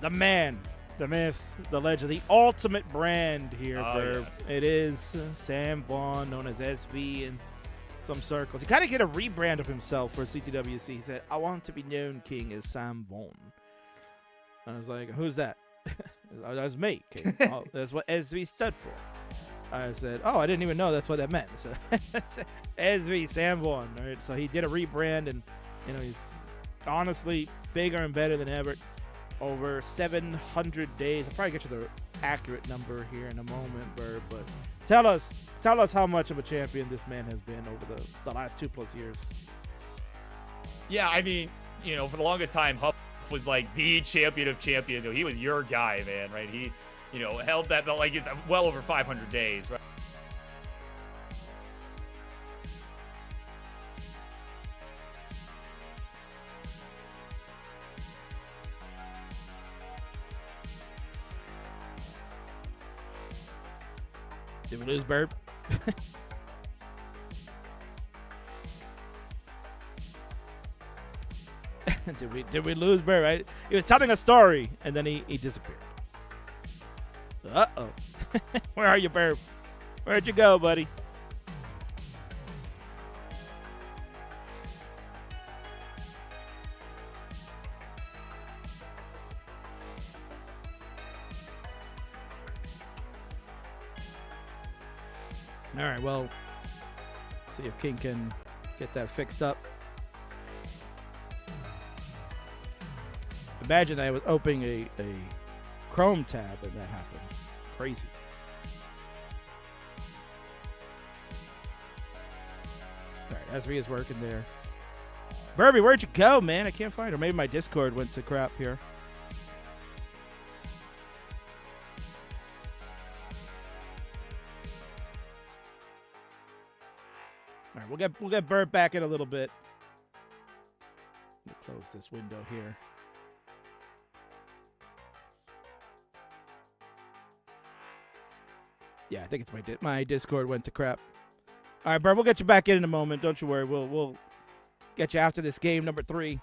the man, the myth, the legend, the ultimate brand here. Yes. It is Sam Vaughn, known as SV in some circles. He kind of get a rebrand of himself for CTWC. He said, I want to be known, King, as Sam Vaughn. I was like, who's that? That's me, King. That's what SV stood for. I said, oh, I didn't even know that's what that meant. So SV, Sam Vaughn. Right? So he did a rebrand, and he's honestly bigger and better than ever. Over 700 days. I'll probably get you the accurate number here in a moment, Bird. But tell us how much of a champion this man has been over the last 2+ years. Yeah, for the longest time, Huff was like the champion of champions. He was your guy, man, right? He, held that belt it's well over 500 days, right? Did we lose Burp? did we lose Burb? Right? He was telling a story, and then he disappeared. Uh-oh. Where are you, Burb? Where'd you go, buddy? All right, well, see if King can get that fixed up. Imagine I was opening a Chrome tab and that happened. Crazy. All right, SV is working there. Burby, where'd you go, man? I can't find her. Maybe my Discord went to crap here. All right, we'll get Burb back in a little bit. We'll close this window here. Yeah, I think it's my Discord went to crap. All right, Burb, we'll get you back in a moment. Don't you worry. We'll get you after this game number 3.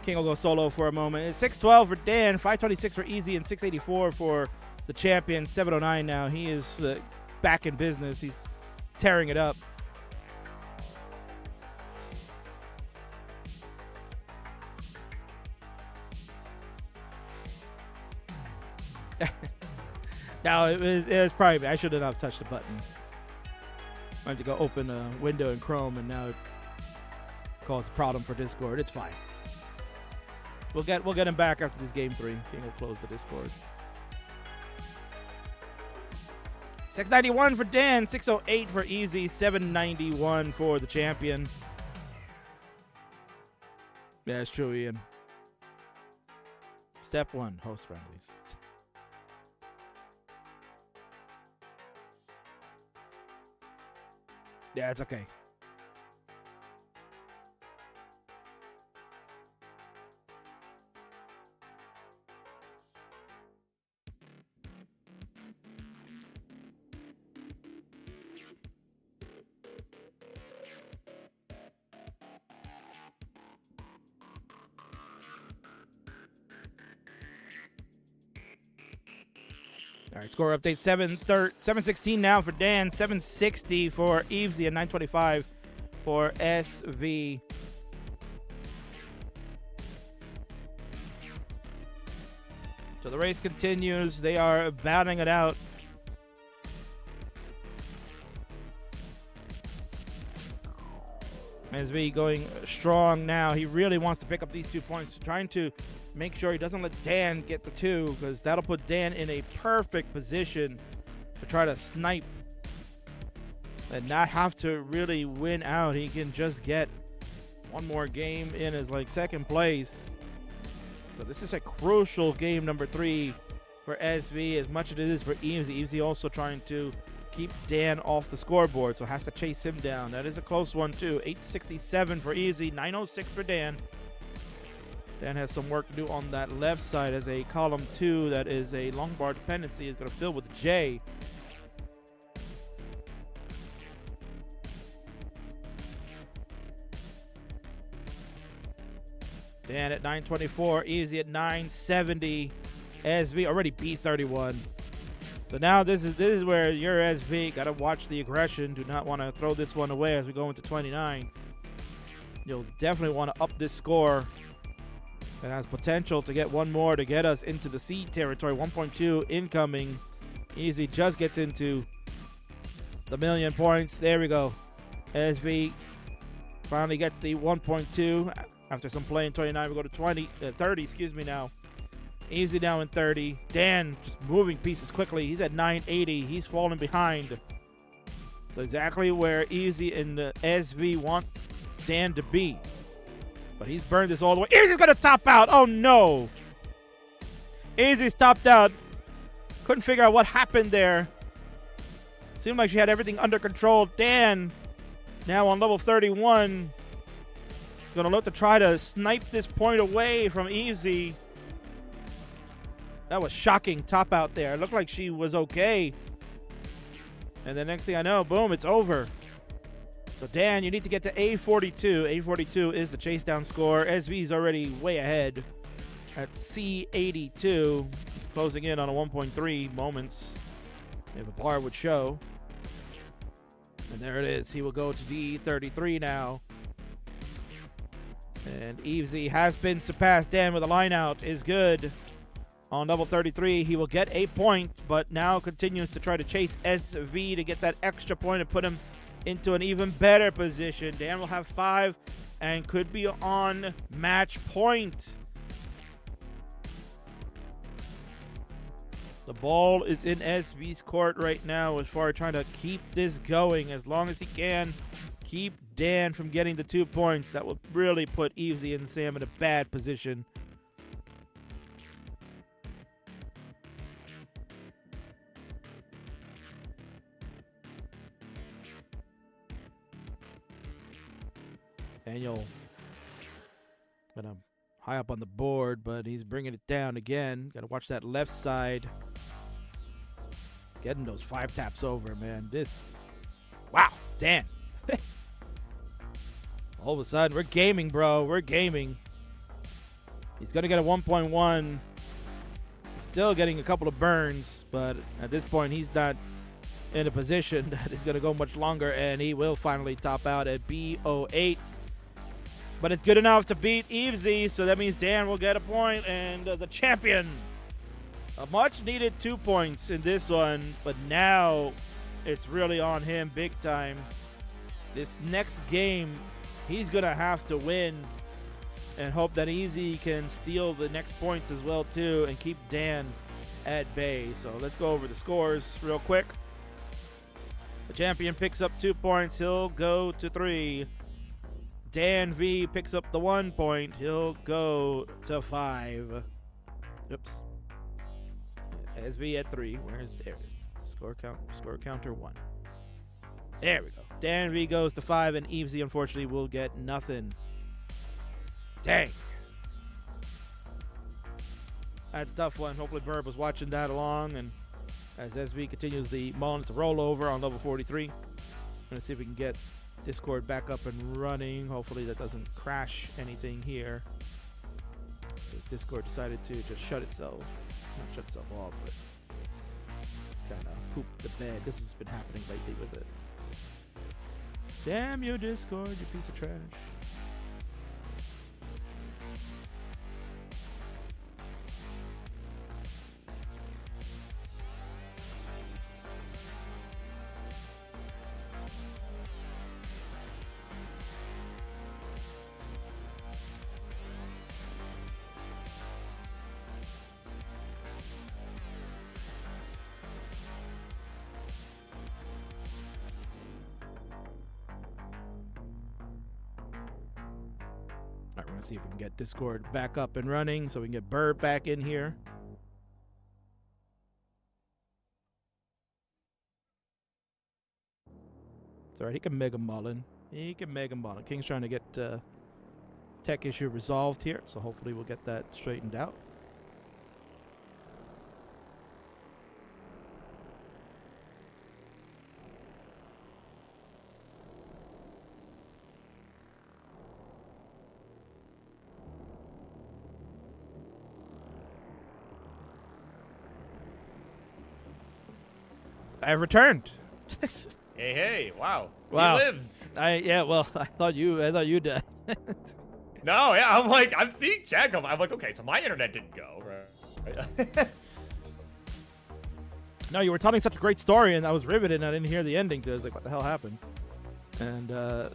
King will go solo for a moment. It's 612 for Dan, 526 for Easy, and 684 for the champion. 709 now. He is back in business. He's tearing it up. No, it was probably, I should have not touched the button. I had to go open a window in Chrome, and now it caused a problem for Discord. It's fine. We'll get him back after this game 3. King will close the Discord. 691 for Dan, 608 for Easy, 791 for the champion. Yeah, it's true, Ian. Step 1, host friendlies. Yeah, it's okay. All right, score update 716 now for Dan, 760 for Evesy, and 925 for SV. So the race continues. They are battling it out. SV going strong now. He really wants to pick up these 2 points, trying to make sure he doesn't let Dan get the 2, because that'll put Dan in a perfect position to try to snipe and not have to really win out. He can just get one more game in as like second place. But this is a crucial game number 3 for SV as much as it is for Eamsy. Eamsy also trying to keep Dan off the scoreboard, so has to chase him down. That is a close one too. 867 for Easy, 906 for Dan. Dan has some work to do on that left side as a column 2 that is a long bar dependency is going to fill with J. Dan at 924, Easy at 970. SV already beat 31. So now this is where your SV got to watch the aggression. Do not want to throw this one away as we go into 29. You'll definitely want to up this score. It has potential to get one more to get us into the C territory. 1.2 incoming. Easy just gets into the million points. There we go. SV finally gets the 1.2 after some play in 29. We go to 30, excuse me now. Easy now in 30. Dan just moving pieces quickly. He's at 980. He's falling behind. So exactly where Easy and the SV want Dan to be. But he's burned this all the way. Easy's going to top out. Oh, no. Easy's topped out. Couldn't figure out what happened there. Seemed like she had everything under control. Dan, now on level 31, is going to look to try to snipe this point away from Easy. That was shocking top out there. It looked like she was okay. And the next thing I know, boom, it's over. So, Dan, you need to get to A42. A42 is the chase down score. SV's already way ahead at C82. He's closing in on a 1.3 moments, if a bar would show. And there it is. He will go to D33 now. And Evesy has been surpassed. Dan with a line out is good. On level 33, he will get a point, but now continues to try to chase SV to get that extra point and put him into an even better position. Dan will have 5 and could be on match point. The ball is in SV's court right now as far as trying to keep this going as long as he can. Keep Dan from getting the 2 points. That will really put Evesy and Sam in a bad position. Daniel kind of high up on the board, but he's bringing it down again. Got to watch that left side. He's getting those 5 taps over, man. Wow, Dan. All of a sudden, we're gaming, bro. We're gaming. He's going to get a 1.1. He's still getting a couple of burns, but at this point, he's not in a position that is going to go much longer, and he will finally top out at B08. But it's good enough to beat Evesy, so that means Dan will get a point, and the champion. A much-needed 2 points in this one, but now it's really on him big time. This next game, he's going to have to win and hope that Evesy can steal the next points as well, too, and keep Dan at bay. So let's go over the scores real quick. The champion picks up 2 points. He'll go to 3. Dan V picks up the 1 point. He'll go to 5. Oops. SV at 3. There it is. Score counter 1. There we go. Dan V goes to 5, and Evesy unfortunately will get nothing. Dang. That's a tough one. Hopefully Burb was watching that along, and as SV continues the Mullen to roll over on level 43. Gonna see if we can get Discord back up and running. Hopefully that doesn't crash anything here. Discord decided to just shut itself. Not shut itself off, but it's kind of pooped the bed. This has been happening lately with it. Damn you, Discord, you piece of trash. See if we can get Discord back up and running so we can get Burb back in here. It's alright, he can Mega Mullen. He can Mega Mullen. King's trying to get tech issue resolved here, so hopefully we'll get that straightened out. I've returned. Hey, wow. Wow. He lives. Well, I thought you died. No, yeah, I'm seeing chat come. I'm like, okay, so my internet didn't go, right? No, you were telling such a great story, and I was riveted, and I didn't hear the ending to it. I was like, what the hell happened? And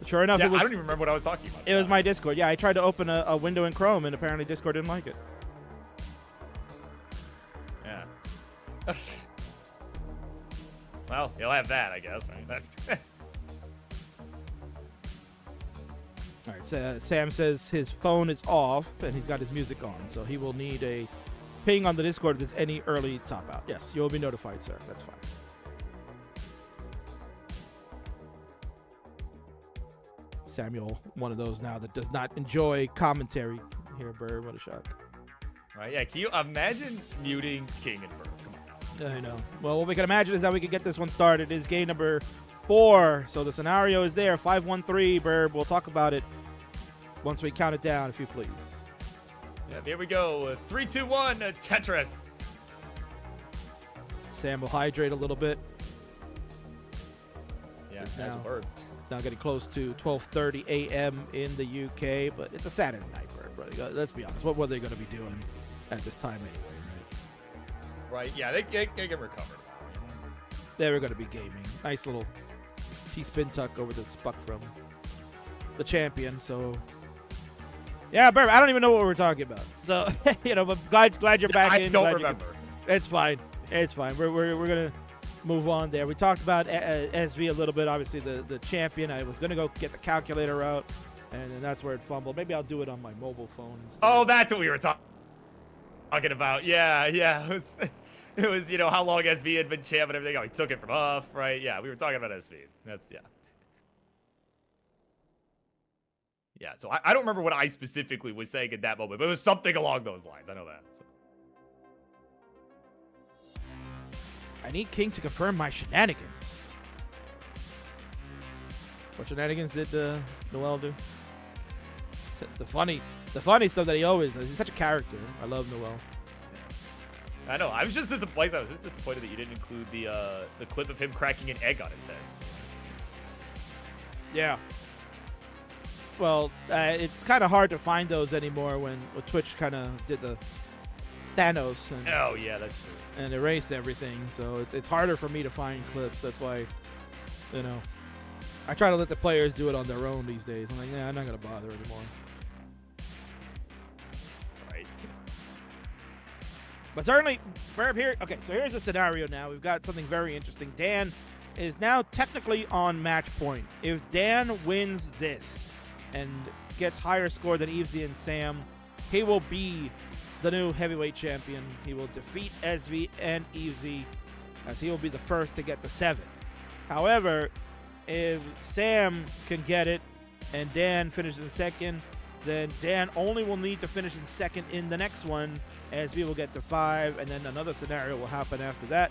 sure enough, yeah, it was. I don't even remember what I was talking about. It was my Discord. Yeah, I tried to open a window in Chrome, and apparently Discord didn't like it. Yeah. Well, you'll have that, I guess. Right? That's All right, so Sam says his phone is off, and he's got his music on, so he will need a ping on the Discord if there's any early top out. Yes, you'll be notified, sir. That's fine. Samuel, one of those now that does not enjoy commentary here, Burr. What a shock. right. Yeah, can you imagine muting King and Burr? Come on now. I know. Well, what we can imagine is that we can get this one started. It is game number 4. So the scenario is there. 5-1-3, Burb. We'll talk about it once we count it down, if you please. Yeah, here we go. 3, 2, 1, Tetris. Sam will hydrate a little bit. Yeah, It's that's now, a bird. it's now getting close to 12:30 a.m. in the UK, but it's a Saturday night, Burb. Let's be honest. What were they going to be doing at this time anyway, right? Right, yeah, they get recovered. They were going to be gaming. Nice little T-spin tuck over the spuck from the champion. So, yeah, Burb, I don't even know what we're talking about. So, but glad you're back in. I don't remember. It's fine. It's fine. We're going to move on there. We talked about SV a little bit. Obviously, the champion. I was going to go get the calculator out, and then that's where it fumbled. Maybe I'll do it on my mobile phone instead. Oh, that's what we were talking about. Yeah. It was, how long SV had been champ and everything. Oh, he took it from off, right? Yeah, we were talking about SV. Yeah, so I don't remember what I specifically was saying at that moment, but it was something along those lines. I know that. So. I need King to confirm my shenanigans. What shenanigans did Noel do? The funny stuff that he always does. He's such a character. I love Noel. I know. I was just disappointed. That you didn't include the clip of him cracking an egg on his head. Yeah. Well, it's kind of hard to find those anymore when Twitch kind of did the Thanos. And, oh yeah, that's true. And erased everything, so it's harder for me to find clips. That's why, I try to let the players do it on their own these days. I'm like, I'm not gonna bother anymore. Right. But certainly, Burb here. Okay, so here's the scenario now. We've got something very interesting. Dan is now technically on match point. If Dan wins this and gets higher score than Evesy and Sam, he will be the new heavyweight champion. He will defeat SV and Evesy, as he will be the first to get the 7. However, if Sam can get it and Dan finishes in second, then Dan only will need to finish in second in the next one, as we will get to 5, and then another scenario will happen after that.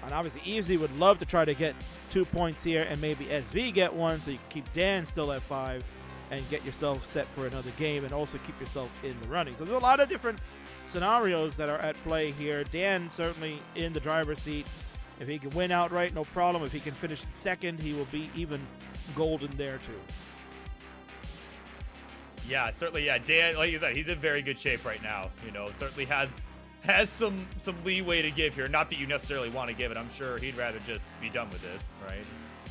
And obviously, Evesy would love to try to get 2 points here and maybe SV get 1, so you can keep Dan still at 5 and get yourself set for another game and also keep yourself in the running. So there's a lot of different scenarios that are at play here. Dan certainly in the driver's seat. If he can win outright, no problem. If he can finish in second, he will be even golden there too. Yeah, certainly. Yeah, Dan, like you said, he's in very good shape right now. Certainly has some leeway to give here. Not that you necessarily want to give it. I'm sure he'd rather just be done with this, right?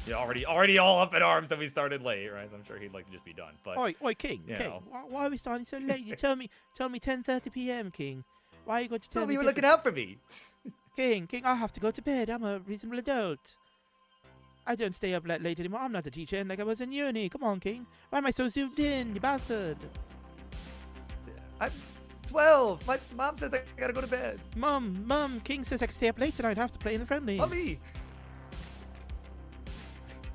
Already all up in arms that we started late, right? So I'm sure he'd like to just be done. But Oi, King, why are we starting so late? You told me 10:30 p.m., King. Why are you going to tell me? You were looking out for me. King, I have to go to bed. I'm a reasonable adult. I don't stay up that late anymore. I'm not a teacher like I was in uni. Come on, King. Why am I so zoomed in, you bastard? I'm 12. My mom says I gotta go to bed. Mom, King says I can stay up late tonight. I have to play in the Friendlies. Mommy.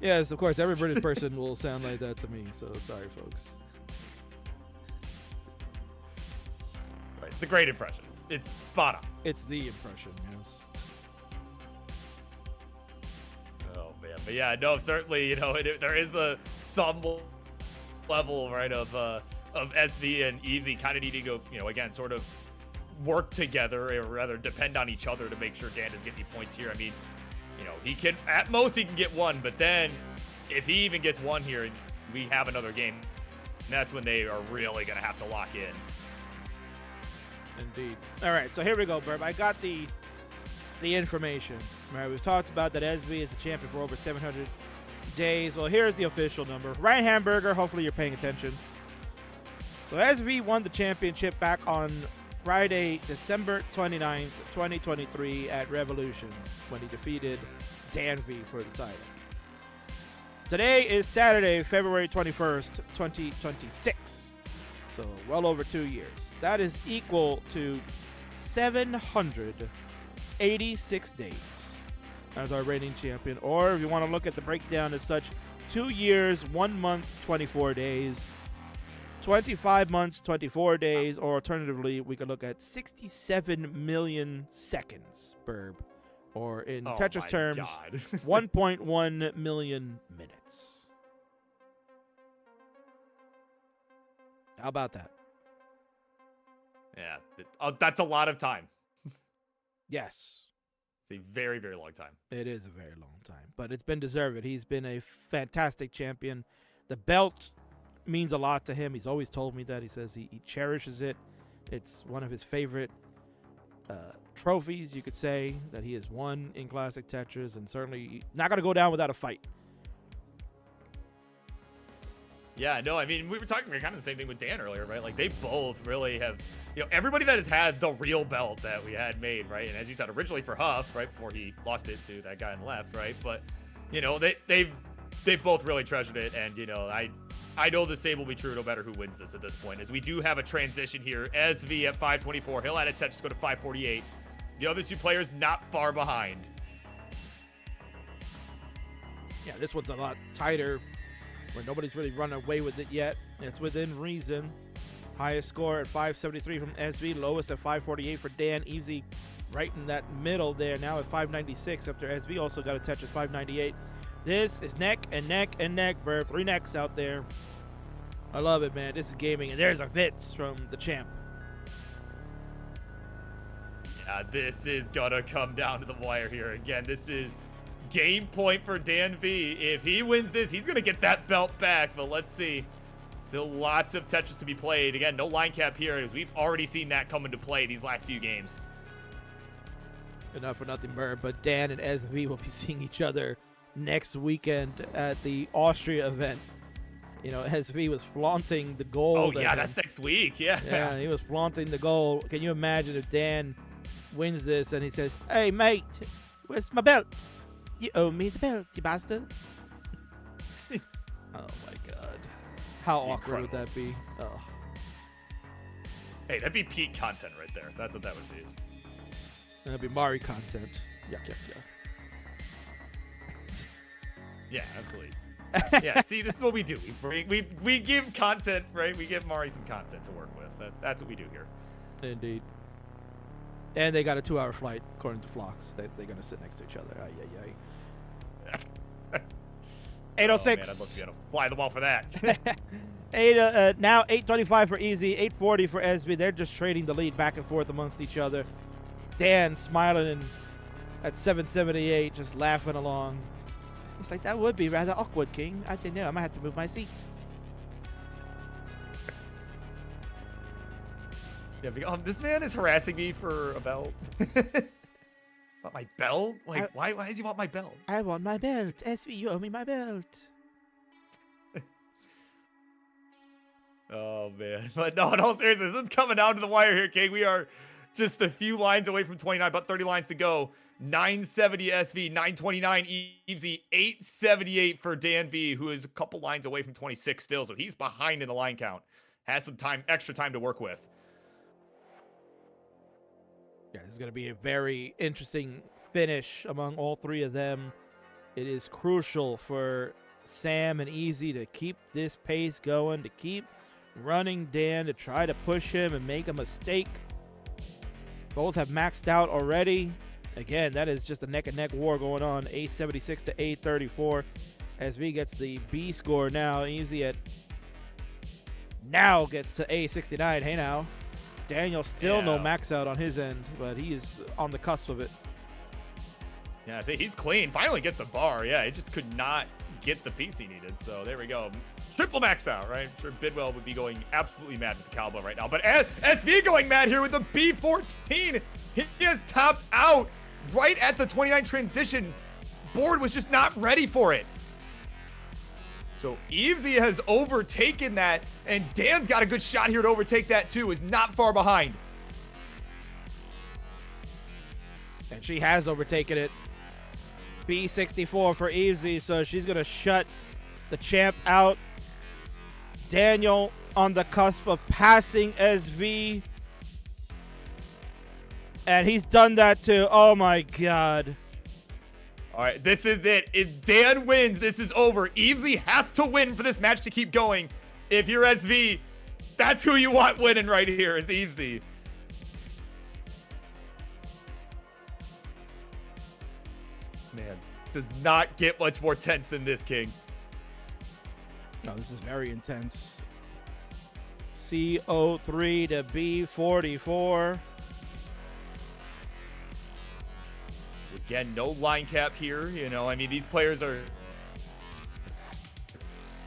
Yes, of course, every British person will sound like that to me, so sorry, folks. Right, it's a great impression. It's spot on. It's the impression, yes. Oh, man. But yeah, no, certainly, there is some level, right, of SV and Evesy kind of needing to go, again, sort of work together, or rather depend on each other to make sure Dan is getting points here. I mean, he can, at most he can get 1, but then if he even gets 1 here and we have another game, that's when they are really going to have to lock in. Indeed. All right, so here we go, Burb. I got the information. All right, we've talked about that SV is the champion for over 700 days. Well, here's the official number. Ryan Hamburger, hopefully you're paying attention. So SV won the championship back on Friday, December 29th, 2023 at Revolution when he defeated Dan V for the title. Today is Saturday, February 21st, 2026. So well over 2 years. That is equal to 786 days as our reigning champion. Or if you want to look at the breakdown as such, 2 years, 1 month, 24 days. 25 months, 24 days, or alternatively, we could look at 67 million seconds, Burb, or in Oh Tetris my terms, God. 1.1 million minutes. How about that? Yeah, that's a lot of time. Yes. It's a very, very long time. It is a very long time, but it's been deserved. He's been a fantastic champion. The belt means a lot to him. He's always told me that. He says he cherishes it. It's one of his favorite trophies, you could say, that he has won in Classic Tetris, and certainly not going to go down without a fight. Yeah, no, I mean, we were kind of the same thing with Dan earlier, right? Like, they both really have, everybody that has had the real belt that we had made, right? And as you said, originally for Huff, right, before he lost it to that guy on the left, right? But, they've both really treasured it, and, I know the same will be true no matter who wins this at this point, as we do have a transition here. SV at 524, he'll add a touch to go to 548. The other two players not far behind. Yeah, this one's a lot tighter, where nobody's really run away with it yet. It's within reason. Highest score at 573 from SV, lowest at 548 for Dan. Easy right in that middle there, now at 596 after SV also got a touch at 598. This is neck and neck and neck, bro. 3 necks out there. I love it, man. This is gaming, and there's a Vitz from the champ. Yeah, this is gonna come down to the wire here. Again, this is game point for Dan V. If he wins this, he's gonna get that belt back, but let's see. Still lots of Tetris to be played. Again, no line cap here, as we've already seen that come into play these last few games. Enough for nothing, Bird, but Dan and SV will be seeing each other next weekend at the Austria event. SV was flaunting the gold. Oh, yeah, that's next week. Yeah, he was flaunting the gold. Can you imagine if Dan wins this and he says, "Hey, mate, where's my belt? You owe me the belt, you bastard." Oh, my God. How awkward would that be? Oh. Hey, that'd be peak content right there. That's what that would be. That'd be Mari content. Yuck, yuck, yuck. Yeah, absolutely. Yeah, see, this is what we do. We give content, right? We give Mari some content to work with. That's what we do here. Indeed. And they got a 2-hour flight, according to Phlox. They're going to sit next to each other. Ay, ay, ay. 806. Oh, man, I'd love to be able to fly the wall for that. Now 825 for Easy, 840 for SB. They're just trading the lead back and forth amongst each other. Dan smiling at 778, just laughing along. He's like, that would be rather awkward, King. I didn't know. I might have to move my seat. Yeah, this man is harassing me for a belt. About my belt? Like, why does he want my belt? I want my belt. SB, you owe me my belt. Oh, man. But no, in all seriousness, this is coming down to the wire here, King. We are just a few lines away from 29, about 30 lines to go. 970 SV, 929 Eavesy, 878 for Dan V, who is a couple lines away from 26 still, so he's behind in the line count. Has some extra time to work with. Yeah, this is going to be a very interesting finish among all three of them. It is crucial for Sam and Easy to keep this pace going, to keep running Dan, to try to push him and make a mistake. Both have maxed out already. Again, that is just a neck-and-neck war going on. 876 to 834. SV gets the B score now. Easy now gets to 869. Hey now. Daniel still no max out on his end, but he is on the cusp of it. Yeah, see, he's clean. Finally gets the bar. Yeah, he just could not get the piece he needed. So there we go. Triple max out, right? I'm sure Bidwell would be going absolutely mad with the cowbell right now. But SV going mad here with the B14. He is topped out right at the 29 transition. Board was just not ready for it. So Eavesy has overtaken that, and Dan's got a good shot here to overtake that too, is not far behind. And she has overtaken it. B64 for Eavesy, so she's going to shut the champ out. Daniel on the cusp of passing SV. And he's done that too. Oh my God. All right, this is it. If Dan wins, this is over. Eavesy has to win for this match to keep going. If you're SV, that's who you want winning right here, is Eavesy. Man, does not get much more tense than this, King. No, this is very intense. CO3 to B44. Again, no line cap here. You know, I mean, these players are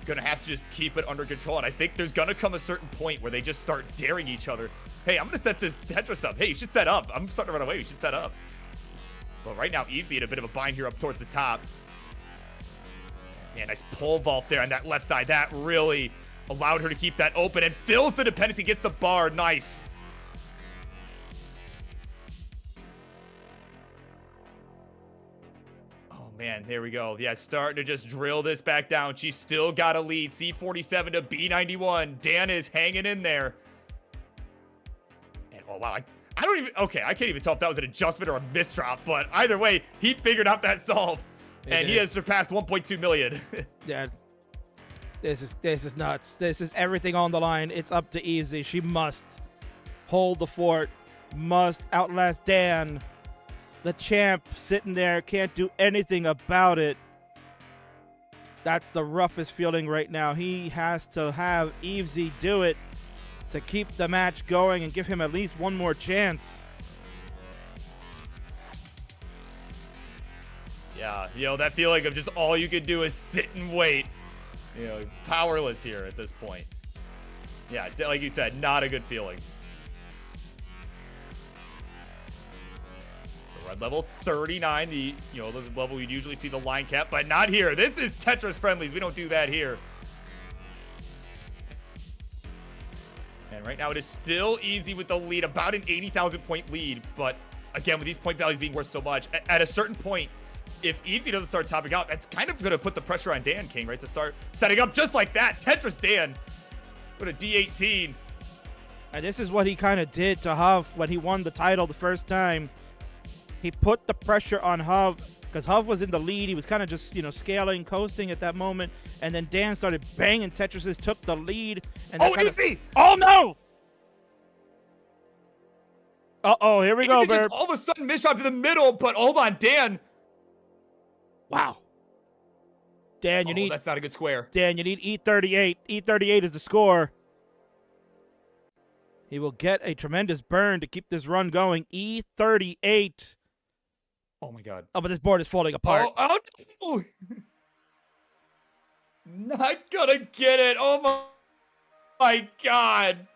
going to have to just keep it under control. And I think there's going to come a certain point where they just start daring each other. Hey, I'm going to set this Tetris up. Hey, you should set up. I'm starting to run away. We should set up. But right now, Easy in a bit of a bind here up towards the top. Yeah, nice pole vault there on that left side. That really allowed her to keep that open and fills the dependency, gets the bar. Nice. Oh, man, there we go. Yeah, starting to just drill this back down. She's still got a lead. C47 to B91. Dan is hanging in there. And, oh, wow, I don't even, okay, I can't even tell if that was an adjustment or a misdrop, but either way, he figured out that solve, and he has surpassed 1.2 million. Yeah, this is nuts. This is everything on the line. It's up to Easy. She must hold the fort, must outlast Dan. The champ sitting there can't do anything about it. That's the roughest feeling right now. He has to have Easy do it to keep the match going and give him at least one more chance. Yeah, you know, that feeling of just all you can do is sit and wait. You know, powerless here at this point. Yeah, like you said, not a good feeling. So we're at level 39, the level you'd usually see the line cap, but not here. This is Tetris Friendlies. We don't do that here. And right now it is still Easy with the lead, about an 80,000 point lead. But again, with these point values being worth so much, at a certain point, if Easy doesn't start topping out, that's kind of going to put the pressure on Dan King, right? To start setting up just like that. Tetris Dan with a D18. And this is what he kind of did to Huff when he won the title the first time. He put the pressure on Huff because Huff was in the lead. He was kind of just, scaling, coasting at that moment. And then Dan started banging Tetrises, took the lead. And Easy! Oh, no! Uh-oh, here we go, Easy Burb. just all of a sudden misdrop to the middle, but hold on, Dan. Wow. Dan, you need... that's not a good square. Dan, you need E38. E38 is the score. He will get a tremendous burn to keep this run going. E38. Oh, my God. Oh, but this board is falling apart. Oh. Not gonna get it. Oh, my God.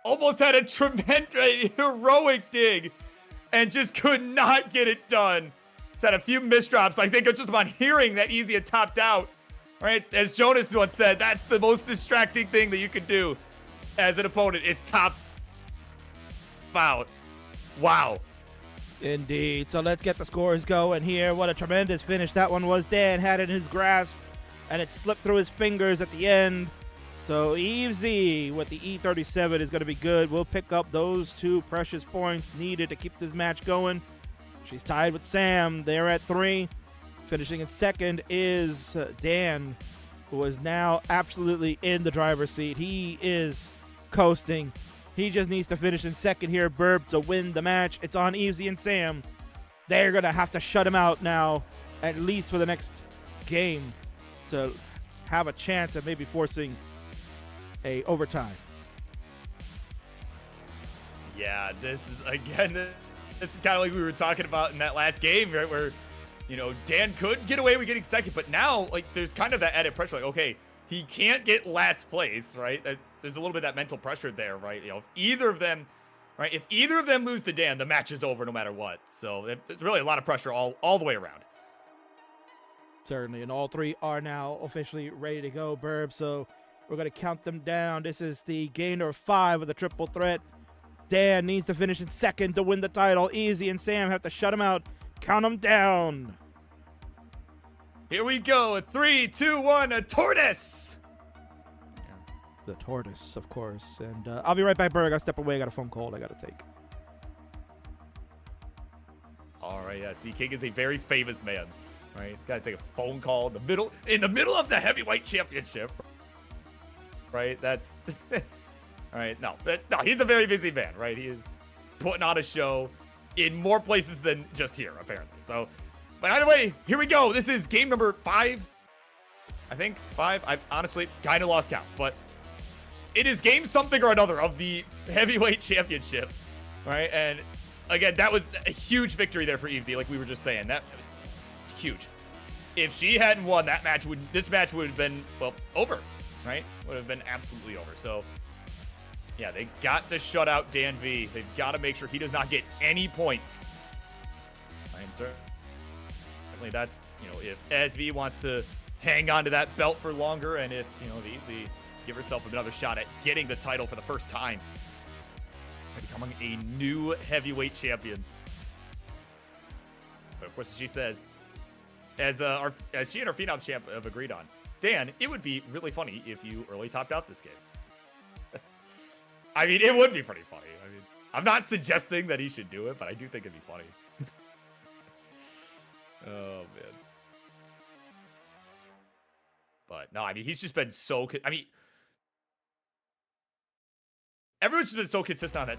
Almost had a tremendous, heroic dig and just could not get it done. Just had a few misdrops. I think it's just about hearing that Easy had topped out. Right? As Jonas once said, that's the most distracting thing that you can do as an opponent is top out. Wow. Indeed. So let's get the scores going here. What a tremendous finish that one was. Dan had it in his grasp, and it slipped through his fingers at the end. So Easy with the E37 is going to be good. We'll pick up those 2 precious points needed to keep this match going. She's tied with Sam. They're at 3. Finishing in second is Dan, who is now absolutely in the driver's seat. He is coasting. He just needs to finish in second here, Burb, to win the match. It's on Easy and Sam. They're going to have to shut him out now, at least for the next game, to have a chance at maybe forcing a overtime. Yeah, this is, again, this is kind of like we were talking about in that last game, right, where, Dan could get away with getting second, but now, there's kind of that added pressure, okay, he can't get last place, right? There's a little bit of that mental pressure there, right? If either of them, right, if either of them lose to Dan, the match is over no matter what. So there's really a lot of pressure all the way around. Certainly, and all 3 are now officially ready to go, Burb, so we're going to count them down. This is the gainer of 5 of the triple threat. Dan needs to finish in second to win the title. Easy and Sam have to shut him out. Count them down. Here we go. 3, 2, 1, a tortoise. The tortoise, of course. And I'll be right back, Burb. I got to step away. I got a phone call I got to take. All right, yeah. See, King is a very famous man, right? He's got to take a phone call in the middle of the heavyweight championship, right? That's all right. No, he's a very busy man, right? He is putting on a show. in more places than just here, apparently. So, but either way, here we go. This is game number 5. I think 5. I've honestly kind of lost count, but it is game something or another of the heavyweight championship, right? And again, that was a huge victory there for Evesy, like we were just saying. That was huge. If she hadn't won, this match would have been, well, over, right? Would have been absolutely over. So, yeah, they got to shut out Dan V. They've got to make sure he does not get any points. And certainly that's, if SV wants to hang on to that belt for longer, and if, the give herself another shot at getting the title for the first time, becoming a new heavyweight champion. But of course, as she says, as she and our Phenom champ have agreed on, Dan, it would be really funny if you early topped out this game. I mean, it would be pretty funny. I mean, I'm not suggesting that he should do it, but I do think it'd be funny. Oh, man. But, no, I mean, he's just been so... I mean, everyone's just been so consistent on that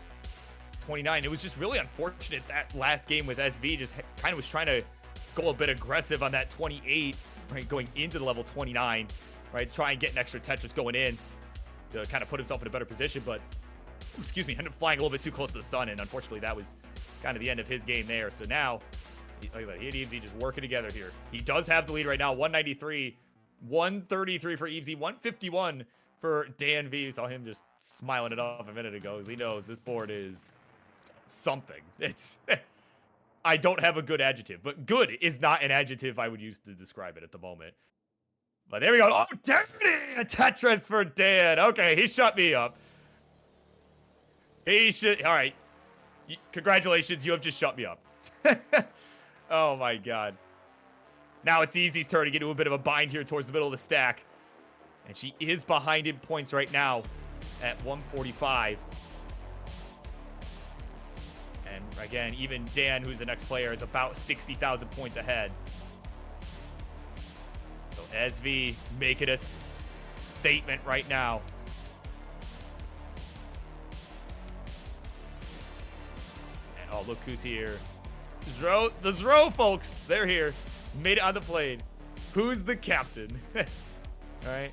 29. It was just really unfortunate that last game with SV just kind of was trying to go a bit aggressive on that 28, right, going into the level 29, right, to try and get an extra Tetris going in to kind of put himself in a better position, but, excuse me, ended up flying a little bit too close to the sun, and unfortunately that was kind of the end of his game there. So now, like that, he and Evesy just working together here. He does have the lead right now, 193, 133 for Evesy, 151 for Dan V. We saw him just smiling it off a minute ago, because he knows this board is something. It's... I don't have a good adjective, but good is not an adjective I would use to describe it at the moment. But there we go. Oh, dirty! A Tetris for Dan. Okay, he shut me up. He should... All right. Congratulations, you have just shut me up. Oh, my God. Now it's Easy's turn to get into a bit of a bind here towards the middle of the stack. And she is behind in points right now at 145. And again, even Dan, who's the next player, is about 60,000 points ahead. So SV making a statement right now. And oh, look who's here. The Zro folks, they're here. Made it on the plane. Who's the captain? All right.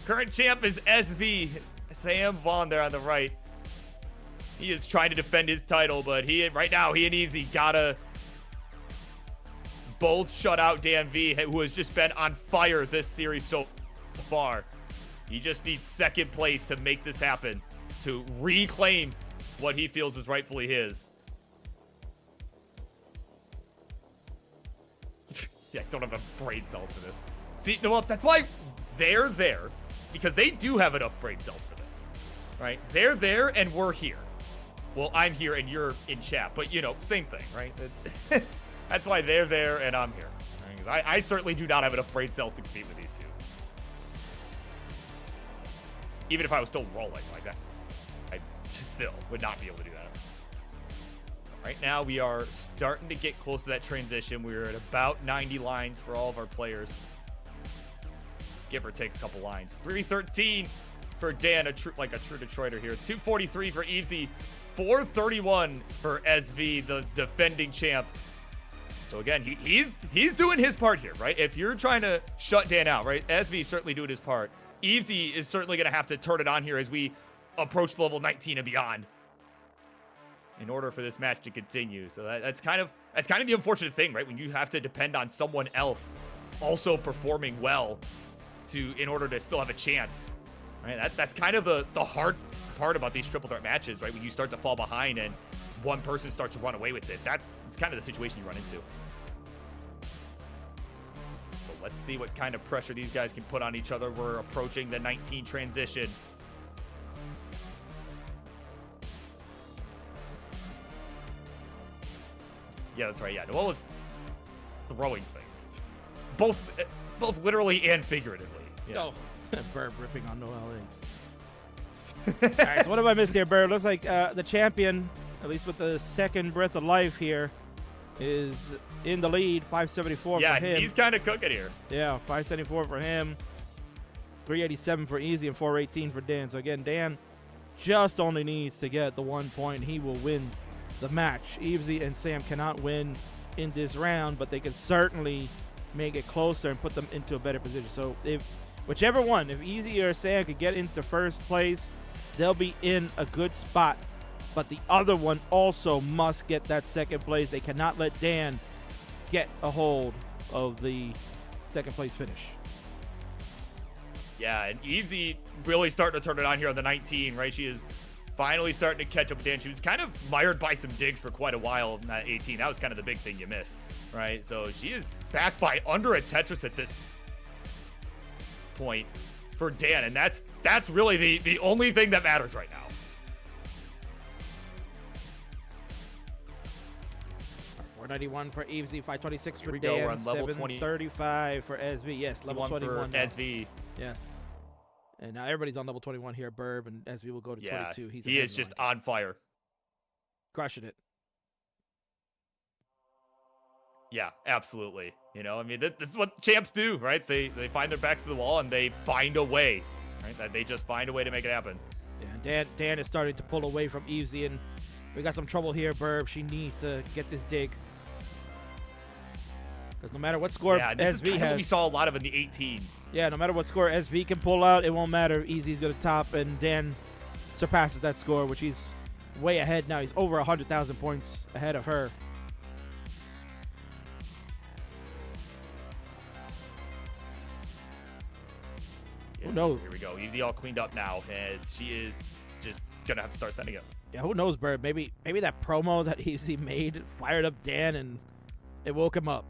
Current champ is SV. Sam Vaughn there on the right. He is trying to defend his title, but right now, he and Evesy gotta both shut out Dan V, who has just been on fire this series so far. He just needs second place to make this happen, to reclaim what he feels is rightfully his. Yeah, I don't have enough brain cells for this. See, Noel, that's why they're there, because they do have enough brain cells for this, right? They're there and we're here. Well, I'm here and you're in chat, but, same thing, right? That's why they're there and I'm here. Right? I certainly do not have enough brain cells to compete with these two. Even if I was still rolling like that, I still would not be able to do that. Right now, we are starting to get close to that transition. We're at about 90 lines for all of our players. Give or take a couple lines. 313 for Dan, a true Detroiter here. 243 for Evesy. 431 for SV, the defending champ. So again, he's doing his part here, right? If you're trying to shut Dan out, right? SV is certainly doing his part. Evesy is certainly going to have to turn it on here as we approach level 19 and beyond in order for this match to continue. So that's kind of the unfortunate thing, right? When you have to depend on someone else also performing well in order to still have a chance. Right? That's kind of the hard part about these triple threat matches, right? When you start to fall behind and one person starts to run away with it. It's kind of the situation you run into. So let's see what kind of pressure these guys can put on each other. We're approaching the 19 transition. Yeah, that's right. Yeah, Noel was throwing things. Both literally and figuratively. Yeah. Oh, Burb ripping on Noel Inks. All right, so what have I missed here, Burb? Looks like the champion, at least with the second breath of life here, is in the lead. 574 for him. Yeah, he's kind of cooking here. Yeah, 574 for him. 387 for Easy and 418 for Dan. So again, Dan just only needs to get the 1 point. He will win the match. Easy and Sam cannot win in this round, but they can certainly make it closer and put them into a better position. So if whichever one, if Easy or Sam could get into first place, they'll be in a good spot. But the other one also must get that second place. They cannot let Dan get a hold of the second place finish. Yeah, and Easy really starting to turn it on here on the 19, right? She is finally starting to catch up with Dan. She was kind of mired by some digs for quite a while in that 18. That was kind of the big thing you missed, right? So she is back by under a Tetris at this point for Dan, and that's really the only thing that matters right now. 491 for Easy, 526 for Here we Dan, go, we're on level 20. 735 for SV. Yes, level 21 for SV. Yes. And now everybody's on level 21 here. Burb and SV will go to 22. He is just on fire. Crushing it. Yeah, absolutely. You know, I mean, this is what champs do, right? They find their backs to the wall and they find a way, right? They just find a way to make it happen. Yeah, Dan is starting to pull away from Easy, and we got some trouble here, Burb. She needs to get this dig. Because no matter what score SV has, we saw a lot of in the 18. Yeah, no matter what score SV can pull out, it won't matter. Easy's going to top, and Dan surpasses that score, which he's way ahead now. He's over 100,000 points ahead of her. Yeah, who knows? Here we go. Easy all cleaned up now, as she is just going to have to start setting up. Yeah, who knows, Bird? Maybe that promo that Easy made fired up Dan, and it woke him up.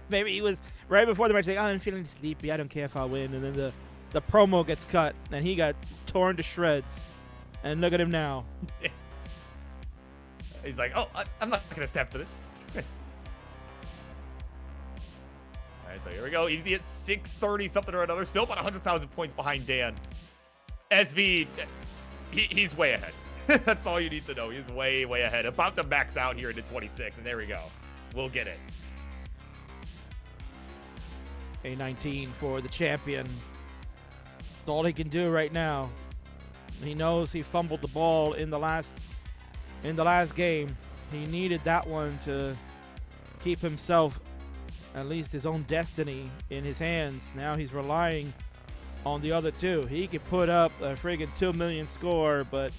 Maybe he was right before the match like, oh, I'm feeling sleepy. I don't care if I win. And then the promo gets cut, and he got torn to shreds. And look at him now. He's like, oh, I'm not going to step for this. All right, so here we go. Easy at 630 something or another. Still about 100,000 points behind Dan. SV, he's way ahead. That's all you need to know. He's way, way ahead. About to max out here into 26, and there we go. We'll get it. A19 for the champion. That's all he can do right now. He knows he fumbled the ball in the last game. He needed that one to keep himself, at least his own destiny, in his hands. Now he's relying on the other two. He could put up a friggin' 2 million score, but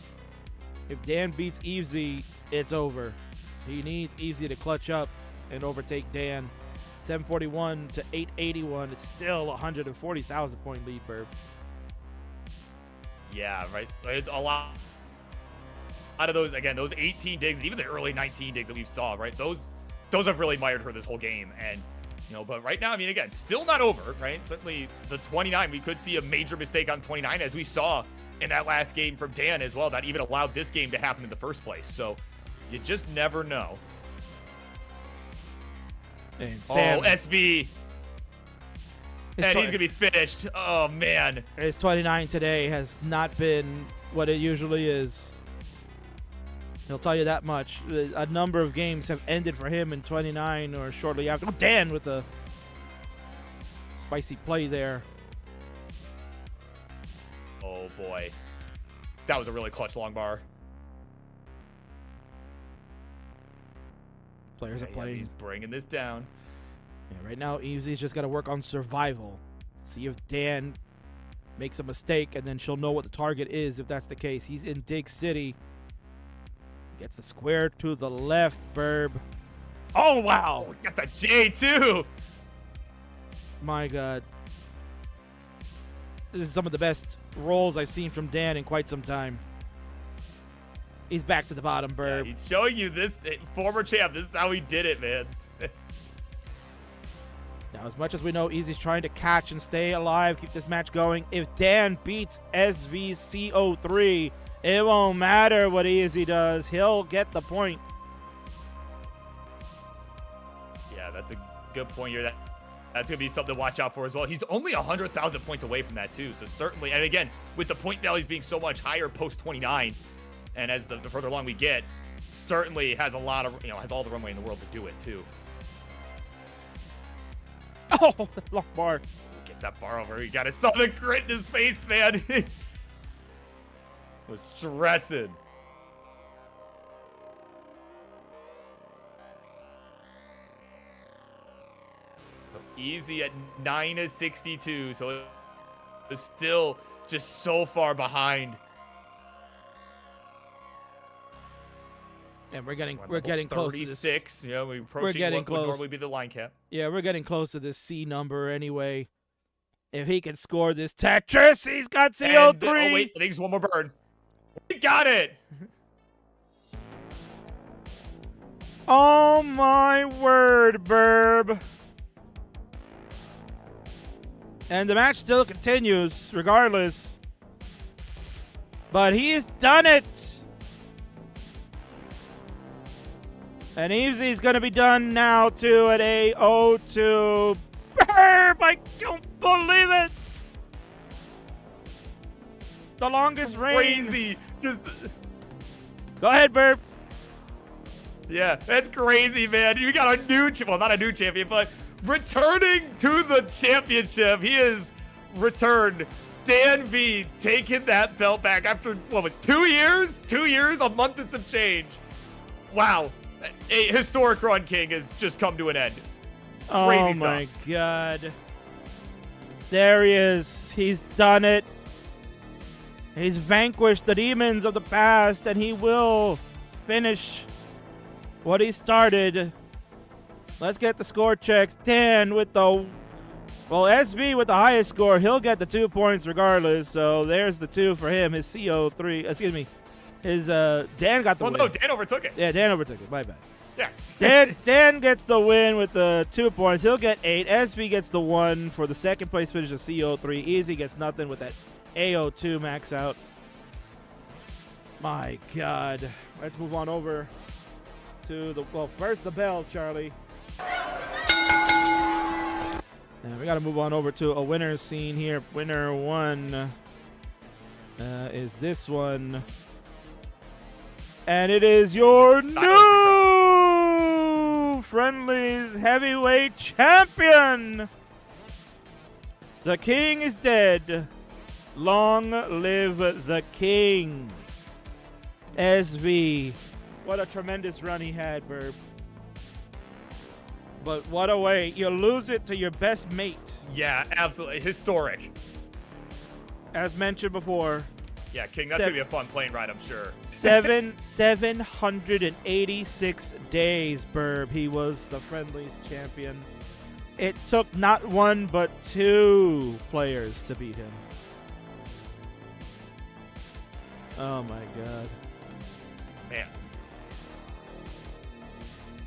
if Dan beats Easy, it's over. He needs Easy to clutch up and overtake Dan. 741 to 881. It's still 140,000 point lead, Burb. Yeah, right. A lot of those, again, those 18 digs, and even the early 19 digs that we saw, right? Those have really mired her this whole game. And, you know, but right now, I mean, again, still not over, right? Certainly the 29, we could see a major mistake on 29, as we saw in that last game from Dan as well, that even allowed this game to happen in the first place. So you just never know. And Sam, SV. And he's going to be finished. Oh, man. His 29 today has not been what it usually is. He'll tell you that much. A number of games have ended for him in 29 or shortly after. Oh, Dan with a spicy play there. Oh, boy. That was a really clutch long bar. Players are playing. He's bringing this down. Yeah, right now, Easy's just got to work on survival. See if Dan makes a mistake, and then she'll know what the target is if that's the case. He's in Dig City. Gets the square to the left, Burb. Oh, wow. Oh, we got the J, too. My God. This is some of the best rolls I've seen from Dan in quite some time. He's back to the bottom, Burb. Yeah, he's showing you this, former champ. This is how he did it, man. Now, as much as we know Easy's trying to catch and stay alive, keep this match going, if Dan beats SVCO3, it won't matter what Easy does. He'll get the point. Yeah, that's a good point here. That's going to be something to watch out for as well. He's only 100,000 points away from that, too. So certainly, and again, with the point values being so much higher post-29, and as the further along we get, certainly has a lot of, has all the runway in the world to do it, too. Oh, long bar. Gets that bar over. He got a solid grit in his face, man. Was stressing. So Easy at 9-62, so it's still just so far behind. And we're getting close to this. 36. Yeah, we're approaching what would normally be the line cap. Yeah, we're getting close to this C number anyway. If he can score this Tetris, he's got CO3. And, oh wait, I think there's one more burn. He got it. Oh my word, Burb. And the match still continues, regardless. But he's done it. And Easy's going to be done now, too, at A02. Burb! I don't believe it! The longest reign. Crazy. Just... Go ahead, Burb. Yeah, that's crazy, man. You got a new, well, not a new champion, but returning to the championship. He has returned. Dan V taking that belt back after, what was it, 2 years? 2 years, a month and some change. Wow. A historic run, King, has just come to an end. Crazy stuff. My God. There he is. He's done it. He's vanquished the demons of the past, and he will finish what he started. Let's get the score checks. Dan with the... Well, SB with the highest score. He'll get the 2 points regardless, so there's the 2 for him. His CO3... Excuse me. His Dan got the win. No, Dan overtook it. Yeah, Dan overtook it. My bad. Yeah. Dan gets the win with the 2 points. He'll get 8. SB gets the 1 for the second place finish of CO3. Easy gets nothing with that AO2 max out. My God. Let's move on over to the... Well, first the bell, Charlie. And we got to move on over to a winner's scene here. Winner 1 is this one. And it is your new Friendlies heavyweight champion. The king is dead. Long live the king. SB. What a tremendous run he had, Burb. But what a way. You lose it to your best mate. Yeah, absolutely. Historic. As mentioned before. Yeah, King, that's going to be a fun plane ride, I'm sure. 786 days, Burb. He was the Friendlies champion. It took not 1 but 2 players to beat him. Oh my God. Man.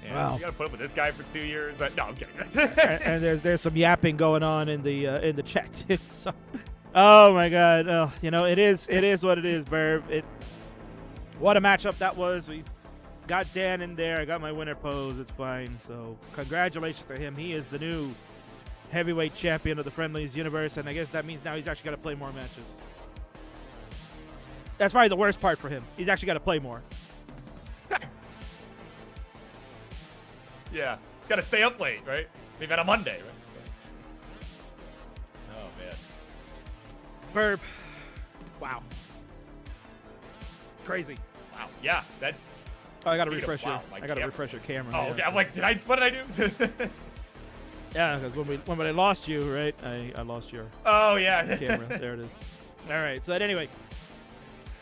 Yeah, Wow. You got to put up with this guy for 2 years. No, I'm kidding. and there's some yapping going on in the chat too. So, oh my God. Oh, you know, it is what it is, Burb. What a matchup that was. We got Dan in there. I got my winner pose. It's fine. So congratulations to him. He is the new heavyweight champion of the Friendlies universe, and I guess that means now he's actually got to play more matches. That's probably the worst part for him. He's actually got to play more. Yeah, he's got to stay up late, right? Maybe on a Monday, right? So. Oh, man. Burb. Wow. Crazy. Wow. Yeah, that's... Oh, I got to refresh wow, I got to refresh your camera. Oh, okay. I'm like, what did I do? Yeah, because when I lost you, right? I lost your camera. There it is. All right. So anyway,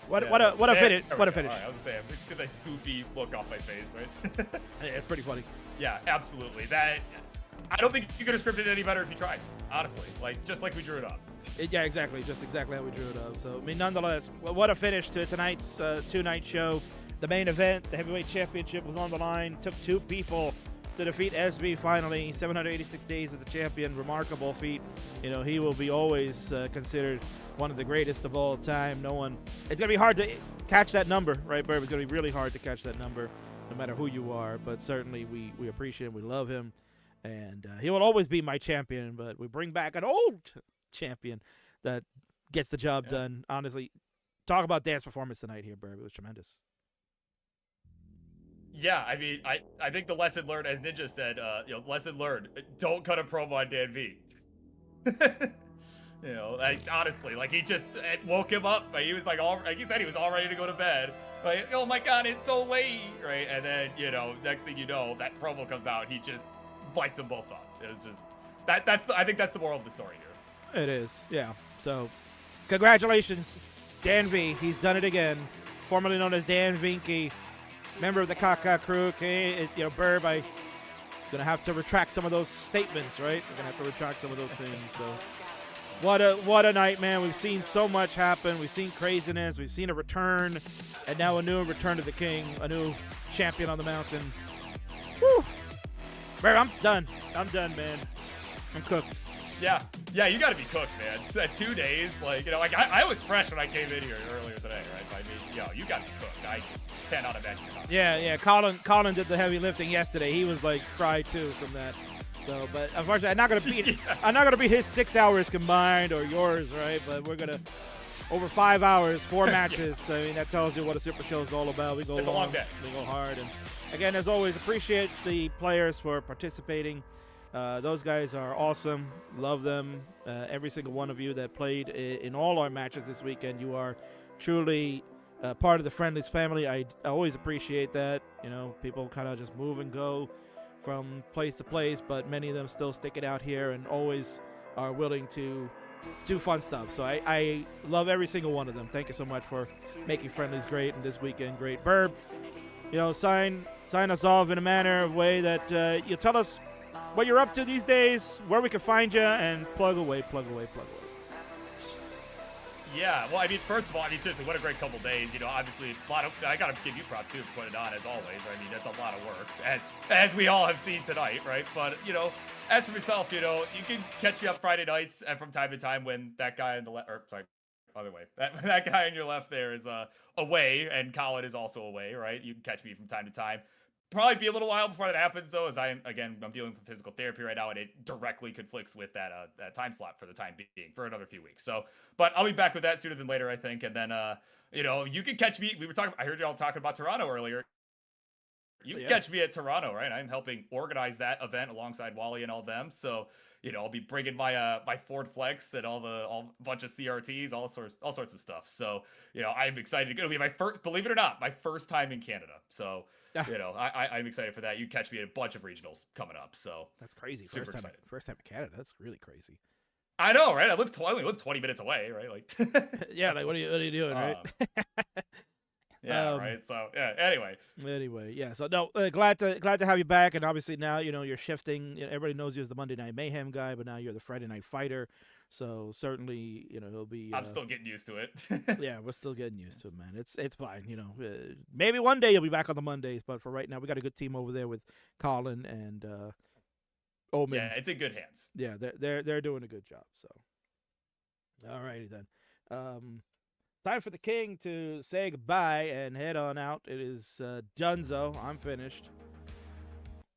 what a finish! What a finish! Right, I was saying, get that goofy look off my face, right? Yeah, it's pretty funny. Yeah, absolutely. That I don't think you could have scripted it any better if you tried. Honestly, just like we drew it up. Yeah, exactly. Just exactly how we drew it up. So I mean, nonetheless, what a finish to tonight's 2-night show. The main event, the heavyweight championship, was on the line. Took 2 people to defeat SB finally. 786 days as the champion. Remarkable feat. You know, he will be always considered one of the greatest of all time. No one... It's going to be hard to catch that number, right, Burb? It's going to be really hard to catch that number no matter who you are. But certainly we appreciate him. We love him. And he will always be my champion. But we bring back an old champion that gets the job done. Honestly, talk about Dan's performance tonight here, Burb. It was tremendous. Yeah, I mean, I think the lesson learned, as Ninja said, lesson learned, don't cut a promo on Dan V. You know, honestly, he just woke him up. He was like he said, he was all ready to go to bed. Like, oh my God, it's so late, right? And then, next thing you know, that promo comes out, he just lights them both up. It was just I think that's the moral of the story here. It is, yeah. So, congratulations, Dan V. He's done it again. Formerly known as Dan Vinky, member of the Kaka crew. Okay, Burb, I'm gonna have to retract some of those statements, right? We're gonna have to retract some of those things. So, what a night, man. We've seen so much happen. We've seen craziness. We've seen a return, and now a new return to the king, a new champion on the mountain. Woo! Burb, I'm done. I'm done, man. I'm cooked. Yeah, you gotta be cooked, man. That 2 days, I was fresh when I came in here earlier today, right? I mean, you gotta be cooked. I cannot imagine you're not. Yeah. Colin did the heavy lifting yesterday. He was like fried too from that. So, but unfortunately, I'm not gonna beat his 6 hours combined or yours, right? But we're gonna over 5 hours, 4 matches. I mean, that tells you what a super show is all about. We go It's a long day. We go hard, and again, as always, appreciate the players for participating. Those guys are awesome. Love them. Every single one of you that played in all our matches this weekend, you are truly part of the Friendlies family. I always appreciate that. People kind of just move and go from place to place, but many of them still stick it out here and always are willing to do fun stuff. So I love every single one of them. Thank you so much for making Friendlies great and this weekend great. Burb, sign us off in a manner of way that you tell us what you're up to these days, where we can find you, and plug away. Yeah, well, I mean, first of all, seriously, what a great couple days. Obviously, I gotta give you props too for putting it on as always. I mean, that's a lot of work, as we all have seen tonight, right? But as for myself, you can catch me up Friday nights and from time to time when that guy on the left, or sorry, other way, that guy on your left there is away, and Colin is also away, right? You can catch me from time to time. Probably be a little while before that happens, though, as I'm dealing with physical therapy right now, and it directly conflicts with that time slot for the time being for another few weeks. So, but I'll be back with that sooner than later, I think. And then, you can catch me. I heard y'all talking about Toronto earlier. You can catch me at Toronto, right? I'm helping organize that event alongside Wally and all them. So, I'll be bringing my my Ford Flex and all bunch of CRTs, all sorts of stuff. So, I'm excited. It'll be my first, believe it or not, my first time in Canada. So, I'm excited for that. You catch me at a bunch of regionals coming up. So that's crazy. Super excited. First time in Canada. That's really crazy. I know, right? I only live 20 minutes away, right? Like, yeah, like what are you doing, right? Yeah, right. So yeah. Anyway, yeah. So no, glad to have you back, and obviously now you're shifting. Everybody knows you as the Monday Night Mayhem guy, but now you're the Friday Night Fighter. So certainly, he'll be. I'm still getting used to it. Yeah, we're still getting used to it, man. It's fine. Maybe one day you'll be back on the Mondays, but for right now, we got a good team over there with Colin and Omen. Yeah, it's in good hands. Yeah, they're doing a good job. So, all righty then. Time for the king to say goodbye and head on out. It is Dunzo. I'm finished.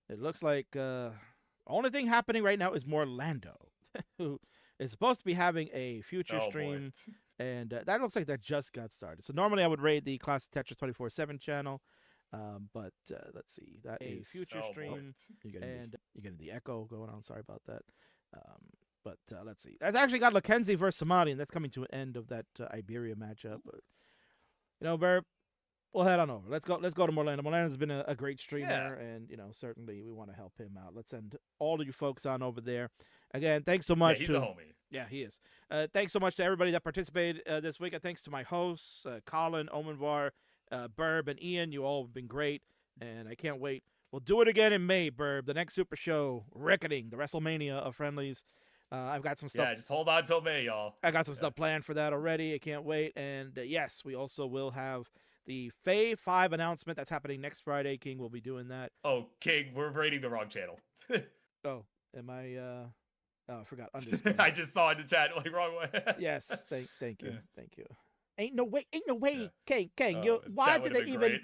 It looks like only thing happening right now is Morlando, who is supposed to be having a future stream, and that looks like that just got started. So normally I would raid the Classic Tetris 24/7 channel, but let's see. That is future stream, and you're getting the echo going on. Sorry about that. But let's see. That's actually got Lucenzi versus Somali, and that's coming to an end of that Iberia matchup. But Burb, we'll head on over. Let's go to Morlando. Morlando's been a great streamer, and certainly we want to help him out. Let's send all of you folks on over there. Again, thanks so much. Yeah, he's a homie. Yeah, he is. Thanks so much to everybody that participated this week. Thanks to my hosts, Colin, Omenvar, Burb, and Ian. You all have been great, and I can't wait. We'll do it again in May, Burb. The next Super Show, Reckoning, the WrestleMania of Friendlies. I've got some stuff. Yeah, just hold on till May, y'all. I got some stuff planned for that already. I can't wait. And yes, we also will have the Fae 5 announcement that's happening next Friday. King will be doing that. Oh, King, we're rating the wrong channel. Oh, am I? Oh, I forgot. I just saw in the chat, like, wrong way. Yes, thank you, thank you. Ain't no way, King. Oh, why did they even,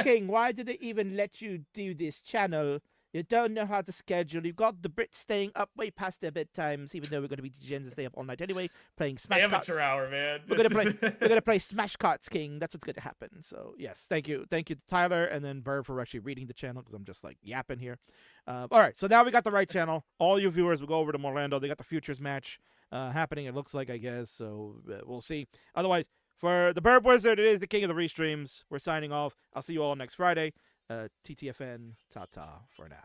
King? Why did they even let you do this channel? You don't know how to schedule. You've got the Brits staying up way past their bedtimes, even though we're going to be degens and stay up all night anyway, playing Smash Cards. Amateur hour, man. We're gonna play Smash Cards, King. That's what's going to happen. So yes, thank you to Tyler and then Burb for actually reading the channel, because I'm just like yapping here. All right, so now we got the right channel. All you viewers will go over to Morlando. They got the Futures match happening. It looks like, I guess. So we'll see. Otherwise, for the Burb Wizard, it is the king of the restreams. We're signing off. I'll see you all next Friday. TTFN, ta-ta for now.